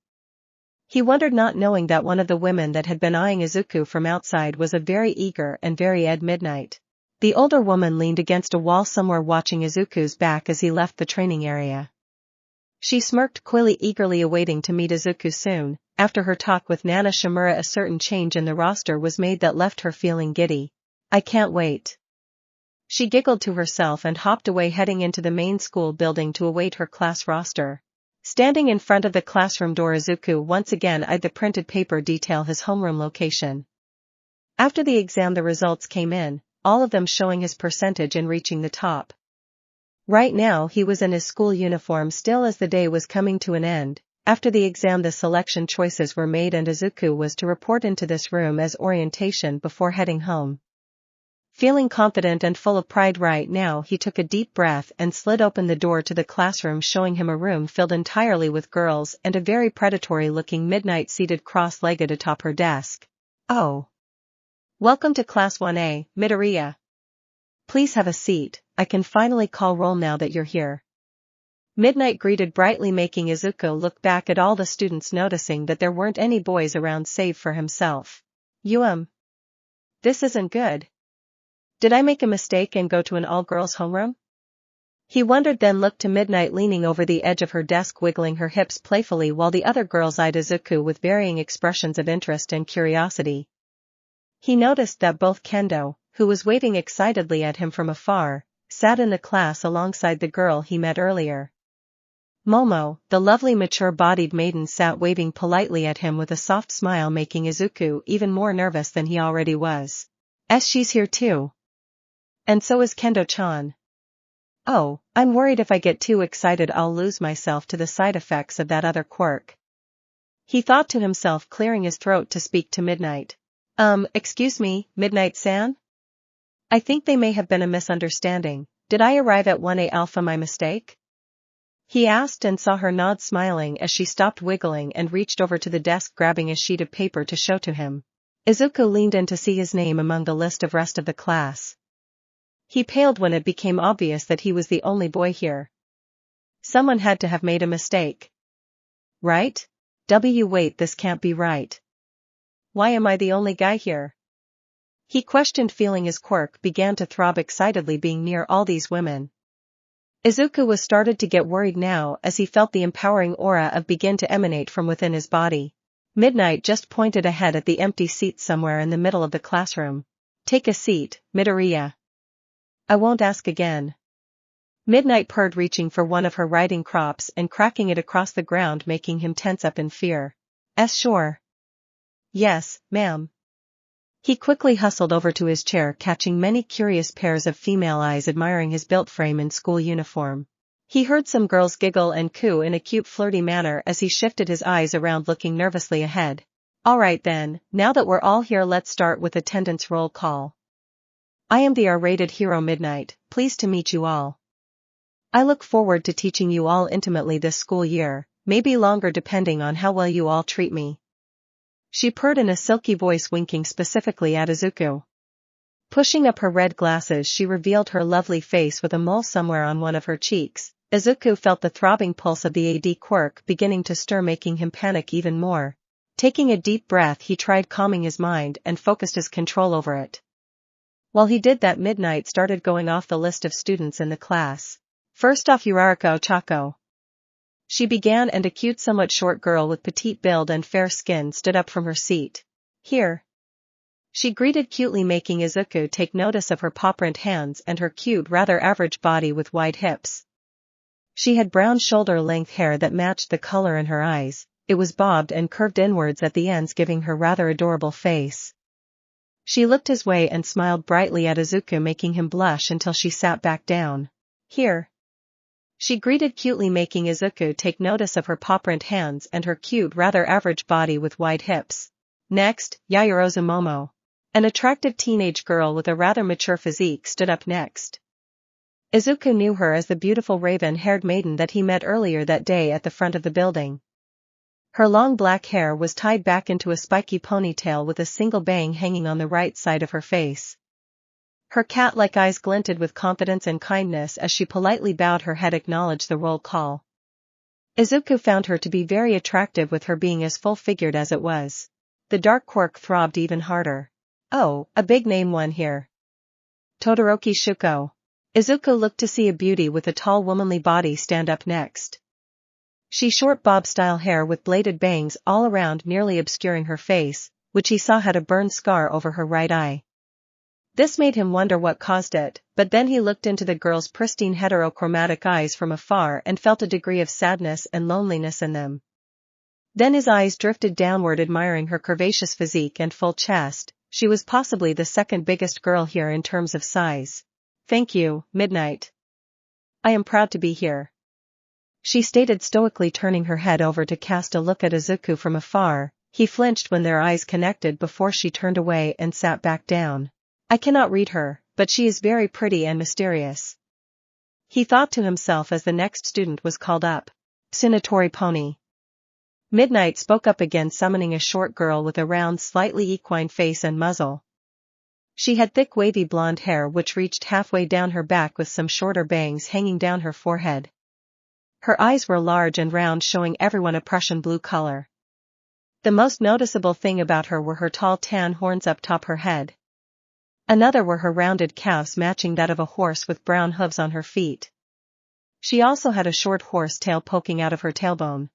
He wondered not knowing that one of the women that had been eyeing Izuku from outside was a very eager and very Midnight. The older woman leaned against a wall somewhere watching Izuku's back as he left the training area. She smirked coyly eagerly awaiting to meet Izuku soon. After her talk with Nana Shimura a certain change in the roster was made that left her feeling giddy. I can't wait. She giggled to herself and hopped away heading into the main school building to await her class roster. Standing in front of the classroom door Izuku once again eyed the printed paper detail his homeroom location. After the exam the results came in, all of them showing his percentage in reaching the top. Right now he was in his school uniform still as the day was coming to an end. After the exam the selection choices were made and Izuku was to report into this room as orientation before heading home. Feeling confident and full of pride right now he took a deep breath and slid open the door to the classroom showing him a room filled entirely with girls and a very predatory-looking Midnight seated cross-legged atop her desk. Oh. Welcome to Class 1A, Midoriya. Please have a seat, I can finally call roll now that you're here. Midnight greeted brightly making Izuku look back at all the students noticing that there weren't any boys around save for himself. This isn't good. Did I make a mistake and go to an all-girls homeroom? He wondered then looked to Midnight leaning over the edge of her desk wiggling her hips playfully while the other girls eyed Izuku with varying expressions of interest and curiosity. He noticed that both Kendo, who was waving excitedly at him from afar, sat in the class alongside the girl he met earlier. Momo, the lovely mature-bodied maiden sat waving politely at him with a soft smile making Izuku even more nervous than he already was. She's here too. And so is Kendo-chan. Oh, I'm worried if I get too excited I'll lose myself to the side effects of that other quirk. He thought to himself, clearing his throat to speak to Midnight. Excuse me, Midnight-san? I think they may have been a misunderstanding. Did I arrive at 1A Alpha by mistake? He asked and saw her nod, smiling as she stopped wiggling and reached over to the desk, grabbing a sheet of paper to show to him. Izuku leaned in to see his name among the list of rest of the class. He paled when it became obvious that he was the only boy here. Someone had to have made a mistake. Right? Wait, this can't be right. Why am I the only guy here? He questioned, feeling his quirk began to throb excitedly being near all these women. Izuku was started to get worried now as he felt the empowering aura of begin to emanate from within his body. Midnight just pointed ahead at the empty seat somewhere in the middle of the classroom. Take a seat, Midoriya. I won't ask again. Midnight purred, reaching for one of her riding crops and cracking it across the ground, making him tense up in fear. Sure. Yes, ma'am. He quickly hustled over to his chair, catching many curious pairs of female eyes admiring his built frame in school uniform. He heard some girls giggle and coo in a cute flirty manner as he shifted his eyes around, looking nervously ahead. Alright then, now that we're all here, let's start with attendance roll call. I am the R-rated hero Midnight, pleased to meet you all. I look forward to teaching you all intimately this school year, maybe longer depending on how well you all treat me. She purred in a silky voice, winking specifically at Izuku. Pushing up her red glasses, she revealed her lovely face with a mole somewhere on one of her cheeks. Izuku felt the throbbing pulse of the AD quirk beginning to stir, making him panic even more. Taking a deep breath, he tried calming his mind and focused his control over it. While he did that, Midnight started going off the list of students in the class. First off, Yurarika Ochako. She began, and a cute, somewhat short girl with petite build and fair skin stood up from her seat. Here. She greeted cutely, making Izuku take notice of her paw-print hands and her cute, rather average body with wide hips. She had brown shoulder-length hair that matched the color in her eyes. It was bobbed and curved inwards at the ends, giving her rather adorable face. She looked his way and smiled brightly at Izuku, making him blush until she sat back down. Here. She greeted cutely, making Izuku take notice of her paw-print hands and her cute, rather average body with wide hips. Next, Yaoyorozu Momo. An attractive teenage girl with a rather mature physique stood up next. Izuku knew her as the beautiful raven-haired maiden that he met earlier that day at the front of the building. Her long black hair was tied back into a spiky ponytail with a single bang hanging on the right side of her face. Her cat-like eyes glinted with confidence and kindness as she politely bowed her head, acknowledged the roll call. Izuku found her to be very attractive, with her being as full-figured as it was. The dark quirk throbbed even harder. Oh, a big-name one here. Todoroki Shuko. Izuku looked to see a beauty with a tall womanly body stand up next. She short bob-style hair with bladed bangs all around, nearly obscuring her face, which he saw had a burn scar over her right eye. This made him wonder what caused it, but then he looked into the girl's pristine heterochromatic eyes from afar and felt a degree of sadness and loneliness in them. Then his eyes drifted downward, admiring her curvaceous physique and full chest. She was possibly the second biggest girl here in terms of size. Thank you, Midnight. I am proud to be here. She stated stoically, turning her head over to cast a look at Izuku from afar. He flinched when their eyes connected before she turned away and sat back down. I cannot read her, but she is very pretty and mysterious. He thought to himself as the next student was called up. Tsunatori Pony. Midnight spoke up again, summoning a short girl with a round, slightly equine face and muzzle. She had thick wavy blonde hair which reached halfway down her back, with some shorter bangs hanging down her forehead. Her eyes were large and round, showing everyone a Prussian blue color. The most noticeable thing about her were her tall tan horns up top her head. Another were her rounded calves, matching that of a horse, with brown hooves on her feet. She also had a short horse tail poking out of her tailbone.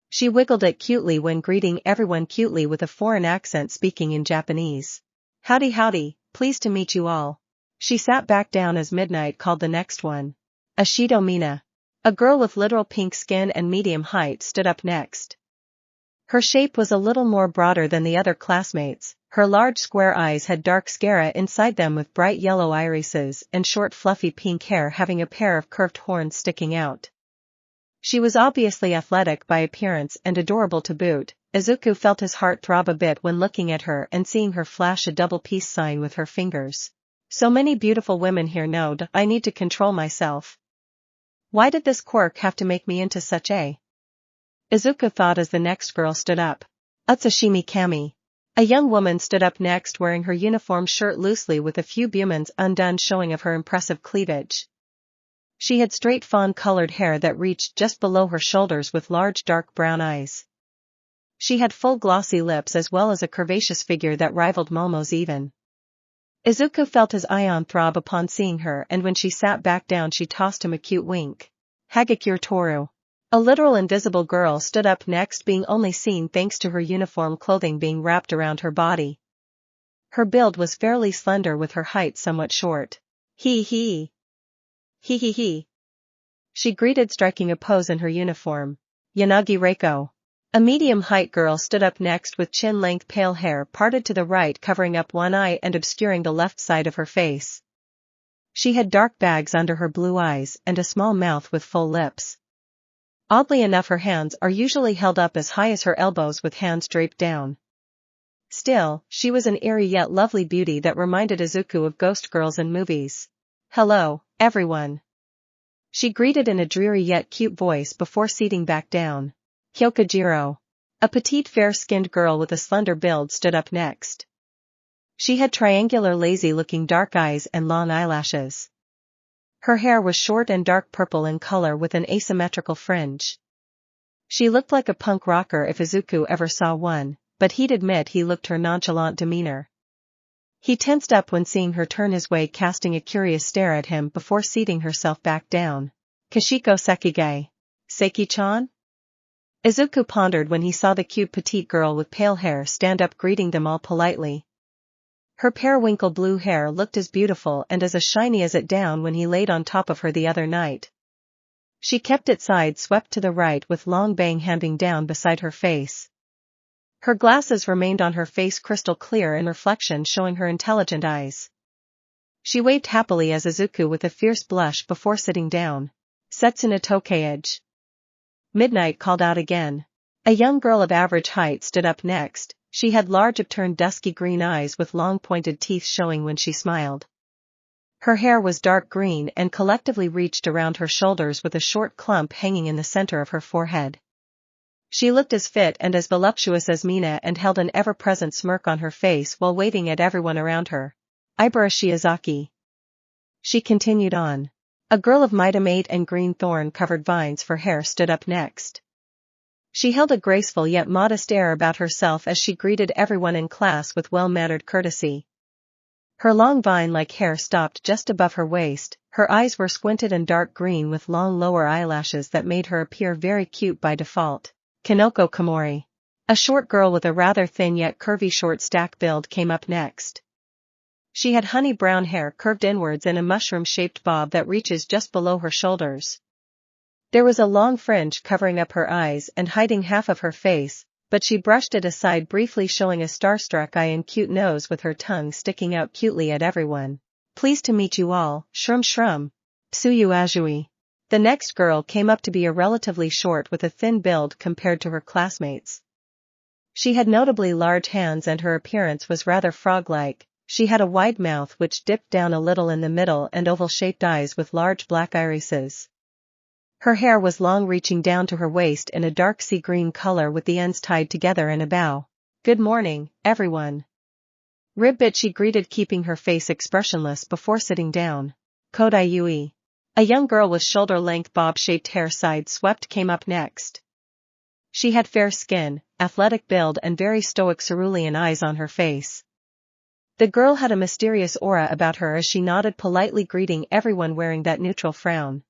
She wiggled it cutely when greeting everyone, cutely with a foreign accent, speaking in Japanese. Howdy howdy, pleased to meet you all. She sat back down as Midnight called the next one. Ashido Mina. A girl with literal pink skin and medium height stood up next. Her shape was a little more broader than the other classmates. Her large square eyes had dark sclera inside them with bright yellow irises, and short fluffy pink hair having a pair of curved horns sticking out. She was obviously athletic by appearance and adorable to boot. Izuku felt his heart throb a bit when looking at her and seeing her flash a double peace sign with her fingers. So many beautiful women here. No, I need to control myself. Why did this Quirk have to make me into such a... Izuku thought as the next girl stood up. Utsushimi Kami. A young woman stood up next wearing her uniform shirt loosely with a few bumens undone showing of her impressive cleavage. She had straight fawn-colored hair that reached just below her shoulders with large dark brown eyes. She had full glossy lips as well as a curvaceous figure that rivaled Momo's even. Izuku felt his ion throb upon seeing her, and when she sat back down she tossed him a cute wink. Hagakure Toru. A literal invisible girl stood up next, being only seen thanks to her uniform clothing being wrapped around her body. Her build was fairly slender with her height somewhat short. Hee hee. Hee hee hee. She greeted, striking a pose in her uniform. Yanagi Reiko. A medium-height girl stood up next with chin-length pale hair parted to the right covering up one eye and obscuring the left side of her face. She had dark bags under her blue eyes and a small mouth with full lips. Oddly enough, her hands are usually held up as high as her elbows with hands draped down. Still, she was an eerie yet lovely beauty that reminded Izuku of ghost girls in movies. Hello, everyone. She greeted in a dreary yet cute voice before seating back down. Hyokujiro. A petite fair-skinned girl with a slender build stood up next. She had triangular lazy-looking dark eyes and long eyelashes. Her hair was short and dark purple in color with an asymmetrical fringe. She looked like a punk rocker if Izuku ever saw one, but he'd admit he looked her nonchalant demeanor. He tensed up when seeing her turn his way, casting a curious stare at him before seating herself back down. Kashiko Sekige. Seiki-chan? Izuku pondered when he saw the cute petite girl with pale hair stand up, greeting them all politely. Her periwinkle blue hair looked as beautiful and as shiny as it down when he laid on top of her the other night. She kept it side swept to the right with long bang hanging down beside her face. Her glasses remained on her face crystal clear in reflection, showing her intelligent eyes. She waved happily as Izuku with a fierce blush before sitting down. Setsuna Tokeage. Midnight called out again. A young girl of average height stood up next. She had large upturned dusky green eyes with long pointed teeth showing when she smiled. Her hair was dark green and collectively reached around her shoulders with a short clump hanging in the center of her forehead. She looked as fit and as voluptuous as Mina and held an ever-present smirk on her face while waving at everyone around her. Ibara Shiozaki. She continued on. A girl of mitamate and green thorn-covered vines for hair stood up next. She held a graceful yet modest air about herself as she greeted everyone in class with well-mannered courtesy. Her long vine-like hair stopped just above her waist, her eyes were squinted and dark green with long lower eyelashes that made her appear very cute by default. Kinoko Komori. A short girl with a rather thin yet curvy short stack build came up next. She had honey brown hair curved inwards in a mushroom-shaped bob that reaches just below her shoulders. There was a long fringe covering up her eyes and hiding half of her face, but she brushed it aside briefly, showing a starstruck eye and cute nose with her tongue sticking out cutely at everyone. Pleased to meet you all, Shrum Shrum. Tsuyu Ajui. The next girl came up to be a relatively short with a thin build compared to her classmates. She had notably large hands and her appearance was rather frog-like. She had a wide mouth which dipped down a little in the middle and oval-shaped eyes with large black irises. Her hair was long, reaching down to her waist in a dark sea green color with the ends tied together in a bow. Good morning, everyone. Ribbit, she greeted, keeping her face expressionless before sitting down. Kodai Yui. A young girl with shoulder-length bob-shaped hair side swept came up next. She had fair skin, athletic build and very stoic cerulean eyes on her face. The girl had a mysterious aura about her as she nodded politely, greeting everyone wearing that neutral frown.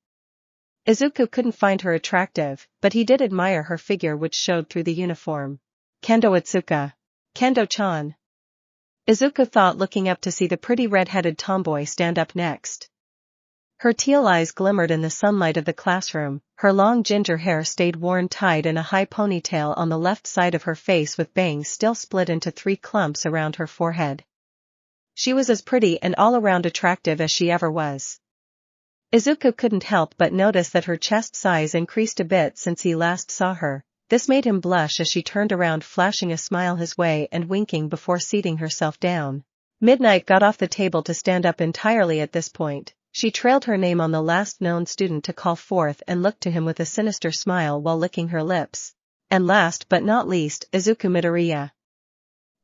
Izuku couldn't find her attractive, but he did admire her figure which showed through the uniform. Kendo Itsuka. Kendo-chan. Izuku thought, looking up to see the pretty red-headed tomboy stand up next. Her teal eyes glimmered in the sunlight of the classroom, her long ginger hair stayed worn tied in a high ponytail on the left side of her face with bangs still split into 3 clumps around her forehead. She was as pretty and all-around attractive as she ever was. Izuku couldn't help but notice that her chest size increased a bit since he last saw her. This made him blush as she turned around, flashing a smile his way and winking before seating herself down. Midnight got off the table to stand up entirely at this point. She trailed her name on the last known student to call forth and looked to him with a sinister smile while licking her lips. And last but not least, Izuku Midoriya.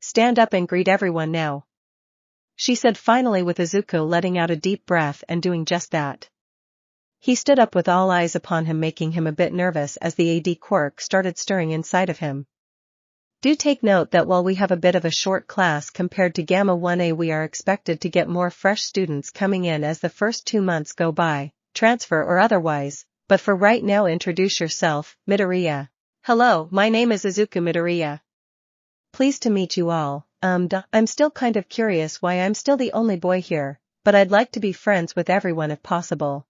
Stand up and greet everyone now, she said finally, with Izuku letting out a deep breath and doing just that. He stood up with all eyes upon him, making him a bit nervous as the AD quirk started stirring inside of him. Do take note that while we have a bit of a short class compared to Gamma 1A, we are expected to get more fresh students coming in as the first 2 months go by, transfer or otherwise, but for right now, introduce yourself, Midoriya. Hello, my name is Izuku Midoriya. Pleased to meet you all. I'm still kind of curious why I'm still the only boy here, but I'd like to be friends with everyone if possible,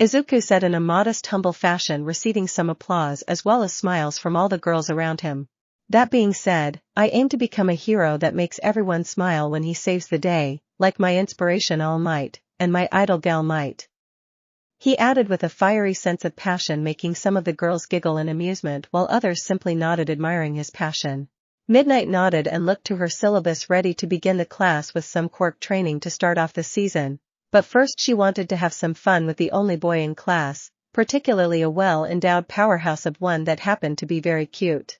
Izuku said in a modest, humble fashion, receiving some applause as well as smiles from all the girls around him. That being said, I aim to become a hero that makes everyone smile when he saves the day, like my inspiration All Might, and my idol Gal Might. He added with a fiery sense of passion, making some of the girls giggle in amusement while others simply nodded, admiring his passion. Midnight nodded and looked to her syllabus, ready to begin the class with some quirk training to start off the season. But first she wanted to have some fun with the only boy in class, particularly a well-endowed powerhouse of one that happened to be very cute.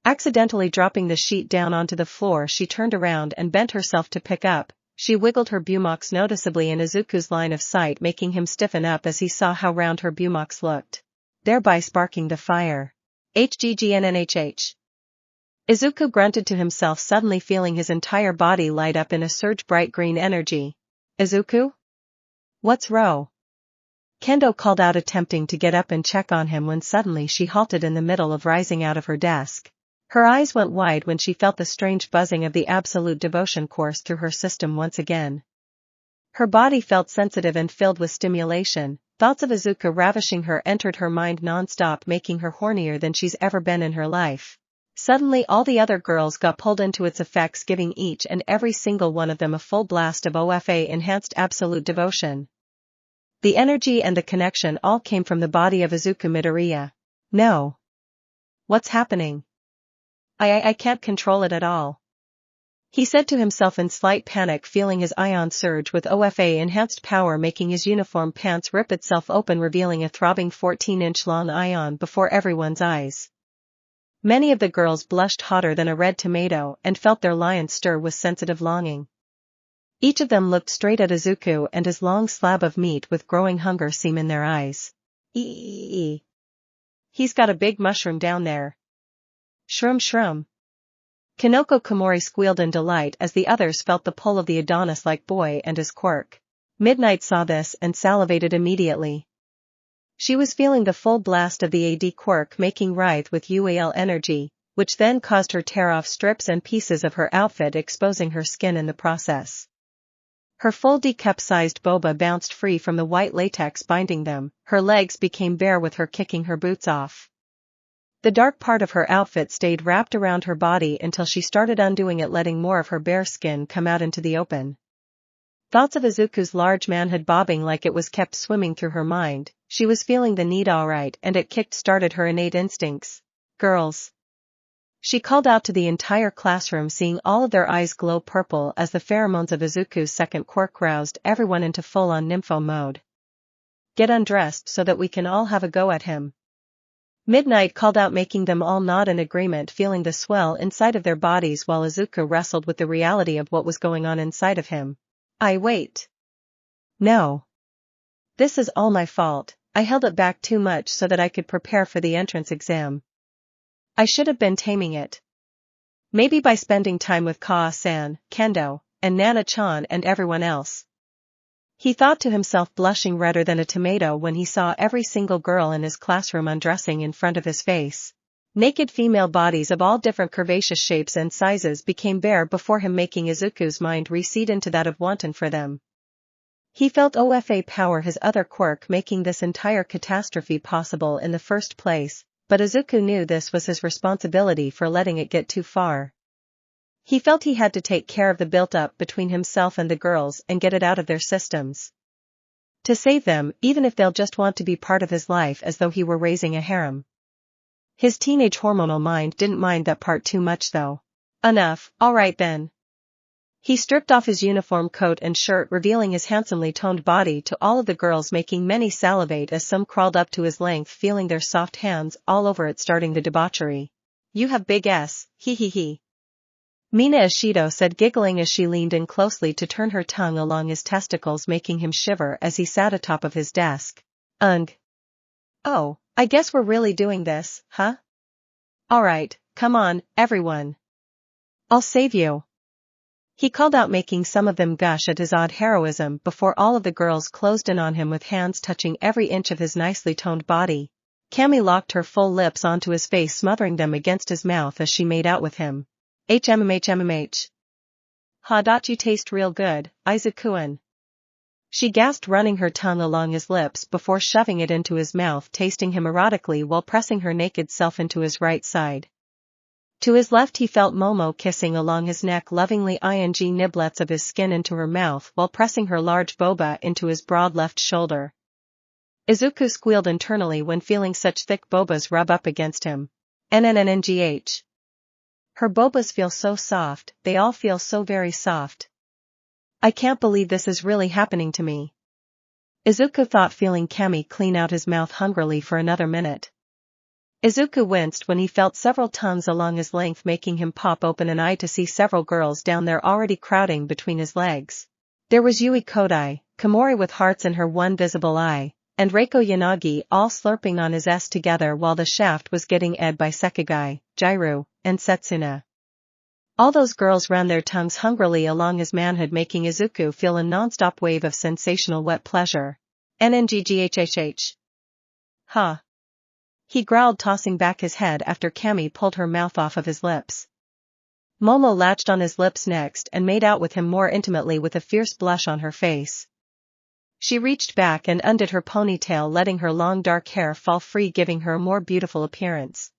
Accidentally dropping the sheet down onto the floor, she turned around and bent herself to pick up. She wiggled her bumox noticeably in Izuku's line of sight, making him stiffen up as he saw how round her bumox looked, thereby sparking the fire. HGGNNHH. Izuku grunted to himself, suddenly feeling his entire body light up in a surge bright green energy. Izuku? What's wrong? Kendo called out, attempting to get up and check on him, when suddenly she halted in the middle of rising out of her desk. Her eyes went wide when she felt the strange buzzing of the absolute devotion course through her system once again. Her body felt sensitive and filled with stimulation. Thoughts of Izuku ravishing her entered her mind non-stop, making her hornier than she's ever been in her life. Suddenly all the other girls got pulled into its effects, giving each and every single one of them a full blast of OFA enhanced absolute devotion. The energy and the connection all came from the body of Izuku Midoriya. No. What's happening? I can't control it at all, he said to himself in slight panic, feeling his ion surge with OFA enhanced power, making his uniform pants rip itself open, revealing a throbbing 14-inch long ion before everyone's eyes. Many of the girls blushed hotter than a red tomato and felt their lions stir with sensitive longing. Each of them looked straight at Izuku and his long slab of meat with growing hunger seem in their eyes. He's got a big mushroom down there. Shroom shroom. Kanoko Komori squealed in delight as the others felt the pull of the Adonis-like boy and his quirk. Midnight saw this and salivated immediately. She was feeling the full blast of the AD quirk, making writhe with UAL energy, which then caused her tear off strips and pieces of her outfit, exposing her skin in the process. Her full D-cup-sized boba bounced free from the white latex binding them. Her legs became bare with her kicking her boots off. The dark part of her outfit stayed wrapped around her body until she started undoing it, letting more of her bare skin come out into the open. Thoughts of Izuku's large manhood bobbing like it was kept swimming through her mind. She was feeling the need alright, and it kick-started her innate instincts. Girls, she called out to the entire classroom, seeing all of their eyes glow purple as the pheromones of Izuku's second quirk roused everyone into full-on nympho mode. Get undressed so that we can all have a go at him. Midnight called out, making them all nod in agreement, feeling the swell inside of their bodies while Izuku wrestled with the reality of what was going on inside of him. Wait. No. This is all my fault. I held it back too much so that I could prepare for the entrance exam. I should have been taming it. Maybe by spending time with Kaa-san, Kendo, and Nana-chan and everyone else. He thought to himself, blushing redder than a tomato when he saw every single girl in his classroom undressing in front of his face. Naked female bodies of all different curvaceous shapes and sizes became bare before him, making Izuku's mind recede into that of wanton for them. He felt OFA power his other quirk, making this entire catastrophe possible in the first place, but Izuku knew this was his responsibility for letting it get too far. He felt he had to take care of the built-up between himself and the girls and get it out of their systems. To save them, even if they'll just want to be part of his life as though he were raising a harem. His teenage hormonal mind didn't mind that part too much though. Enough, alright then. He stripped off his uniform coat and shirt, revealing his handsomely toned body to all of the girls, making many salivate as some crawled up to his length, feeling their soft hands all over it, starting the debauchery. You have big S, hee hee hee. Mina Ishido said, giggling as she leaned in closely to turn her tongue along his testicles, making him shiver as he sat atop of his desk. Ugh. Oh, I guess we're really doing this, huh? Alright, come on, everyone. I'll save you. He called out, making some of them gush at his odd heroism before all of the girls closed in on him with hands touching every inch of his nicely toned body. Cammy locked her full lips onto his face, smothering them against his mouth as she made out with him. HMMH. Ha, you taste real good, Izuku-an. She gasped, running her tongue along his lips before shoving it into his mouth, tasting him erotically while pressing her naked self into his right side. To his left he felt Momo kissing along his neck, lovingly ing niblets of his skin into her mouth while pressing her large boba into his broad left shoulder. Izuku squealed internally when feeling such thick bobas rub up against him. NNNNGH. Her bobas feel so soft, they all feel so very soft. I can't believe this is really happening to me. Izuku thought, feeling Cammy clean out his mouth hungrily for another minute. Izuku winced when he felt several tongues along his length, making him pop open an eye to see several girls down there already crowding between his legs. There was Yui Kodai, Komori with hearts in her one visible eye, and Reiko Yanagi, all slurping on his S together while the shaft was getting ed by Sekigai, Jairu, and Setsuna. All those girls ran their tongues hungrily along his manhood, making Izuku feel a non-stop wave of sensational wet pleasure. NNGGHHH. Ha. He growled, tossing back his head after Cammy pulled her mouth off of his lips. Momo latched on his lips next and made out with him more intimately with a fierce blush on her face. She reached back and undid her ponytail, letting her long dark hair fall free, giving her a more beautiful appearance.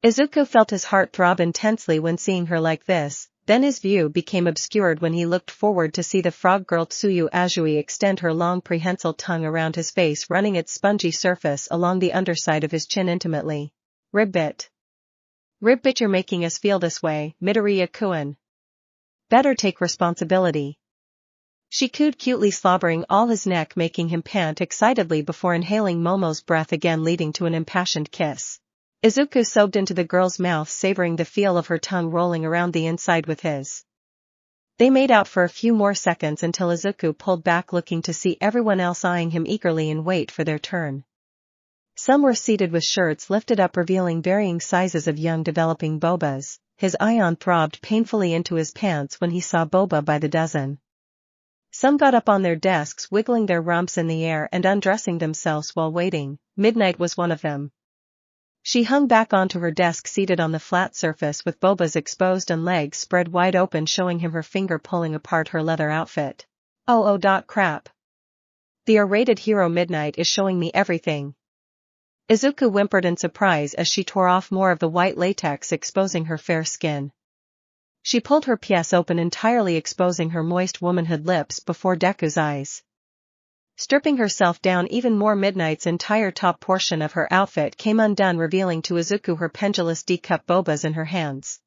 Izuku felt his heart throb intensely when seeing her like this, then his view became obscured when he looked forward to see the frog girl Tsuyu Azui extend her long prehensile tongue around his face, running its spongy surface along the underside of his chin intimately. Ribbit. Ribbit, you're making us feel this way, Midoriya-kun. Better take responsibility. She cooed cutely, slobbering all his neck, making him pant excitedly before inhaling Momo's breath again, leading to an impassioned kiss. Izuku sobbed into the girl's mouth, savoring the feel of her tongue rolling around the inside with his. They made out for a few more seconds until Izuku pulled back, looking to see everyone else eyeing him eagerly in wait for their turn. Some were seated with shirts lifted up, revealing varying sizes of young developing bobas. His ion throbbed painfully into his pants when he saw boba by the dozen. Some got up on their desks, wiggling their rumps in the air and undressing themselves while waiting. Midnight was one of them. She hung back onto her desk, seated on the flat surface with bobas exposed and legs spread wide open, showing him her finger pulling apart her leather outfit. Oh crap. The R-rated hero Midnight is showing me everything. Izuku whimpered in surprise as she tore off more of the white latex, exposing her fair skin. She pulled her pièce open, entirely exposing her moist womanhood lips before Deku's eyes. Stripping herself down even more, Midnight's entire top portion of her outfit came undone, revealing to Izuku her pendulous D-cup bobas in her hands.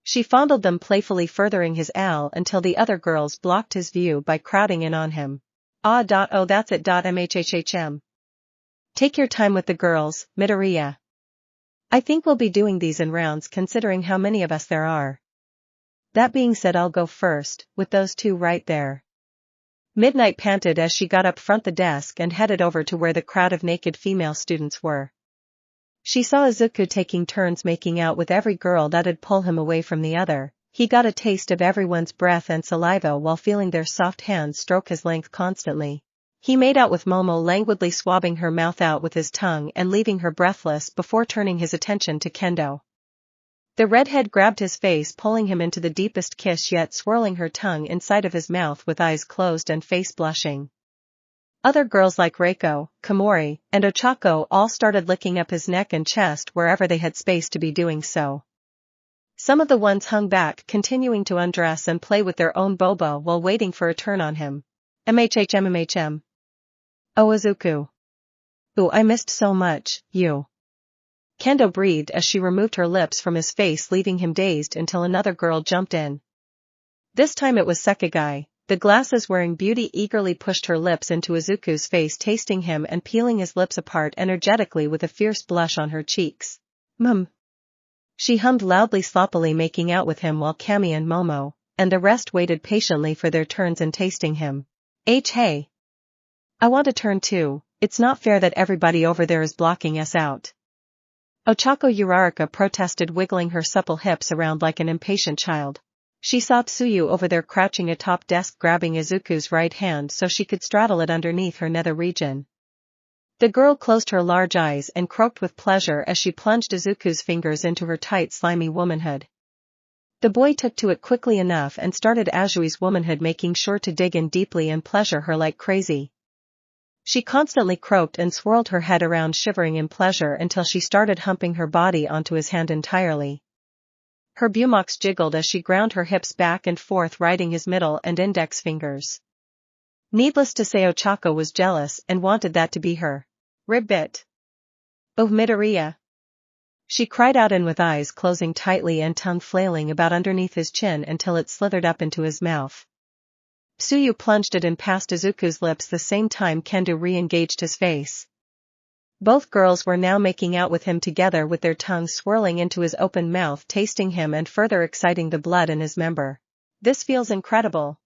She fondled them playfully, furthering his L until the other girls blocked his view by crowding in on him. Oh, that's it. MHHHM. Take your time with the girls, Midoriya. I think we'll be doing these in rounds, considering how many of us there are. That being said, I'll go first, with those two right there. Midnight panted as she got up front the desk and headed over to where the crowd of naked female students were. She saw Izuku taking turns making out with every girl that'd pull him away from the other. He got a taste of everyone's breath and saliva while feeling their soft hands stroke his length constantly. He made out with Momo, languidly swabbing her mouth out with his tongue and leaving her breathless before turning his attention to Kendo. The redhead grabbed his face, pulling him into the deepest kiss, yet swirling her tongue inside of his mouth with eyes closed and face blushing. Other girls like Reiko, Komori, and Ochako all started licking up his neck and chest wherever they had space to be doing so. Some of the ones hung back, continuing to undress and play with their own boba while waiting for a turn on him. MHHM. Oh Izuku. Ooh, I missed so much, you. Kendo breathed as she removed her lips from his face, leaving him dazed until another girl jumped in. This time it was Sekigai. The glasses-wearing beauty eagerly pushed her lips into Izuku's face, tasting him and peeling his lips apart energetically with a fierce blush on her cheeks. She hummed loudly, sloppily making out with him while Kami and Momo, and the rest waited patiently for their turns in tasting him. Hey. I want a turn too, it's not fair that everybody over there is blocking us out. Ochako Uraraka protested, wiggling her supple hips around like an impatient child. She saw Tsuyu over there crouching atop desk, grabbing Izuku's right hand so she could straddle it underneath her nether region. The girl closed her large eyes and croaked with pleasure as she plunged Izuku's fingers into her tight, slimy womanhood. The boy took to it quickly enough and started Azui's womanhood, making sure to dig in deeply and pleasure her like crazy. She constantly croaked and swirled her head around, shivering in pleasure until she started humping her body onto his hand entirely. Her buttocks jiggled as she ground her hips back and forth, riding his middle and index fingers. Needless to say, Ochako was jealous and wanted that to be her rib bit. Oh Midoriya! She cried out, in with eyes closing tightly and tongue flailing about underneath his chin until it slithered up into his mouth. Tsuyu plunged it in past Izuku's lips the same time Kendo re-engaged his face. Both girls were now making out with him together, with their tongues swirling into his open mouth, tasting him and further exciting the blood in his member. This feels incredible,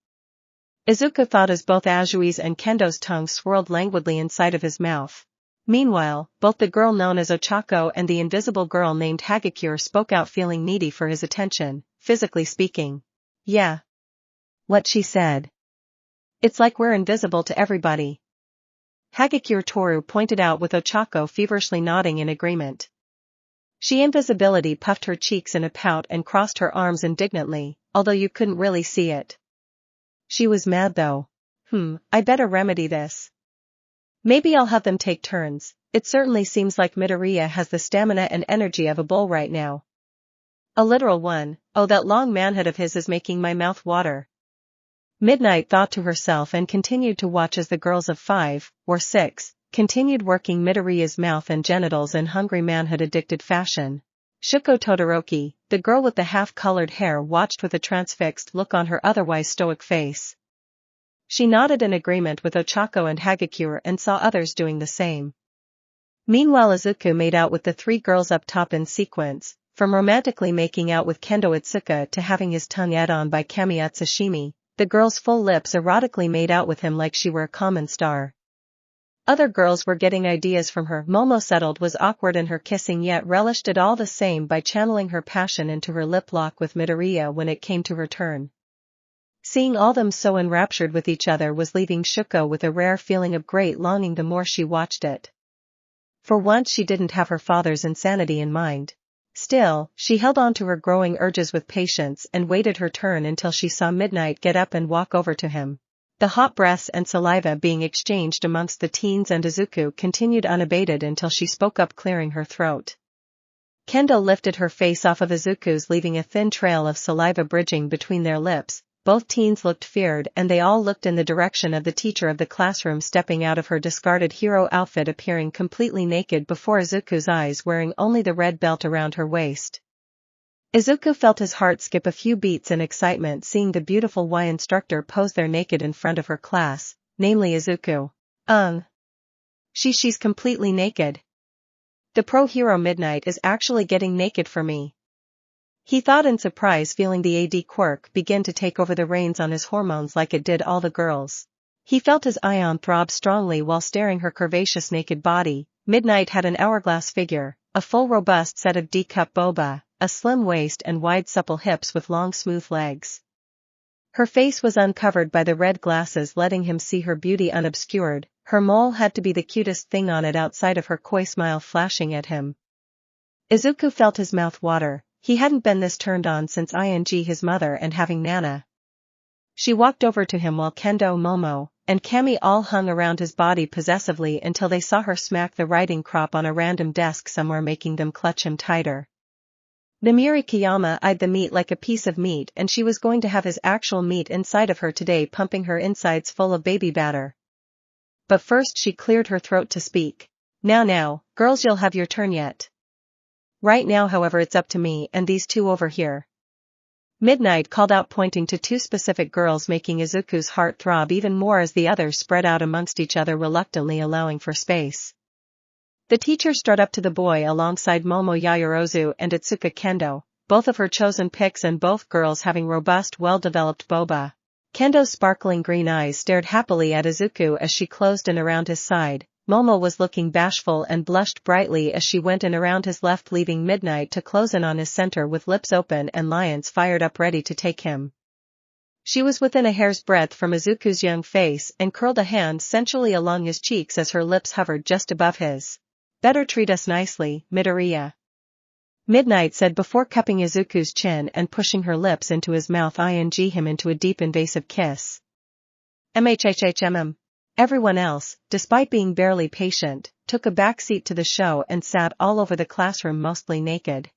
Izuku thought as both Azui's and Kendo's tongues swirled languidly inside of his mouth. Meanwhile, both the girl known as Ochako and the invisible girl named Hagakure spoke out, feeling needy for his attention, physically speaking. Yeah. What she said. It's like we're invisible to everybody. Hagakure Toru pointed out, with Ochako feverishly nodding in agreement. She invisibility puffed her cheeks in a pout and crossed her arms indignantly, although you couldn't really see it. She was mad though. I better remedy this. Maybe I'll have them take turns. It certainly seems like Midoriya has the stamina and energy of a bull right now. A literal one. Oh, that long manhood of his is making my mouth water. Midnight thought to herself and continued to watch as the girls of 5, or 6, continued working Midoriya's mouth and genitals in hungry manhood-addicted fashion. Shuko Todoroki, the girl with the half-colored hair, watched with a transfixed look on her otherwise stoic face. She nodded in agreement with Ochako and Hagakure and saw others doing the same. Meanwhile, Izuku made out with the 3 girls up top in sequence, from romantically making out with Kendo Itsuka to having his tongue ate on by Kami Atsushimi. The girl's full lips erotically made out with him like she were a common star. Other girls were getting ideas from her. Momo settled was awkward in her kissing, yet relished it all the same by channeling her passion into her lip lock with Midoriya when it came to her turn. Seeing all them so enraptured with each other was leaving Shuko with a rare feeling of great longing the more she watched it. For once she didn't have her father's insanity in mind. Still, she held on to her growing urges with patience and waited her turn until she saw Midnight get up and walk over to him. The hot breaths and saliva being exchanged amongst the teens and Izuku continued unabated until she spoke up, clearing her throat. Kendo lifted her face off of Izuku's, leaving a thin trail of saliva bridging between their lips. Both teens looked feared and they all looked in the direction of the teacher of the classroom, stepping out of her discarded hero outfit, appearing completely naked before Izuku's eyes, wearing only the red belt around her waist. Izuku felt his heart skip a few beats in excitement seeing the beautiful Y instructor pose there naked in front of her class, namely Izuku. She's completely naked. The pro hero Midnight is actually getting naked for me. He thought in surprise, feeling the AD Quirk begin to take over the reins on his hormones like it did all the girls. He felt his ion throb strongly while staring her curvaceous naked body. Midnight had an hourglass figure, a full robust set of D-cup boba, a slim waist and wide supple hips with long smooth legs. Her face was uncovered by the red glasses, letting him see her beauty unobscured. Her mole had to be the cutest thing on it outside of her coy smile flashing at him. Izuku felt his mouth water. He hadn't been this turned on since his mother and having Nana. She walked over to him while Kendo, Momo, and Kami all hung around his body possessively until they saw her smack the writing crop on a random desk somewhere, making them clutch him tighter. Namiri Kiyama eyed the meat like a piece of meat, and she was going to have his actual meat inside of her today, pumping her insides full of baby batter. but first she cleared her throat to speak. Now, girls, you'll have your turn yet. Right now, however, it's up to me and these two over here. Midnight called out, pointing to two specific girls, making Izuku's heart throb even more as the others spread out amongst each other, reluctantly allowing for space. The teacher strode up to the boy alongside Momo Yaoyorozu and Itsuka Kendo, both of her chosen picks and both girls having robust, well-developed boba. Kendo's sparkling green eyes stared happily at Izuku as she closed in around his side. Momo was looking bashful and blushed brightly as she went in around his left, leaving Midnight to close in on his center with lips open and lions fired up ready to take him. She was within a hair's breadth from Izuku's young face and curled a hand sensually along his cheeks as her lips hovered just above his. Better treat us nicely, Midoriya. Midnight said before cupping Izuku's chin and pushing her lips into his mouth, ing him into a deep invasive kiss. Everyone else, despite being barely patient, took a back seat to the show and sat all over the classroom mostly naked.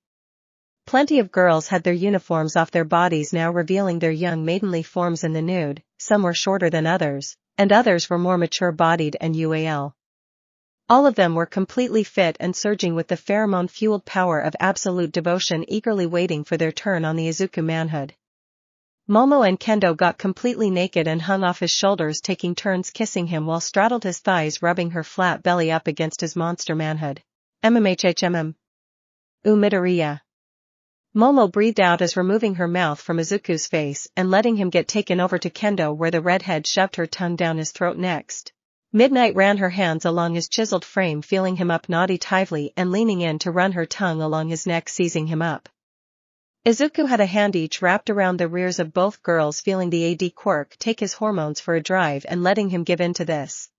Plenty of girls had their uniforms off their bodies now, revealing their young maidenly forms in the nude. Some were shorter than others, and others were more mature-bodied and UAL. All of them were completely fit and surging with the pheromone-fueled power of absolute devotion, eagerly waiting for their turn on the Izuku manhood. Momo and Kendo got completely naked and hung off his shoulders, taking turns kissing him while straddled his thighs, rubbing her flat belly up against his monster manhood. Midoriya. Momo breathed out as removing her mouth from Izuku's face and letting him get taken over to Kendo, where the redhead shoved her tongue down his throat next. Midnight ran her hands along his chiseled frame, feeling him up naughty-tively and leaning in to run her tongue along his neck, seizing him up. Izuku had a hand each wrapped around the rears of both girls, feeling the AD Quirk take his hormones for a drive and letting him give in to this.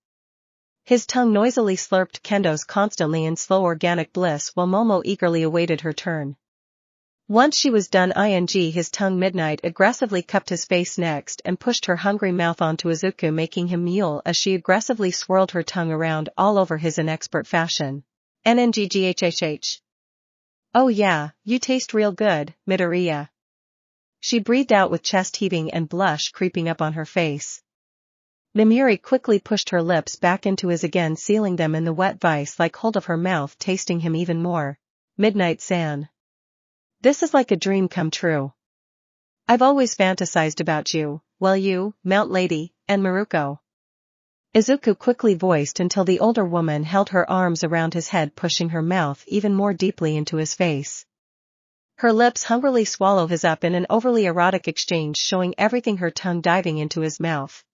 His tongue noisily slurped Kendo's constantly in slow organic bliss while Momo eagerly awaited her turn. Once she was done, his tongue Midnight aggressively cupped his face next and pushed her hungry mouth onto Izuku, making him mewl as she aggressively swirled her tongue around all over his in expert fashion. NNGGHHH. Oh yeah, you taste real good, Midoriya. She breathed out with chest heaving and blush creeping up on her face. Namiri quickly pushed her lips back into his again, sealing them in the wet vice-like hold of her mouth, tasting him even more. Midnight-san. This is like a dream come true. I've always fantasized about you, well, you, Mount Lady, and Maruko. Izuku quickly voiced until the older woman held her arms around his head, pushing her mouth even more deeply into his face. Her lips hungrily swallow his up in an overly erotic exchange, showing everything, her tongue diving into his mouth.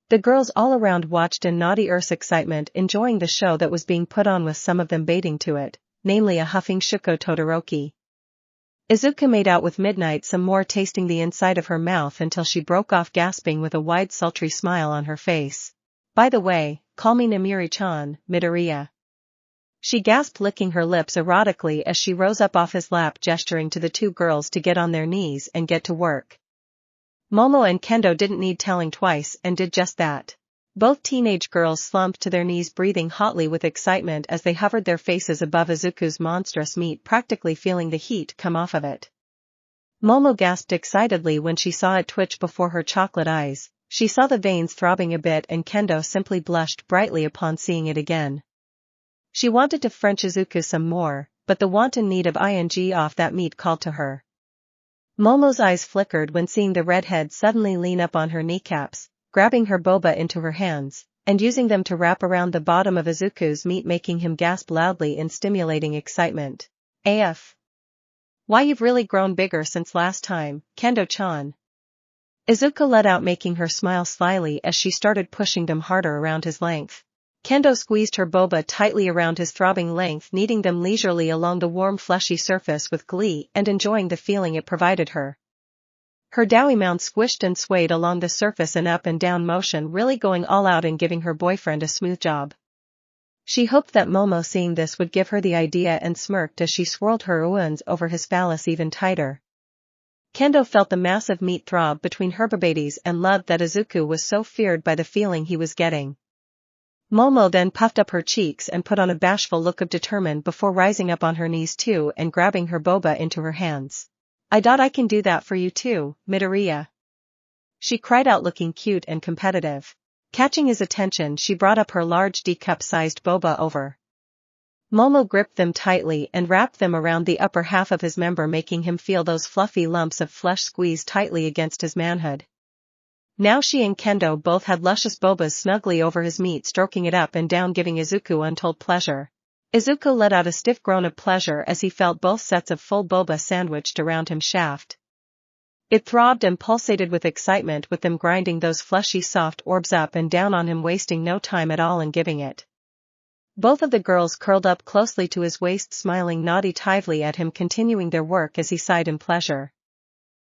The girls all around watched in naughty excitement, enjoying the show that was being put on, with some of them baiting to it, namely a huffing Shuko Todoroki. Izuku made out with Midnight some more, tasting the inside of her mouth until she broke off, gasping with a wide sultry smile on her face. By the way, call me Namiri-chan, Midoriya. She gasped, licking her lips erotically as she rose up off his lap, gesturing to the two girls to get on their knees and get to work. Momo and Kendo didn't need telling twice and did just that. Both teenage girls slumped to their knees, breathing hotly with excitement as they hovered their faces above Izuku's monstrous meat, practically feeling the heat come off of it. Momo gasped excitedly when she saw it twitch before her chocolate eyes. She saw the veins throbbing a bit, and Kendo simply blushed brightly upon seeing it again. She wanted to French Izuku some more, but the wanton need of ing off that meat called to her. Momo's eyes flickered when seeing the redhead suddenly lean up on her kneecaps, grabbing her boba into her hands, and using them to wrap around the bottom of Izuku's meat, making him gasp loudly in stimulating excitement. AF. Why, you've really grown bigger since last time, Kendo-chan. Izuku let out, making her smile slyly as she started pushing them harder around his length. Kendo squeezed her boba tightly around his throbbing length, kneading them leisurely along the warm fleshy surface with glee and enjoying the feeling it provided her. Her doughy mound squished and swayed along the surface in up and down motion, really going all out and giving her boyfriend a smooth job. She hoped that Momo, seeing this, would give her the idea, and smirked as she swirled her uans over his phallus even tighter. Kendo felt the massive meat throb between her babies and loved that Izuku was so feared by the feeling he was getting. Momo then puffed up her cheeks and put on a bashful look of determined before rising up on her knees too and grabbing her boba into her hands. I thought I can do that for you too, Midoriya. She cried out, looking cute and competitive. Catching his attention, she brought up her large D-cup-sized boba over. Momo gripped them tightly and wrapped them around the upper half of his member, making him feel those fluffy lumps of flesh squeeze tightly against his manhood. Now she and Kendo both had luscious bobas snugly over his meat, stroking it up and down, giving Izuku untold pleasure. Izuku let out a stiff groan of pleasure as he felt both sets of full boba sandwiched around him shaft. It throbbed and pulsated with excitement, with them grinding those fleshy soft orbs up and down on him, wasting no time at all in giving it. Both of the girls curled up closely to his waist, smiling naughty-tively at him, continuing their work as he sighed in pleasure.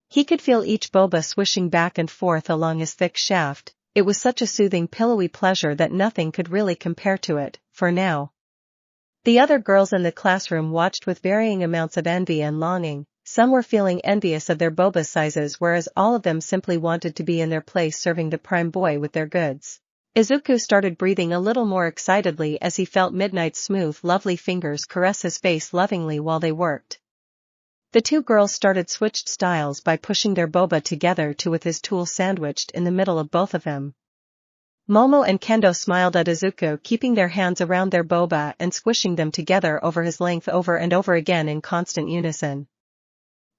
He could feel each boba swishing back and forth along his thick shaft. It was such a soothing, pillowy pleasure that nothing could really compare to it, for now. The other girls in the classroom watched with varying amounts of envy and longing. Some were feeling envious of their boba sizes, whereas all of them simply wanted to be in their place serving the prime boy with their goods. Izuku started breathing a little more excitedly as he felt Midnight's smooth, lovely fingers caress his face lovingly while they worked. The two girls started switched styles by pushing their boba together with his tool sandwiched in the middle of both of them. Momo and Kendo smiled at Izuku, keeping their hands around their boba and squishing them together over his length over and over again in constant unison.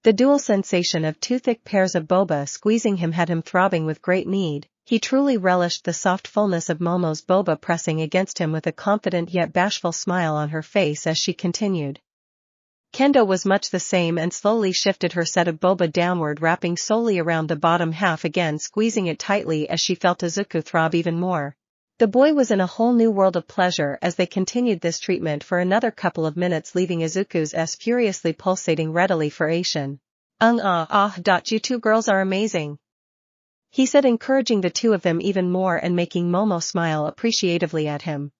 The dual sensation of two thick pairs of boba squeezing him had him throbbing with great need. He truly relished the soft fullness of Momo's boba pressing against him, with a confident yet bashful smile on her face as she continued. Kendo was much the same and slowly shifted her set of boba downward, wrapping solely around the bottom half, again squeezing it tightly as she felt Izuku throb even more. The boy was in a whole new world of pleasure as they continued this treatment for another couple of minutes, leaving Izuku's S furiously pulsating readily for Asian. You two girls are amazing," he said, encouraging the two of them even more and making Momo smile appreciatively at him.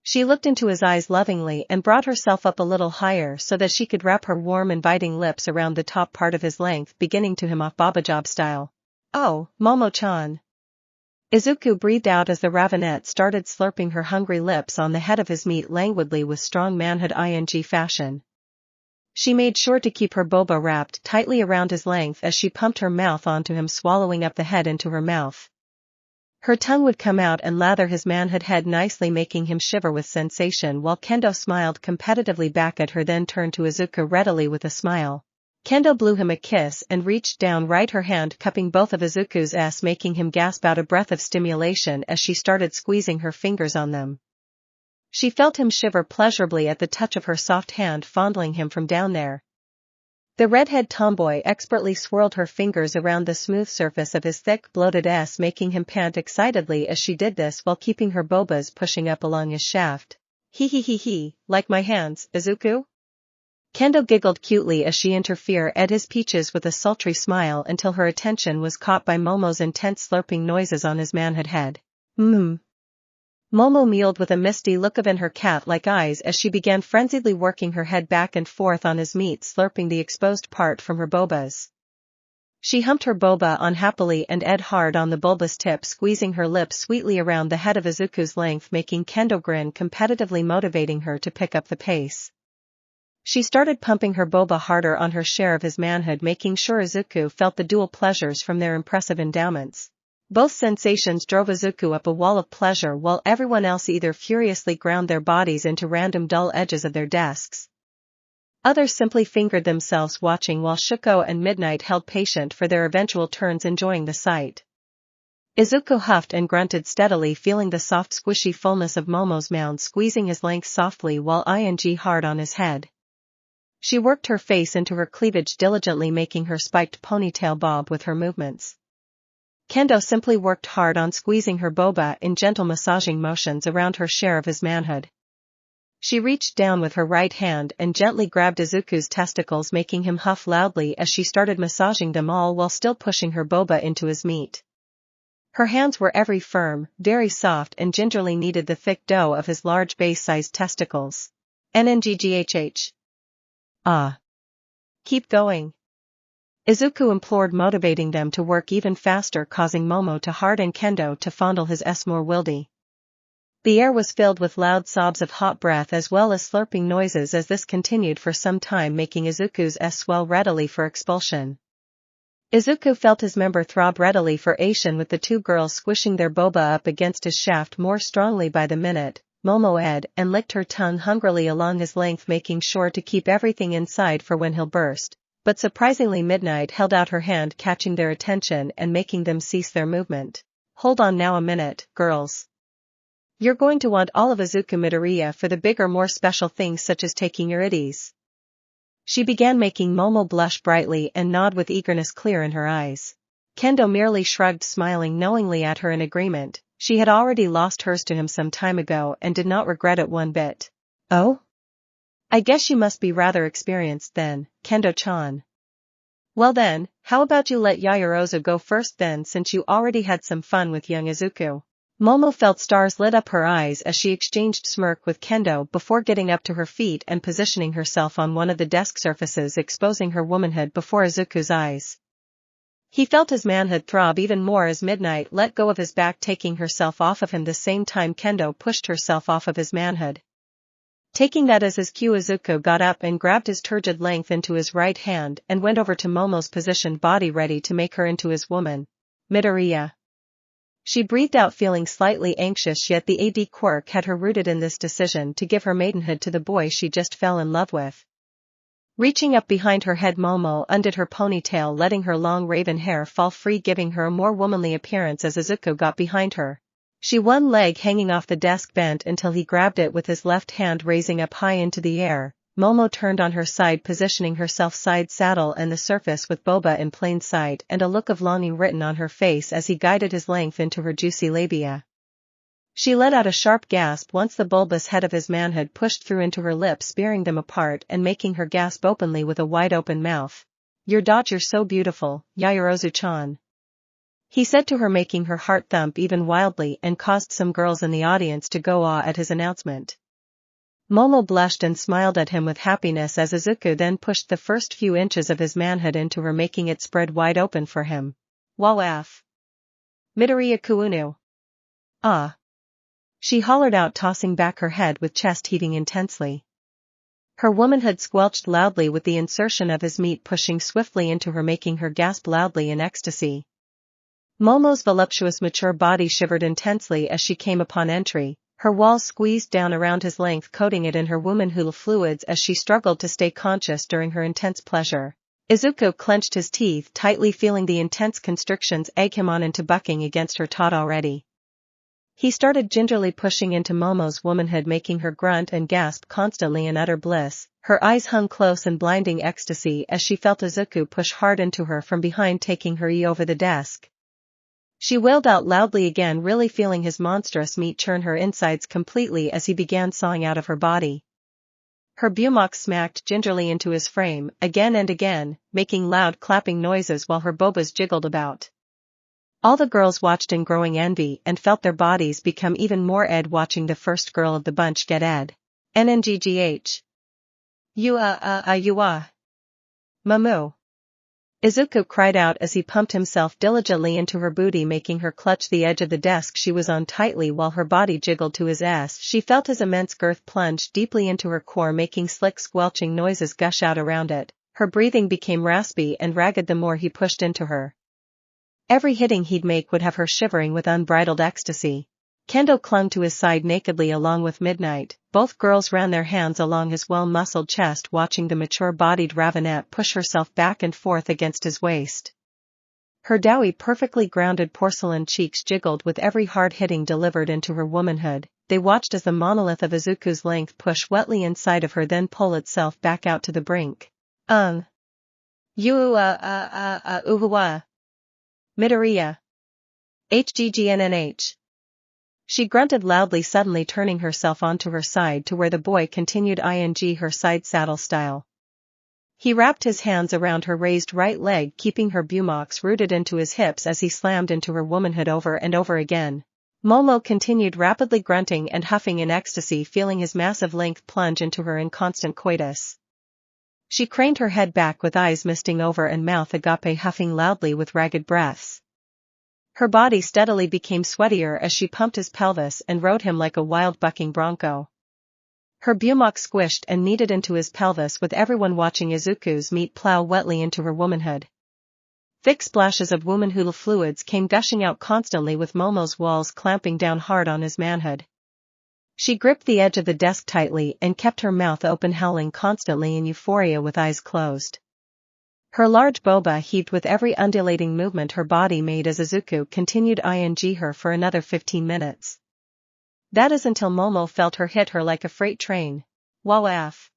She looked into his eyes lovingly and brought herself up a little higher so that she could wrap her warm, inviting lips around the top part of his length, beginning to him off Babajob style. "Oh, Momo-chan." Izuku breathed out as the ravinette started slurping her hungry lips on the head of his meat languidly with strong manhood ing fashion. She made sure to keep her boba wrapped tightly around his length as she pumped her mouth onto him, swallowing up the head into her mouth. Her tongue would come out and lather his manhood head nicely, making him shiver with sensation, while Kendo smiled competitively back at her, then turned to Izuku readily with a smile. Kendo blew him a kiss and reached down, right her hand cupping both of Izuku's ass, making him gasp out a breath of stimulation as she started squeezing her fingers on them. She felt him shiver pleasurably at the touch of her soft hand fondling him from down there. The redhead tomboy expertly swirled her fingers around the smooth surface of his thick, bloated ass, making him pant excitedly as she did this while keeping her bobas pushing up along his shaft. He, like my hands, Izuku?" Kendo giggled cutely as she interfered at his peaches with a sultry smile until her attention was caught by Momo's intense slurping noises on his manhood head. Momo mewed with a misty look of in her cat-like eyes as she began frenziedly working her head back and forth on his meat, slurping the exposed part from her bobas. She humped her boba unhappily and ed hard on the bulbous tip, squeezing her lips sweetly around the head of Izuku's length, making Kendo grin, competitively motivating her to pick up the pace. She started pumping her boba harder on her share of his manhood, making sure Izuku felt the dual pleasures from their impressive endowments. Both sensations drove Izuku up a wall of pleasure, while everyone else either furiously ground their bodies into random dull edges of their desks. Others simply fingered themselves watching, while Shuko and Midnight held patient for their eventual turns, enjoying the sight. Izuku huffed and grunted steadily, feeling the soft squishy fullness of Momo's mound squeezing his length softly while ing hard on his head. She worked her face into her cleavage diligently, making her spiked ponytail bob with her movements. Kendo simply worked hard on squeezing her boba in gentle massaging motions around her share of his manhood. She reached down with her right hand and gently grabbed Izuku's testicles, making him huff loudly as she started massaging them all while still pushing her boba into his meat. Her hands were very firm, very soft, and gingerly kneaded the thick dough of his large base-sized testicles. NNGGHH. Ah. Keep going. Izuku implored, motivating them to work even faster, causing Momo to hard and Kendo to fondle his S more wildy. The air was filled with loud sobs of hot breath as well as slurping noises as this continued for some time, making Izuku's S swell readily for expulsion. Izuku felt his member throb readily for Asian with the two girls squishing their boba up against his shaft more strongly by the minute. Momo ed and licked her tongue hungrily along his length, making sure to keep everything inside for when he'll burst. But surprisingly, Midnight held out her hand, catching their attention and making them cease their movement. Hold on now a minute, girls. You're going to want all of Izuku Midoriya for the bigger, more special things such as taking your iddies. She began, making Momo blush brightly and nod with eagerness clear in her eyes. Kendo merely shrugged, smiling knowingly at her in agreement. She had already lost hers to him some time ago and did not regret it one bit. Oh? I guess you must be rather experienced then, Kendo-chan. Well then, how about you let Yaoyorozu go first then, since you already had some fun with young Izuku? Momo felt stars lit up her eyes as she exchanged smirk with Kendo before getting up to her feet and positioning herself on one of the desk surfaces, exposing her womanhood before Izuku's eyes. He felt his manhood throb even more as Midnight let go of his back, taking herself off of him the same time Kendo pushed herself off of his manhood. Taking that as his cue, Izuku got up and grabbed his turgid length into his right hand and went over to Momo's positioned body, ready to make her into his woman. Midoriya. She breathed out, feeling slightly anxious, yet the AD Quirk had her rooted in this decision to give her maidenhood to the boy she just fell in love with. Reaching up behind her head, Momo undid her ponytail, letting her long raven hair fall free, giving her a more womanly appearance as Izuku got behind her. She, one leg hanging off the desk, bent until he grabbed it with his left hand, raising up high into the air. Momo turned on her side, positioning herself side saddle and the surface with boba in plain sight and a look of longing written on her face as he guided his length into her juicy labia. She let out a sharp gasp once the bulbous head of his manhood pushed through into her lips, spearing them apart and making her gasp openly with a wide-open mouth. You're so beautiful, Yaoyorozu-chan. He said to her, making her heart thump even wildly, and caused some girls in the audience to go awe at his announcement. Momo blushed and smiled at him with happiness as Izuku then pushed the first few inches of his manhood into her, making it spread wide open for him. Wawaf. Midoriya Kuunu. Ah. She hollered out, tossing back her head with chest heaving intensely. Her womanhood squelched loudly with the insertion of his meat pushing swiftly into her, making her gasp loudly in ecstasy. Momo's voluptuous mature body shivered intensely as she came upon entry, her walls squeezed down around his length, coating it in her womanhood fluids as she struggled to stay conscious during her intense pleasure. Izuku clenched his teeth tightly, feeling the intense constrictions egg him on into bucking against her taut already. He started gingerly pushing into Momo's womanhood, making her grunt and gasp constantly in utter bliss. Her eyes hung close in blinding ecstasy as she felt Izuku push hard into her from behind, taking her over the desk. She wailed out loudly again, really feeling his monstrous meat churn her insides completely as he began sawing out of her body. Her bumox smacked gingerly into his frame again and again, making loud clapping noises while her bobas jiggled about. All the girls watched in growing envy and felt their bodies become even more ed watching the first girl of the bunch get ed. NNGGH. You Mamu. Izuku cried out as he pumped himself diligently into her booty, making her clutch the edge of the desk she was on tightly while her body jiggled to his ass. She felt his immense girth plunge deeply into her core, making slick squelching noises gush out around it. Her breathing became raspy and ragged the more he pushed into her. Every hitting he'd make would have her shivering with unbridled ecstasy. Kendo clung to his side nakedly along with Midnight. Both girls ran their hands along his well-muscled chest, watching the mature-bodied Ravenette push herself back and forth against his waist. Her doughy, perfectly grounded porcelain cheeks jiggled with every hard hitting delivered into her womanhood. They watched as the monolith of Izuku's length push wetly inside of her, then pull itself back out to the brink. Midoriya. HGGNNH. She grunted loudly, suddenly turning herself onto her side to where the boy continued ing her side saddle style. He wrapped his hands around her raised right leg, keeping her bumox rooted into his hips as he slammed into her womanhood over and over again. Momo continued rapidly grunting and huffing in ecstasy, feeling his massive length plunge into her in constant coitus. She craned her head back with eyes misting over and mouth agape, huffing loudly with ragged breaths. Her body steadily became sweatier as she pumped his pelvis and rode him like a wild bucking bronco. Her bumox squished and kneaded into his pelvis with everyone watching Izuku's meat plow wetly into her womanhood. Thick splashes of womanhood fluids came gushing out constantly with Momo's walls clamping down hard on his manhood. She gripped the edge of the desk tightly and kept her mouth open, howling constantly in euphoria with eyes closed. Her large boba heaved with every undulating movement her body made as Izuku continued ing her for another 15 minutes. That is until Momo felt her hit her like a freight train. Waf.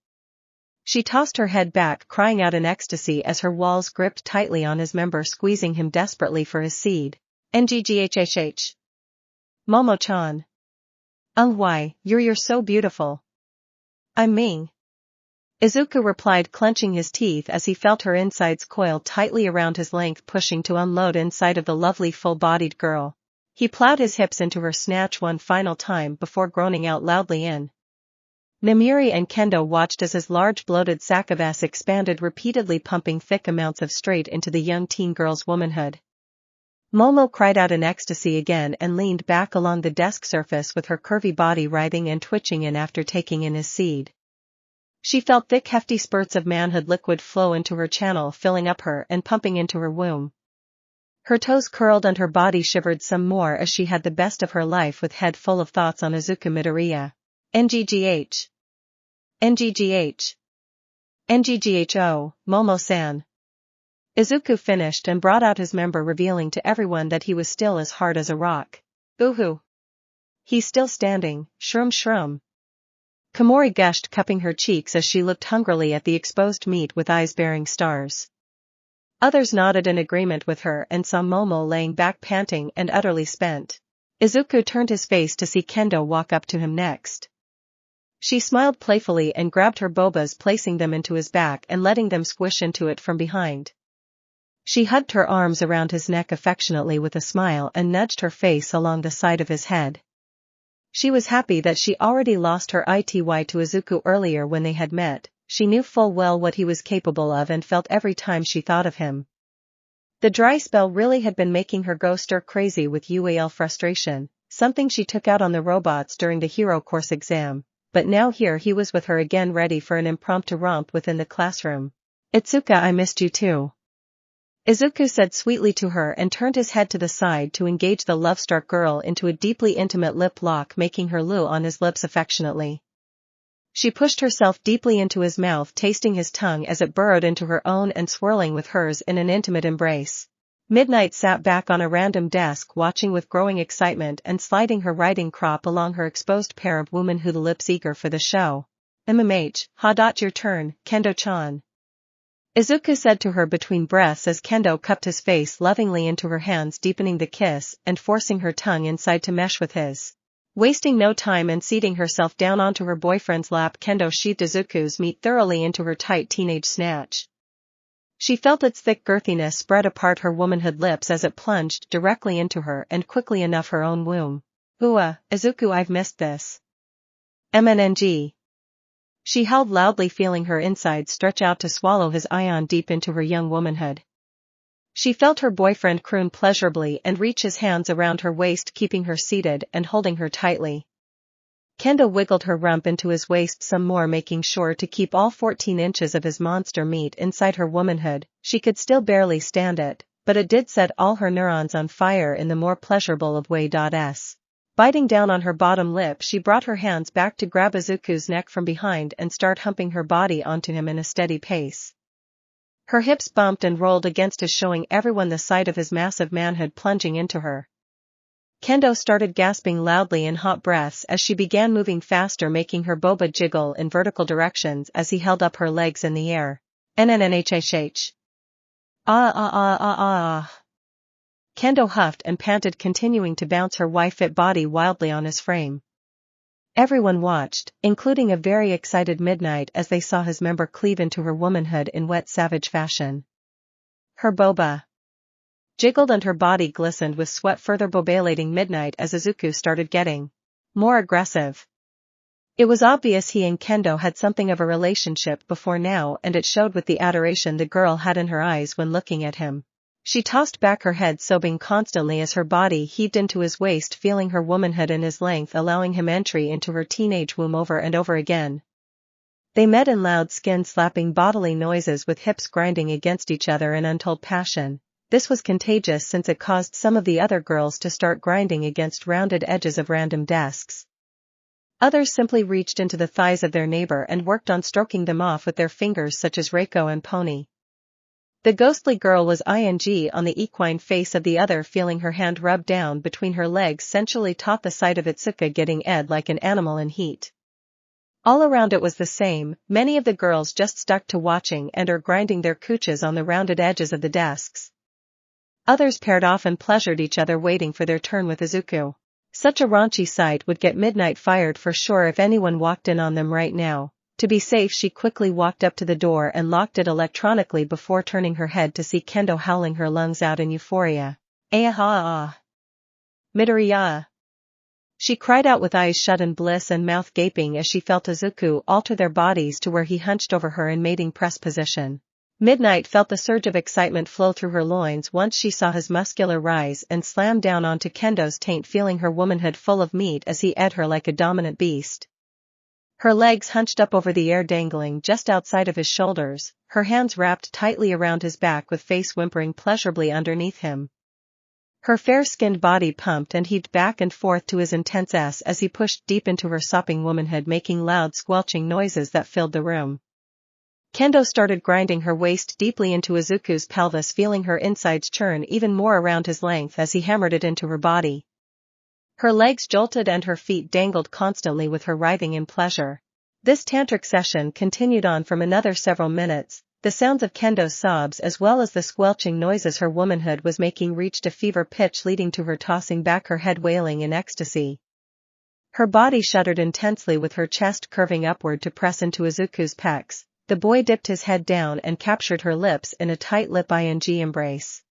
She tossed her head back, crying out in ecstasy as her walls gripped tightly on his member, squeezing him desperately for his seed. Ngghhh. Momo-chan. Why, you're so beautiful. I'm Ming. Izuku replied, clenching his teeth as he felt her insides coil tightly around his length, pushing to unload inside of the lovely full-bodied girl. He plowed his hips into her snatch one final time before groaning out loudly in. Namiri and Kendo watched as his large bloated sack of ass expanded, repeatedly pumping thick amounts of straight into the young teen girl's womanhood. Momo cried out in ecstasy again and leaned back along the desk surface with her curvy body writhing and twitching in after taking in his seed. She felt thick hefty spurts of manhood liquid flow into her channel, filling up her and pumping into her womb. Her toes curled and her body shivered some more as she had the best of her life with head full of thoughts on Izuku Midoriya. Ngghh. Ngghh. Ngghho, Momo-san. Izuku finished and brought out his member, revealing to everyone that he was still as hard as a rock. Boo-hoo. He's still standing, shroom. Komori gushed, cupping her cheeks as she looked hungrily at the exposed meat with eyes bearing stars. Others nodded in agreement with her and saw Momo laying back panting and utterly spent. Izuku turned his face to see Kendo walk up to him next. She smiled playfully and grabbed her bobas, placing them into his back and letting them squish into it from behind. She hugged her arms around his neck affectionately with a smile and nudged her face along the side of his head. She was happy that she already lost her ity to Izuku earlier when they had met. She knew full well what he was capable of and felt every time she thought of him. The dry spell really had been making her go stir crazy with UAL frustration, something she took out on the robots during the hero course exam, but now here he was with her again, ready for an impromptu romp within the classroom. Itsuka, I missed you too. Izuku said sweetly to her and turned his head to the side to engage the love-struck girl into a deeply intimate lip lock, making her loo on his lips affectionately. She pushed herself deeply into his mouth, tasting his tongue as it burrowed into her own and swirling with hers in an intimate embrace. Midnight sat back on a random desk, watching with growing excitement and sliding her riding crop along her exposed pair of womanhood lips, eager for the show. Your turn, Kendo-chan. Izuku said to her between breaths as Kendo cupped his face lovingly into her hands, deepening the kiss and forcing her tongue inside to mesh with his. Wasting no time and seating herself down onto her boyfriend's lap, Kendo sheathed Izuku's meat thoroughly into her tight teenage snatch. She felt its thick girthiness spread apart her womanhood lips as it plunged directly into her and quickly enough her own womb. Izuku, I've missed this. MNNG. She howled loudly, feeling her insides stretch out to swallow his ion deep into her young womanhood. She felt her boyfriend croon pleasurably and reach his hands around her waist, keeping her seated and holding her tightly. Kendo wiggled her rump into his waist some more, making sure to keep all 14 inches of his monster meat inside her womanhood. She could still barely stand it, but it did set all her neurons on fire in the more pleasurable of ways. Biting down on her bottom lip, she brought her hands back to grab Izuku's neck from behind and start humping her body onto him in a steady pace. Her hips bumped and rolled against his, showing everyone the sight of his massive manhood plunging into her. Kendo started gasping loudly in hot breaths as she began moving faster, making her boba jiggle in vertical directions as he held up her legs in the air. NNNHHH. Kendo huffed and panted, continuing to bounce her Y-fit body wildly on his frame. Everyone watched, including a very excited Midnight, as they saw his member cleave into her womanhood in wet savage fashion. Her boba jiggled and her body glistened with sweat, further bobalating Midnight as Izuku started getting more aggressive. It was obvious he and Kendo had something of a relationship before now, and it showed with the adoration the girl had in her eyes when looking at him. She tossed back her head, sobbing constantly as her body heaved into his waist, feeling her womanhood in his length, allowing him entry into her teenage womb over and over again. They met in loud skin-slapping bodily noises, with hips grinding against each other in untold passion. This was contagious since it caused some of the other girls to start grinding against rounded edges of random desks. Others simply reached into the thighs of their neighbor and worked on stroking them off with their fingers, such as Reiko and Pony. The ghostly girl was ing on the equine face of the other, feeling her hand rub down between her legs, sensually taut the sight of Izuku getting ed like an animal in heat. All around it was the same, many of the girls just stuck to watching and or grinding their cooches on the rounded edges of the desks. Others paired off and pleasured each other, waiting for their turn with Izuku. Such a raunchy sight would get Midnight fired for sure if anyone walked in on them right now. To be safe, she quickly walked up to the door and locked it electronically before turning her head to see Kendo howling her lungs out in euphoria. "Ah! Midoriya!" She cried out with eyes shut in bliss and mouth gaping as she felt Izuku alter their bodies to where he hunched over her in mating press position. Midnight felt the surge of excitement flow through her loins once she saw his muscular rise and slam down onto Kendo's taint, feeling her womanhood full of meat as he ed her like a dominant beast. Her legs hunched up over the air, dangling just outside of his shoulders, her hands wrapped tightly around his back with face whimpering pleasurably underneath him. Her fair-skinned body pumped and heaved back and forth to his intense S as he pushed deep into her sopping womanhood, making loud squelching noises that filled the room. Kendo started grinding her waist deeply into Izuku's pelvis, feeling her insides churn even more around his length as he hammered it into her body. Her legs jolted and her feet dangled constantly with her writhing in pleasure. This tantric session continued on for another several minutes. The sounds of Kendo's sobs as well as the squelching noises her womanhood was making reached a fever pitch, leading to her tossing back her head, wailing in ecstasy. Her body shuddered intensely with her chest curving upward to press into Izuku's pecs. The boy dipped his head down and captured her lips in a tight lip ing embrace.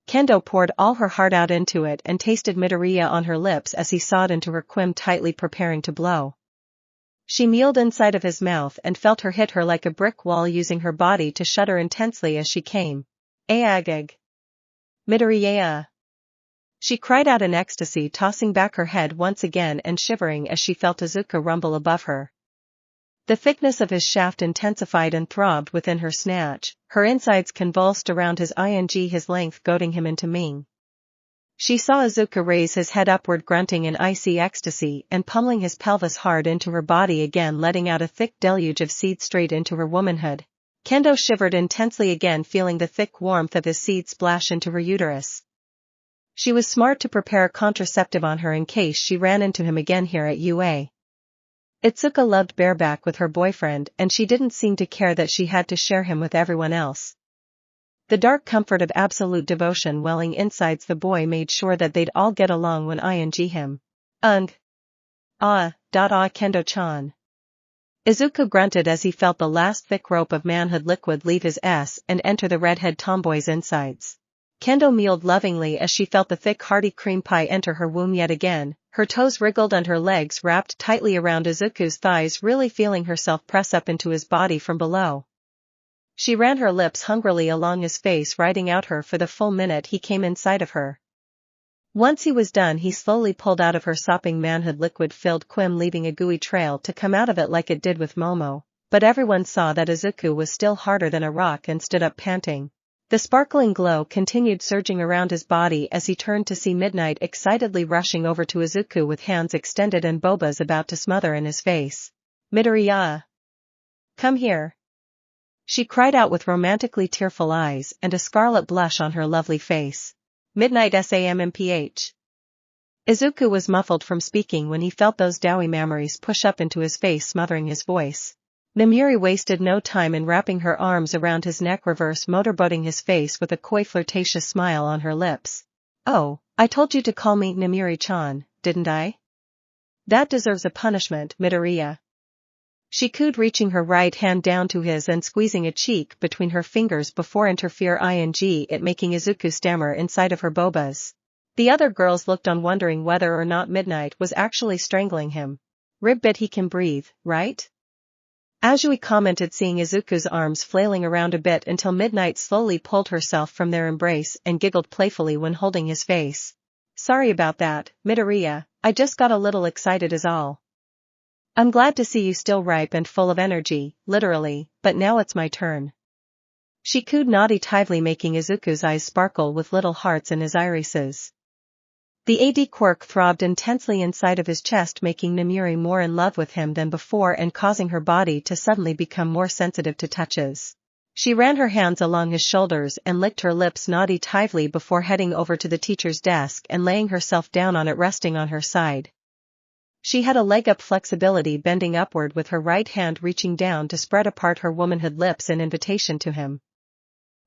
Kendo poured all her heart out into it and tasted Midoriya on her lips as he sawed into her quim, tightly preparing to blow. She mealed inside of his mouth and felt her hit her like a brick wall, using her body to shudder intensely as she came. "Aagag! Midoriya!" She cried out in ecstasy, tossing back her head once again and shivering as she felt Izuku rumble above her. The thickness of his shaft intensified and throbbed within her snatch, her insides convulsed around his his length goading him into Ming. She saw Izuku raise his head upward, grunting in icy ecstasy and pummeling his pelvis hard into her body again, letting out a thick deluge of seed straight into her womanhood. Kendo shivered intensely again, feeling the thick warmth of his seed splash into her uterus. She was smart to prepare a contraceptive on her in case she ran into him again here at UA. Itsuka loved bareback with her boyfriend, and she didn't seem to care that she had to share him with everyone else. The dark comfort of absolute devotion welling inside the boy made sure that they'd all get along when ing him. Kendo-chan. Izuku grunted as he felt the last thick rope of manhood liquid leave his S and enter the redhead tomboy's insides. Kendo meowed lovingly as she felt the thick hearty cream pie enter her womb yet again. Her toes wriggled and her legs wrapped tightly around Izuku's thighs, really feeling herself press up into his body from below. She ran her lips hungrily along his face, riding out her for the full minute he came inside of her. Once he was done, he slowly pulled out of her sopping manhood liquid-filled quim, leaving a gooey trail to come out of it like it did with Momo, but everyone saw that Izuku was still harder than a rock and stood up panting. The sparkling glow continued surging around his body as he turned to see Midnight excitedly rushing over to Izuku with hands extended and bobas about to smother in his face. "Midoriya! Come here!" She cried out with romantically tearful eyes and a scarlet blush on her lovely face. "Midnight SAMMPH." Izuku was muffled from speaking when he felt those doughy memories push up into his face, smothering his voice. Namiri wasted no time in wrapping her arms around his neck, reverse motorboating his face with a coy flirtatious smile on her lips. "Oh, I told you to call me Namiri-chan, didn't I? That deserves a punishment, Midoriya." She cooed, reaching her right hand down to his and squeezing a cheek between her fingers before interfere it making Izuku stammer inside of her bobas. The other girls looked on, wondering whether or not Midnight was actually strangling him. "Ribbit, he can breathe, right?" Azui commented, seeing Izuku's arms flailing around a bit until Midnight slowly pulled herself from their embrace and giggled playfully when holding his face. "Sorry about that, Midoriya, I just got a little excited is all. I'm glad to see you still ripe and full of energy, literally, but now it's my turn." She cooed naughty-tively, making Izuku's eyes sparkle with little hearts in his irises. The Quirk throbbed intensely inside of his chest, making Namiri more in love with him than before and causing her body to suddenly become more sensitive to touches. She ran her hands along his shoulders and licked her lips naughty-tively before heading over to the teacher's desk and laying herself down on it, resting on her side. She had a leg-up flexibility, bending upward with her right hand reaching down to spread apart her womanhood lips in invitation to him.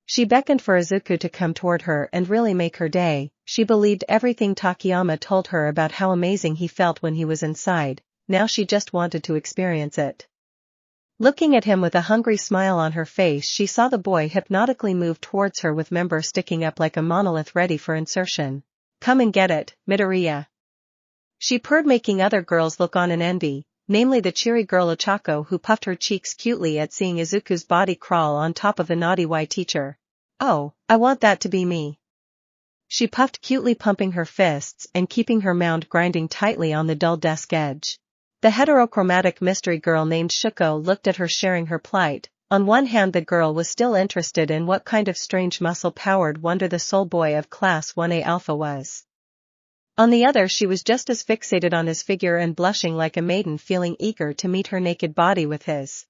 She beckoned for Izuku to come toward her and really make her day. She believed everything Takayama told her about how amazing he felt when he was inside. Now she just wanted to experience it. Looking at him with a hungry smile on her face, she saw the boy hypnotically move towards her with member sticking up like a monolith ready for insertion. "Come and get it, Midoriya," she purred, making other girls look on in envy, namely the cheery girl Ochako, who puffed her cheeks cutely at seeing Izuku's body crawl on top of the naughty Y teacher. "Oh, I want that to be me," she puffed cutely, pumping her fists and keeping her mound grinding tightly on the dull desk edge. The heterochromatic mystery girl named Shuko looked at her, sharing her plight. On one hand, the girl was still interested in what kind of strange muscle-powered wonder the soul boy of Class 1A Alpha was. On the other, she was just as fixated on his figure and blushing like a maiden, feeling eager to meet her naked body with his.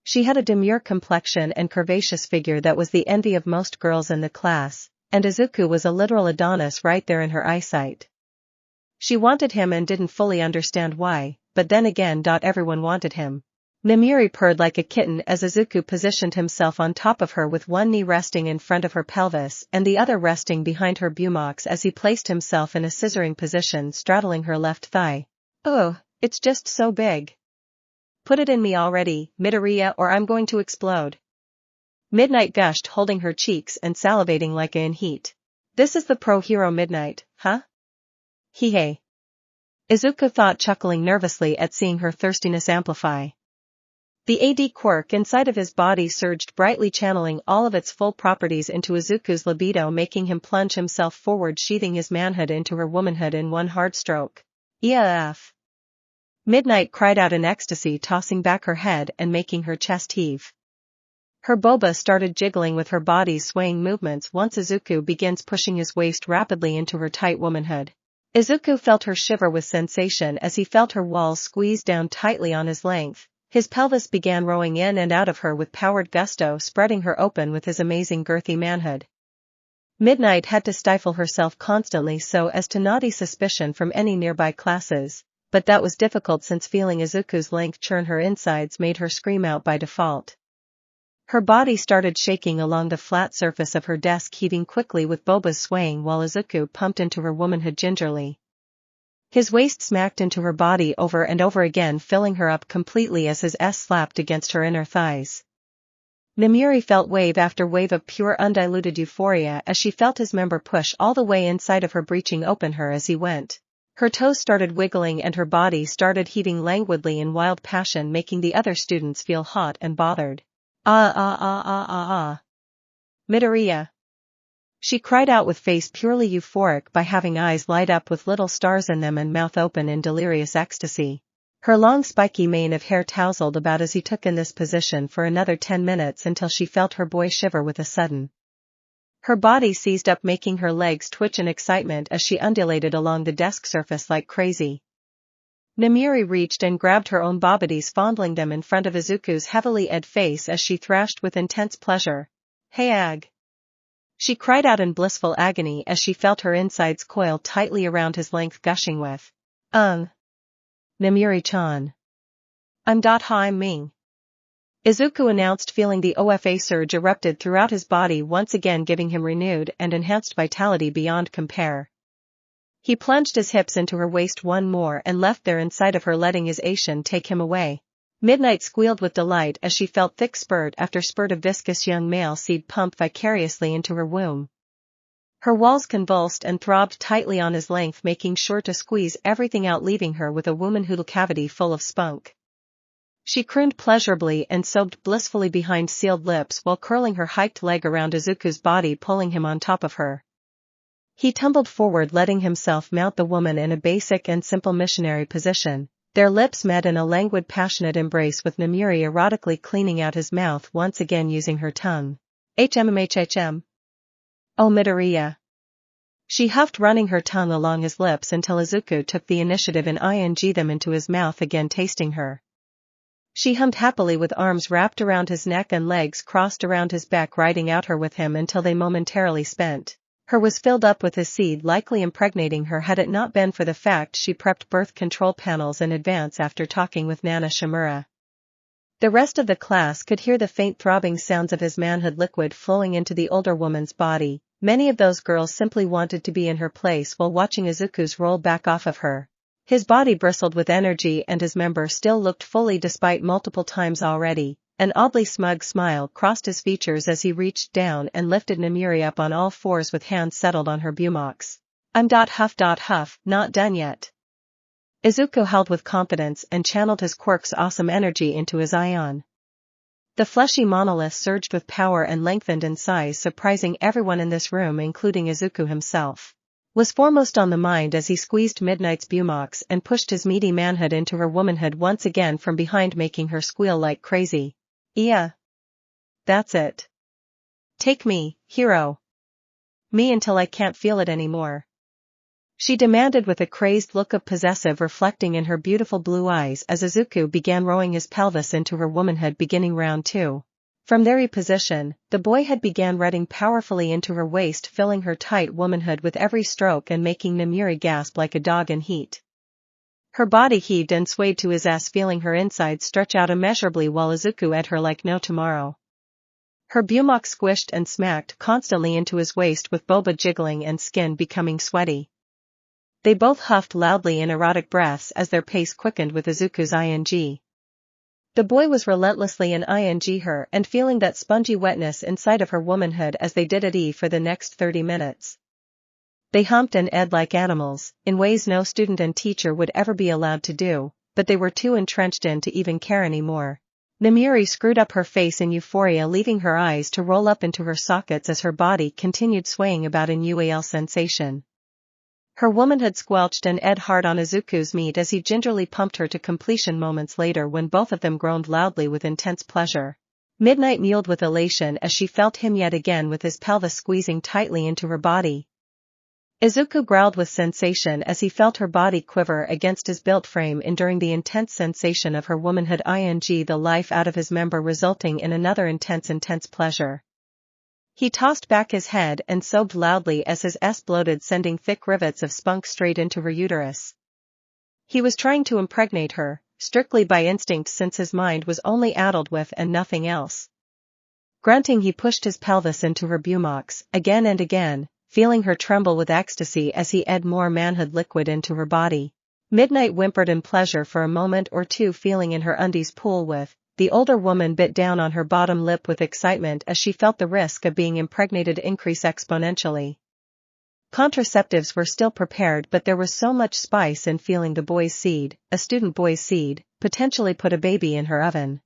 She had a demure complexion and curvaceous figure that was the envy of most girls in the class, and Izuku was a literal Adonis right there in her eyesight. She wanted him and didn't fully understand why, but then again, everyone wanted him. Namiri purred like a kitten as Izuku positioned himself on top of her with one knee resting in front of her pelvis and the other resting behind her buttocks as he placed himself in a scissoring position straddling her left thigh. "Oh, it's just so big. Put it in me already, Midoriya, or I'm going to explode," Midnight gushed, holding her cheeks and salivating like in heat. "This is the pro hero Midnight, huh?" "Hee-hey," Izuku thought, chuckling nervously at seeing her thirstiness amplify. The quirk inside of his body surged brightly, channeling all of its full properties into Izuku's libido, making him plunge himself forward, sheathing his manhood into her womanhood in one hard stroke. "EF!" Midnight cried out in ecstasy, tossing back her head and making her chest heave. Her boba started jiggling with her body's swaying movements once Izuku begins pushing his waist rapidly into her tight womanhood. Izuku felt her shiver with sensation as he felt her walls squeeze down tightly on his length. His pelvis began rolling in and out of her with powered gusto, spreading her open with his amazing girthy manhood. Midnight had to stifle herself constantly so as to not evoke suspicion from any nearby classes, but that was difficult since feeling Izuku's length churn her insides made her scream out by default. Her body started shaking along the flat surface of her desk, heaving quickly with bobas swaying while Izuku pumped into her womanhood gingerly. His waist smacked into her body over and over again, filling her up completely as his S slapped against her inner thighs. Namiri felt wave after wave of pure undiluted euphoria as she felt his member push all the way inside of her, breaching open her as he went. Her toes started wiggling and her body started heaving languidly in wild passion, making the other students feel hot and bothered. Midoriya," she cried out with face purely euphoric by having eyes light up with little stars in them and mouth open in delirious ecstasy. Her long spiky mane of hair tousled about as he took in this position for another 10 minutes until she felt her boy shiver with a sudden. Her body seized up, making her legs twitch in excitement as she undulated along the desk surface like crazy. Namiri reached and grabbed her own bobbadies, fondling them in front of Izuku's heavily ed face as she thrashed with intense pleasure. "Hey ag!" she cried out in blissful agony as she felt her insides coil tightly around his length, gushing with, Namiri-chan. I'm Ming," Izuku announced, feeling the OFA surge erupted throughout his body, once again giving him renewed and enhanced vitality beyond compare. He plunged his hips into her waist one more and left there inside of her, letting his Asian take him away. Midnight squealed with delight as she felt thick spurt after spurt of viscous young male seed pump vicariously into her womb. Her walls convulsed and throbbed tightly on his length, making sure to squeeze everything out, leaving her with a womanhood cavity full of spunk. She crooned pleasurably and sobbed blissfully behind sealed lips while curling her hiked leg around Izuku's body, pulling him on top of her. He tumbled forward, letting himself mount the woman in a basic and simple missionary position. Their lips met in a languid, passionate embrace, with Namiri erotically cleaning out his mouth once again using her tongue. HMMHHM. Oh Midoriya. She huffed, running her tongue along his lips until Izuku took the initiative and ing them into his mouth, again tasting her. She hummed happily with arms wrapped around his neck and legs crossed around his back, riding out her with him until they momentarily spent. Her was filled up with his seed, likely impregnating her had it not been for the fact she prepped birth control panels in advance after talking with Nana Shimura. The rest of the class could hear the faint throbbing sounds of his manhood liquid flowing into the older woman's body. Many of those girls simply wanted to be in her place while watching Izuku's roll back off of her. His body bristled with energy and his member still looked fully despite multiple times already. An oddly smug smile crossed his features as he reached down and lifted Namiri up on all fours with hands settled on her buttocks. I'm huff, not done yet. Izuku held with confidence and channeled his Quirk's awesome energy into his ion. The fleshy monolith surged with power and lengthened in size, surprising everyone in this room, including Izuku himself. Was foremost on the mind as he squeezed Midnight's buttocks and pushed his meaty manhood into her womanhood once again from behind, making her squeal like crazy. Yeah. That's it. Take me, hero. Me until I can't feel it anymore. She demanded with a crazed look of possessive reflecting in her beautiful blue eyes as Izuku began rowing his pelvis into her womanhood, beginning round 2. From their position, the boy had began running powerfully into her waist, filling her tight womanhood with every stroke and making Namiri gasp like a dog in heat. Her body heaved and swayed to his ass, feeling her insides stretch out immeasurably while Izuku ate her like no tomorrow. Her buttocks squished and smacked constantly into his waist with boba jiggling and skin becoming sweaty. They both huffed loudly in erotic breaths as their pace quickened with Izuku's ing. The boy was relentlessly in ing her and feeling that spongy wetness inside of her womanhood as they did it for the next 30 minutes. They humped and ed like animals, in ways no student and teacher would ever be allowed to do, but they were too entrenched in to even care anymore. Namiri screwed up her face in euphoria, leaving her eyes to roll up into her sockets as her body continued swaying about in UAL sensation. Her womanhood squelched and ed hard on Izuku's meat as he gingerly pumped her to completion moments later, when both of them groaned loudly with intense pleasure. Midnight mewed with elation as she felt him yet again with his pelvis squeezing tightly into her body. Izuku growled with sensation as he felt her body quiver against his built frame, enduring the intense sensation of her womanhood ing the life out of his member, resulting in another intense pleasure. He tossed back his head and sobbed loudly as his S bloated, sending thick rivets of spunk straight into her uterus. He was trying to impregnate her, strictly by instinct since his mind was only addled with and nothing else. Grunting, he pushed his pelvis into her buttocks, again and again, feeling her tremble with ecstasy as he ed more manhood liquid into her body. Midnight whimpered in pleasure for a moment or two, feeling in her undies pool with. The older woman bit down on her bottom lip with excitement as she felt the risk of being impregnated increase exponentially. Contraceptives were still prepared, but there was so much spice in feeling the boy's seed, a student boy's seed, potentially put a baby in her oven.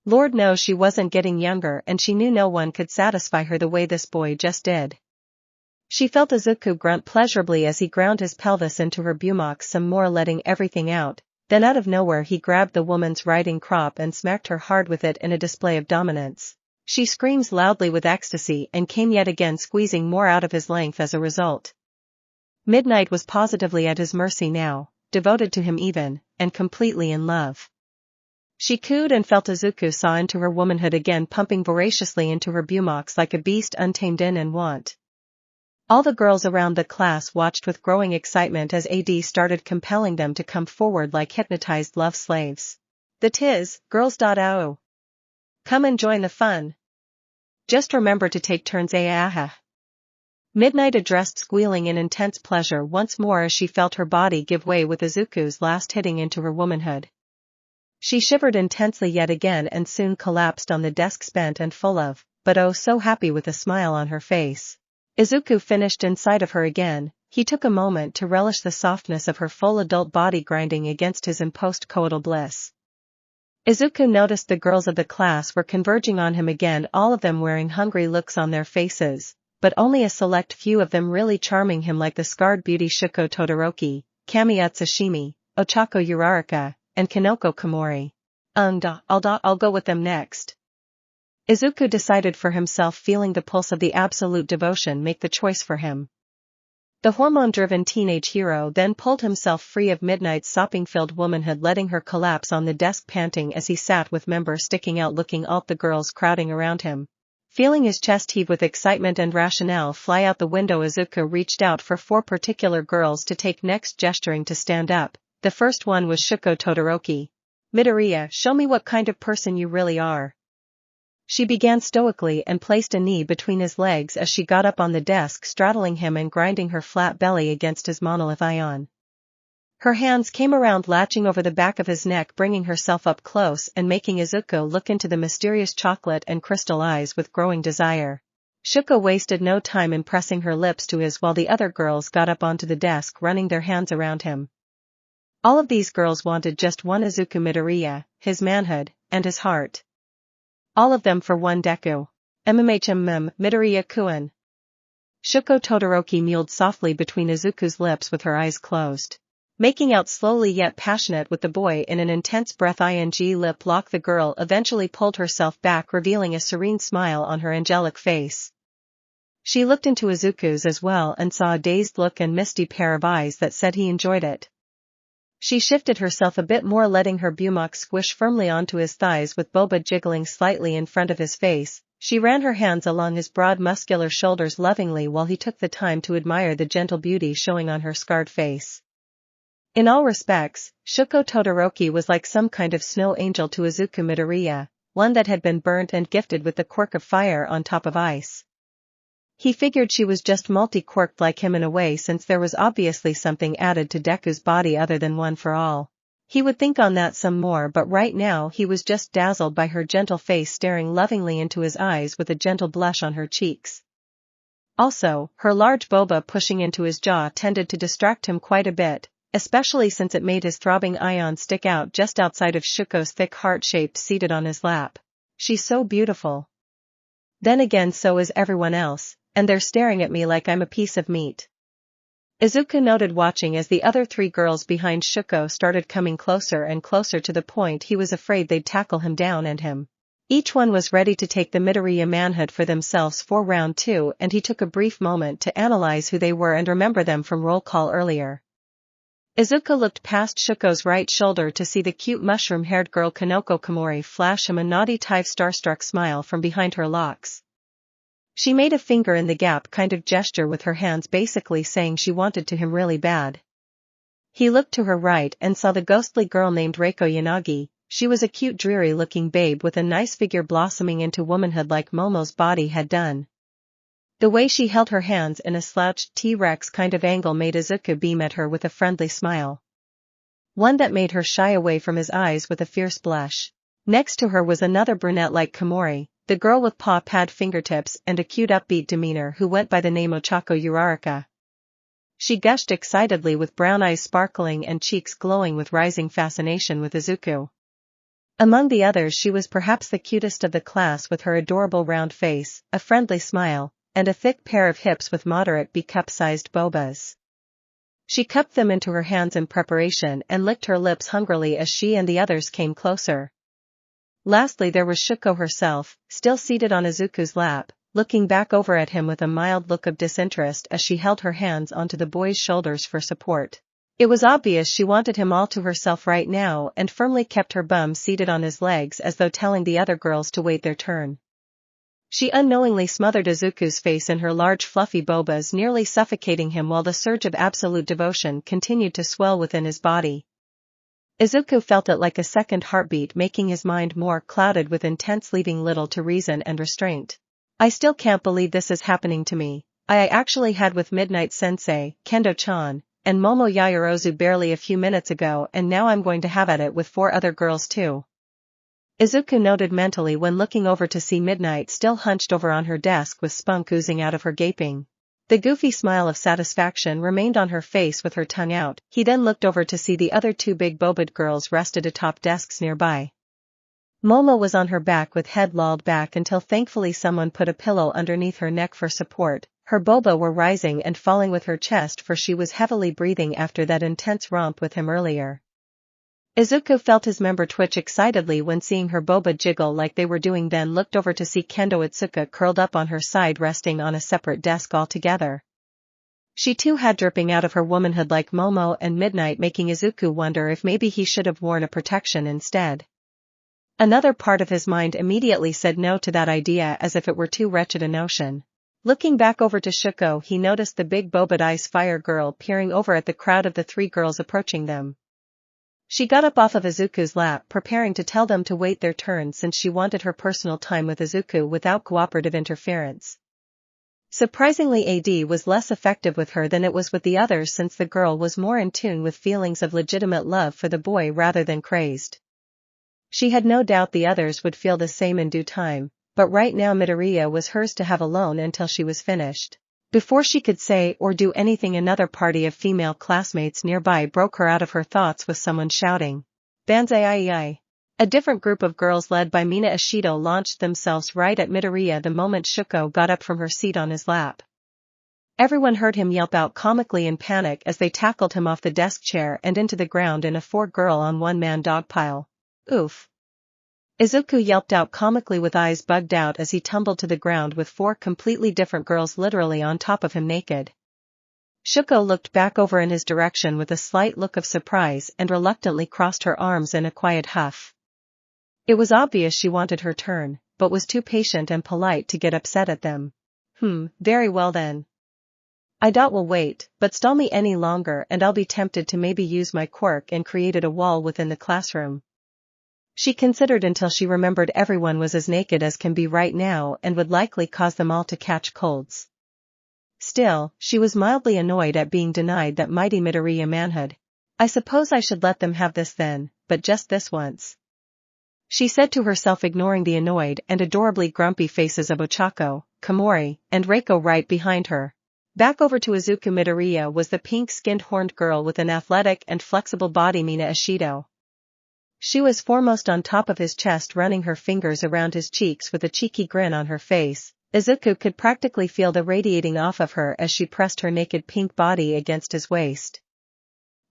Lord knows she wasn't getting younger, and she knew no one could satisfy her the way this boy just did. She felt Izuku grunt pleasurably as he ground his pelvis into her buttocks some more, letting everything out. Then out of nowhere he grabbed the woman's riding crop and smacked her hard with it in a display of dominance. She screams loudly with ecstasy and came yet again, squeezing more out of his length as a result. Midnight was positively at his mercy now, devoted to him even, and completely in love. She cooed and felt Izuku saw into her womanhood again, pumping voraciously into her buttocks like a beast untamed in and want. All the girls around the class watched with growing excitement as AD started compelling them to come forward like hypnotized love slaves. The tiz, girls.ao. Come and join the fun. Just remember to take turns. Midnight addressed, squealing in intense pleasure once more as she felt her body give way with Izuku's last hitting into her womanhood. She shivered intensely yet again and soon collapsed on the desk, spent and full of, but oh so happy, with a smile on her face. Izuku finished inside of her again. He took a moment to relish the softness of her full adult body grinding against his in post-coital bliss. Izuku noticed the girls of the class were converging on him again, all of them wearing hungry looks on their faces, but only a select few of them really charming him, like the scarred beauty Shuko Todoroki, Kami Atsushimi, Ochako Uraraka, and Kinoko Komori. I'll go with them next. Izuku decided for himself, feeling the pulse of the absolute devotion make the choice for him. The hormone-driven teenage hero then pulled himself free of Midnight's sopping-filled womanhood, letting her collapse on the desk, panting as he sat with member sticking out, looking at the girls crowding around him. Feeling his chest heave with excitement and rationale fly out the window, Izuku reached out for 4 particular girls to take next, gesturing to stand up. The first one was Shuko Todoroki. "Midoriya, show me what kind of person you really are." She began stoically and placed a knee between his legs as she got up on the desk, straddling him and grinding her flat belly against his monolith ion. Her hands came around, latching over the back of his neck, bringing herself up close and making Izuku look into the mysterious chocolate and crystal eyes with growing desire. Shuko wasted no time in pressing her lips to his while the other girls got up onto the desk, running their hands around him. All of these girls wanted just one Izuku, Midoriya, his manhood, and his heart. All of them for one Deku. Midoriya-kun. Shuko Todoroki mewed softly between Izuku's lips with her eyes closed. Making out slowly yet passionate with the boy in an intense breath ing lip lock, the girl eventually pulled herself back, revealing a serene smile on her angelic face. She looked into Izuku's as well and saw a dazed look and misty pair of eyes that said he enjoyed it. She shifted herself a bit more, letting her bumok squish firmly onto his thighs with boba jiggling slightly in front of his face. She ran her hands along his broad muscular shoulders lovingly while he took the time to admire the gentle beauty showing on her scarred face. In all respects, Shuko Todoroki was like some kind of snow angel to Izuku Midoriya, one that had been burnt and gifted with the quirk of fire on top of ice. He figured she was just multi-quirked like him in a way, since there was obviously something added to Deku's body other than one for all. He would think on that some more, but right now he was just dazzled by her gentle face staring lovingly into his eyes with a gentle blush on her cheeks. Also, her large boba pushing into his jaw tended to distract him quite a bit, especially since it made his throbbing ion stick out just outside of Shuko's thick heart shape seated on his lap. "She's so beautiful. Then again, so is everyone else, and they're staring at me like I'm a piece of meat." Izuku noted, watching as the other 3 girls behind Shuko started coming closer and closer to the point he was afraid they'd tackle him down and him. Each one was ready to take the Midoriya manhood for themselves for round 2, and he took a brief moment to analyze who they were and remember them from roll call earlier. Izuku looked past Shuko's right shoulder to see the cute mushroom-haired girl Kanoko Komori flash him a naughty type starstruck smile from behind her locks. She made a finger in the gap kind of gesture with her hands, basically saying she wanted to him really bad. He looked to her right and saw the ghostly girl named Reiko Yanagi. She was a cute dreary-looking babe with a nice figure blossoming into womanhood like Momo's body had done. The way she held her hands in a slouched T-Rex kind of angle made Izuku beam at her with a friendly smile. One that made her shy away from his eyes with a fierce blush. Next to her was another brunette like Komori, the girl with paw-pad fingertips and a cute upbeat demeanor who went by the name Ochako Uraraka. She gushed excitedly with brown eyes sparkling and cheeks glowing with rising fascination with Izuku. Among the others, she was perhaps the cutest of the class, with her adorable round face, a friendly smile, and a thick pair of hips with moderate B-cup-sized bobas. She cupped them into her hands in preparation and licked her lips hungrily as she and the others came closer. Lastly, there was Shuko herself, still seated on Izuku's lap, looking back over at him with a mild look of disinterest as she held her hands onto the boy's shoulders for support. It was obvious she wanted him all to herself right now and firmly kept her bum seated on his legs as though telling the other girls to wait their turn. She unknowingly smothered Izuku's face in her large fluffy bobas, nearly suffocating him while the surge of absolute devotion continued to swell within his body. Izuku felt it like a second heartbeat, making his mind more clouded with intense, leaving little to reason and restraint. "I still can't believe this is happening to me. I actually had with Midnight Sensei, Kendo-chan, and Momo Yaoyorozu barely a few minutes ago, and now I'm going to have at it with 4 other girls too." Izuku noted mentally when looking over to see Midnight still hunched over on her desk with spunk oozing out of her gaping. The goofy smile of satisfaction remained on her face with her tongue out. He then looked over to see the other 2 big bobad girls rested atop desks nearby. Momo was on her back with head lolled back until thankfully someone put a pillow underneath her neck for support. Her boba were rising and falling with her chest, for she was heavily breathing after that intense romp with him earlier. Izuku felt his member twitch excitedly when seeing her boba jiggle like they were doing, then looked over to see Kendo Itsuka curled up on her side resting on a separate desk altogether. She too had dripping out of her womanhood like Momo and Midnight, making Izuku wonder if maybe he should have worn a protection instead. Another part of his mind immediately said no to that idea as if it were too wretched a notion. Looking back over to Shuko, he noticed the big boba'd ice fire girl peering over at the crowd of the three girls approaching them. She got up off of Izuku's lap, preparing to tell them to wait their turn since she wanted her personal time with Izuku without cooperative interference. Surprisingly, AD was less effective with her than it was with the others, since the girl was more in tune with feelings of legitimate love for the boy rather than crazed. She had no doubt the others would feel the same in due time, but right now Midoriya was hers to have alone until she was finished. Before she could say or do anything, another party of female classmates nearby broke her out of her thoughts with someone shouting, "Banzai Ai!" A different group of girls led by Mina Ashido launched themselves right at Midoriya the moment Shuko got up from her seat on his lap. Everyone heard him yelp out comically in panic as they tackled him off the desk chair and into the ground in a 4-girl-on-1-man dogpile. Oof. Izuku yelped out comically with eyes bugged out as he tumbled to the ground with 4 completely different girls literally on top of him naked. Shuko looked back over in his direction with a slight look of surprise and reluctantly crossed her arms in a quiet huff. It was obvious she wanted her turn, but was too patient and polite to get upset at them. Very well then. I doubt we'll wait, but stall me any longer and I'll be tempted to maybe use my quirk and created a wall within the classroom. She considered until she remembered everyone was as naked as can be right now and would likely cause them all to catch colds. Still, she was mildly annoyed at being denied that mighty Midoriya manhood. I suppose I should let them have this then, but just this once, she said to herself, ignoring the annoyed and adorably grumpy faces of Ochako, Komori, and Reiko right behind her. Back over to Izuku. Midoriya was the pink-skinned horned girl with an athletic and flexible body, Mina Ashido. She was foremost on top of his chest, running her fingers around his cheeks with a cheeky grin on her face. Izuku could practically feel the radiating off of her as she pressed her naked pink body against his waist.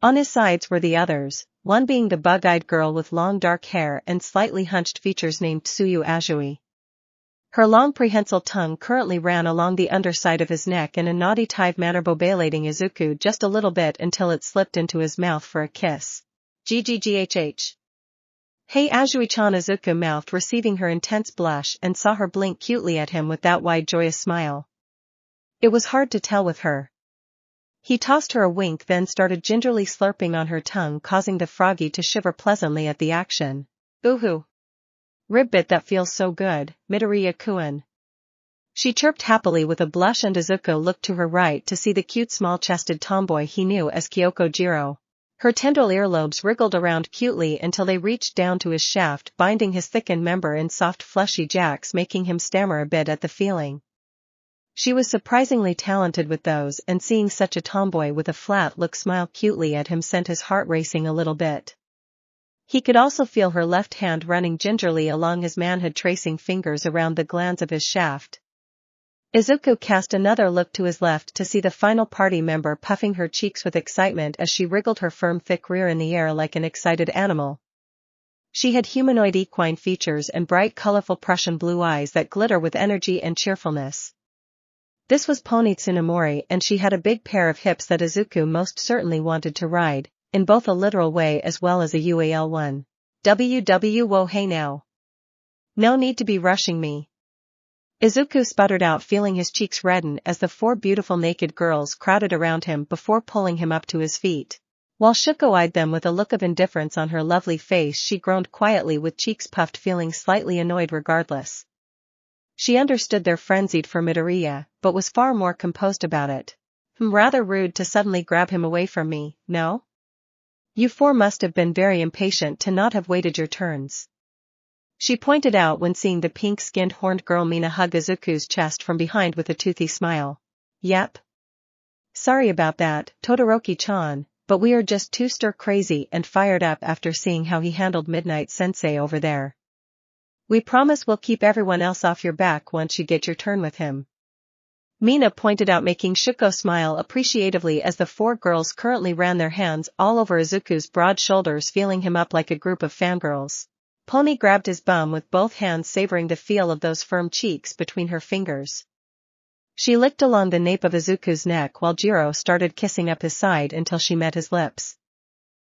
On his sides were the others, one being the bug-eyed girl with long dark hair and slightly hunched features named Tsuyu Azui. Her long prehensile tongue currently ran along the underside of his neck in a naughty tive manner, bobalating Izuku just a little bit until it slipped into his mouth for a kiss. GGGHH. Hey Azui-chan, Izuku mouthed, receiving her intense blush, and saw her blink cutely at him with that wide joyous smile. It was hard to tell with her. He tossed her a wink, then started gingerly slurping on her tongue, causing the froggy to shiver pleasantly at the action. Ooh. Ribbit, that feels so good, Midoriya-kun. She chirped happily with a blush, and Izuku looked to her right to see the cute small-chested tomboy he knew as Kyoko Jiro. Her tendril earlobes wriggled around cutely until they reached down to his shaft, binding his thickened member in soft fleshy jacks, making him stammer a bit at the feeling. She was surprisingly talented with those, and seeing such a tomboy with a flat look smile cutely at him sent his heart racing a little bit. He could also feel her left hand running gingerly along his manhood, tracing fingers around the glands of his shaft. Izuku cast another look to his left to see the final party member puffing her cheeks with excitement as she wriggled her firm thick rear in the air like an excited animal. She had humanoid equine features and bright colorful Prussian blue eyes that glitter with energy and cheerfulness. This was Pony Tsunemori, and she had a big pair of hips that Izuku most certainly wanted to ride, in both a literal way as well as a UAL one. Whoa, hey now. No need to be rushing me. Izuku sputtered out, feeling his cheeks redden as the 4 beautiful naked girls crowded around him before pulling him up to his feet. While Shuko eyed them with a look of indifference on her lovely face, she groaned quietly with cheeks puffed, feeling slightly annoyed regardless. She understood their frenzied for Midoriya, but was far more composed about it. Rather rude to suddenly grab him away from me, no? You 4 must have been very impatient to not have waited your turns. She pointed out when seeing the pink-skinned horned girl Mina hug Izuku's chest from behind with a toothy smile. Yep. Sorry about that, Todoroki-chan, but we are just too stir-crazy and fired up after seeing how he handled Midnight-sensei over there. We promise we'll keep everyone else off your back once you get your turn with him. Mina pointed out, making Shuko smile appreciatively as the four girls currently ran their hands all over Izuku's broad shoulders, feeling him up like a group of fangirls. Pony grabbed his bum with both hands, savoring the feel of those firm cheeks between her fingers. She licked along the nape of Izuku's neck while Jiro started kissing up his side until she met his lips.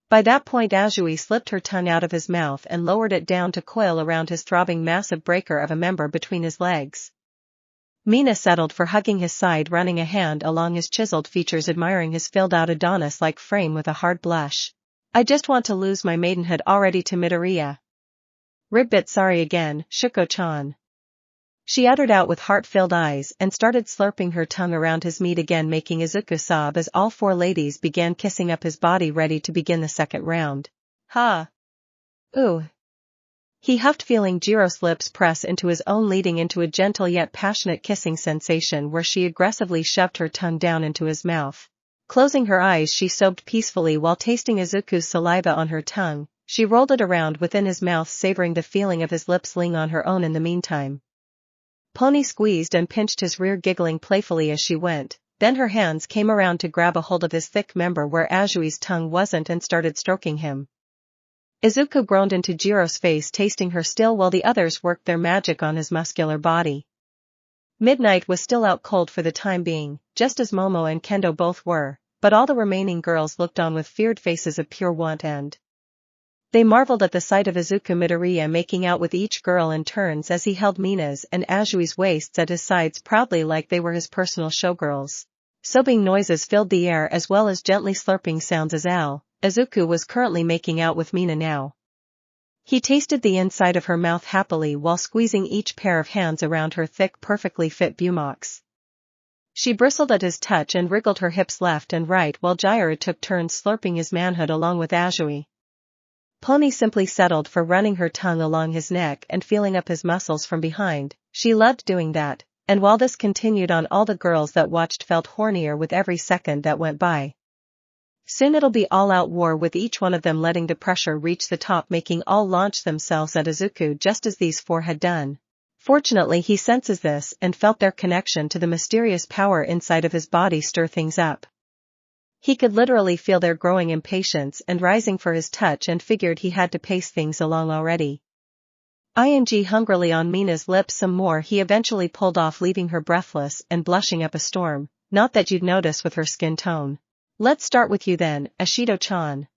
By that point Azui slipped her tongue out of his mouth and lowered it down to coil around his throbbing massive breaker of a member between his legs. Mina settled for hugging his side, running a hand along his chiseled features, admiring his filled-out Adonis-like frame with a hard blush. I just want to lose my maidenhood already to Midoriya. Ribbit, sorry again, Shuko-chan. She uttered out with heart-filled eyes and started slurping her tongue around his meat again, making Izuku sob as all four ladies began kissing up his body, ready to begin the second round. Ha! Ooh! He huffed, feeling Jiro's lips press into his own, leading into a gentle yet passionate kissing sensation where she aggressively shoved her tongue down into his mouth. Closing her eyes, she sobbed peacefully while tasting Izuku's saliva on her tongue. She rolled it around within his mouth, savoring the feeling of his lips laying on her own in the meantime. Pony squeezed and pinched his rear, giggling playfully as she went. Then her hands came around to grab a hold of his thick member where Azui's tongue wasn't and started stroking him. Izuku groaned into Jiro's face, tasting her still while the others worked their magic on his muscular body. Midnight was still out cold for the time being, just as Momo and Kendo both were, but all the remaining girls looked on with feared faces of pure want, and they marveled at the sight of Izuku Midoriya making out with each girl in turns as he held Mina's and Azui's waists at his sides proudly like they were his personal showgirls. Sobbing noises filled the air as well as gently slurping sounds as Izuku was currently making out with Mina now. He tasted the inside of her mouth happily while squeezing each pair of hands around her thick, perfectly fit buttocks. She bristled at his touch and wriggled her hips left and right while Jiro took turns slurping his manhood along with Azui. Pony simply settled for running her tongue along his neck and feeling up his muscles from behind. She loved doing that, and while this continued on, all the girls that watched felt hornier with every second that went by. Soon it'll be all-out war, with each one of them letting the pressure reach the top, making all launch themselves at Izuku just as these four had done. Fortunately, he senses this and felt their connection to the mysterious power inside of his body stir things up. He could literally feel their growing impatience and rising for his touch, and figured he had to pace things along already. Hungrily on Mina's lips some more, he eventually pulled off, leaving her breathless and blushing up a storm. Not that you'd notice with her skin tone. Let's start with you then, Ashido-chan.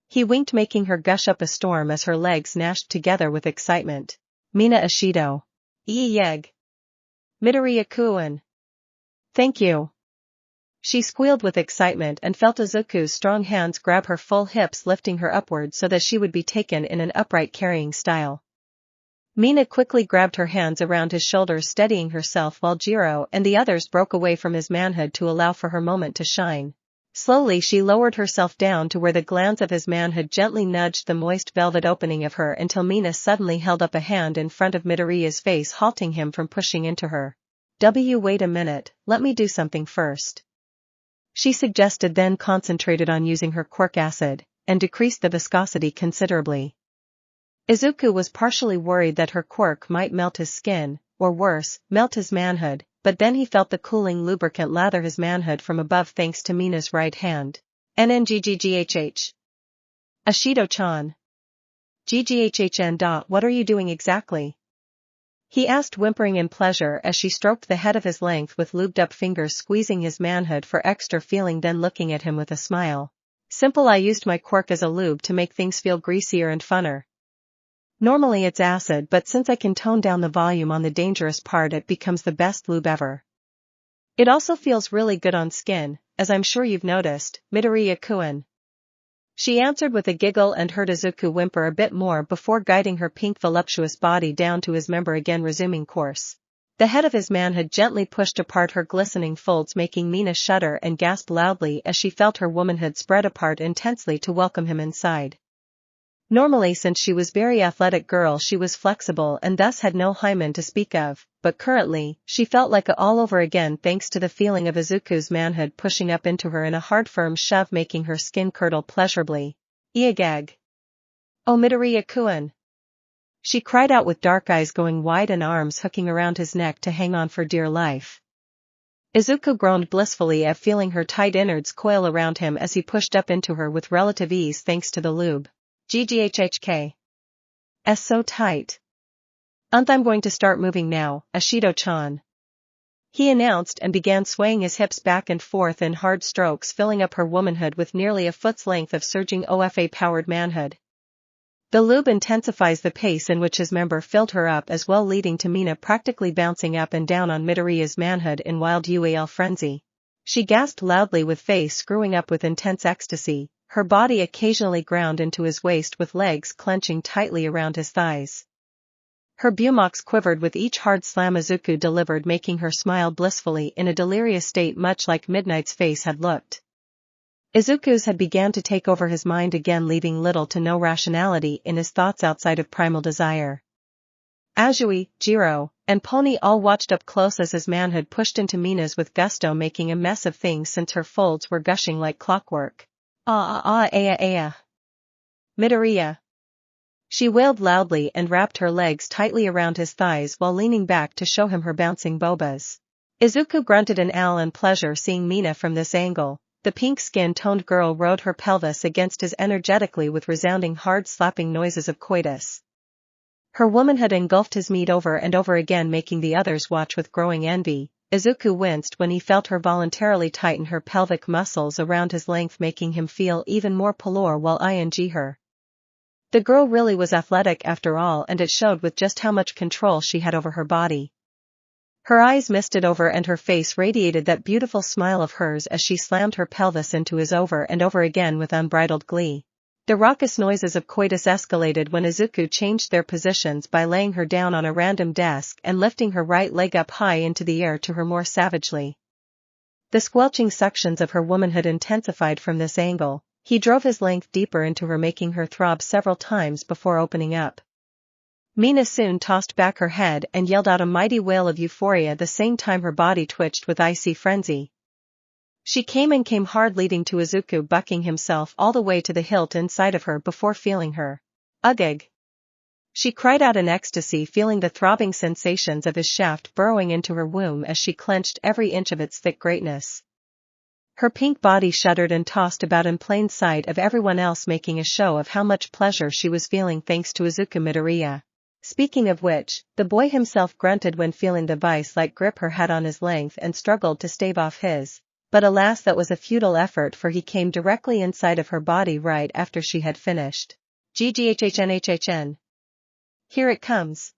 He winked, making her gush up a storm as her legs gnashed together with excitement. Mina Ashido. Yeg. Midoriya-kun. Thank you. She squealed with excitement and felt Izuku's strong hands grab her full hips, lifting her upward so that she would be taken in an upright carrying style. Mina quickly grabbed her hands around his shoulders, steadying herself while Jiro and the others broke away from his manhood to allow for her moment to shine. Slowly she lowered herself down to where the glands of his manhood gently nudged the moist velvet opening of her, until Mina suddenly held up a hand in front of Midoriya's face, halting him from pushing into her. Wait a minute, let me do something first. She suggested, then concentrated on using her Quirk acid, and decreased the viscosity considerably. Izuku was partially worried that her Quirk might melt his skin, or worse, melt his manhood, but then he felt the cooling lubricant lather his manhood from above thanks to Mina's right hand. NNGGGHH. Ashido-chan. GGHHN. What are you doing exactly? He asked, whimpering in pleasure as she stroked the head of his length with lubed-up fingers, squeezing his manhood for extra feeling, then looking at him with a smile. Simple, I used my Quirk as a lube to make things feel greasier and funner. Normally it's acid, but since I can tone down the volume on the dangerous part, it becomes the best lube ever. It also feels really good on skin, as I'm sure you've noticed, Midoriya-kun. She answered with a giggle and heard Izuku whimper a bit more before guiding her pink voluptuous body down to his member again, resuming course. The head of his manhood gently pushed apart her glistening folds, making Mina shudder and gasp loudly as she felt her womanhood spread apart intensely to welcome him inside. Normally, since she was a very athletic girl, she was flexible and thus had no hymen to speak of, but currently, she felt like a all over again thanks to the feeling of Izuku's manhood pushing up into her in a hard firm shove, making her skin curdle pleasurably. Iagag. Oh, Midoriya-kun. She cried out with dark eyes going wide and arms hooking around his neck to hang on for dear life. Izuku groaned blissfully at feeling her tight innards coil around him as he pushed up into her with relative ease thanks to the lube. GGHHK. S so tight. I'm going to start moving now, Ashido-chan. He announced and began swaying his hips back and forth in hard strokes, filling up her womanhood with nearly a foot's length of surging OFA-powered manhood. The lube intensifies the pace in which his member filled her up as well, leading to Mina practically bouncing up and down on Midoriya's manhood in wild UAL frenzy. She gasped loudly with face screwing up with intense ecstasy, her body occasionally ground into his waist with legs clenching tightly around his thighs. Her buttocks quivered with each hard slam Izuku delivered, making her smile blissfully in a delirious state much like Midnight's face had looked. Izuku's had began to take over his mind again, leaving little to no rationality in his thoughts outside of primal desire. Azui, Jiro, and Pony all watched up close as his manhood pushed into Mina's with gusto, making a mess of things since her folds were gushing like clockwork. Midoriya. She wailed loudly and wrapped her legs tightly around his thighs while leaning back to show him her bouncing bobas. Izuku grunted an owl in pleasure seeing Mina from this angle. The pink-skin-toned girl rode her pelvis against his energetically with resounding hard-slapping noises of coitus. Her womanhood engulfed his meat over and over again, making the others watch with growing envy. Izuku winced when he felt her voluntarily tighten her pelvic muscles around his length, making him feel even more pallor while ing her. The girl really was athletic after all, and it showed with just how much control she had over her body. Her eyes misted over and her face radiated that beautiful smile of hers as she slammed her pelvis into his over and over again with unbridled glee. The raucous noises of coitus escalated when Izuku changed their positions by laying her down on a random desk and lifting her right leg up high into the air to her more savagely. The squelching suctions of her womanhood intensified from this angle. He drove his length deeper into her, making her throb several times before opening up. Mina soon tossed back her head and yelled out a mighty wail of euphoria, the same time her body twitched with icy frenzy. She came hard, leading to Izuku bucking himself all the way to the hilt inside of her before feeling her. Ugh! She cried out in ecstasy, feeling the throbbing sensations of his shaft burrowing into her womb as she clenched every inch of its thick greatness. Her pink body shuddered and tossed about in plain sight of everyone else, making a show of how much pleasure she was feeling thanks to Izuku. Midoriya. Speaking of which, the boy himself grunted when feeling the vice-like grip her had on his length and struggled to stave off his, but alas, that was a futile effort, for he came directly inside of her body right after she had finished. GGHHNHHN. Here it comes.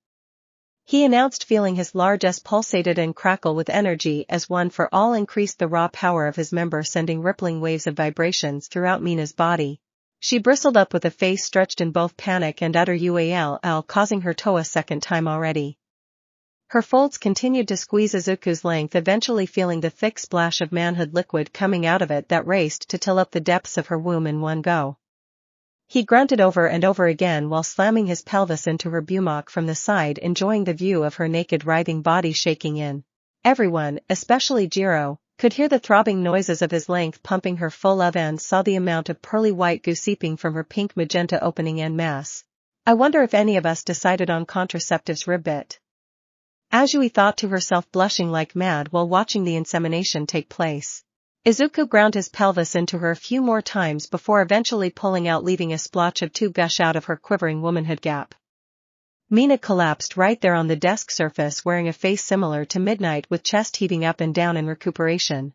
He announced, feeling his large S pulsated and crackle with energy as one for all increased the raw power of his member, sending rippling waves of vibrations throughout Mina's body. She bristled up with a face stretched in both panic and utter UAL, causing her toe a second time already. Her folds continued to squeeze Izuku's length, eventually feeling the thick splash of manhood liquid coming out of it that raced to till up the depths of her womb in one go. He grunted over and over again while slamming his pelvis into her bumach from the side, enjoying the view of her naked writhing body shaking in. Everyone, especially Jiro, could hear the throbbing noises of his length pumping her full of and saw the amount of pearly white goo seeping from her pink magenta opening en masse. I wonder if any of us decided on contraceptives ribbit. Azui thought to herself, blushing like mad while watching the insemination take place. Izuku ground his pelvis into her a few more times before eventually pulling out, leaving a splotch of two gush out of her quivering womanhood gap. Mina collapsed right there on the desk surface, wearing a face similar to Midnight with chest heaving up and down in recuperation.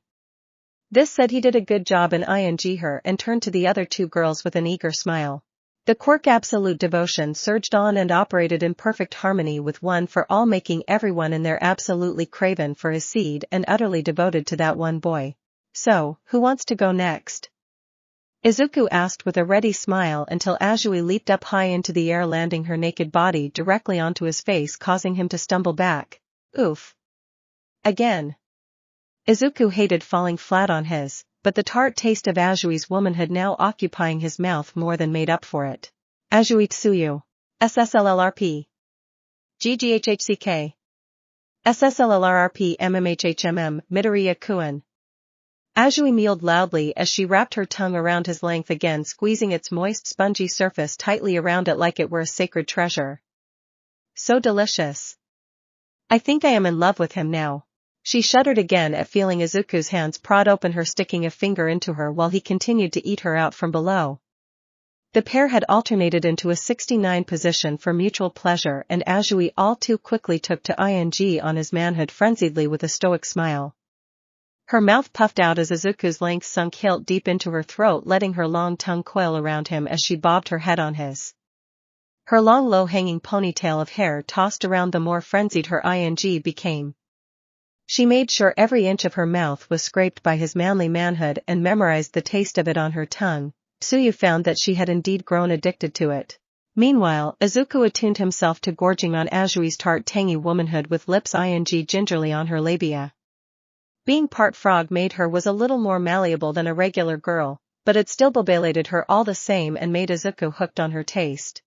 This said he did a good job in ing her and turned to the other two girls with an eager smile. The Quirk absolute devotion surged on and operated in perfect harmony with one for all, making everyone in there absolutely craven for his seed and utterly devoted to that one boy. So, who wants to go next? Izuku asked with a ready smile until Azui leaped up high into the air, landing her naked body directly onto his face, causing him to stumble back. Oof. Again. Izuku hated falling flat on his, but the tart taste of Azui's womanhood now occupying his mouth more than made up for it. Azui Tsuyu. SSLLRP. GGHHCK. SSLLRRP MMHHMM Midoriya Kuan. Azui meowed loudly as she wrapped her tongue around his length again, squeezing its moist spongy surface tightly around it like it were a sacred treasure. So delicious. I think I am in love with him now. She shuddered again at feeling Izuku's hands prod open her, sticking a finger into her while he continued to eat her out from below. The pair had alternated into a 69 position for mutual pleasure, and Azui all too quickly took to ing on his manhood frenziedly with a stoic smile. Her mouth puffed out as Izuku's length sunk hilt deep into her throat, letting her long tongue coil around him as she bobbed her head on his. Her long low-hanging ponytail of hair tossed around the more frenzied her ing became. She made sure every inch of her mouth was scraped by his manly manhood and memorized the taste of it on her tongue. Tsuyu found that she had indeed grown addicted to it. Meanwhile, Izuku attuned himself to gorging on Azui's tart tangy womanhood with lips ing gingerly on her labia. Being part frog made her was a little more malleable than a regular girl, but it still bobelated her all the same and made Izuku hooked on her taste.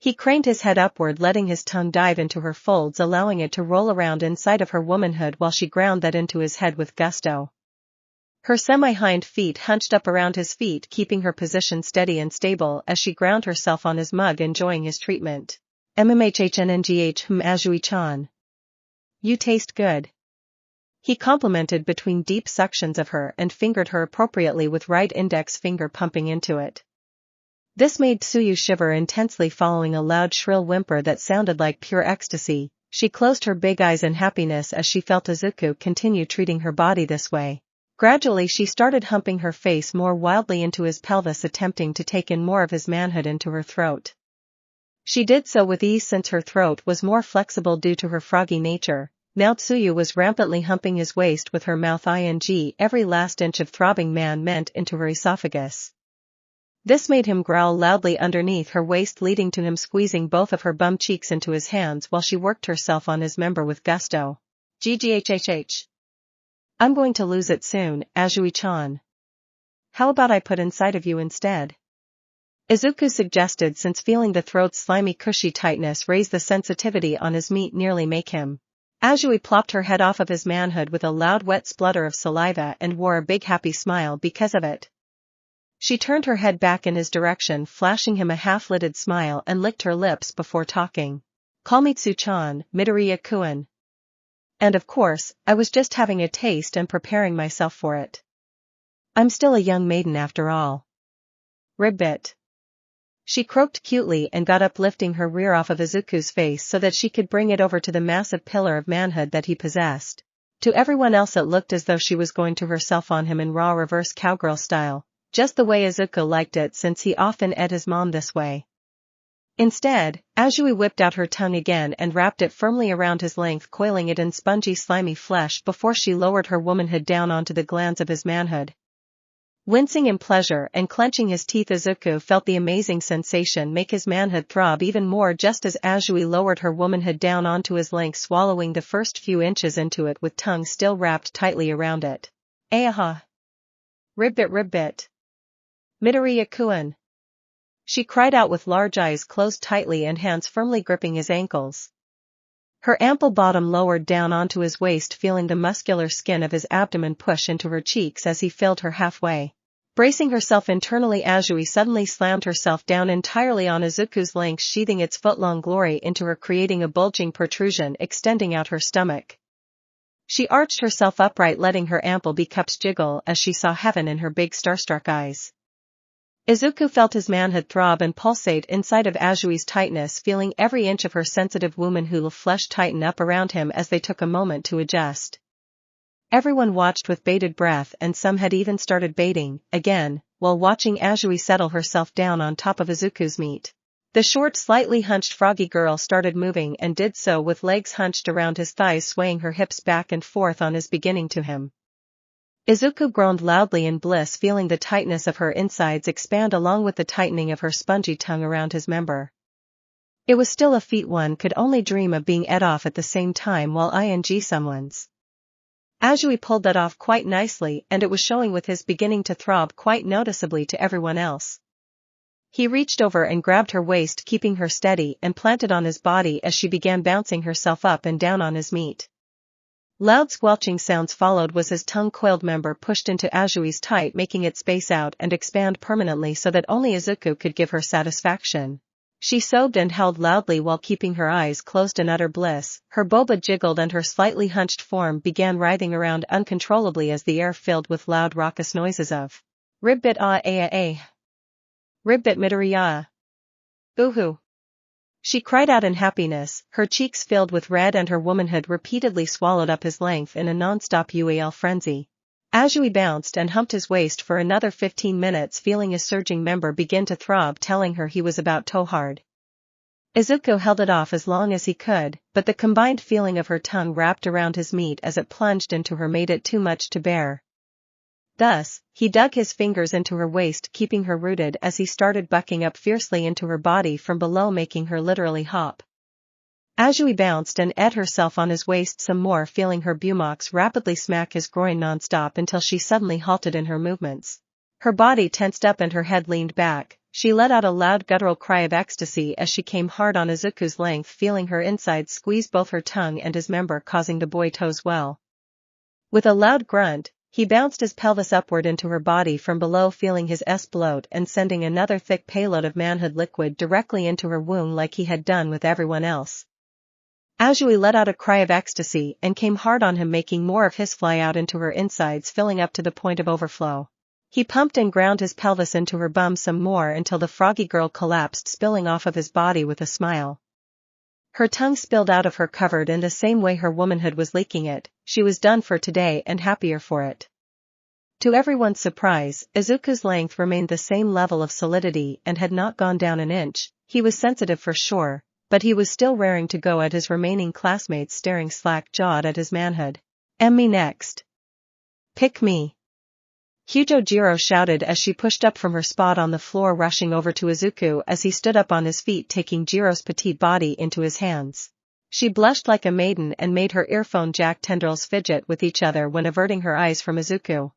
He craned his head upward, letting his tongue dive into her folds, allowing it to roll around inside of her womanhood while she ground that into his head with gusto. Her semi-hind feet hunched up around his feet, keeping her position steady and stable as she ground herself on his mug, enjoying his treatment. MMHHNNGH Azui-chan. You taste good. He complimented between deep suctions of her and fingered her appropriately with right index finger pumping into it. This made Tsuyu shiver intensely, following a loud shrill whimper that sounded like pure ecstasy. She closed her big eyes in happiness as she felt Izuku continue treating her body this way. Gradually she started humping her face more wildly into his pelvis, attempting to take in more of his manhood into her throat. She did so with ease since her throat was more flexible due to her froggy nature. Now Tsuyu was rampantly humping his waist with her mouth ing every last inch of throbbing man meant into her esophagus. This made him growl loudly underneath her waist, leading to him squeezing both of her bum cheeks into his hands while she worked herself on his member with gusto. GGHHH. I'm going to lose it soon, Azui-chan. How about I put inside of you instead? Izuku suggested, since feeling the throat's slimy cushy tightness raise the sensitivity on his meat, nearly make him. Azui plopped her head off of his manhood with a loud wet splutter of saliva and wore a big happy smile because of it. She turned her head back in his direction, flashing him a half-lidded smile, and licked her lips before talking. Call me Tsu-chan, Midoriya-kun. And of course, I was just having a taste and preparing myself for it. I'm still a young maiden after all. Ribbit. She croaked cutely and got up, lifting her rear off of Izuku's face so that she could bring it over to the massive pillar of manhood that he possessed. To everyone else it looked as though she was going to herself on him in raw reverse cowgirl style. Just the way Izuku liked it, since he often ed his mom this way. Instead, Azui whipped out her tongue again and wrapped it firmly around his length, coiling it in spongy slimy flesh before she lowered her womanhood down onto the glands of his manhood. Wincing in pleasure and clenching his teeth, Izuku felt the amazing sensation make his manhood throb even more just as Azui lowered her womanhood down onto his length, swallowing the first few inches into it with tongue still wrapped tightly around it. Ayaha! Ribbit ribbit! Midoriya-kun! She cried out with large eyes closed tightly and hands firmly gripping his ankles. Her ample bottom lowered down onto his waist, feeling the muscular skin of his abdomen push into her cheeks as he filled her halfway. Bracing herself internally, Azui suddenly slammed herself down entirely on Izuku's length, sheathing its foot-long glory into her, creating a bulging protrusion extending out her stomach. She arched herself upright, letting her ample B-cups jiggle as she saw heaven in her big starstruck eyes. Izuku felt his manhood throb and pulsate inside of Azui's tightness, feeling every inch of her sensitive womanhood flesh tighten up around him as they took a moment to adjust. Everyone watched with bated breath, and some had even started baiting, again, while watching Azui settle herself down on top of Izuku's meat. The short, slightly hunched froggy girl started moving and did so with legs hunched around his thighs, swaying her hips back and forth on his beginning to him. Izuku groaned loudly in bliss, feeling the tightness of her insides expand along with the tightening of her spongy tongue around his member. It was still a feat one could only dream of being ed off at the same time while ing someone's. Azui pulled that off quite nicely, and it was showing with his beginning to throb quite noticeably to everyone else. He reached over and grabbed her waist, keeping her steady and planted on his body as she began bouncing herself up and down on his meat. Loud squelching sounds followed as his tongue-coiled member pushed into Azui's tight, making it space out and expand permanently so that only Izuku could give her satisfaction. She sobbed and howled loudly while keeping her eyes closed in utter bliss. Her boba jiggled and her slightly hunched form began writhing around uncontrollably as the air filled with loud raucous noises of Ribbit ah ah ah. Ribbit Midoriya. Boo-hoo. She cried out in happiness, her cheeks filled with red and her womanhood repeatedly swallowed up his length in a non-stop UAL frenzy. Azui bounced and humped his waist for another 15 minutes, feeling his surging member begin to throb, telling her he was about to hard. Izuku held it off as long as he could, but the combined feeling of her tongue wrapped around his meat as it plunged into her made it too much to bear. Thus, he dug his fingers into her waist, keeping her rooted as he started bucking up fiercely into her body from below, making her literally hop. Azui bounced and ate herself on his waist some more, feeling her buttocks rapidly smack his groin non-stop until she suddenly halted in her movements. Her body tensed up and her head leaned back. She let out a loud guttural cry of ecstasy as she came hard on Izuku's length, feeling her insides squeeze both her tongue and his member, causing the boy to swell. With a loud grunt, he bounced his pelvis upward into her body from below, feeling his bloat and sending another thick payload of manhood liquid directly into her womb like he had done with everyone else. Azui let out a cry of ecstasy and came hard on him, making more of his fly out into her insides, filling up to the point of overflow. He pumped and ground his pelvis into her bum some more until the froggy girl collapsed, spilling off of his body with a smile. Her tongue spilled out of her, covered in the same way her womanhood was leaking it. She was done for today and happier for it. To everyone's surprise, Izuku's length remained the same level of solidity and had not gone down an inch. He was sensitive for sure, but he was still raring to go at his remaining classmates, staring slack-jawed at his manhood. Me next. Pick me. Hyojiro shouted as she pushed up from her spot on the floor, rushing over to Izuku as he stood up on his feet, taking Jiro's petite body into his hands. She blushed like a maiden and made her earphone jack tendrils fidget with each other when averting her eyes from Izuku.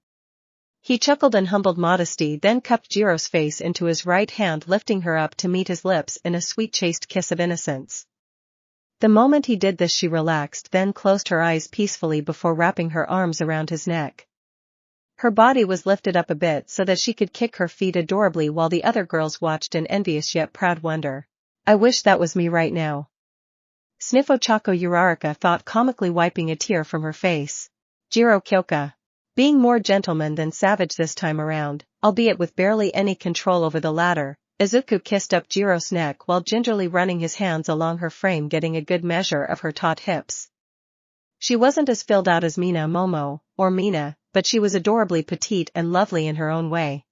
He chuckled in humbled modesty, then cupped Jiro's face into his right hand, lifting her up to meet his lips in a sweet chaste kiss of innocence. The moment he did this, she relaxed, then closed her eyes peacefully before wrapping her arms around his neck. Her body was lifted up a bit so that she could kick her feet adorably while the other girls watched in envious yet proud wonder. I wish that was me right now. Sniffo Chaco Uraraka thought, comically wiping a tear from her face. Jiro Kyoka. Being more gentleman than savage this time around, albeit with barely any control over the latter, Izuku kissed up Jiro's neck while gingerly running his hands along her frame, getting a good measure of her taut hips. She wasn't as filled out as Mina Momo, or Mina, but she was adorably petite and lovely in her own way.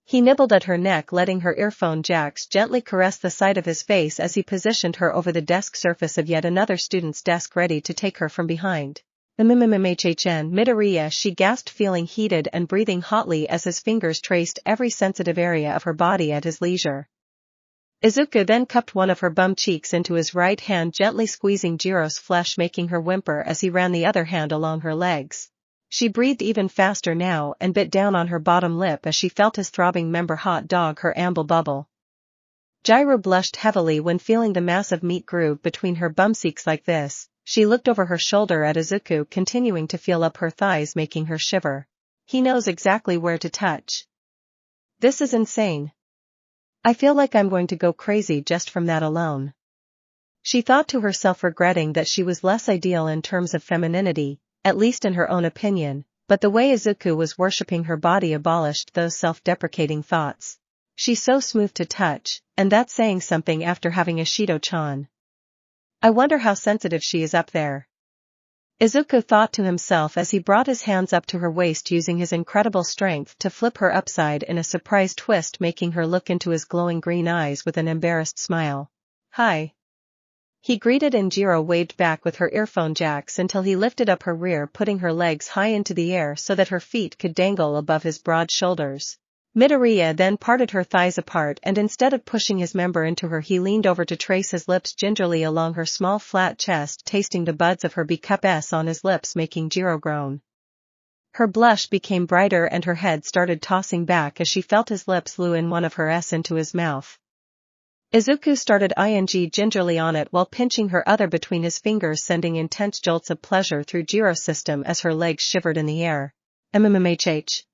He nibbled at her neck, letting her earphone jacks gently caress the side of his face as he positioned her over the desk surface of yet another student's desk, ready to take her from behind. Midoriya, she gasped, feeling heated and breathing hotly as his fingers traced every sensitive area of her body at his leisure. Izuku then cupped one of her bum cheeks into his right hand, gently squeezing Jiro's flesh, making her whimper as he ran the other hand along her legs. She breathed even faster now and bit down on her bottom lip as she felt his throbbing member hot dog her amble bubble. Jiro blushed heavily when feeling the massive meat groove between her bum cheeks like this. She looked over her shoulder at Izuku, continuing to feel up her thighs, making her shiver. He knows exactly where to touch. This is insane. I feel like I'm going to go crazy just from that alone. She thought to herself, regretting that she was less ideal in terms of femininity, at least in her own opinion, but the way Izuku was worshipping her body abolished those self-deprecating thoughts. She's so smooth to touch, and that's saying something after having a Shido-chan. I wonder how sensitive she is up there. Izuku thought to himself as he brought his hands up to her waist, using his incredible strength to flip her upside in a surprise twist, making her look into his glowing green eyes with an embarrassed smile. Hi. He greeted, and Jiro waved back with her earphone jacks until he lifted up her rear, putting her legs high into the air so that her feet could dangle above his broad shoulders. Midoriya then parted her thighs apart, and instead of pushing his member into her, he leaned over to trace his lips gingerly along her small flat chest, tasting the buds of her B-cup S on his lips, making Jiro groan. Her blush became brighter and her head started tossing back as she felt his lips lure in one of her S into his mouth. Izuku started ing gingerly on it while pinching her other between his fingers, sending intense jolts of pleasure through Jiro's system as her legs shivered in the air. MMHH.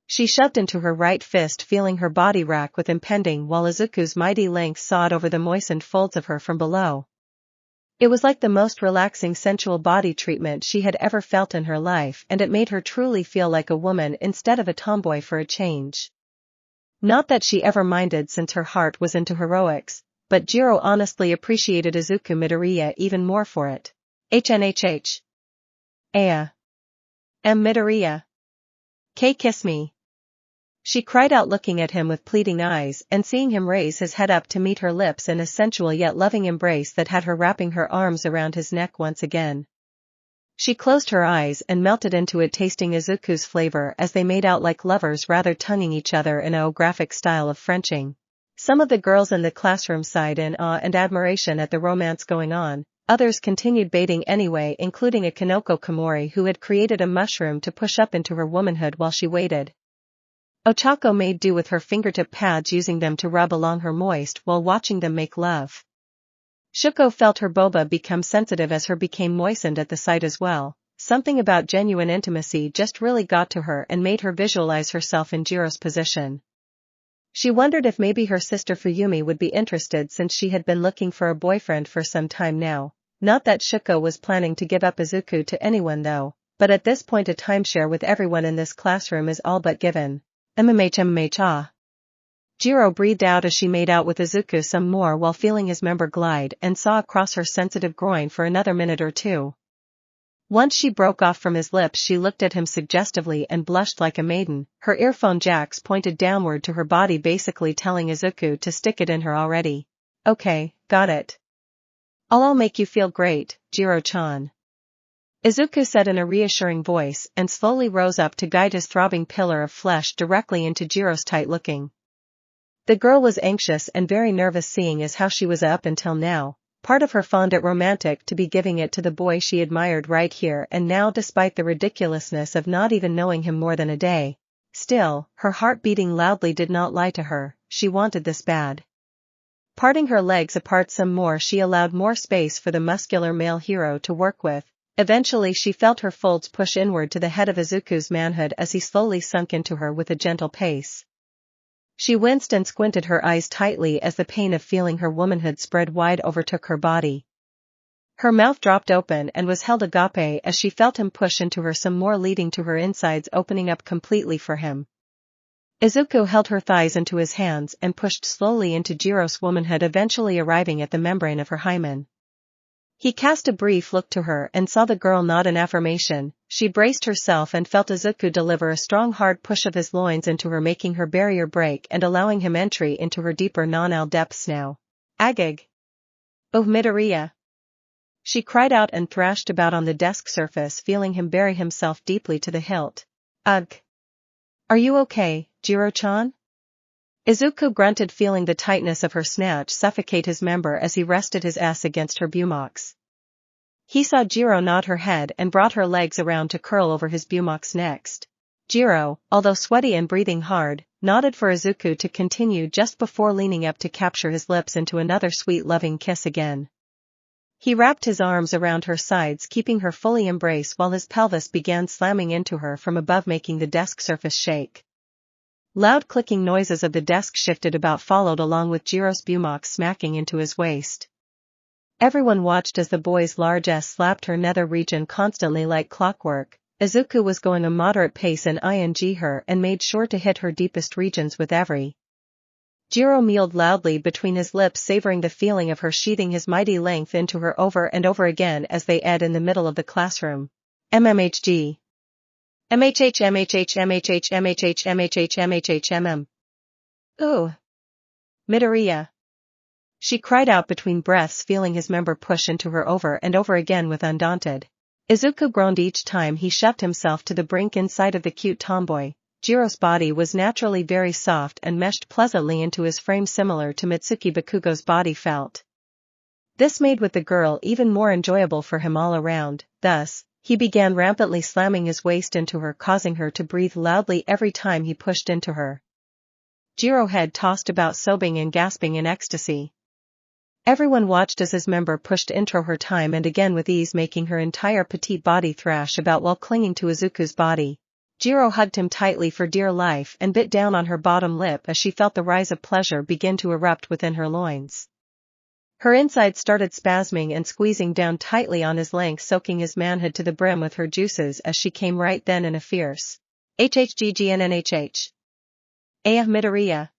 She shoved into her right fist, feeling her body rack with impending while Izuku's mighty length sawed over the moistened folds of her from below. It was like the most relaxing sensual body treatment she had ever felt in her life, and it made her truly feel like a woman instead of a tomboy for a change. Not that she ever minded since her heart was into heroics, but Jiro honestly appreciated Izuku Midoriya even more for it. HNHH. Aya. Midoriya. K kiss me. She cried out, looking at him with pleading eyes and seeing him raise his head up to meet her lips in a sensual yet loving embrace that had her wrapping her arms around his neck once again. She closed her eyes and melted into it, tasting Izuku's flavor as they made out like lovers, rather tonguing each other in a graphic style of Frenching. Some of the girls in the classroom sighed in awe and admiration at the romance going on. Others continued baiting anyway, including a Kanoko Komori who had created a mushroom to push up into her womanhood while she waited. Ochako made do with her fingertip pads, using them to rub along her moist while watching them make love. Shuko felt her boba become sensitive as her became moistened at the sight as well. Something about genuine intimacy just really got to her and made her visualize herself in Jiro's position. She wondered if maybe her sister Fuyumi would be interested, since she had been looking for a boyfriend for some time now. Not that Shuko was planning to give up Izuku to anyone though, but at this point a timeshare with everyone in this classroom is all but given. MMH. Jiro breathed out as she made out with Izuku some more while feeling his member glide and saw across her sensitive groin for another minute or two. Once she broke off from his lips, she looked at him suggestively and blushed like a maiden, her earphone jacks pointed downward to her body, basically telling Izuku to stick it in her already. Okay, got it. I'll make you feel great, Jiro-chan. Izuku said in a reassuring voice and slowly rose up to guide his throbbing pillar of flesh directly into Jiro's tight-looking. The girl was anxious and very nervous, seeing as how she was up until now. Part of her found it romantic to be giving it to the boy she admired right here and now, despite the ridiculousness of not even knowing him more than a day. Still, her heart beating loudly did not lie to her. She wanted this bad. Parting her legs apart some more, she allowed more space for the muscular male hero to work with. Eventually she felt her folds push inward to the head of Izuku's manhood as he slowly sunk into her with a gentle pace. She winced and squinted her eyes tightly as the pain of feeling her womanhood spread wide overtook her body. Her mouth dropped open and was held agape as she felt him push into her some more, leading to her insides opening up completely for him. Izuku held her thighs into his hands and pushed slowly into Jiro's womanhood, eventually arriving at the membrane of her hymen. He cast a brief look to her and saw the girl nod in affirmation. She braced herself and felt Izuku deliver a strong hard push of his loins into her, making her barrier break and allowing him entry into her deeper non-al depths now. Agag. Oh Midoriya. She cried out and thrashed about on the desk surface, feeling him bury himself deeply to the hilt. Ugh. Are you okay, Jiro-chan? Izuku grunted, feeling the tightness of her snatch suffocate his member as he rested his ass against her buttocks. He saw Jiro nod her head and brought her legs around to curl over his buttocks next. Jiro, although sweaty and breathing hard, nodded for Izuku to continue just before leaning up to capture his lips into another sweet loving kiss again. He wrapped his arms around her sides, keeping her fully embraced while his pelvis began slamming into her from above, making the desk surface shake. Loud clicking noises of the desk shifted about followed, along with Jiro's buttocks smacking into his waist. Everyone watched as the boy's large ass slapped her nether region constantly like clockwork. Izuku was going a moderate pace and ing her and made sure to hit her deepest regions with every. Jiro meowed loudly between his lips, savoring the feeling of her sheathing his mighty length into her over and over again as they ed in the middle of the classroom. MMHG. MHH. Ooh. Midoriya. She cried out between breaths, feeling his member push into her over and over again with undaunted. Izuku groaned each time he shoved himself to the brink inside of the cute tomboy. Jiro's body was naturally very soft and meshed pleasantly into his frame, similar to Mitsuki Bakugo's body felt. This made with the girl even more enjoyable for him all around. Thus, he began rampantly slamming his waist into her, causing her to breathe loudly every time he pushed into her. Jiro head tossed about, sobbing and gasping in ecstasy. Everyone watched as his member pushed into her time and again with ease, making her entire petite body thrash about while clinging to Izuku's body. Jiro hugged him tightly for dear life and bit down on her bottom lip as she felt the rise of pleasure begin to erupt within her loins. Her insides started spasming and squeezing down tightly on his length, soaking his manhood to the brim with her juices as she came right then in a fierce HHGGNNHH. Midoriya.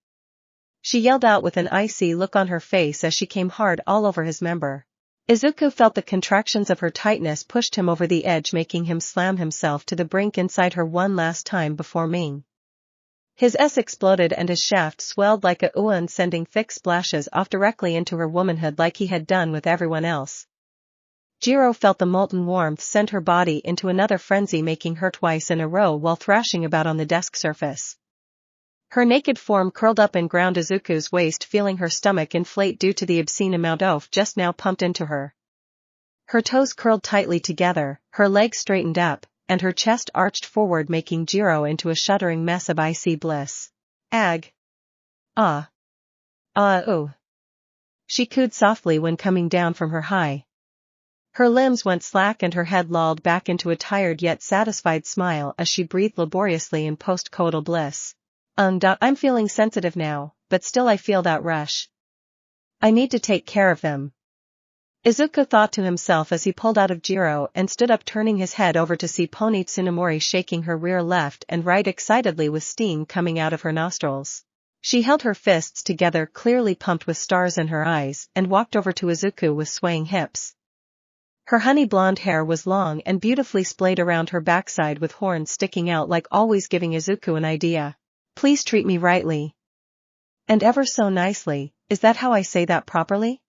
She yelled out with an icy look on her face as she came hard all over his member. Izuku felt the contractions of her tightness pushed him over the edge, making him slam himself to the brink inside her one last time before Ming. His S exploded and his shaft swelled like a uan, sending thick splashes off directly into her womanhood like he had done with everyone else. Jiro felt the molten warmth send her body into another frenzy, making her twice in a row while thrashing about on the desk surface. Her naked form curled up and ground Izuku's waist, feeling her stomach inflate due to the obscene amount of just now pumped into her. Her toes curled tightly together, her legs straightened up, and her chest arched forward, making Jiro into a shuddering mess of icy bliss. Ag. Ah. Ooh. She cooed softly when coming down from her high. Her limbs went slack and her head lolled back into a tired yet satisfied smile as she breathed laboriously in post-coital bliss. I'm feeling sensitive now, but still I feel that rush. I need to take care of them. Izuku thought to himself as he pulled out of Jiro and stood up, turning his head over to see Pony Tsunemori shaking her rear left and right excitedly with steam coming out of her nostrils. She held her fists together, clearly pumped with stars in her eyes, and walked over to Izuku with swaying hips. Her honey blonde hair was long and beautifully splayed around her backside with horns sticking out like always, giving Izuku an idea. Please treat me rightly. And ever so nicely, is that how I say that properly?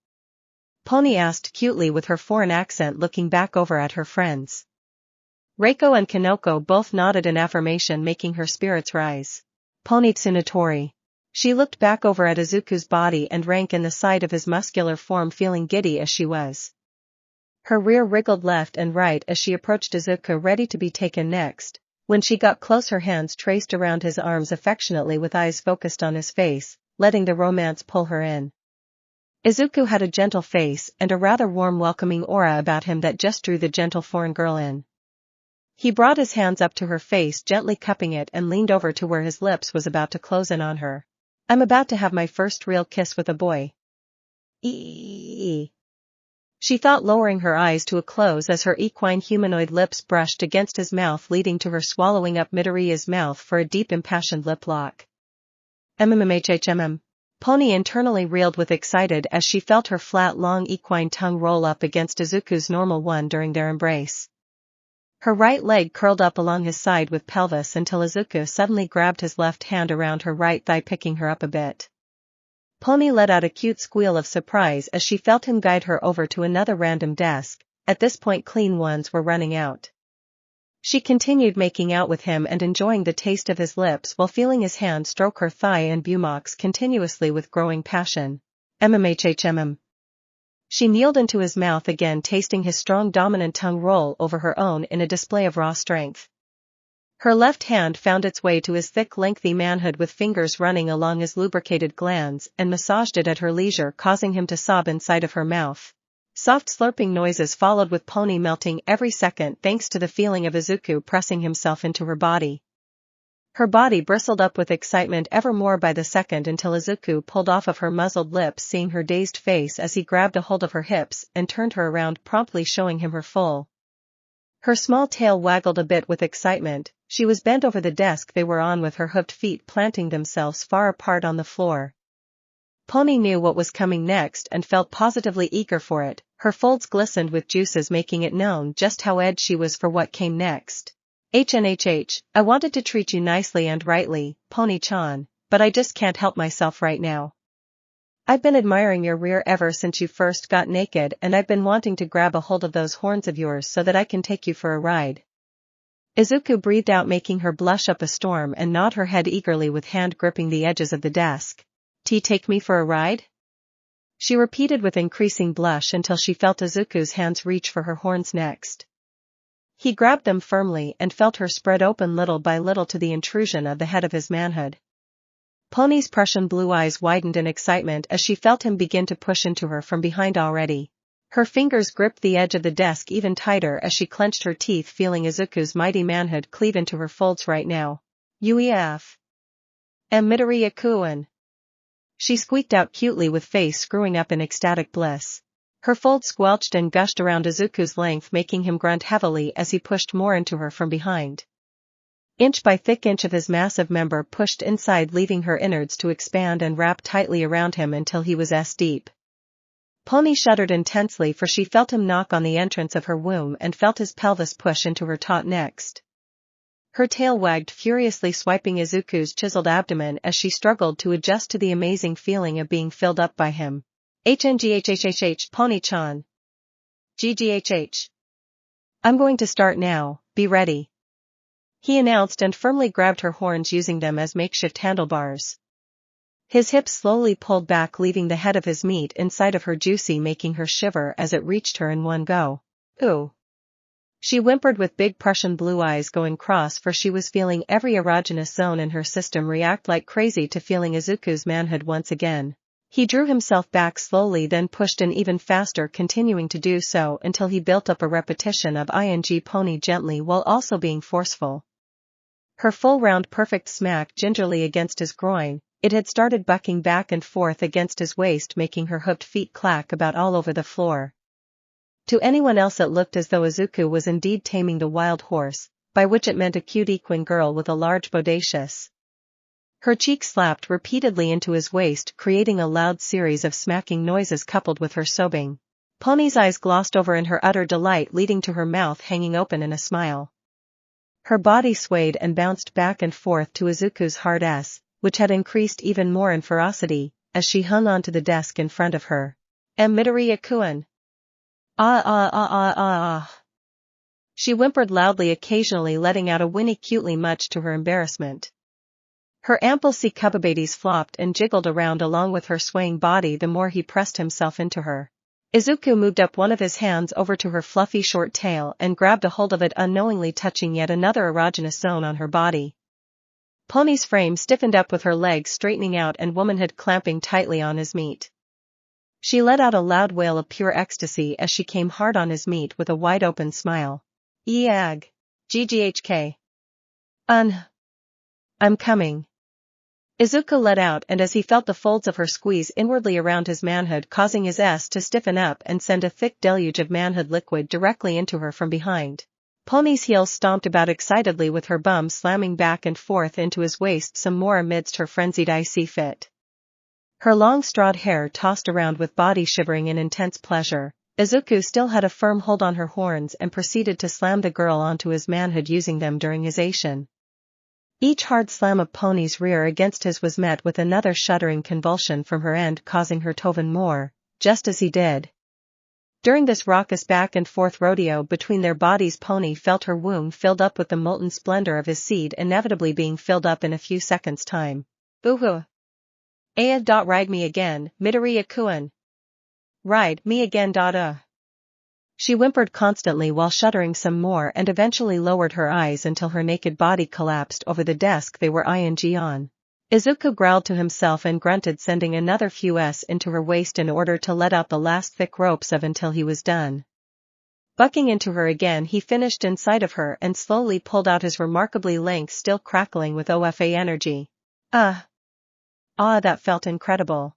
Pony asked cutely with her foreign accent, looking back over at her friends. Reiko and Kanoko both nodded in affirmation, making her spirits rise. Pony Tsunotori. She looked back over at Izuku's body and rank in the sight of his muscular form, feeling giddy as she was. Her rear wriggled left and right as she approached Izuku, ready to be taken next. When she got close, her hands traced around his arms affectionately with eyes focused on his face, letting the romance pull her in. Izuku had a gentle face and a rather warm, welcoming aura about him that just drew the gentle foreign girl in. He brought his hands up to her face, gently cupping it, and leaned over to where his lips was about to close in on her. I'm about to have my first real kiss with a boy. Eee. She thought, lowering her eyes to a close as her equine humanoid lips brushed against his mouth, leading to her swallowing up Midoriya's mouth for a deep impassioned lip lock. MMHHMM. Pony internally reeled with excited as she felt her flat long equine tongue roll up against Izuku's normal one during their embrace. Her right leg curled up along his side with pelvis until Izuku suddenly grabbed his left hand around her right thigh, picking her up a bit. Pony let out a cute squeal of surprise as she felt him guide her over to another random desk. At this point clean ones were running out. She continued making out with him and enjoying the taste of his lips while feeling his hand stroke her thigh and buttocks continuously with growing passion. MMHHMM. She kneeled into his mouth again, tasting his strong dominant tongue roll over her own in a display of raw strength. Her left hand found its way to his thick lengthy manhood with fingers running along his lubricated glands and massaged it at her leisure, causing him to sob inside of her mouth. Soft slurping noises followed, with Pony melting every second thanks to the feeling of Izuku pressing himself into her body. Her body bristled up with excitement ever more by the second until Izuku pulled off of her muzzled lips, seeing her dazed face as he grabbed a hold of her hips and turned her around, promptly showing him her full. Her small tail waggled a bit with excitement. She was bent over the desk they were on, with her hoofed feet planting themselves far apart on the floor. Pony knew what was coming next and felt positively eager for it. Her folds glistened with juices, making it known just how edged she was for what came next. HNHH, I wanted to treat you nicely and rightly, Pony-chan, but I just can't help myself right now. I've been admiring your rear ever since you first got naked, and I've been wanting to grab a hold of those horns of yours so that I can take you for a ride. Izuku breathed out, making her blush up a storm and nod her head eagerly with hand gripping the edges of the desk. Take me for a ride? She repeated with increasing blush until she felt Izuku's hands reach for her horns next. He grabbed them firmly and felt her spread open little by little to the intrusion of the head of his manhood. Pony's Prussian blue eyes widened in excitement as she felt him begin to push into her from behind already. Her fingers gripped the edge of the desk even tighter as she clenched her teeth, feeling Izuku's mighty manhood cleave into her folds right now. UEF. And Midoriya-kun. She squeaked out cutely with face screwing up in ecstatic bliss. Her folds squelched and gushed around Izuku's length, making him grunt heavily as he pushed more into her from behind. Inch by thick inch of his massive member pushed inside, leaving her innards to expand and wrap tightly around him until he was deep. Pony shuddered intensely, for she felt him knock on the entrance of her womb and felt his pelvis push into her taut next. Her tail wagged furiously, swiping Izuku's chiseled abdomen as she struggled to adjust to the amazing feeling of being filled up by him. HNGHHHH, Pony-chan. GGHH. I'm going to start now, be ready. He announced and firmly grabbed her horns, using them as makeshift handlebars. His hips slowly pulled back, leaving the head of his meat inside of her juicy, making her shiver as it reached her in one go. Ooh. She whimpered with big Prussian blue eyes going cross, for she was feeling every erogenous zone in her system react like crazy to feeling Izuku's manhood once again. He drew himself back slowly, then pushed in even faster, continuing to do so until he built up a repetition of ing pony gently while also being forceful. Her full round perfect smack gingerly against his groin. It had started bucking back and forth against his waist, making her hooked feet clack about all over the floor. To anyone else it looked as though Izuku was indeed taming the wild horse, by which it meant a cute equine girl with a large bodacious. Her cheek slapped repeatedly into his waist, creating a loud series of smacking noises coupled with her sobbing. Pony's eyes glossed over in her utter delight, leading to her mouth hanging open in a smile. Her body swayed and bounced back and forth to Izuku's hard S, which had increased even more in ferocity, as she hung onto the desk in front of her. Midoriya-kun. Ah ah ah ah ah ah. She whimpered loudly, occasionally letting out a whinny cutely, much to her embarrassment. Her ample C-cubbabies flopped and jiggled around along with her swaying body the more he pressed himself into her. Izuku moved up one of his hands over to her fluffy short tail and grabbed a hold of it, unknowingly touching yet another erogenous zone on her body. Pony's frame stiffened up with her legs straightening out and womanhood clamping tightly on his meat. She let out a loud wail of pure ecstasy as she came hard on his meat with a wide-open smile. Eag. GGHK. I'm coming. Izuku let out, and as he felt the folds of her squeeze inwardly around his manhood, causing his S to stiffen up and send a thick deluge of manhood liquid directly into her from behind. Pony's heels stomped about excitedly, with her bum slamming back and forth into his waist some more amidst her frenzied icy fit. Her long strawed hair tossed around with body shivering in intense pleasure. Izuku still had a firm hold on her horns and proceeded to slam the girl onto his manhood, using them during his ation. Each hard slam of Pony's rear against his was met with another shuddering convulsion from her end, causing her to even more, just as he did. During this raucous back and forth rodeo between their bodies, Pony felt her womb filled up with the molten splendor of his seed, inevitably being filled up in a few seconds' time. Boo-hoo. Ride me again, Midoriya-kun. Ride me again. She whimpered constantly while shuddering some more, and eventually lowered her eyes until her naked body collapsed over the desk they were ing on. Izuku growled to himself and grunted, sending another few S into her waist in order to let out the last thick ropes of until he was done. Bucking into her again, he finished inside of her and slowly pulled out his remarkably length, still crackling with OFA energy. That felt incredible.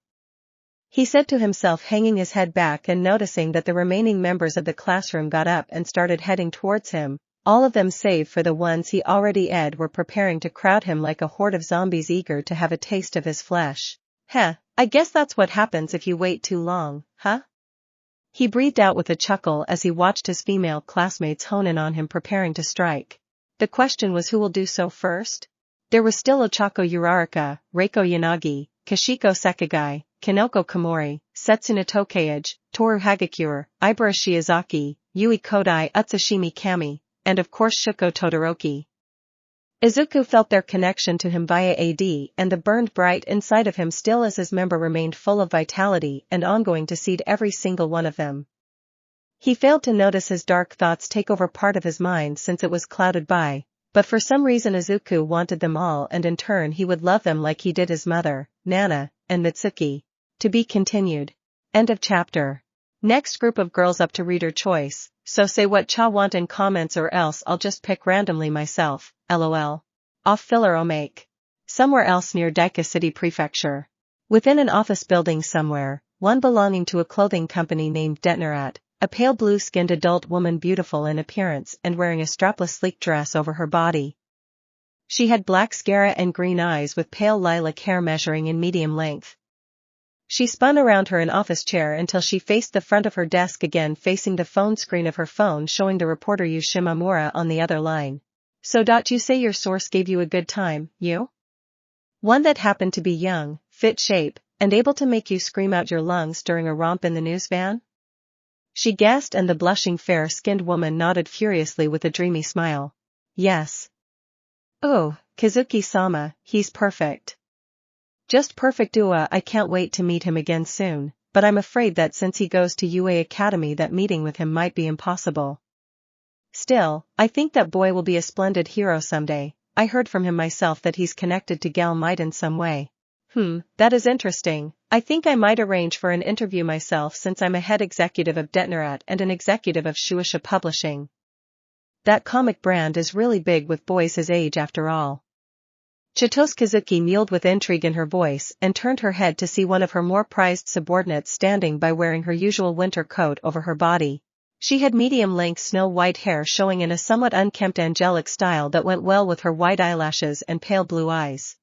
He said to himself, hanging his head back and noticing that the remaining members of the classroom got up and started heading towards him. All of them save for the ones he already ed were preparing to crowd him like a horde of zombies eager to have a taste of his flesh. I guess that's what happens if you wait too long, huh? He breathed out with a chuckle as he watched his female classmates hone in on him, preparing to strike. The question was, who will do so first? There was still Ochako Uraraka, Reiko Yanagi, Kashiko Sekigai, Kinoko Komori, Setsuna Tokage, Toru Hagakure, Ibara Shiozaki, Yui Kodai, Utsushimi Kami, and of course Shuko Todoroki. Izuku felt their connection to him via AD, and the burned bright inside of him still as his member remained full of vitality and ongoing to seed every single one of them. He failed to notice his dark thoughts take over part of his mind since it was clouded by, but for some reason Izuku wanted them all, and in turn he would love them like he did his mother, Nana, and Mitsuki. To be continued. End of chapter. Next group of girls up to reader choice, so say what cha want in comments or else I'll just pick randomly myself, lol. Off filler o make. Somewhere else near Daika City Prefecture. Within an office building somewhere, one belonging to a clothing company named Detnerat, a pale blue-skinned adult woman beautiful in appearance and wearing a strapless sleek dress over her body. She had black scara and green eyes with pale lilac hair measuring in medium length. She spun around her in office chair until she faced the front of her desk again, facing the phone screen of her phone, showing the reporter Yu Shimamura on the other line. So you say your source gave you a good time, you? One that happened to be young, fit shape, and able to make you scream out your lungs during a romp in the news van? She guessed, and the blushing fair-skinned woman nodded furiously with a dreamy smile. Yes. Oh, Kazuki-sama, he's perfect. Just perfect. I can't wait to meet him again soon, but I'm afraid that since he goes to UA Academy that meeting with him might be impossible. Still, I think that boy will be a splendid hero someday. I heard from him myself that he's connected to Gal Might in some way. That is interesting. I think I might arrange for an interview myself since I'm a head executive of Detnerat and an executive of Shueisha Publishing. That comic brand is really big with boys his age after all. Chitose Kazuki mewed with intrigue in her voice and turned her head to see one of her more prized subordinates standing by wearing her usual winter coat over her body. She had medium-length snow-white hair showing in a somewhat unkempt angelic style that went well with her white eyelashes and pale blue eyes.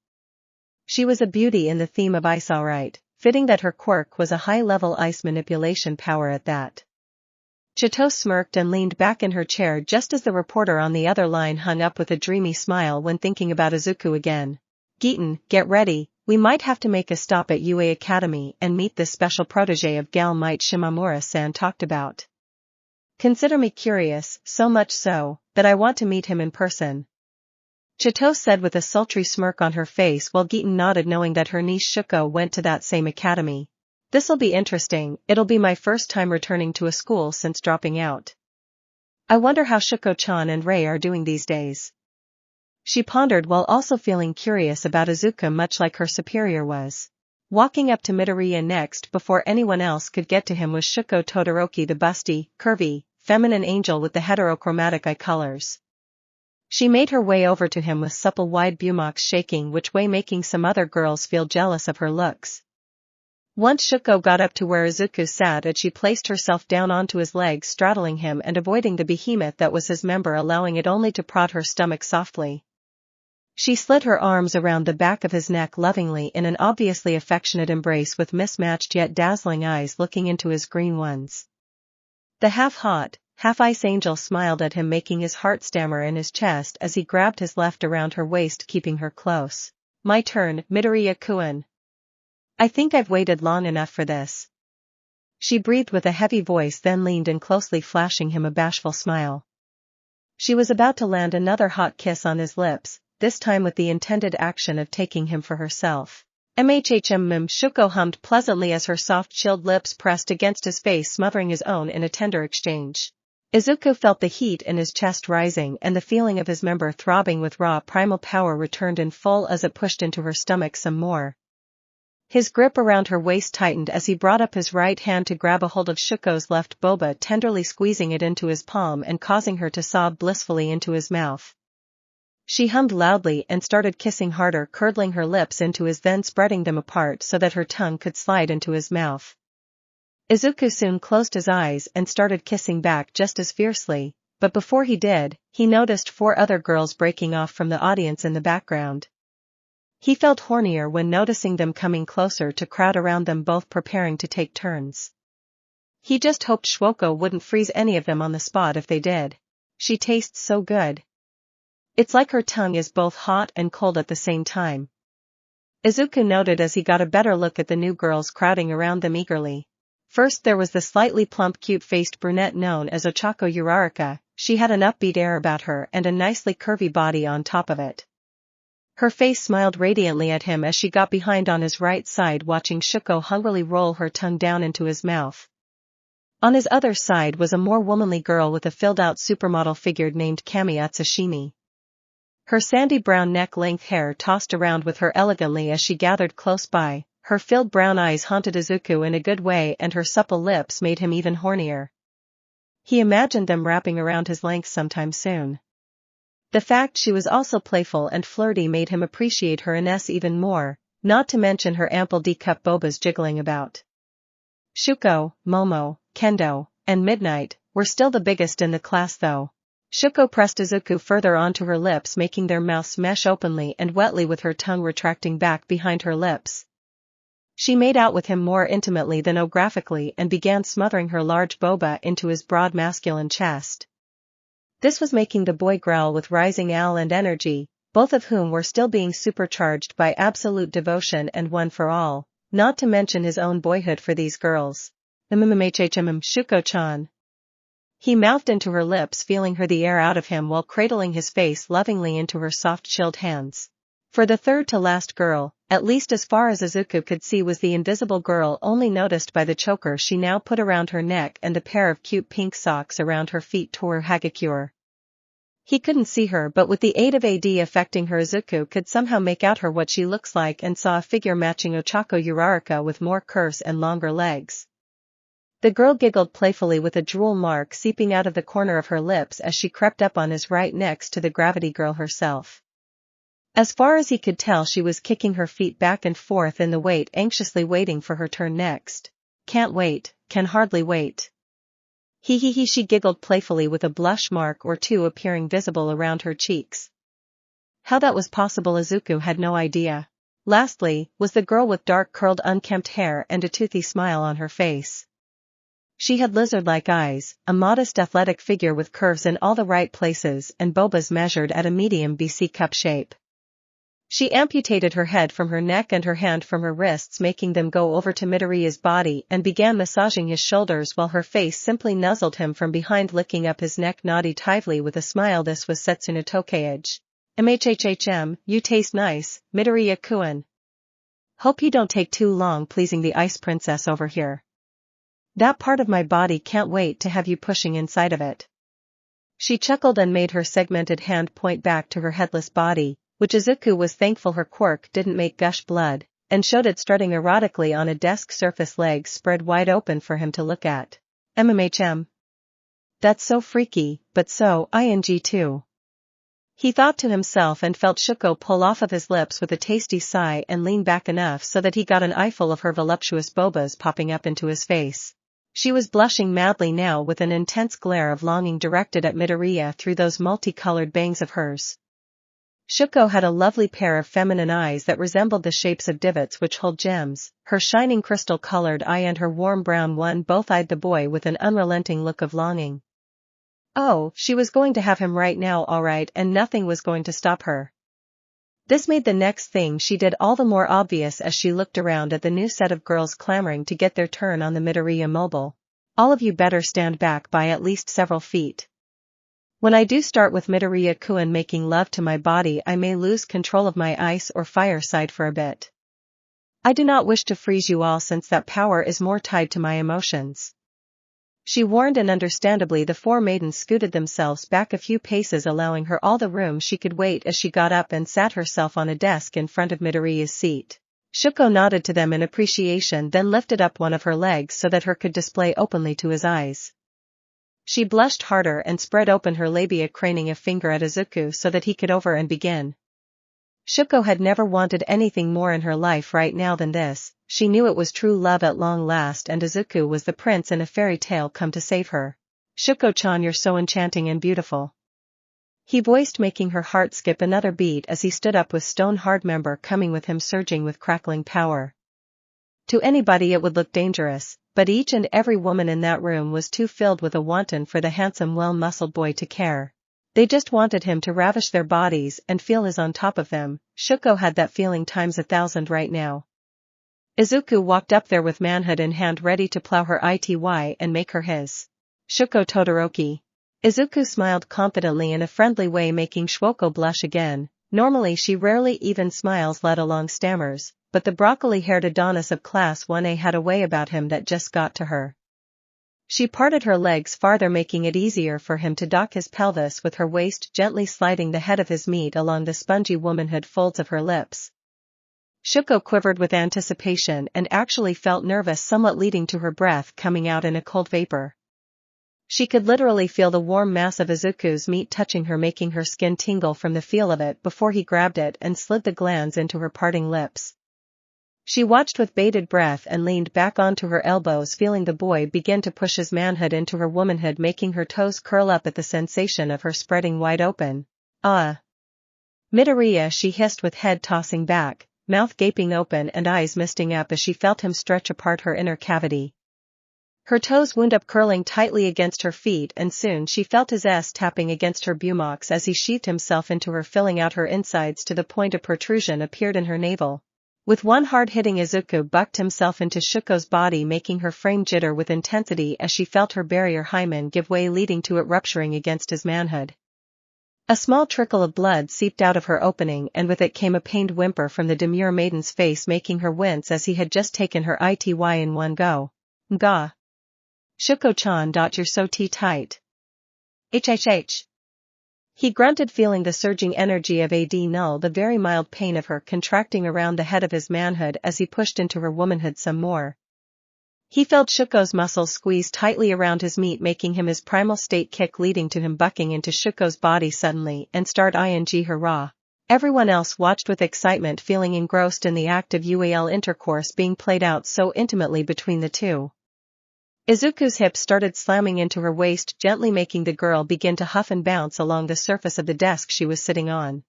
She was a beauty in the theme of ice, alright, fitting that her quirk was a high-level ice manipulation power at that. Chitose smirked and leaned back in her chair just as the reporter on the other line hung up with a dreamy smile when thinking about Izuku again. Geeton, get ready, we might have to make a stop at UA Academy and meet this special protege of Gal Might Shimamura-san talked about. Consider me curious, so much so, that I want to meet him in person. Chitose said with a sultry smirk on her face while Geeton nodded, knowing that her niece Shuko went to that same academy. This'll be interesting, it'll be my first time returning to a school since dropping out. I wonder how Shuko-chan and Rei are doing these days. She pondered while also feeling curious about Izuku, much like her superior was. Walking up to Midoriya next before anyone else could get to him was Shuko Todoroki, the busty, curvy, feminine angel with the heterochromatic eye colors. She made her way over to him with supple wide buttocks shaking which way, making some other girls feel jealous of her looks. Once Shuko got up to where Izuku sat and she placed herself down onto his legs, straddling him and avoiding the behemoth that was his member, allowing it only to prod her stomach softly. She slid her arms around the back of his neck lovingly in an obviously affectionate embrace with mismatched yet dazzling eyes looking into his green ones. The half-hot, half-ice angel smiled at him, making his heart stammer in his chest as he grabbed his left around her waist, keeping her close. My turn, Midoriya-kun. I think I've waited long enough for this. She breathed with a heavy voice, then leaned in closely, flashing him a bashful smile. She was about to land another hot kiss on his lips, this time with the intended action of taking him for herself. Shuko hummed pleasantly as her soft chilled lips pressed against his face, smothering his own in a tender exchange. Izuku felt the heat in his chest rising and the feeling of his member throbbing with raw primal power returned in full as it pushed into her stomach some more. His grip around her waist tightened as he brought up his right hand to grab a hold of Shuko's left boba, tenderly squeezing it into his palm and causing her to sob blissfully into his mouth. She hummed loudly and started kissing harder, curdling her lips into his, then spreading them apart so that her tongue could slide into his mouth. Izuku soon closed his eyes and started kissing back just as fiercely, but before he did, he noticed 4 other girls breaking off from the audience in the background. He felt hornier when noticing them coming closer to crowd around them, both preparing to take turns. He just hoped Shuko wouldn't freeze any of them on the spot if they did. She tastes so good. It's like her tongue is both hot and cold at the same time. Izuku noted as he got a better look at the new girls crowding around them eagerly. First there was the slightly plump cute-faced brunette known as Ochako Uraraka. She had an upbeat air about her and a nicely curvy body on top of it. Her face smiled radiantly at him as she got behind on his right side, watching Shuko hungrily roll her tongue down into his mouth. On his other side was a more womanly girl with a filled-out supermodel figure named Kami Atsushimi. Her sandy brown neck-length hair tossed around with her elegantly as she gathered close by, her filled brown eyes haunted Izuku in a good way and her supple lips made him even hornier. He imagined them wrapping around his length sometime soon. The fact she was also playful and flirty made him appreciate her finesse even more, not to mention her ample D-cup bobas jiggling about. Shuko, Momo, Kendo, and Midnight were still the biggest in the class though. Shuko pressed Izuku further onto her lips, making their mouths mesh openly and wetly with her tongue retracting back behind her lips. She made out with him more intimately than ographically and began smothering her large boba into his broad masculine chest. This was making the boy growl with rising ale and energy, both of whom were still being supercharged by absolute devotion and one for all, not to mention his own boyhood for these girls. Shuko-chan. He mouthed into her lips, feeling her the air out of him while cradling his face lovingly into her soft chilled hands. For the third to last girl, at least as far as Izuku could see, was the invisible girl only noticed by the choker she now put around her neck and a pair of cute pink socks around her feet to her hagakure. He couldn't see her, but with the aid of AD affecting her, Izuku could somehow make out her what she looks like and saw a figure matching Ochako Uraraka with more curves and longer legs. The girl giggled playfully with a drool mark seeping out of the corner of her lips as she crept up on his right next to the gravity girl herself. As far as he could tell, she was kicking her feet back and forth in the weight, anxiously waiting for her turn next. Can't wait, can hardly wait. He, she giggled playfully with a blush mark or two appearing visible around her cheeks. How that was possible Izuku had no idea. Lastly, was the girl with dark curled unkempt hair and a toothy smile on her face. She had lizard-like eyes, a modest athletic figure with curves in all the right places and bobas measured at a medium BC cup shape. She amputated her head from her neck and her hand from her wrists, making them go over to Midoriya's body, and began massaging his shoulders while her face simply nuzzled him from behind, licking up his neck naughty-tively with a smile. This was Setsuna Tokeage. You taste nice, Midoriya-kun. Hope you don't take too long pleasing the ice princess over here. That part of my body can't wait to have you pushing inside of it. She chuckled and made her segmented hand point back to her headless body, which Izuku was thankful her quirk didn't make gush blood, and showed it strutting erotically on a desk surface, legs spread wide open for him to look at. That's so freaky, but so ing too. He thought to himself and felt Shuko pull off of his lips with a tasty sigh and lean back enough so that he got an eyeful of her voluptuous bobas popping up into his face. She was blushing madly now with an intense glare of longing directed at Midoriya through those multicolored bangs of hers. Shuko had a lovely pair of feminine eyes that resembled the shapes of divots which hold gems. Her shining crystal-colored eye and her warm brown one both eyed the boy with an unrelenting look of longing. Oh, she was going to have him right now, all right, and nothing was going to stop her. This made the next thing she did all the more obvious as she looked around at the new set of girls clamoring to get their turn on the Midoriya mobile. All of you better stand back by at least several feet. When I do start with Midoriya-kun making love to my body, I may lose control of my ice or fire side for a bit. I do not wish to freeze you all since that power is more tied to my emotions. She warned, and understandably the four maidens scooted themselves back a few paces, allowing her all the room she could wait as she got up and sat herself on a desk in front of Midoriya's seat. Shuko nodded to them in appreciation, then lifted up one of her legs so that her could display openly to his eyes. She blushed harder and spread open her labia, craning a finger at Izuku so that he could over and begin. Shuko had never wanted anything more in her life right now than this. She knew it was true love at long last, and Izuku was the prince in a fairy tale come to save her. Shuko-chan, you're so enchanting and beautiful. He voiced, making her heart skip another beat as he stood up with stone-hard member coming with him, surging with crackling power. To anybody it would look dangerous, but each and every woman in that room was too filled with a wanton for the handsome, well-muscled boy to care. They just wanted him to ravish their bodies and feel his on top of them. Shuko had that feeling times 1,000 right now. Izuku walked up there with manhood in hand, ready to plow her ity and make her his. Shuko Todoroki. Izuku smiled confidently in a friendly way, making Shwoko blush again. Normally she rarely even smiles, let alone stammers, but the broccoli-haired Adonis of Class 1A had a way about him that just got to her. She parted her legs farther, making it easier for him to dock his pelvis with her waist, gently sliding the head of his meat along the spongy womanhood folds of her lips. Shuko quivered with anticipation and actually felt nervous, somewhat leading to her breath coming out in a cold vapor. She could literally feel the warm mass of Izuku's meat touching her, making her skin tingle from the feel of it before he grabbed it and slid the glands into her parting lips. She watched with bated breath and leaned back onto her elbows, feeling the boy begin to push his manhood into her womanhood, making her toes curl up at the sensation of her spreading wide open. "Ah! Midoriya," she hissed with head tossing back, mouth gaping open and eyes misting up as she felt him stretch apart her inner cavity. Her toes wound up curling tightly against her feet, and soon she felt his ass tapping against her buttocks as he sheathed himself into her, filling out her insides to the point a protrusion appeared in her navel. With one hard hitting, Izuku bucked himself into Shuko's body, making her frame jitter with intensity as she felt her barrier hymen give way, leading to it rupturing against his manhood. A small trickle of blood seeped out of her opening, and with it came a pained whimper from the demure maiden's face, making her wince as he had just taken her ity in one go. "Gah! Shuko-chan, you're so tight. HHH. He grunted, feeling the surging energy of the very mild pain of her contracting around the head of his manhood as he pushed into her womanhood some more. He felt Shuko's muscles squeeze tightly around his meat, making him his primal state kick, leading to him bucking into Shuko's body suddenly and start ing her raw. Everyone else watched with excitement, feeling engrossed in the act of intercourse being played out so intimately between the two. Izuku's hips started slamming into her waist, gently making the girl begin to huff and bounce along the surface of the desk she was sitting on.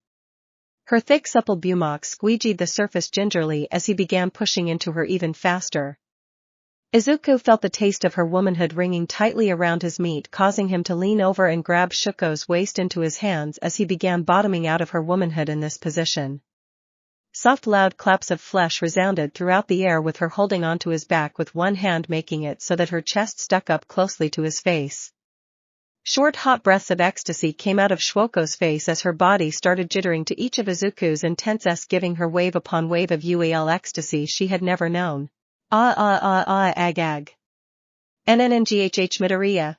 Her thick supple buttocks squeegeed the surface gingerly as he began pushing into her even faster. Izuku felt the taste of her womanhood ringing tightly around his meat, causing him to lean over and grab Shuko's waist into his hands as he began bottoming out of her womanhood in this position. Soft loud claps of flesh resounded throughout the air, with her holding onto his back with one hand, making it so that her chest stuck up closely to his face. Short hot breaths of ecstasy came out of Shuko's face as her body started jittering to each of Izuku's intense giving her wave upon wave of ecstasy she had never known. Ag. Nnghh Midoriya.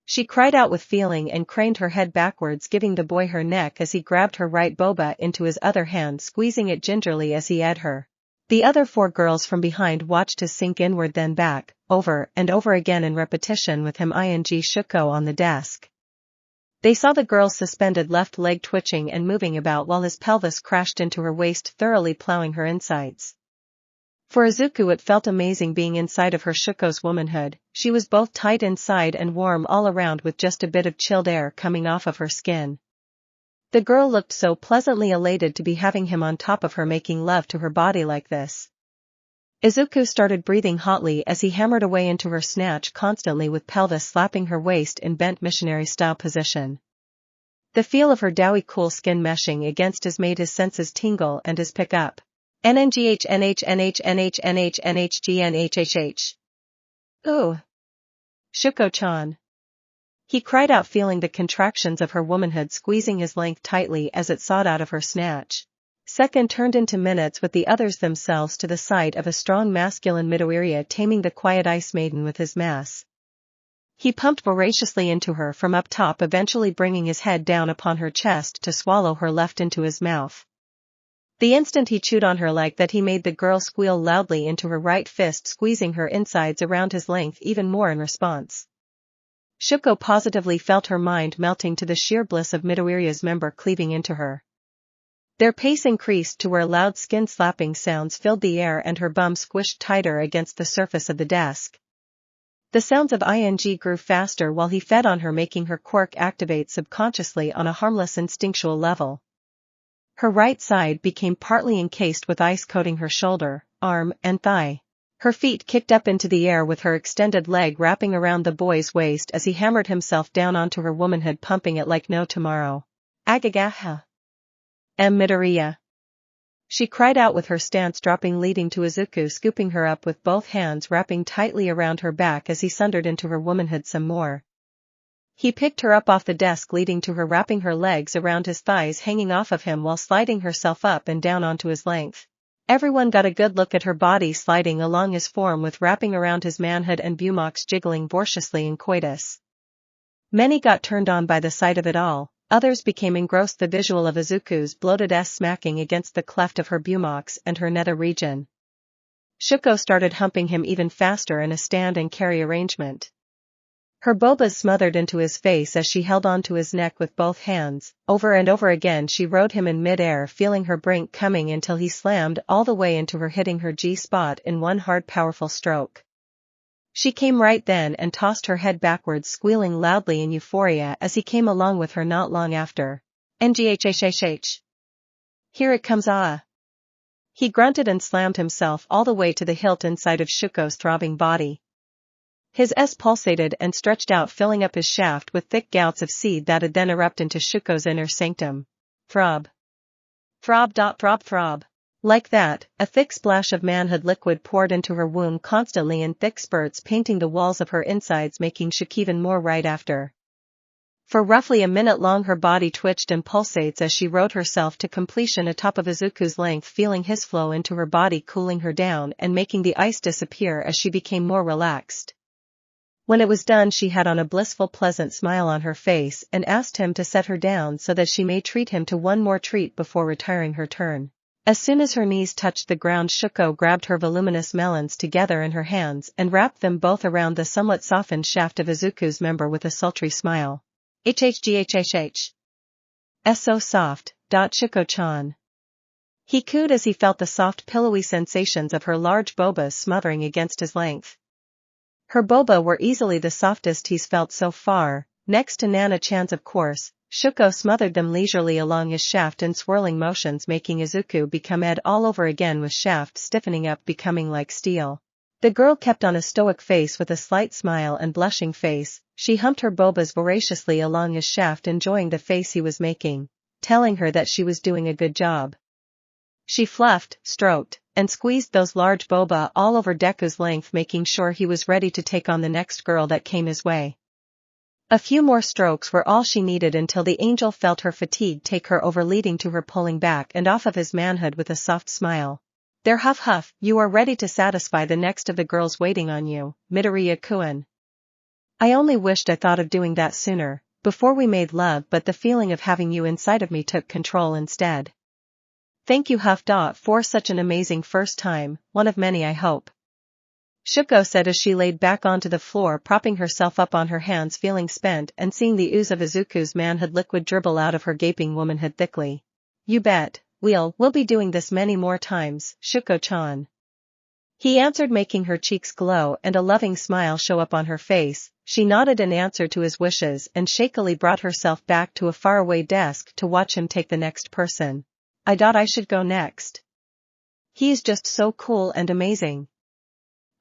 She cried out with feeling and craned her head backwards, giving the boy her neck as he grabbed her right boba into his other hand, squeezing it gingerly as he eyed her. The other four girls from behind watched his sink inward, then back, over and over again in repetition, with him Shuko on the desk. They saw the girl's suspended left leg twitching and moving about while his pelvis crashed into her waist, thoroughly plowing her insides. For Izuku, it felt amazing being inside of her Shuko's womanhood. She was both tight inside and warm all around, with just a bit of chilled air coming off of her skin. The girl looked so pleasantly elated to be having him on top of her, making love to her body like this. Izuku started breathing hotly as he hammered away into her snatch constantly, with pelvis slapping her waist in bent missionary-style position. The feel of her doughy cool skin meshing against his made his senses tingle and his pick up. NHGHNHNHNHNHGNHHH. Ooh. Shuko-chan. He cried out, feeling the contractions of her womanhood squeezing his length tightly as it sawed out of her snatch. Second turned into minutes, with the others themselves to the sight of a strong masculine Midoriya taming the quiet ice maiden with his mass. He pumped voraciously into her from up top, eventually bringing his head down upon her chest to swallow her left into his mouth. The instant he chewed on her like that, he made the girl squeal loudly into her right fist, squeezing her insides around his length even more in response. Shuko positively felt her mind melting to the sheer bliss of Midoriya's member cleaving into her. Their pace increased to where loud skin-slapping sounds filled the air and her bum squished tighter against the surface of the desk. The sounds of ing grew faster while he fed on her, making her quirk activate subconsciously on a harmless instinctual level. Her right side became partly encased with ice, coating her shoulder, arm, and thigh. Her feet kicked up into the air, with her extended leg wrapping around the boy's waist as he hammered himself down onto her womanhood, pumping it like no tomorrow. Agagaha. Midoriya. She cried out with her stance dropping, leading to Izuku scooping her up with both hands, wrapping tightly around her back as he sundered into her womanhood some more. He picked her up off the desk, leading to her wrapping her legs around his thighs, hanging off of him while sliding herself up and down onto his length. Everyone got a good look at her body sliding along his form, with wrapping around his manhood and buttocks jiggling voraciously in coitus. Many got turned on by the sight of it all, Others became engrossed the visual of Izuku's bloated ass smacking against the cleft of her buttocks and her nether region. Shuko started humping him even faster in a stand and carry arrangement. Her bobas smothered into his face as she held onto his neck with both hands. Over and over again she rode him in mid-air, feeling her brink coming until he slammed all the way into her, hitting her G-spot in one hard powerful stroke. She came right then and tossed her head backwards, squealing loudly in euphoria as he came along with her not long after. NGHHHH. Here it comes, ah. He grunted and slammed himself all the way to the hilt inside of Shuko's throbbing body. His S pulsated and stretched out, filling up his shaft with thick gouts of seed that'd then erupt into Shuko's inner sanctum. Throb. Throb. Throb. Throb. Like that, a thick splash of manhood liquid poured into her womb constantly in thick spurts, painting the walls of her insides, making shook even more right after. For roughly a minute long her body twitched and pulsates as she rode herself to completion atop of Izuku's length, feeling his flow into her body, cooling her down and making the ice disappear as she became more relaxed. When it was done, she had on a blissful, pleasant smile on her face and asked him to set her down so that she may treat him to one more treat before retiring her turn. As soon as her knees touched the ground, Shuko grabbed her voluminous melons together in her hands and wrapped them both around the somewhat softened shaft of Izuku's member with a sultry smile. HHGHHH. S so soft. Shuko-chan. He cooed as he felt the soft, pillowy sensations of her large bobas smothering against his length. Her boba were easily the softest he's felt so far, next to Nana-chan's of course. Shuko smothered them leisurely along his shaft in swirling motions, making Izuku become Ed all over again, with shaft stiffening up, becoming like steel. The girl kept on a stoic face with a slight smile and blushing face. She humped her bobas voraciously along his shaft, enjoying the face he was making, telling her that she was doing a good job. She fluffed, stroked, and squeezed those large boba all over Deku's length, making sure he was ready to take on the next girl that came his way. A few more strokes were all she needed until the angel felt her fatigue take her over, leading to her pulling back and off of his manhood with a soft smile. There, huff huff, you are ready to satisfy the next of the girls waiting on you, Midoriya-kun. I only wished I thought of doing that sooner, before we made love, but the feeling of having you inside of me took control instead. Thank you, Huff. For such an amazing first time, one of many I hope. Shuko said as she laid back onto the floor, propping herself up on her hands, feeling spent and seeing the ooze of Izuku's manhood liquid dribble out of her gaping womanhood thickly. You bet, we'll be doing this many more times, Shuko-chan. He answered, making her cheeks glow and a loving smile show up on her face. She nodded in answer to his wishes and shakily brought herself back to a faraway desk to watch him take the next person. I should go next. He's just so cool and amazing.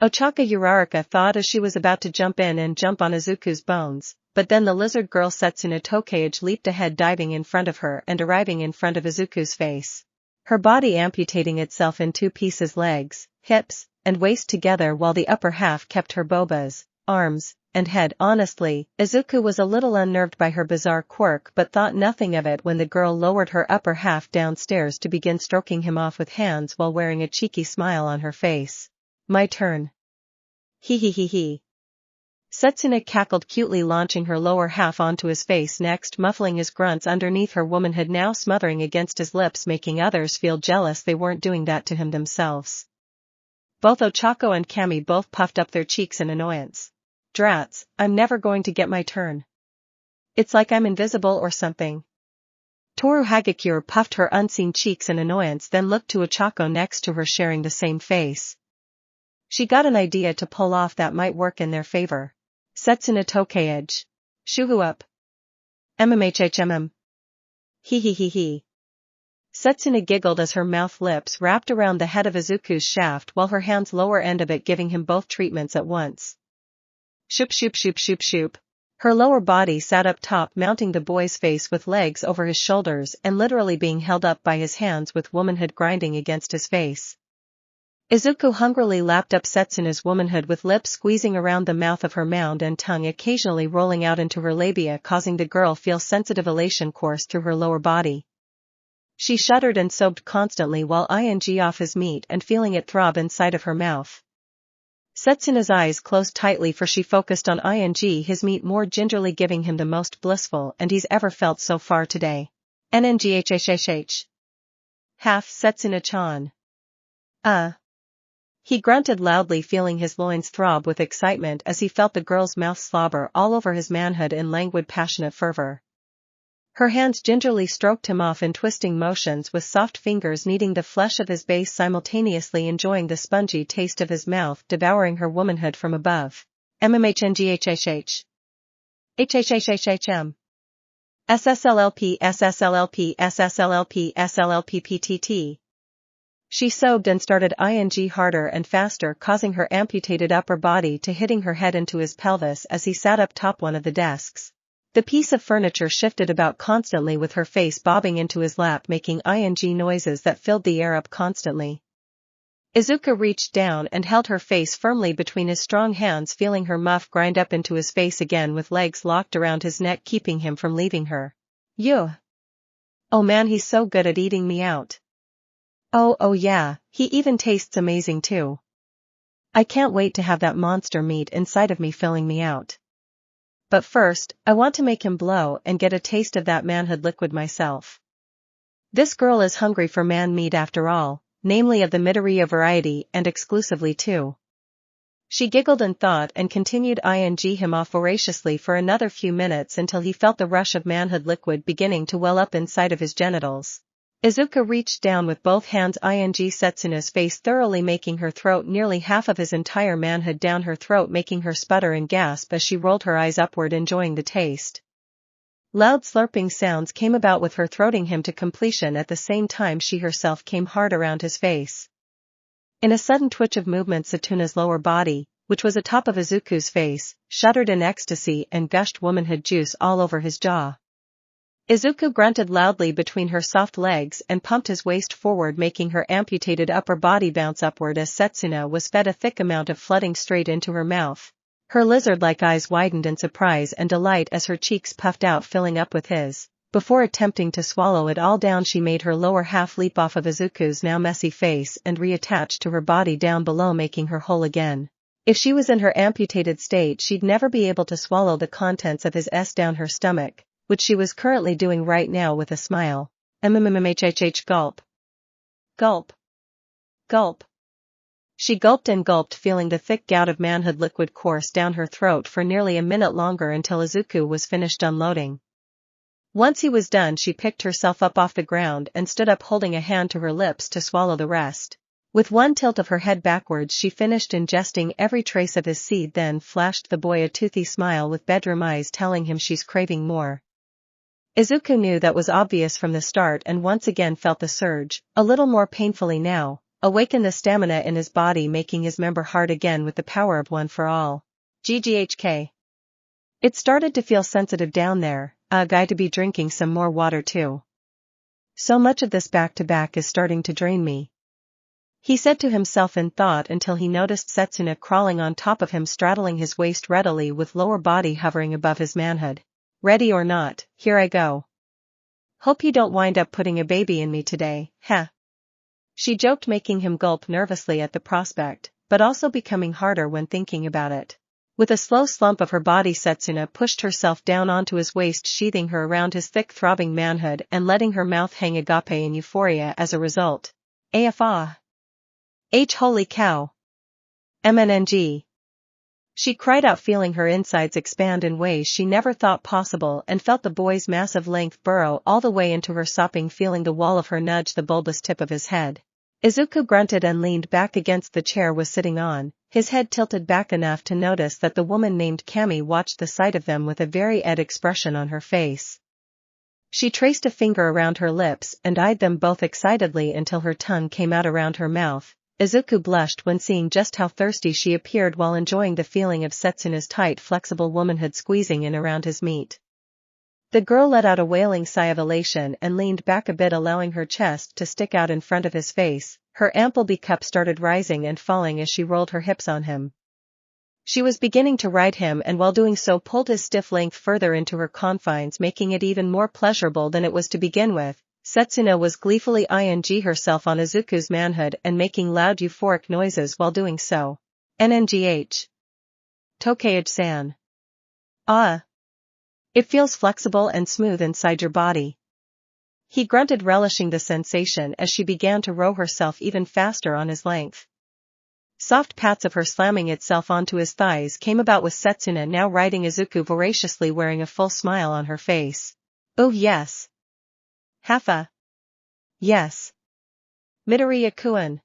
Ochaka Uraraka thought as she was about to jump in and jump on Izuku's bones, but then the lizard girl Setsuna Tokage leaped ahead, diving in front of her and arriving in front of Izuku's face. Her body amputating itself in two pieces, legs, hips, and waist together, while the upper half kept her bobas, arms, and head. Honestly, Izuku was a little unnerved by her bizarre quirk, but thought nothing of it when the girl lowered her upper half downstairs to begin stroking him off with hands while wearing a cheeky smile on her face. My turn. He. Setsuna cackled cutely, launching her lower half onto his face next, muffling his grunts underneath her womanhood now smothering against his lips, making others feel jealous they weren't doing that to him themselves. Both Ochako and Kami both puffed up their cheeks in annoyance. Drats, I'm never going to get my turn. It's like I'm invisible or something. Toru Hagakure puffed her unseen cheeks in annoyance, then looked to Ochako next to her, sharing the same face. She got an idea to pull off that might work in their favor. Setsuna Tokage. Shuhu up. MMHHMM. He. Setsuna giggled as her mouth lips wrapped around the head of Izuku's shaft while her hands lower end of it giving him both treatments at once. Shoop. Her lower body sat up top, mounting the boy's face with legs over his shoulders and literally being held up by his hands with womanhood grinding against his face. Izuku hungrily lapped up Setsuna's womanhood with lips squeezing around the mouth of her mound and tongue occasionally rolling out into her labia, causing the girl feel sensitive elation course through her lower body. She shuddered and sobbed constantly while ing off his meat and feeling it throb inside of her mouth. Setsuna's eyes closed tightly, for she focused on his meat more gingerly, giving him the most blissful and he's ever felt so far today. NNGHHHH. Half Setsuna-chan. He grunted loudly, feeling his loins throb with excitement as he felt the girl's mouth slobber all over his manhood in languid passionate fervor. Her hands gingerly stroked him off in twisting motions, with soft fingers kneading the flesh of his base, simultaneously enjoying the spongy taste of his mouth, devouring her womanhood from above. MMHNGHHH. HHHHHM. SSLLP SSLLP SSLLP SLLPPTT. She sobbed and started ing harder and faster, causing her amputated upper body to hitting her head into his pelvis as he sat up top one of the desks. The piece of furniture shifted about constantly, with her face bobbing into his lap, making ing noises that filled the air up constantly. Izuku reached down and held her face firmly between his strong hands, feeling her muff grind up into his face again, with legs locked around his neck, keeping him from leaving her. "You. Oh man, he's so good at eating me out. Oh yeah, he even tastes amazing too. I can't wait to have that monster meat inside of me filling me out. But first, I want to make him blow and get a taste of that manhood liquid myself. This girl is hungry for man meat after all, namely of the Midoriya variety, and exclusively too." She giggled and thought, and continued ing him off voraciously for another few minutes until he felt the rush of manhood liquid beginning to well up inside of his genitals. Izuku reached down with both hands ing Setsuna's face thoroughly, making her throat nearly half of his entire manhood down her throat, making her sputter and gasp as she rolled her eyes upward, enjoying the taste. Loud slurping sounds came about with her throating him to completion. At the same time, she herself came hard around his face. In a sudden twitch of movement, Setsuna's lower body, which was atop of Izuku's face, shuddered in ecstasy and gushed womanhood juice all over his jaw. Izuku grunted loudly between her soft legs and pumped his waist forward, making her amputated upper body bounce upward as Setsuna was fed a thick amount of flooding straight into her mouth. Her lizard-like eyes widened in surprise and delight as her cheeks puffed out, filling up with his. Before attempting to swallow it all down, she made her lower half leap off of Izuku's now messy face and reattach to her body down below, making her whole again. If she was in her amputated state, she'd never be able to swallow the contents of his down her stomach, which she was currently doing right now with a smile. MMMHHH. Gulp. Gulp. Gulp. She gulped and gulped, feeling the thick gout of manhood liquid course down her throat for nearly a minute longer, until Izuku was finished unloading. Once he was done, she picked herself up off the ground and stood up, holding a hand to her lips to swallow the rest. With one tilt of her head backwards, she finished ingesting every trace of his seed, then flashed the boy a toothy smile with bedroom eyes, telling him she's craving more. Izuku knew that was obvious from the start, and once again felt the surge, a little more painfully now, awaken the stamina in his body, making his member hard again with the power of one for all. GGHK. It started to feel sensitive down there. Guy to be drinking some more water too. So much of this back-to-back is starting to drain me, he said to himself in thought, until he noticed Setsuna crawling on top of him, straddling his waist readily, with lower body hovering above his manhood. Ready or not, here I go. Hope you don't wind up putting a baby in me today, heh? She joked, making him gulp nervously at the prospect, but also becoming harder when thinking about it. With a slow slump of her body, Setsuna pushed herself down onto his waist, sheathing her around his thick throbbing manhood and letting her mouth hang agape in euphoria as a result. AFA. H holy cow. MNNG. She cried out, feeling her insides expand in ways she never thought possible, and felt the boy's massive length burrow all the way into her, sopping, feeling the wall of her nudge the bulbous tip of his head. Izuku grunted and leaned back against the chair was sitting on, his head tilted back enough to notice that the woman named Kami watched the sight of them with a very odd expression on her face. She traced a finger around her lips and eyed them both excitedly until her tongue came out around her mouth. Izuku blushed when seeing just how thirsty she appeared, while enjoying the feeling of Setsuna's tight, flexible womanhood squeezing in around his meat. The girl let out a wailing sigh of elation and leaned back a bit, allowing her chest to stick out in front of his face. Her ample B-cup started rising and falling as she rolled her hips on him. She was beginning to ride him, and while doing so pulled his stiff length further into her confines, making it even more pleasurable than it was to begin with. Setsuna was gleefully ing herself on Izuku's manhood and making loud euphoric noises while doing so. NNGH. Tokage-san. Ah. It feels flexible and smooth inside your body. He grunted, relishing the sensation as she began to row herself even faster on his length. Soft pats of her slamming itself onto his thighs came about, with Setsuna now riding Izuku voraciously, wearing a full smile on her face. Oh yes. Hafa. Yes. Midoriya-kun.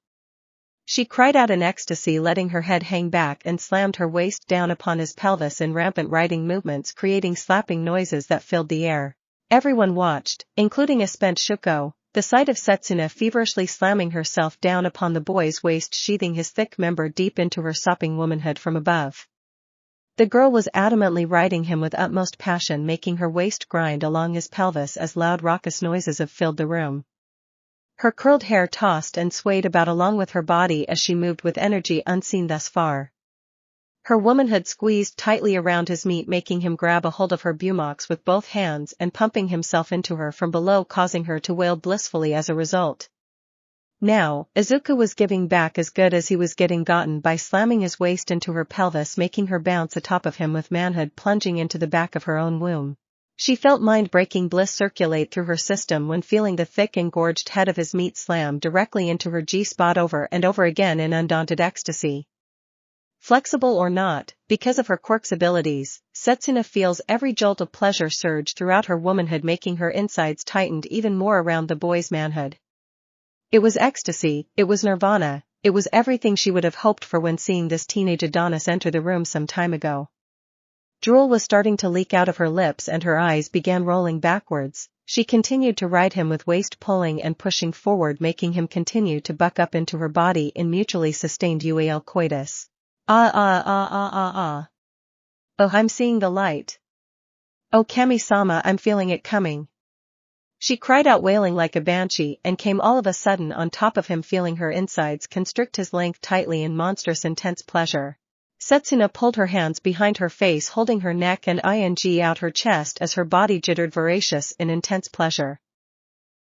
She cried out in ecstasy, letting her head hang back, and slammed her waist down upon his pelvis in rampant riding movements, creating slapping noises that filled the air. Everyone watched, including a spent Shuko. The sight of Setsuna feverishly slamming herself down upon the boy's waist, sheathing his thick member deep into her sopping womanhood from above. The girl was adamantly riding him with utmost passion, making her waist grind along his pelvis as loud raucous noises filled the room. Her curled hair tossed and swayed about along with her body as she moved with energy unseen thus far. Her womanhood squeezed tightly around his meat, making him grab a hold of her buttocks with both hands and pumping himself into her from below, causing her to wail blissfully as a result. Now, Izuku was giving back as good as he was getting gotten by slamming his waist into her pelvis, making her bounce atop of him with manhood plunging into the back of her own womb. She felt mind-breaking bliss circulate through her system when feeling the thick engorged head of his meat slam directly into her G-spot over and over again in undaunted ecstasy. Flexible or not, because of her Quirk's abilities, Setsuna feels every jolt of pleasure surge throughout her womanhood, making her insides tightened even more around the boy's manhood. It was ecstasy, it was nirvana, it was everything she would have hoped for when seeing this teenage Adonis enter the room some time ago. Drool was starting to leak out of her lips and her eyes began rolling backwards. She continued to ride him with waist pulling and pushing forward, making him continue to buck up into her body in mutually sustained UAL coitus. Ah. Oh, I'm seeing the light. Oh, Kami-sama, I'm feeling it coming. She cried out, wailing like a banshee, and came all of a sudden on top of him, feeling her insides constrict his length tightly in monstrous intense pleasure. Setsuna pulled her hands behind her face, holding her neck and out her chest as her body jittered voracious in intense pleasure.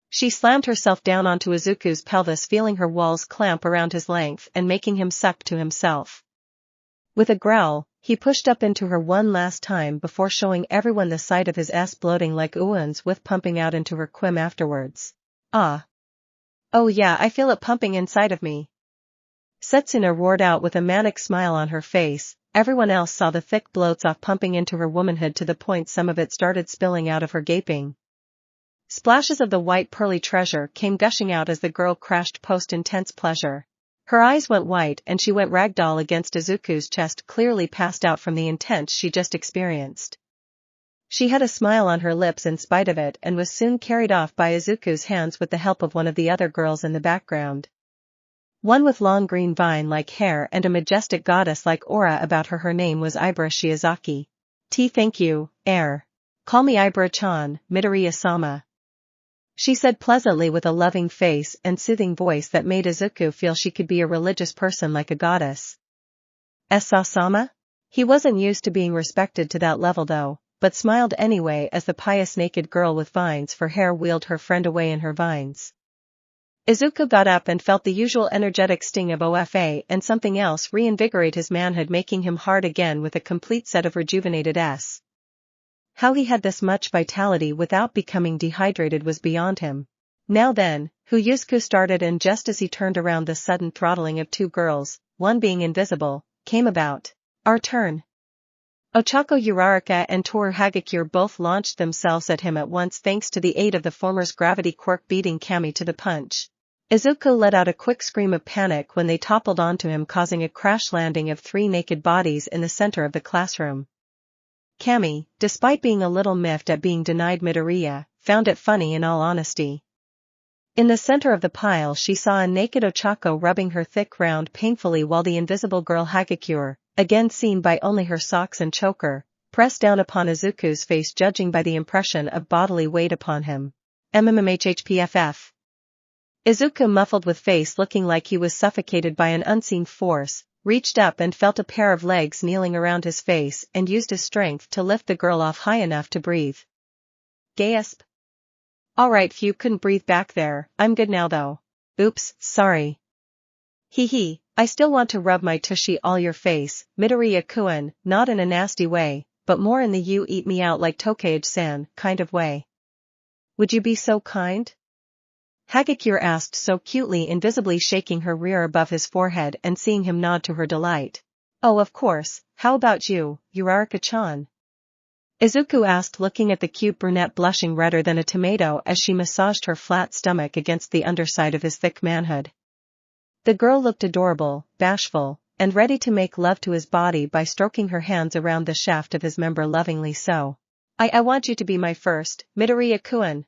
She slammed herself down onto Izuku's pelvis, feeling her walls clamp around his length and making him suck to himself. With a growl, he pushed up into her one last time before showing everyone the sight of his ass bloating like Uwin's, with pumping out into her quim afterwards. Ah. Oh yeah, I feel it pumping inside of me. Setsuna roared out with a manic smile on her face. Everyone else saw the thick bloats off pumping into her womanhood to the point some of it started spilling out of her gaping. Splashes of the white pearly treasure came gushing out as the girl crashed post-intense pleasure. Her eyes went white and she went ragdoll against Izuku's chest, clearly passed out from the intense she just experienced. She had a smile on her lips in spite of it and was soon carried off by Izuku's hands with the help of one of the other girls in the background. One with long green vine-like hair and a majestic goddess-like aura about her. Her name was Ibra Shiozaki. Thank you, Call me Ibra-chan, Midoriya-sama. She said pleasantly with a loving face and soothing voice that made Izuku feel she could be a religious person like a goddess. Esa-sama? He wasn't used to being respected to that level though, but smiled anyway as the pious naked girl with vines for hair wheeled her friend away in her vines. Izuku got up and felt the usual energetic sting of OFA and something else reinvigorate his manhood, making him hard again with a complete set of rejuvenated S. How he had this much vitality without becoming dehydrated was beyond him. Now then, Izuku started, and just as he turned around, the sudden throttling of two girls, one being invisible, came about. Our turn. Ochako Uraraka and Toru Hagakure both launched themselves at him at once, thanks to the aid of the former's gravity quirk beating Kami to the punch. Izuku let out a quick scream of panic when they toppled onto him, causing a crash landing of three naked bodies in the center of the classroom. Kami, despite being a little miffed at being denied Midoriya, found it funny in all honesty. In the center of the pile she saw a naked Ochako rubbing her thick round painfully, while the invisible girl Hagakure, again seen by only her socks and choker, pressed down upon Izuku's face, judging by the impression of bodily weight upon him. MMMHHPFF. Izuku, muffled with face looking like he was suffocated by an unseen force, reached up and felt a pair of legs kneeling around his face and used his strength to lift the girl off high enough to breathe. Gasp. Alright, few couldn't breathe back there, I'm good now though. Oops, sorry. Hee hee, I still want to rub my tushy all your face, Midoriya-kun, not in a nasty way, but more in the you eat me out like Tokage-san kind of way. Would you be so kind? Hagakure asked so cutely, invisibly shaking her rear above his forehead and seeing him nod to her delight. Oh, of course, how about you, Uraraka-chan? Izuku asked, looking at the cute brunette blushing redder than a tomato as she massaged her flat stomach against the underside of his thick manhood. The girl looked adorable, bashful, and ready to make love to his body by stroking her hands around the shaft of his member lovingly. So, I want you to be my first, Midoriya-kun.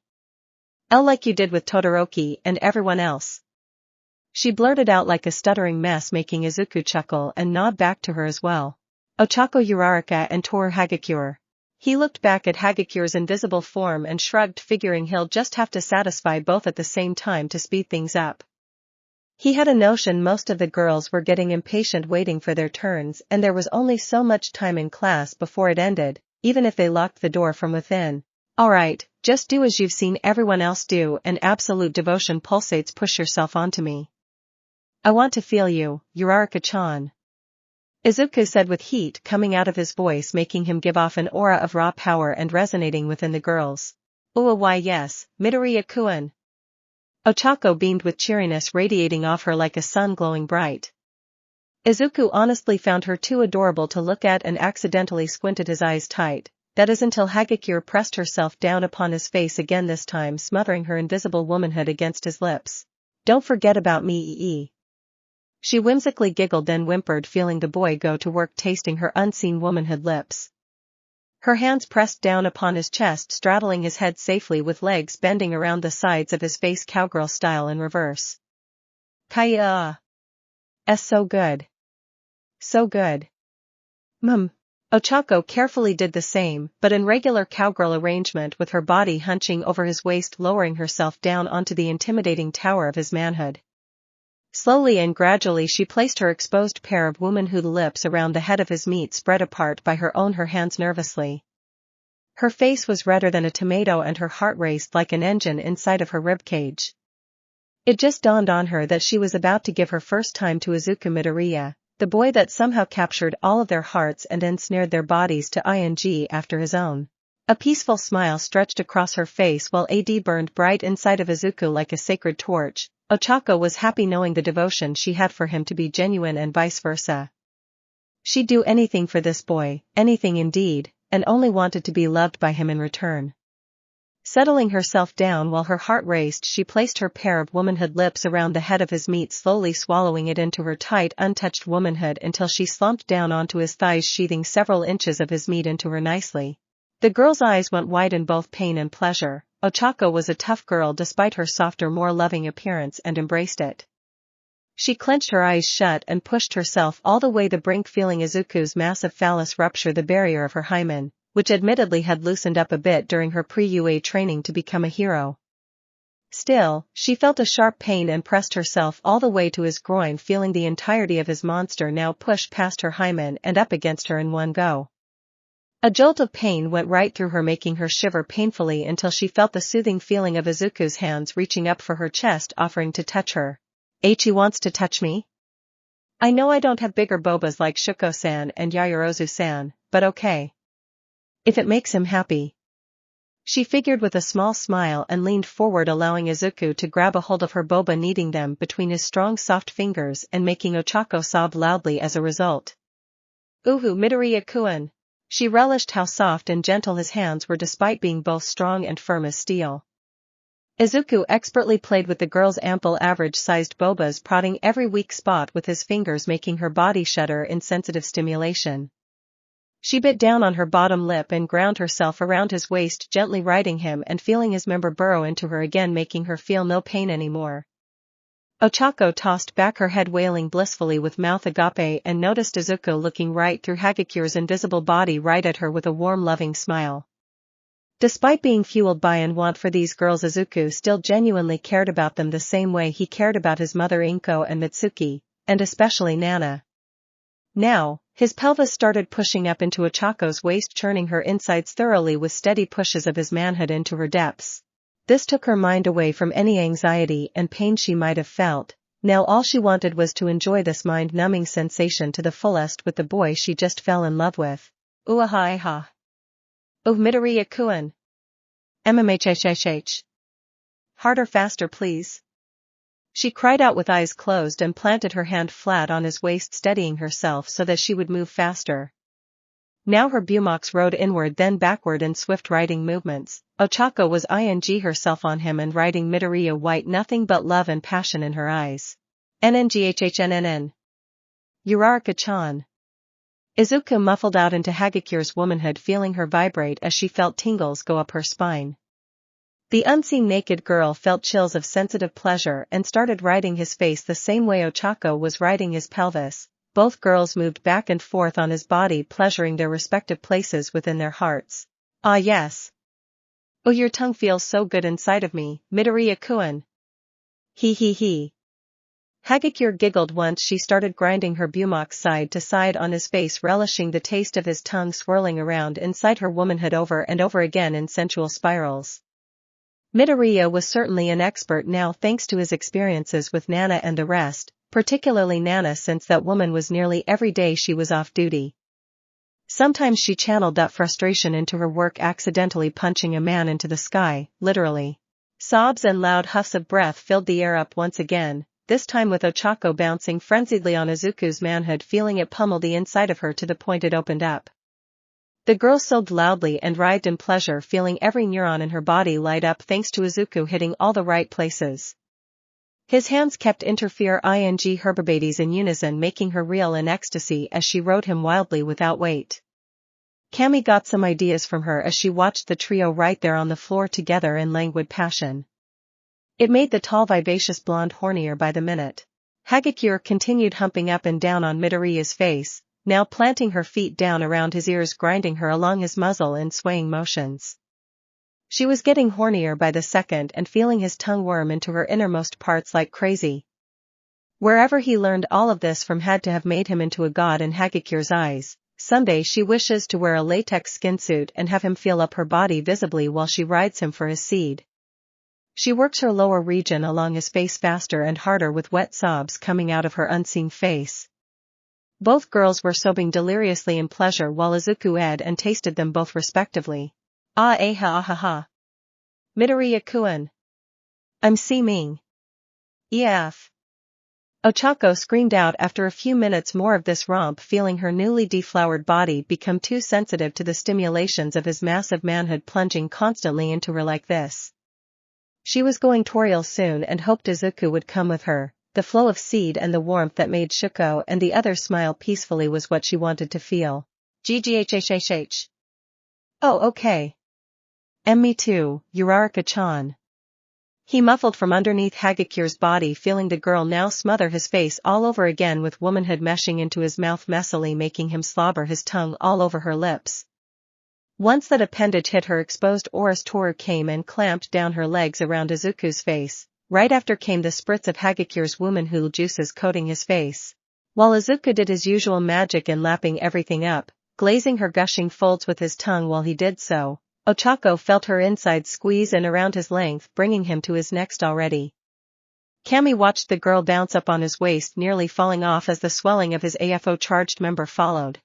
Like you did with Todoroki and everyone else. She blurted out like a stuttering mess, making Izuku chuckle and nod back to her as well. Ochako Uraraka and Toru Hagakure. He looked back at Hagakure's invisible form and shrugged, figuring he'll just have to satisfy both at the same time to speed things up. He had a notion most of the girls were getting impatient waiting for their turns, and there was only so much time in class before it ended, even if they locked the door from within. Alright, just do as you've seen everyone else do, and absolute devotion pulsates. Push yourself onto me. I want to feel you, Uraraka-chan. Izuku said with heat coming out of his voice, making him give off an aura of raw power and resonating within the girls. Oh, why yes, Midoriya-kun. Ochako beamed with cheeriness radiating off her like a sun glowing bright. Izuku honestly found her too adorable to look at and accidentally squinted his eyes tight. That is until Hagakure pressed herself down upon his face again, this time smothering her invisible womanhood against his lips. Don't forget about me. She whimsically giggled, then whimpered, feeling the boy go to work tasting her unseen womanhood lips. Her hands pressed down upon his chest, straddling his head safely with legs bending around the sides of his face, cowgirl style in reverse. Kaya. So good. So good. Ochako carefully did the same, but in regular cowgirl arrangement, with her body hunching over his waist, lowering herself down onto the intimidating tower of his manhood. Slowly and gradually she placed her exposed pair of womanhood lips around the head of his meat, spread apart by her own, her hands nervously. Her face was redder than a tomato and her heart raced like an engine inside of her ribcage. It just dawned on her that she was about to give her first time to Izuku Midoriya, the boy that somehow captured all of their hearts and ensnared their bodies to ing after his own. A peaceful smile stretched across her face while AD burned bright inside of Izuku like a sacred torch. Ochako was happy knowing the devotion she had for him to be genuine and vice versa. She'd do anything for this boy, anything indeed, and only wanted to be loved by him in return. Settling herself down while her heart raced, she placed her pair of womanhood lips around the head of his meat, slowly swallowing it into her tight, untouched womanhood until she slumped down onto his thighs, sheathing several inches of his meat into her nicely. The girl's eyes went wide in both pain and pleasure. Ochako was a tough girl despite her softer, more loving appearance, and embraced it. She clenched her eyes shut and pushed herself all the way to the brink, feeling Izuku's massive phallus rupture the barrier of her hymen, which admittedly had loosened up a bit during her pre-UA training to become a hero. Still, she felt a sharp pain and pressed herself all the way to his groin, feeling the entirety of his monster now push past her hymen and up against her in one go. A jolt of pain went right through her, making her shiver painfully until she felt the soothing feeling of Izuku's hands reaching up for her chest, offering to touch her. He wants to touch me? I know I don't have bigger bobas like Shuko-san and Yaoyorozu-san, but okay. If it makes him happy. She figured with a small smile and leaned forward, allowing Izuku to grab a hold of her boba, kneading them between his strong soft fingers and making Ochako sob loudly as a result. Uhu, Midoriya-kun. She relished how soft and gentle his hands were despite being both strong and firm as steel. Izuku expertly played with the girl's ample average-sized bobas, prodding every weak spot with his fingers, making her body shudder in sensitive stimulation. She bit down on her bottom lip and ground herself around his waist, gently riding him and feeling his member burrow into her again, making her feel no pain anymore. Ochako tossed back her head, wailing blissfully with mouth agape, and noticed Izuku looking right through Hagakure's invisible body right at her with a warm, loving smile. Despite being fueled by and want for these girls, Izuku still genuinely cared about them the same way he cared about his mother Inko and Mitsuki, and especially Nana. Now, his pelvis started pushing up into Ochako's waist, churning her insides thoroughly with steady pushes of his manhood into her depths. This took her mind away from any anxiety and pain she might have felt, Now all she wanted was to enjoy this mind-numbing sensation to the fullest with the boy she just fell in love with. Uaha. Oh Midoriya-kun. MMHHHH. Harder faster please. She cried out with eyes closed and planted her hand flat on his waist, steadying herself so that she would move faster. Now her bumox rode inward then backward in swift riding movements. Ochako was ing herself on him and riding Midoriya white, nothing but love and passion in her eyes. NNGHHNNN. Uraraka-chan. Izuku muffled out into Hagakure's womanhood, feeling her vibrate as she felt tingles go up her spine. The unseen naked girl felt chills of sensitive pleasure and started riding his face the same way Ochako was riding his pelvis. Both girls moved back and forth on his body, pleasuring their respective places within their hearts. Ah yes. Oh, your tongue feels so good inside of me, Midoriya-kun. He. Hagakure giggled once she started grinding her bumox side to side on his face, relishing the taste of his tongue swirling around inside her womanhood over and over again in sensual spirals. Midoriya was certainly an expert now thanks to his experiences with Nana and the rest, particularly Nana, since that woman was nearly every day she was off duty. Sometimes she channeled that frustration into her work, accidentally punching a man into the sky, literally. Sobs and loud huffs of breath filled the air up once again, this time with Ochako bouncing frenziedly on Izuku's manhood, feeling it pummel the inside of her to the point it opened up. The girl sobbed loudly and writhed in pleasure, feeling every neuron in her body light up thanks to Izuku hitting all the right places. His hands kept interfere ing herbibades in unison, making her reel in ecstasy as she rode him wildly without weight. Cammy got some ideas from her as she watched the trio right there on the floor together in languid passion. It made the tall vivacious blonde hornier by the minute. Hagakure continued humping up and down on Midoriya's face, now planting her feet down around his ears, grinding her along his muzzle in swaying motions. She was getting hornier by the second and feeling his tongue worm into her innermost parts like crazy. Wherever he learned all of this from had to have made him into a god in Hagakure's eyes. Someday she wishes to wear a latex skinsuit and have him feel up her body visibly while she rides him for his seed. She works her lower region along his face faster and harder, with wet sobs coming out of her unseen face. Both girls were sobbing deliriously in pleasure while Izuku ed and tasted them both respectively. Ah-ha-ha. Midoriya-kun. I'm seeming. EF. Ochako screamed out after a few minutes more of this romp, feeling her newly deflowered body become too sensitive to the stimulations of his massive manhood plunging constantly into her like this. She was going toriel soon and hoped Izuku would come with her. The flow of seed and the warmth that made Shuko and the others smile peacefully was what she wanted to feel. GGHHHH. Oh okay. Me too, Uraraka-chan. He muffled from underneath Hagakure's body, feeling the girl now smother his face all over again with womanhood meshing into his mouth messily, making him slobber his tongue all over her lips. Once that appendage hit her exposed Oris, Toru came and clamped down her legs around Izuku's face. Right after came the spritz of Hagakure's womanhood juices coating his face. While Izuku did his usual magic in lapping everything up, glazing her gushing folds with his tongue while he did so, Ochako felt her inside squeeze in around his length, bringing him to his next already. Cammy watched the girl bounce up on his waist, nearly falling off as the swelling of his AFO-charged member followed.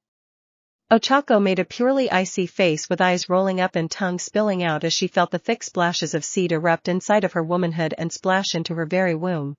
Ochako made a purely icy face with eyes rolling up and tongue spilling out as she felt the thick splashes of seed erupt inside of her womanhood and splash into her very womb.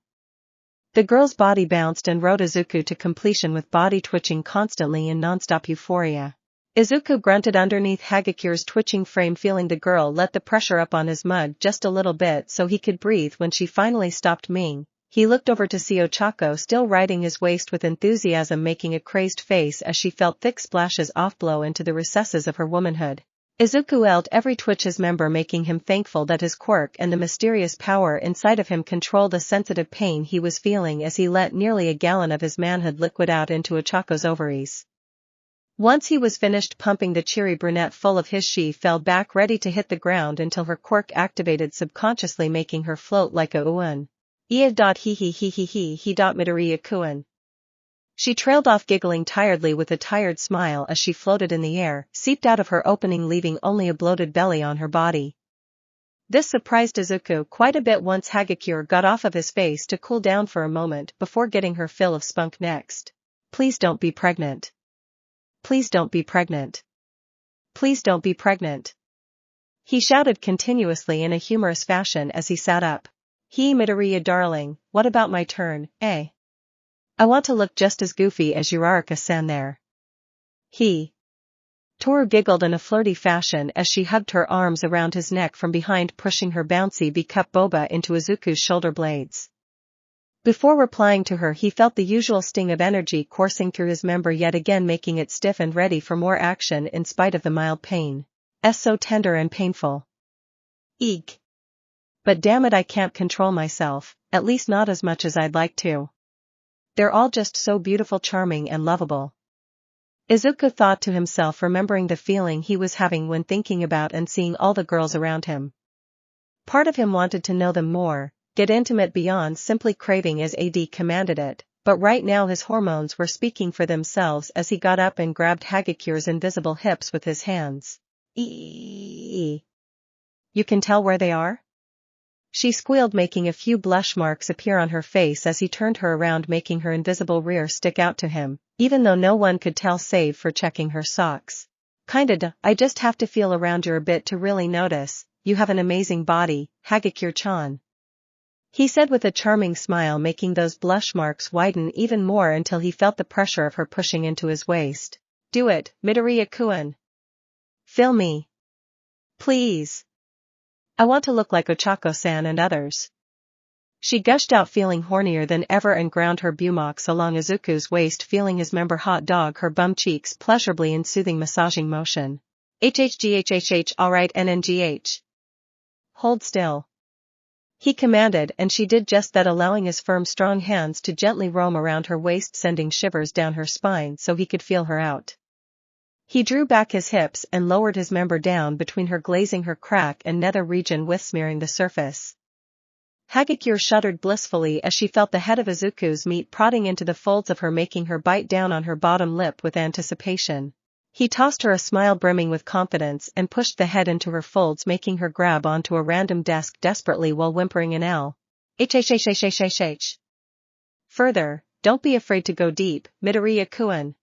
The girl's body bounced and rode Izuku to completion with body twitching constantly in nonstop euphoria. Izuku grunted underneath Hagakure's twitching frame, feeling the girl let the pressure up on his mug just a little bit so he could breathe. When she finally stopped meeing, he looked over to see Ochako still riding his waist with enthusiasm, making a crazed face as she felt thick splashes off-blow into the recesses of her womanhood. Izuku felt every twitch his member, making him thankful that his quirk and the mysterious power inside of him controlled the sensitive pain he was feeling as he let nearly a gallon of his manhood liquid out into Ochako's ovaries. Once he was finished pumping the cheery brunette full of his, she fell back ready to hit the ground until her quirk activated subconsciously, making her float like a uan. Midoriya-kun. She trailed off giggling tiredly with a tired smile as she floated in the air, seeped out of her opening, leaving only a bloated belly on her body. This surprised Izuku quite a bit once Hagakure got off of his face to cool down for a moment before getting her fill of spunk next. Please don't be pregnant. Please don't be pregnant. Please don't be pregnant. He shouted continuously in a humorous fashion as he sat up. Midoriya darling, what about my turn, eh? I want to look just as goofy as Uraraka-san there. Toru giggled in a flirty fashion as she hugged her arms around his neck from behind, pushing her bouncy B-cup boba into Izuku's shoulder blades. Before replying to her, he felt the usual sting of energy coursing through his member, yet again making it stiff and ready for more action in spite of the mild pain. So tender and painful. Eek. But damn it, I can't control myself, at least not as much as I'd like to. They're all just so beautiful, charming and lovable. Izuku thought to himself, remembering the feeling he was having when thinking about and seeing all the girls around him. Part of him wanted to know them more, get intimate beyond simply craving as AD commanded it, but right now his hormones were speaking for themselves as he got up and grabbed Hagakure's invisible hips with his hands. You can tell where they are? She squealed, making a few blush marks appear on her face as he turned her around, making her invisible rear stick out to him, even though no one could tell save for checking her socks. Kinda, I just have to feel around you a bit to really notice. You have an amazing body, Hagakure-chan. He said with a charming smile, making those blush marks widen even more until he felt the pressure of her pushing into his waist. Do it, Midoriya-kun. Fill me. Please. I want to look like Ochako-san and others. She gushed out, feeling hornier than ever, and ground her bumox along Izuku's waist, feeling his member hot dog her bum cheeks pleasurably in soothing massaging motion. HHGHHH, alright NNGH. Hold still. He commanded, and she did just that, allowing his firm strong hands to gently roam around her waist, sending shivers down her spine so he could feel her out. He drew back his hips and lowered his member down between her, glazing her crack and nether region with smearing the surface. Hagakure shuddered blissfully as she felt the head of Izuku's meat prodding into the folds of her, making her bite down on her bottom lip with anticipation. He tossed her a smile brimming with confidence and pushed the head into her folds, making her grab onto a random desk desperately while whimpering an L. HHHHHHH. Further, don't be afraid to go deep, Midoriya-kun.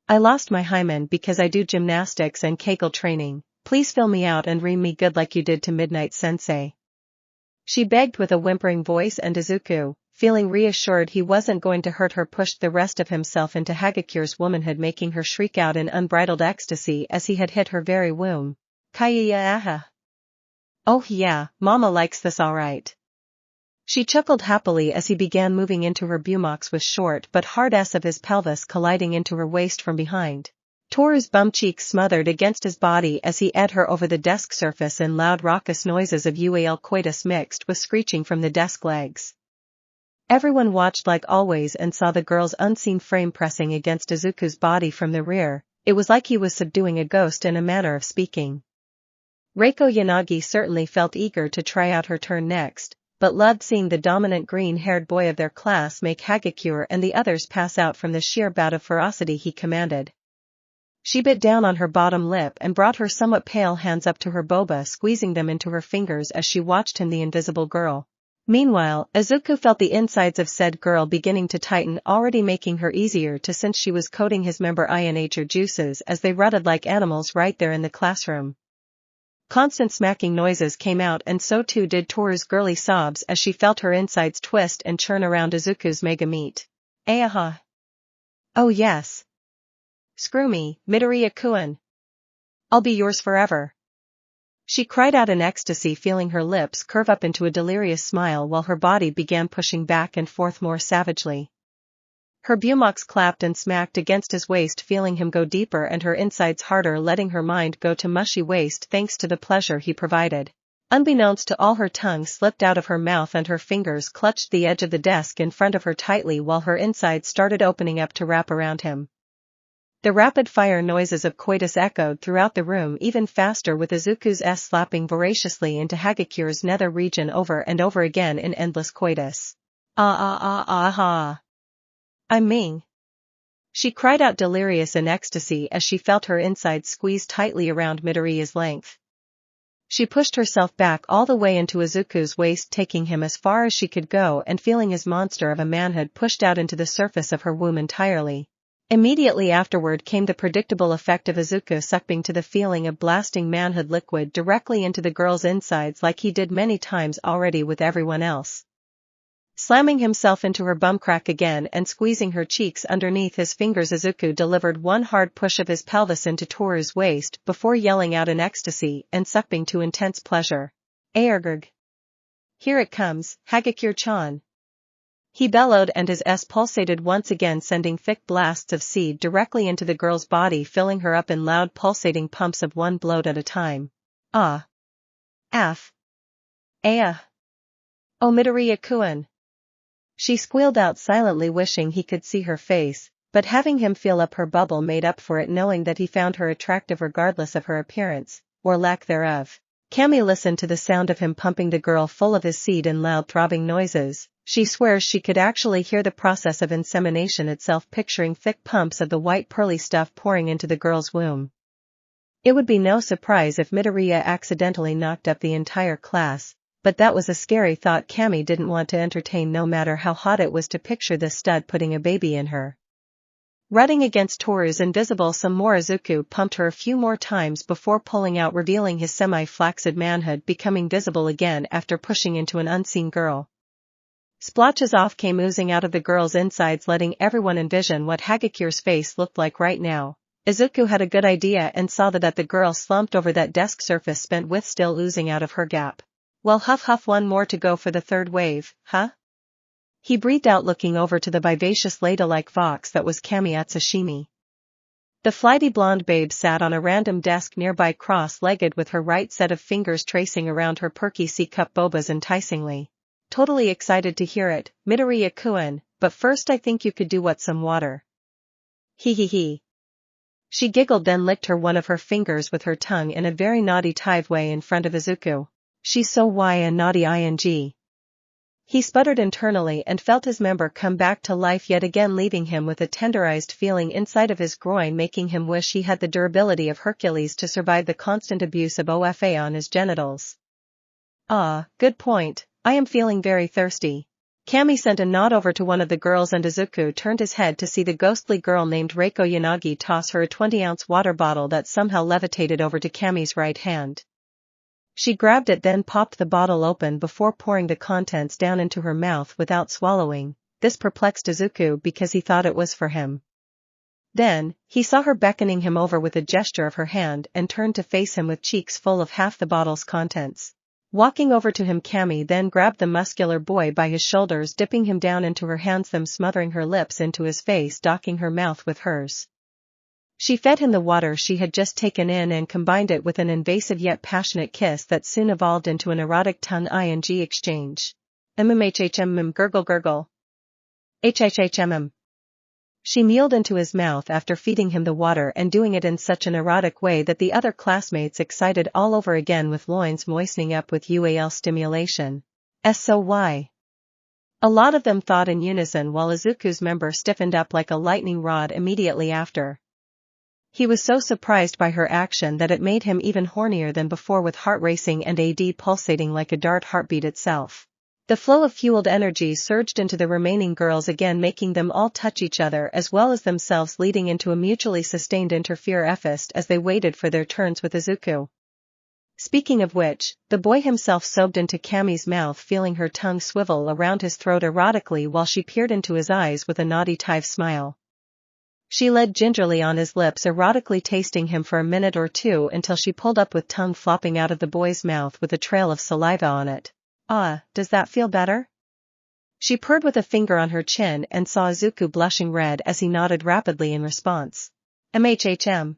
I lost my hymen because I do gymnastics and Kegel training. Please fill me out and ream me good like you did to Midnight Sensei. She begged with a whimpering voice, and Izuku, feeling reassured he wasn't going to hurt her, pushed the rest of himself into Hagakure's womanhood, making her shriek out in unbridled ecstasy as he had hit her very womb. Kaya-aha. Oh yeah, mama likes this alright. She chuckled happily as he began moving into her bumox with short but hard S of his pelvis colliding into her waist from behind. Toru's bum cheeks smothered against his body as he ed her over the desk surface in loud raucous noises of UAL coitus mixed with screeching from the desk legs. Everyone watched like always and saw the girl's unseen frame pressing against Izuku's body from the rear. It was like he was subduing a ghost, in a manner of speaking. Reiko Yanagi certainly felt eager to try out her turn next, but loved seeing the dominant green-haired boy of their class make Hagakure and the others pass out from the sheer bout of ferocity he commanded. She bit down on her bottom lip and brought her somewhat pale hands up to her boba, squeezing them into her fingers as she watched him, the invisible girl. Meanwhile, Izuku felt the insides of said girl beginning to tighten, already making her easier to since she was coating his member in nature juices as they rutted like animals right there in the classroom. Constant smacking noises came out, and so too did Toru's girly sobs as she felt her insides twist and churn around Izuku's mega meat. Aha. Oh yes. Screw me, Midoriya-kun. I'll be yours forever. She cried out in ecstasy, feeling her lips curve up into a delirious smile while her body began pushing back and forth more savagely. Her bumox clapped and smacked against his waist, feeling him go deeper and her insides harder, letting her mind go to mushy waste thanks to the pleasure he provided. Unbeknownst to all, her tongue slipped out of her mouth and her fingers clutched the edge of the desk in front of her tightly while her insides started opening up to wrap around him. The rapid-fire noises of coitus echoed throughout the room even faster, with Izuku's S slapping voraciously into Hagakure's nether region over and over again in endless coitus. Ah. I'm Ming. She cried out, delirious in ecstasy as she felt her insides squeeze tightly around Midoriya's length. She pushed herself back all the way into Izuku's waist, taking him as far as she could go and feeling his monster of a manhood pushed out into the surface of her womb entirely. Immediately afterward came the predictable effect of Izuku sucking to the feeling of blasting manhood liquid directly into the girl's insides like he did many times already with everyone else. Slamming himself into her bum crack again and squeezing her cheeks underneath his fingers, Izuku delivered one hard push of his pelvis into Toru's waist before yelling out in ecstasy and sucking to intense pleasure. Aergurg. Here it comes, Hagakure-chan. He bellowed and his S pulsated once again, sending thick blasts of seed directly into the girl's body, filling her up in loud pulsating pumps of one bloat at a time. Ah. Af. Aya. Oh, Midoriya-kun. She squealed out silently, wishing he could see her face, but having him feel up her bubble made up for it, knowing that he found her attractive regardless of her appearance, or lack thereof. Cammy listened to the sound of him pumping the girl full of his seed in loud throbbing noises. She swears she could actually hear the process of insemination itself, picturing thick pumps of the white pearly stuff pouring into the girl's womb. It would be no surprise if Midoriya accidentally knocked up the entire class, but that was a scary thought Cammy didn't want to entertain, no matter how hot it was to picture this stud putting a baby in her. Running against Toru's invisible some more, Izuku pumped her a few more times before pulling out, revealing his semi-flaccid manhood becoming visible again after pushing into an unseen girl. Splotches off came oozing out of the girl's insides, letting everyone envision what Hagakure's face looked like right now. Izuku had a good idea and saw that the girl slumped over that desk surface, spent with still oozing out of her gap. Well, huff huff, one more to go for the third wave, huh? He breathed out, looking over to the vivacious ladylike fox that was Cammy Atsushimi. The flighty blonde babe sat on a random desk nearby, cross-legged, with her right set of fingers tracing around her perky C-cup bobas enticingly. Totally excited to hear it, Midoriya-kun, but first I think you could do what, some water. He. She giggled, then licked one of her fingers with her tongue in a very naughty tive way in front of Izuku. She's so naughty ing. He sputtered internally and felt his member come back to life yet again, leaving him with a tenderized feeling inside of his groin, making him wish he had the durability of Hercules to survive the constant abuse of OFA on his genitals. Ah, good point. I am feeling very thirsty. Cammy sent a nod over to one of the girls and Izuku turned his head to see the ghostly girl named Reiko Yanagi toss her a 20-ounce water bottle that somehow levitated over to Cammy's right hand. She grabbed it, then popped the bottle open before pouring the contents down into her mouth without swallowing. This perplexed Izuku because he thought it was for him. Then, he saw her beckoning him over with a gesture of her hand and turned to face him with cheeks full of half the bottle's contents. Walking over to him, Cammy then grabbed the muscular boy by his shoulders, dipping him down into her hands, them smothering her lips into his face, docking her mouth with hers. She fed him the water she had just taken in and combined it with an invasive yet passionate kiss that soon evolved into an erotic tongue-ing exchange. Gurgle gurgle. Hhmm. She meowed into his mouth after feeding him the water and doing it in such an erotic way that the other classmates excited all over again, with loins moistening up with UAL stimulation. So why? A lot of them thought in unison, while Izuku's member stiffened up like a lightning rod immediately after. He was so surprised by her action that it made him even hornier than before, with heart racing and AD pulsating like a dart heartbeat itself. The flow of fueled energy surged into the remaining girls again, making them all touch each other as well as themselves, leading into a mutually sustained interfere-fist as they waited for their turns with Izuku. Speaking of which, the boy himself sobbed into Cammy's mouth, feeling her tongue swivel around his throat erotically while she peered into his eyes with a naughty tive smile. She led gingerly on his lips, erotically tasting him for a minute or two until she pulled up with tongue flopping out of the boy's mouth with a trail of saliva on it. Ah, does that feel better? She purred with a finger on her chin and saw Izuku blushing red as he nodded rapidly in response. MHHM.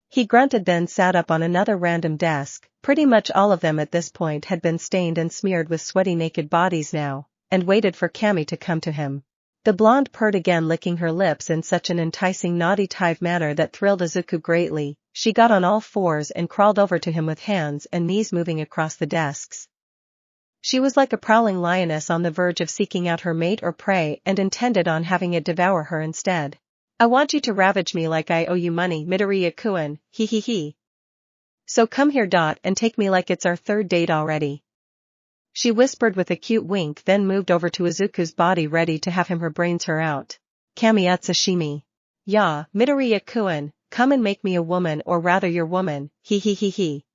He grunted, then sat up on another random desk. Pretty much all of them at this point had been stained and smeared with sweaty naked bodies now, and waited for Cammy to come to him. The blonde purred again, licking her lips in such an enticing naughty tive manner that thrilled Izuku greatly. She got on all fours and crawled over to him with hands and knees moving across the desks. She was like a prowling lioness on the verge of seeking out her mate or prey and intended on having it devour her instead. I want you to ravage me like I owe you money, Midoriya-kun, he. So come here. And take me like it's our third date already. She whispered with a cute wink, then moved over to Izuku's body ready to have him her brains her out. Kami Utsashimi. Ya, Midoriya-kun, come and make me a woman, or rather your woman, he.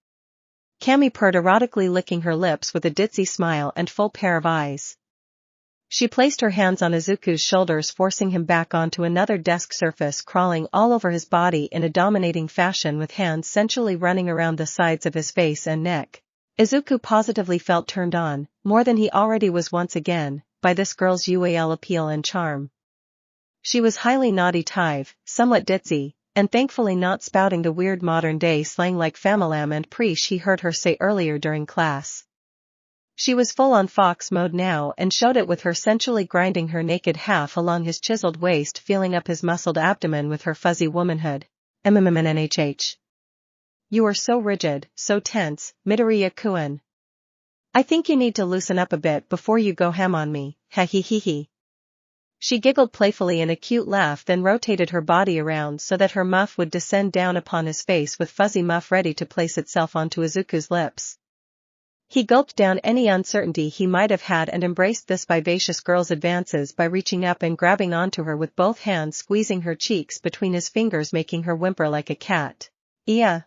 Kami purred, erotically licking her lips with a ditzy smile and full pair of eyes. She placed her hands on Izuku's shoulders, forcing him back onto another desk surface, crawling all over his body in a dominating fashion with hands sensually running around the sides of his face and neck. Izuku positively felt turned on, more than he already was once again, by this girl's UAL appeal and charm. She was highly naughty-tive, somewhat ditzy, and thankfully not spouting the weird modern-day slang like famalam and preach he heard her say earlier during class. She was full on fox mode now and showed it with her sensually grinding her naked half along his chiseled waist, feeling up his muscled abdomen with her fuzzy womanhood. MMMNHH. You are so rigid, so tense, Midoriya-kun. I think you need to loosen up a bit before you go ham on me, ha he he. She giggled playfully in a cute laugh, then rotated her body around so that her muff would descend down upon his face, with fuzzy muff ready to place itself onto Izuku's lips. He gulped down any uncertainty he might have had and embraced this vivacious girl's advances by reaching up and grabbing onto her with both hands, squeezing her cheeks between his fingers, making her whimper like a cat. Yeah.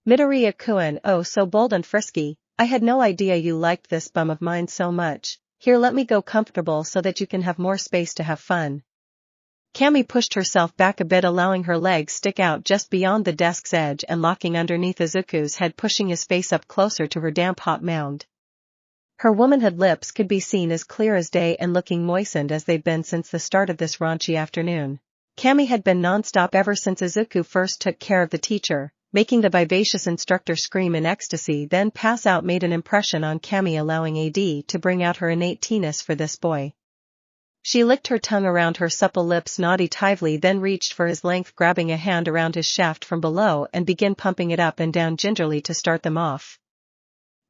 Midoriya-kun, oh so bold and frisky, I had no idea you liked this bum of mine so much. Here, let me go comfortable so that you can have more space to have fun. Kami pushed herself back a bit, allowing her legs stick out just beyond the desk's edge and locking underneath Izuku's head, pushing his face up closer to her damp hot mound. Her womanhood lips could be seen as clear as day and looking moistened as they'd been since the start of this raunchy afternoon. Kami had been non-stop ever since Izuku first took care of the teacher, making the vivacious instructor scream in ecstasy then pass out made an impression on Kami, allowing AD to bring out her innate teeness for this boy. She licked her tongue around her supple lips naughty-tively, then reached for his length, grabbing a hand around his shaft from below and began pumping it up and down gingerly to start them off.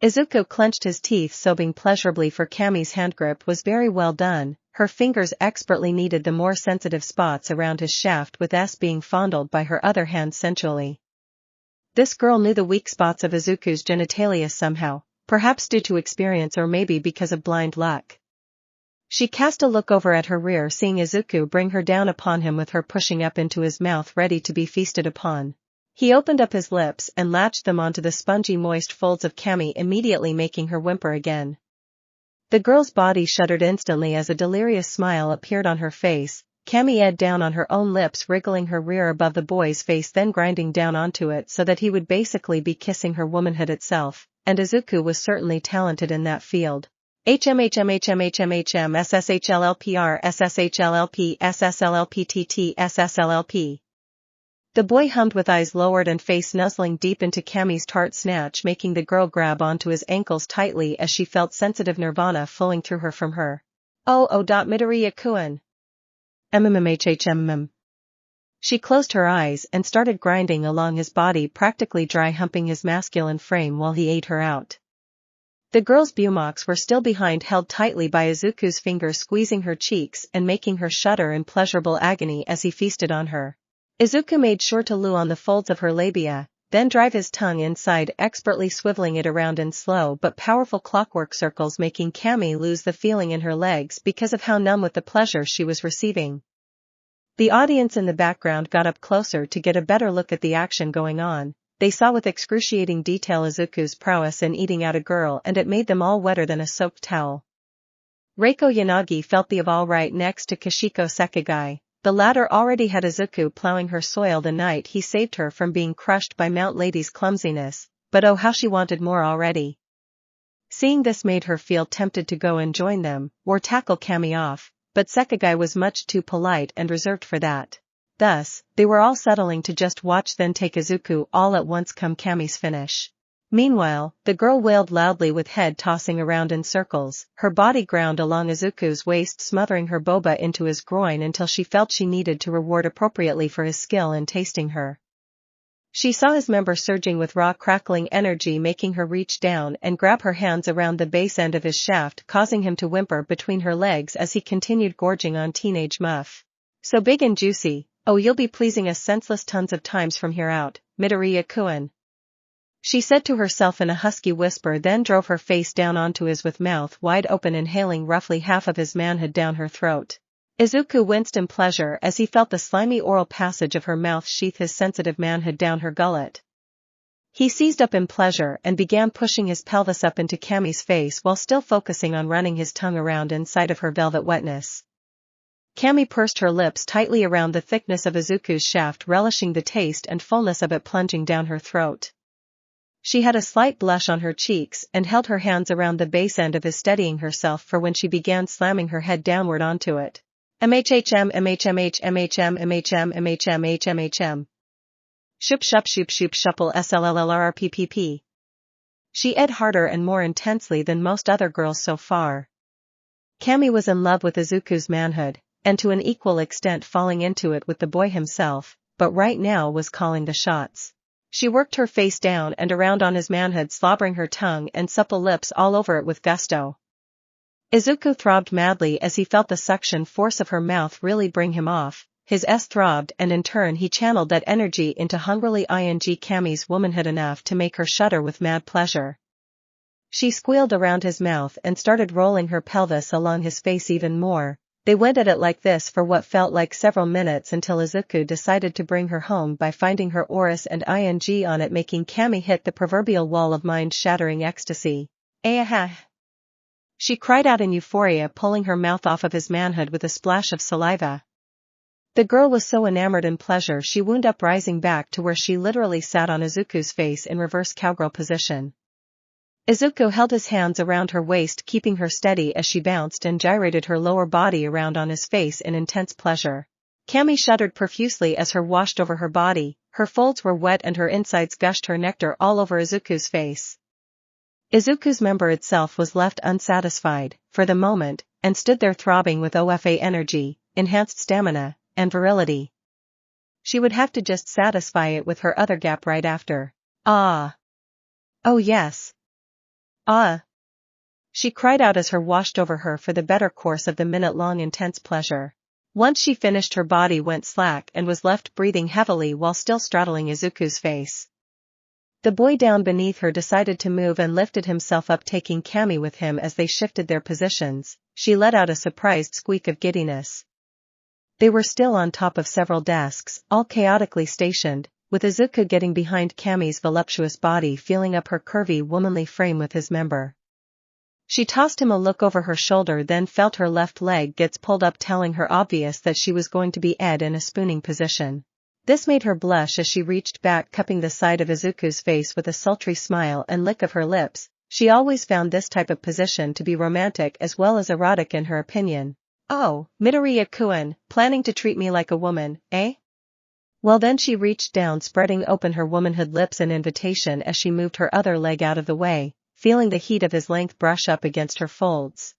Izuku clenched his teeth, sobbing pleasurably, for Kami's handgrip was very well done. Her fingers expertly kneaded the more sensitive spots around his shaft, with S being fondled by her other hand sensually. This girl knew the weak spots of Izuku's genitalia somehow, perhaps due to experience or maybe because of blind luck. She cast a look over at her rear, seeing Izuku bring her down upon him, with her pushing up into his mouth ready to be feasted upon. He opened up his lips and latched them onto the spongy moist folds of Kami, immediately making her whimper again. The girl's body shuddered instantly as a delirious smile appeared on her face. Kami edged down on her own lips, wriggling her rear above the boy's face, then grinding down onto it so that he would basically be kissing her womanhood itself, and Izuku was certainly talented in that field. HMHMHMHMHM SSHLLPR SSHLLP SSLLPTT SSLLP. The boy hummed with eyes lowered and face nuzzling deep into Kami's tart snatch, making the girl grab onto his ankles tightly as she felt sensitive nirvana flowing through her from her. Oh. Midoriya-kun. MMMHHMM. She closed her eyes and started grinding along his body, practically dry humping his masculine frame while he ate her out. The girl's buttocks were still behind, held tightly by Izuku's fingers, squeezing her cheeks and making her shudder in pleasurable agony as he feasted on her. Izuku made sure to loo on the folds of her labia, then drive his tongue inside, expertly swiveling it around in slow but powerful clockwork circles, making Kami lose the feeling in her legs because of how numb with the pleasure she was receiving. The audience in the background got up closer to get a better look at the action going on. They saw with excruciating detail Izuku's prowess in eating out a girl, and it made them all wetter than a soaked towel. Reiko Yanagi felt the all right next to Kashiko Sekigai. The latter already had Izuku plowing her soil the night he saved her from being crushed by Mount Lady's clumsiness, but oh how she wanted more already. Seeing this made her feel tempted to go and join them, or tackle Kami off, but Sekigai was much too polite and reserved for that. Thus, they were all settling to just watch, then take Izuku all at once come Kami's finish. Meanwhile, the girl wailed loudly with head tossing around in circles, her body ground along Izuku's waist, smothering her boba into his groin until she felt she needed to reward appropriately for his skill in tasting her. She saw his member surging with raw crackling energy, making her reach down and grab her hands around the base end of his shaft, causing him to whimper between her legs as he continued gorging on teenage muff. So big and juicy. Oh, you'll be pleasing us senseless tons of times from here out, Midoriya-kun. she said to herself in a husky whisper, then drove her face down onto his with mouth wide open, inhaling roughly half of his manhood down her throat. Izuku winced in pleasure as he felt the slimy oral passage of her mouth sheath his sensitive manhood down her gullet. He seized up in pleasure and began pushing his pelvis up into Cammy's face while still focusing on running his tongue around inside of her velvet wetness. Cammy pursed her lips tightly around the thickness of Izuku's shaft, relishing the taste and fullness of it plunging down her throat. She had a slight blush on her cheeks and held her hands around the base end of his, steadying herself for when she began slamming her head downward onto it. MHHM MHMH MHM MHM MHM HMHM. Shoop shup shoop shoop shuple SLLLRRPPP. She ed harder and more intensely than most other girls so far. Cammy was in love with Izuku's manhood, and to an equal extent falling into it with the boy himself, but right now was calling the shots. She worked her face down and around on his manhood, slobbering her tongue and supple lips all over it with gusto. Izuku throbbed madly as he felt the suction force of her mouth really bring him off. His throbbed, and in turn he channeled that energy into hungrily ing Cammy's womanhood enough to make her shudder with mad pleasure. She squealed around his mouth and started rolling her pelvis along his face even more. They went at it like this for what felt like several minutes until Izuku decided to bring her home by finding her Oris and ing on it, making Cammy hit the proverbial wall of mind-shattering ecstasy. Ah! She cried out in euphoria, pulling her mouth off of his manhood with a splash of saliva. The girl was so enamored in pleasure she wound up, rising back to where she literally sat on Izuku's face in reverse cowgirl position. Izuku held his hands around her waist, keeping her steady as she bounced and gyrated her lower body around on his face in intense pleasure. Cammy shuddered profusely as her washed over her body, her folds were wet and her insides gushed her nectar all over Izuku's face. Izuku's member itself was left unsatisfied, for the moment, and stood there throbbing with OFA energy, enhanced stamina, and virility. She would have to just satisfy it with her other gap right after. Ah! Oh yes! Ah! She cried out as her washed over her for the better course of the minute-long intense pleasure. Once she finished, her body went slack and was left breathing heavily while still straddling Izuku's face. The boy down beneath her decided to move and lifted himself up, taking Cammy with him as they shifted their positions. She let out a surprised squeak of giddiness. They were still on top of several desks, all chaotically stationed, with Izuku getting behind Cammy's voluptuous body, feeling up her curvy womanly frame with his member. She tossed him a look over her shoulder, then felt her left leg gets pulled up, telling her obvious that she was going to be ed in a spooning position. This made her blush as she reached back, cupping the side of Izuku's face with a sultry smile and lick of her lips. She always found this type of position to be romantic as well as erotic in her opinion. Oh, Midoriya-kun, planning to treat me like a woman, eh? Well, then she reached down, spreading open her womanhood lips in invitation as she moved her other leg out of the way, feeling the heat of his length brush up against her folds.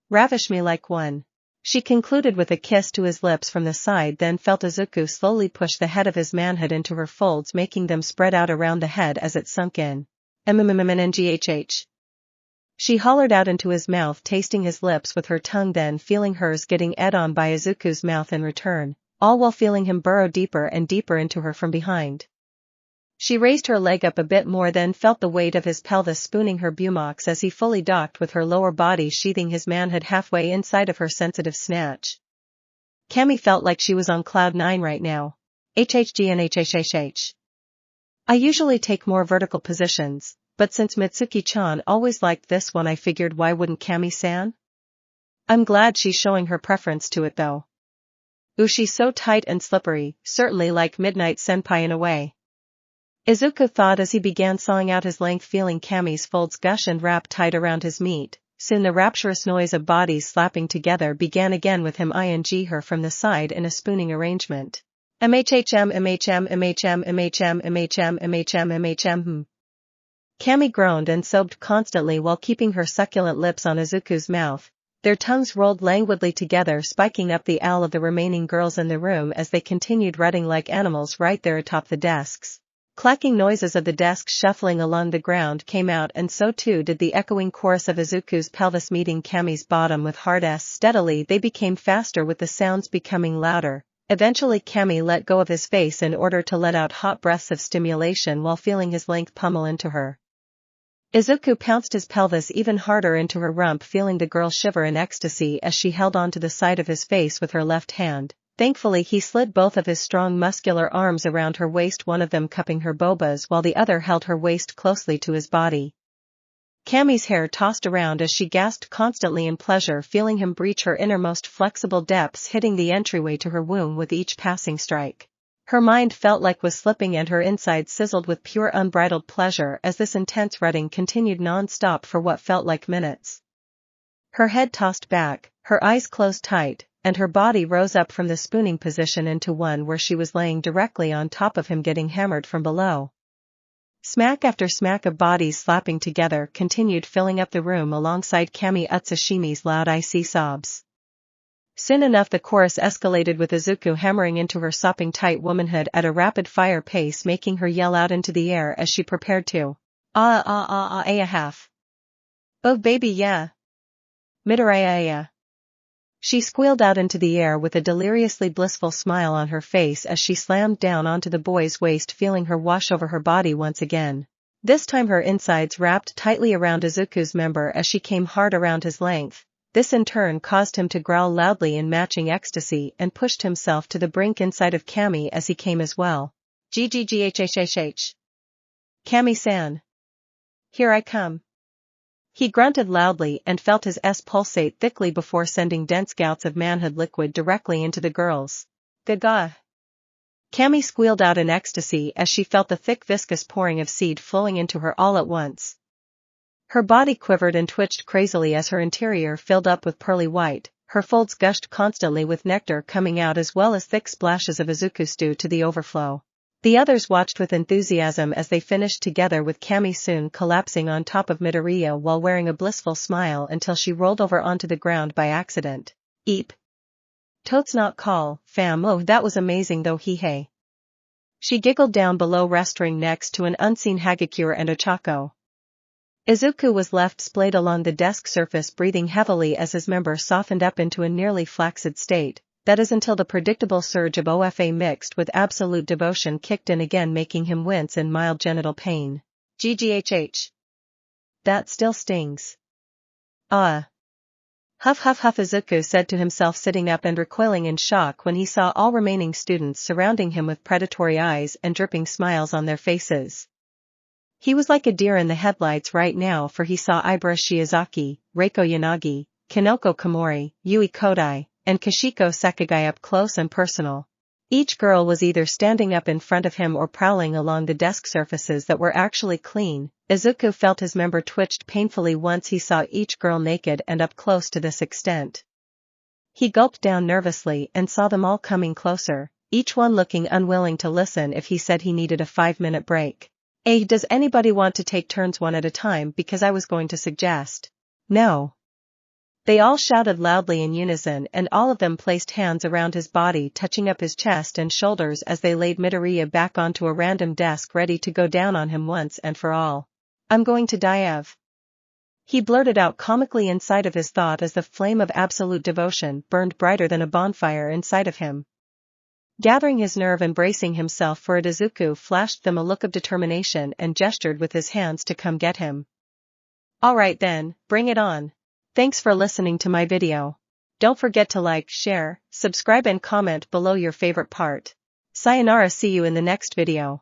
Ravish me like one. She concluded with a kiss to his lips from the side, then felt Izuku slowly push the head of his manhood into her folds, making them spread out around the head as it sunk in. MMMNGHH. She hollered out into his mouth, tasting his lips with her tongue, then feeling hers getting ed on by Izuku's mouth in return, all while feeling him burrow deeper and deeper into her from behind. She raised her leg up a bit more, then felt the weight of his pelvis spooning her buttocks as he fully docked, with her lower body sheathing his manhood halfway inside of her sensitive snatch. Cammy felt like she was on cloud 9 right now. HHG and HHHH. I usually take more vertical positions, but since Mitsuki-chan always liked this one, I figured why wouldn't Cammy-san? I'm glad she's showing her preference to it though. Ooh, she's so tight and slippery, certainly like Midnight Senpai in a way. Izuku thought as he began sawing out his length, feeling Cammy's folds gush and wrap tight around his meat. Soon the rapturous noise of bodies slapping together began again, with him ing her from the side in a spooning arrangement. MHHM MHM MHM MHM MHM MHM MHM. Cammy groaned and sobbed constantly while keeping her succulent lips on Izuku's mouth. Their tongues rolled languidly together, spiking up the owl of the remaining girls in the room as they continued rutting like animals right there atop the desks. Clacking noises of the desks shuffling along the ground came out, and so too did the echoing chorus of Izuku's pelvis meeting Cammy's bottom with hard S. Steadily they became faster, with the sounds becoming louder, Eventually Cammy let go of his face in order to let out hot breaths of stimulation while feeling his length pummel into her. Izuku pounced his pelvis even harder into her rump, feeling the girl shiver in ecstasy as she held onto the side of his face with her left hand. Thankfully he slid both of his strong muscular arms around her waist, one of them cupping her bobas while the other held her waist closely to his body. Cammy's hair tossed around as she gasped constantly in pleasure, feeling him breach her innermost flexible depths, hitting the entryway to her womb with each passing strike. Her mind felt like was slipping and her insides sizzled with pure unbridled pleasure as this intense rutting continued non-stop for what felt like minutes. Her head tossed back, her eyes closed tight, and her body rose up from the spooning position into one where she was laying directly on top of him, getting hammered from below. Smack after smack of bodies slapping together continued, filling up the room alongside Cammy Utsushimi's loud icy sobs. Soon enough the chorus escalated with Izuku hammering into her sopping tight womanhood at a rapid-fire pace, making her yell out into the air as she prepared to half. Oh baby yeah. Midoriya yeah. She squealed out into the air with a deliriously blissful smile on her face as she slammed down onto the boy's waist, feeling her wash over her body once again. This time her insides wrapped tightly around Izuku's member as she came hard around his length. This in turn caused him to growl loudly in matching ecstasy and pushed himself to the brink inside of Cammy as he came as well. Gggghhhh. Cammy-san. Here I come. He grunted loudly and felt his S pulsate thickly before sending dense gouts of manhood liquid directly into the girl's gaga. Cammy squealed out in ecstasy as she felt the thick viscous pouring of seed flowing into her all at once. Her body quivered and twitched crazily as her interior filled up with pearly white, her folds gushed constantly with nectar coming out as well as thick splashes of Izuku stew to the overflow. The others watched with enthusiasm as they finished together, with Cammy soon collapsing on top of Midoriya while wearing a blissful smile until she rolled over onto the ground by accident. Eep. Totes not call, fam. Oh, that was amazing though, hey. She giggled down below, restoring next to an unseen Hagakure and Ochako. Izuku was left splayed along the desk surface, breathing heavily as his member softened up into a nearly flaccid state. That is until the predictable surge of OFA mixed with absolute devotion kicked in again, making him wince in mild genital pain. Gghh. That still stings. Ah. Huff huff huff, Izuku said to himself, sitting up and recoiling in shock when he saw all remaining students surrounding him with predatory eyes and dripping smiles on their faces. He was like a deer in the headlights right now, for he saw Ibara Shiozaki, Reiko Yanagi, Kinoko Komori, Yui Kodai, and Kashiko Sakagai up close and personal. Each girl was either standing up in front of him or prowling along the desk surfaces that were actually clean. Izuku felt his member twitched painfully once he saw each girl naked and up close to this extent. He gulped down nervously and saw them all coming closer, each one looking unwilling to listen if he said he needed a 5-minute break. Hey, does anybody want to take turns one at a time, because I was going to suggest. No. They all shouted loudly in unison, and all of them placed hands around his body, touching up his chest and shoulders as they laid Midoriya back onto a random desk, ready to go down on him once and for all. I'm going to die of. He blurted out comically inside of his thought as the flame of absolute devotion burned brighter than a bonfire inside of him. Gathering his nerve and bracing himself for it, Izuku flashed them a look of determination and gestured with his hands to come get him. Alright then, bring it on. Thanks for listening to my video. Don't forget to like, share, subscribe and comment below your favorite part. Sayonara, see you in the next video.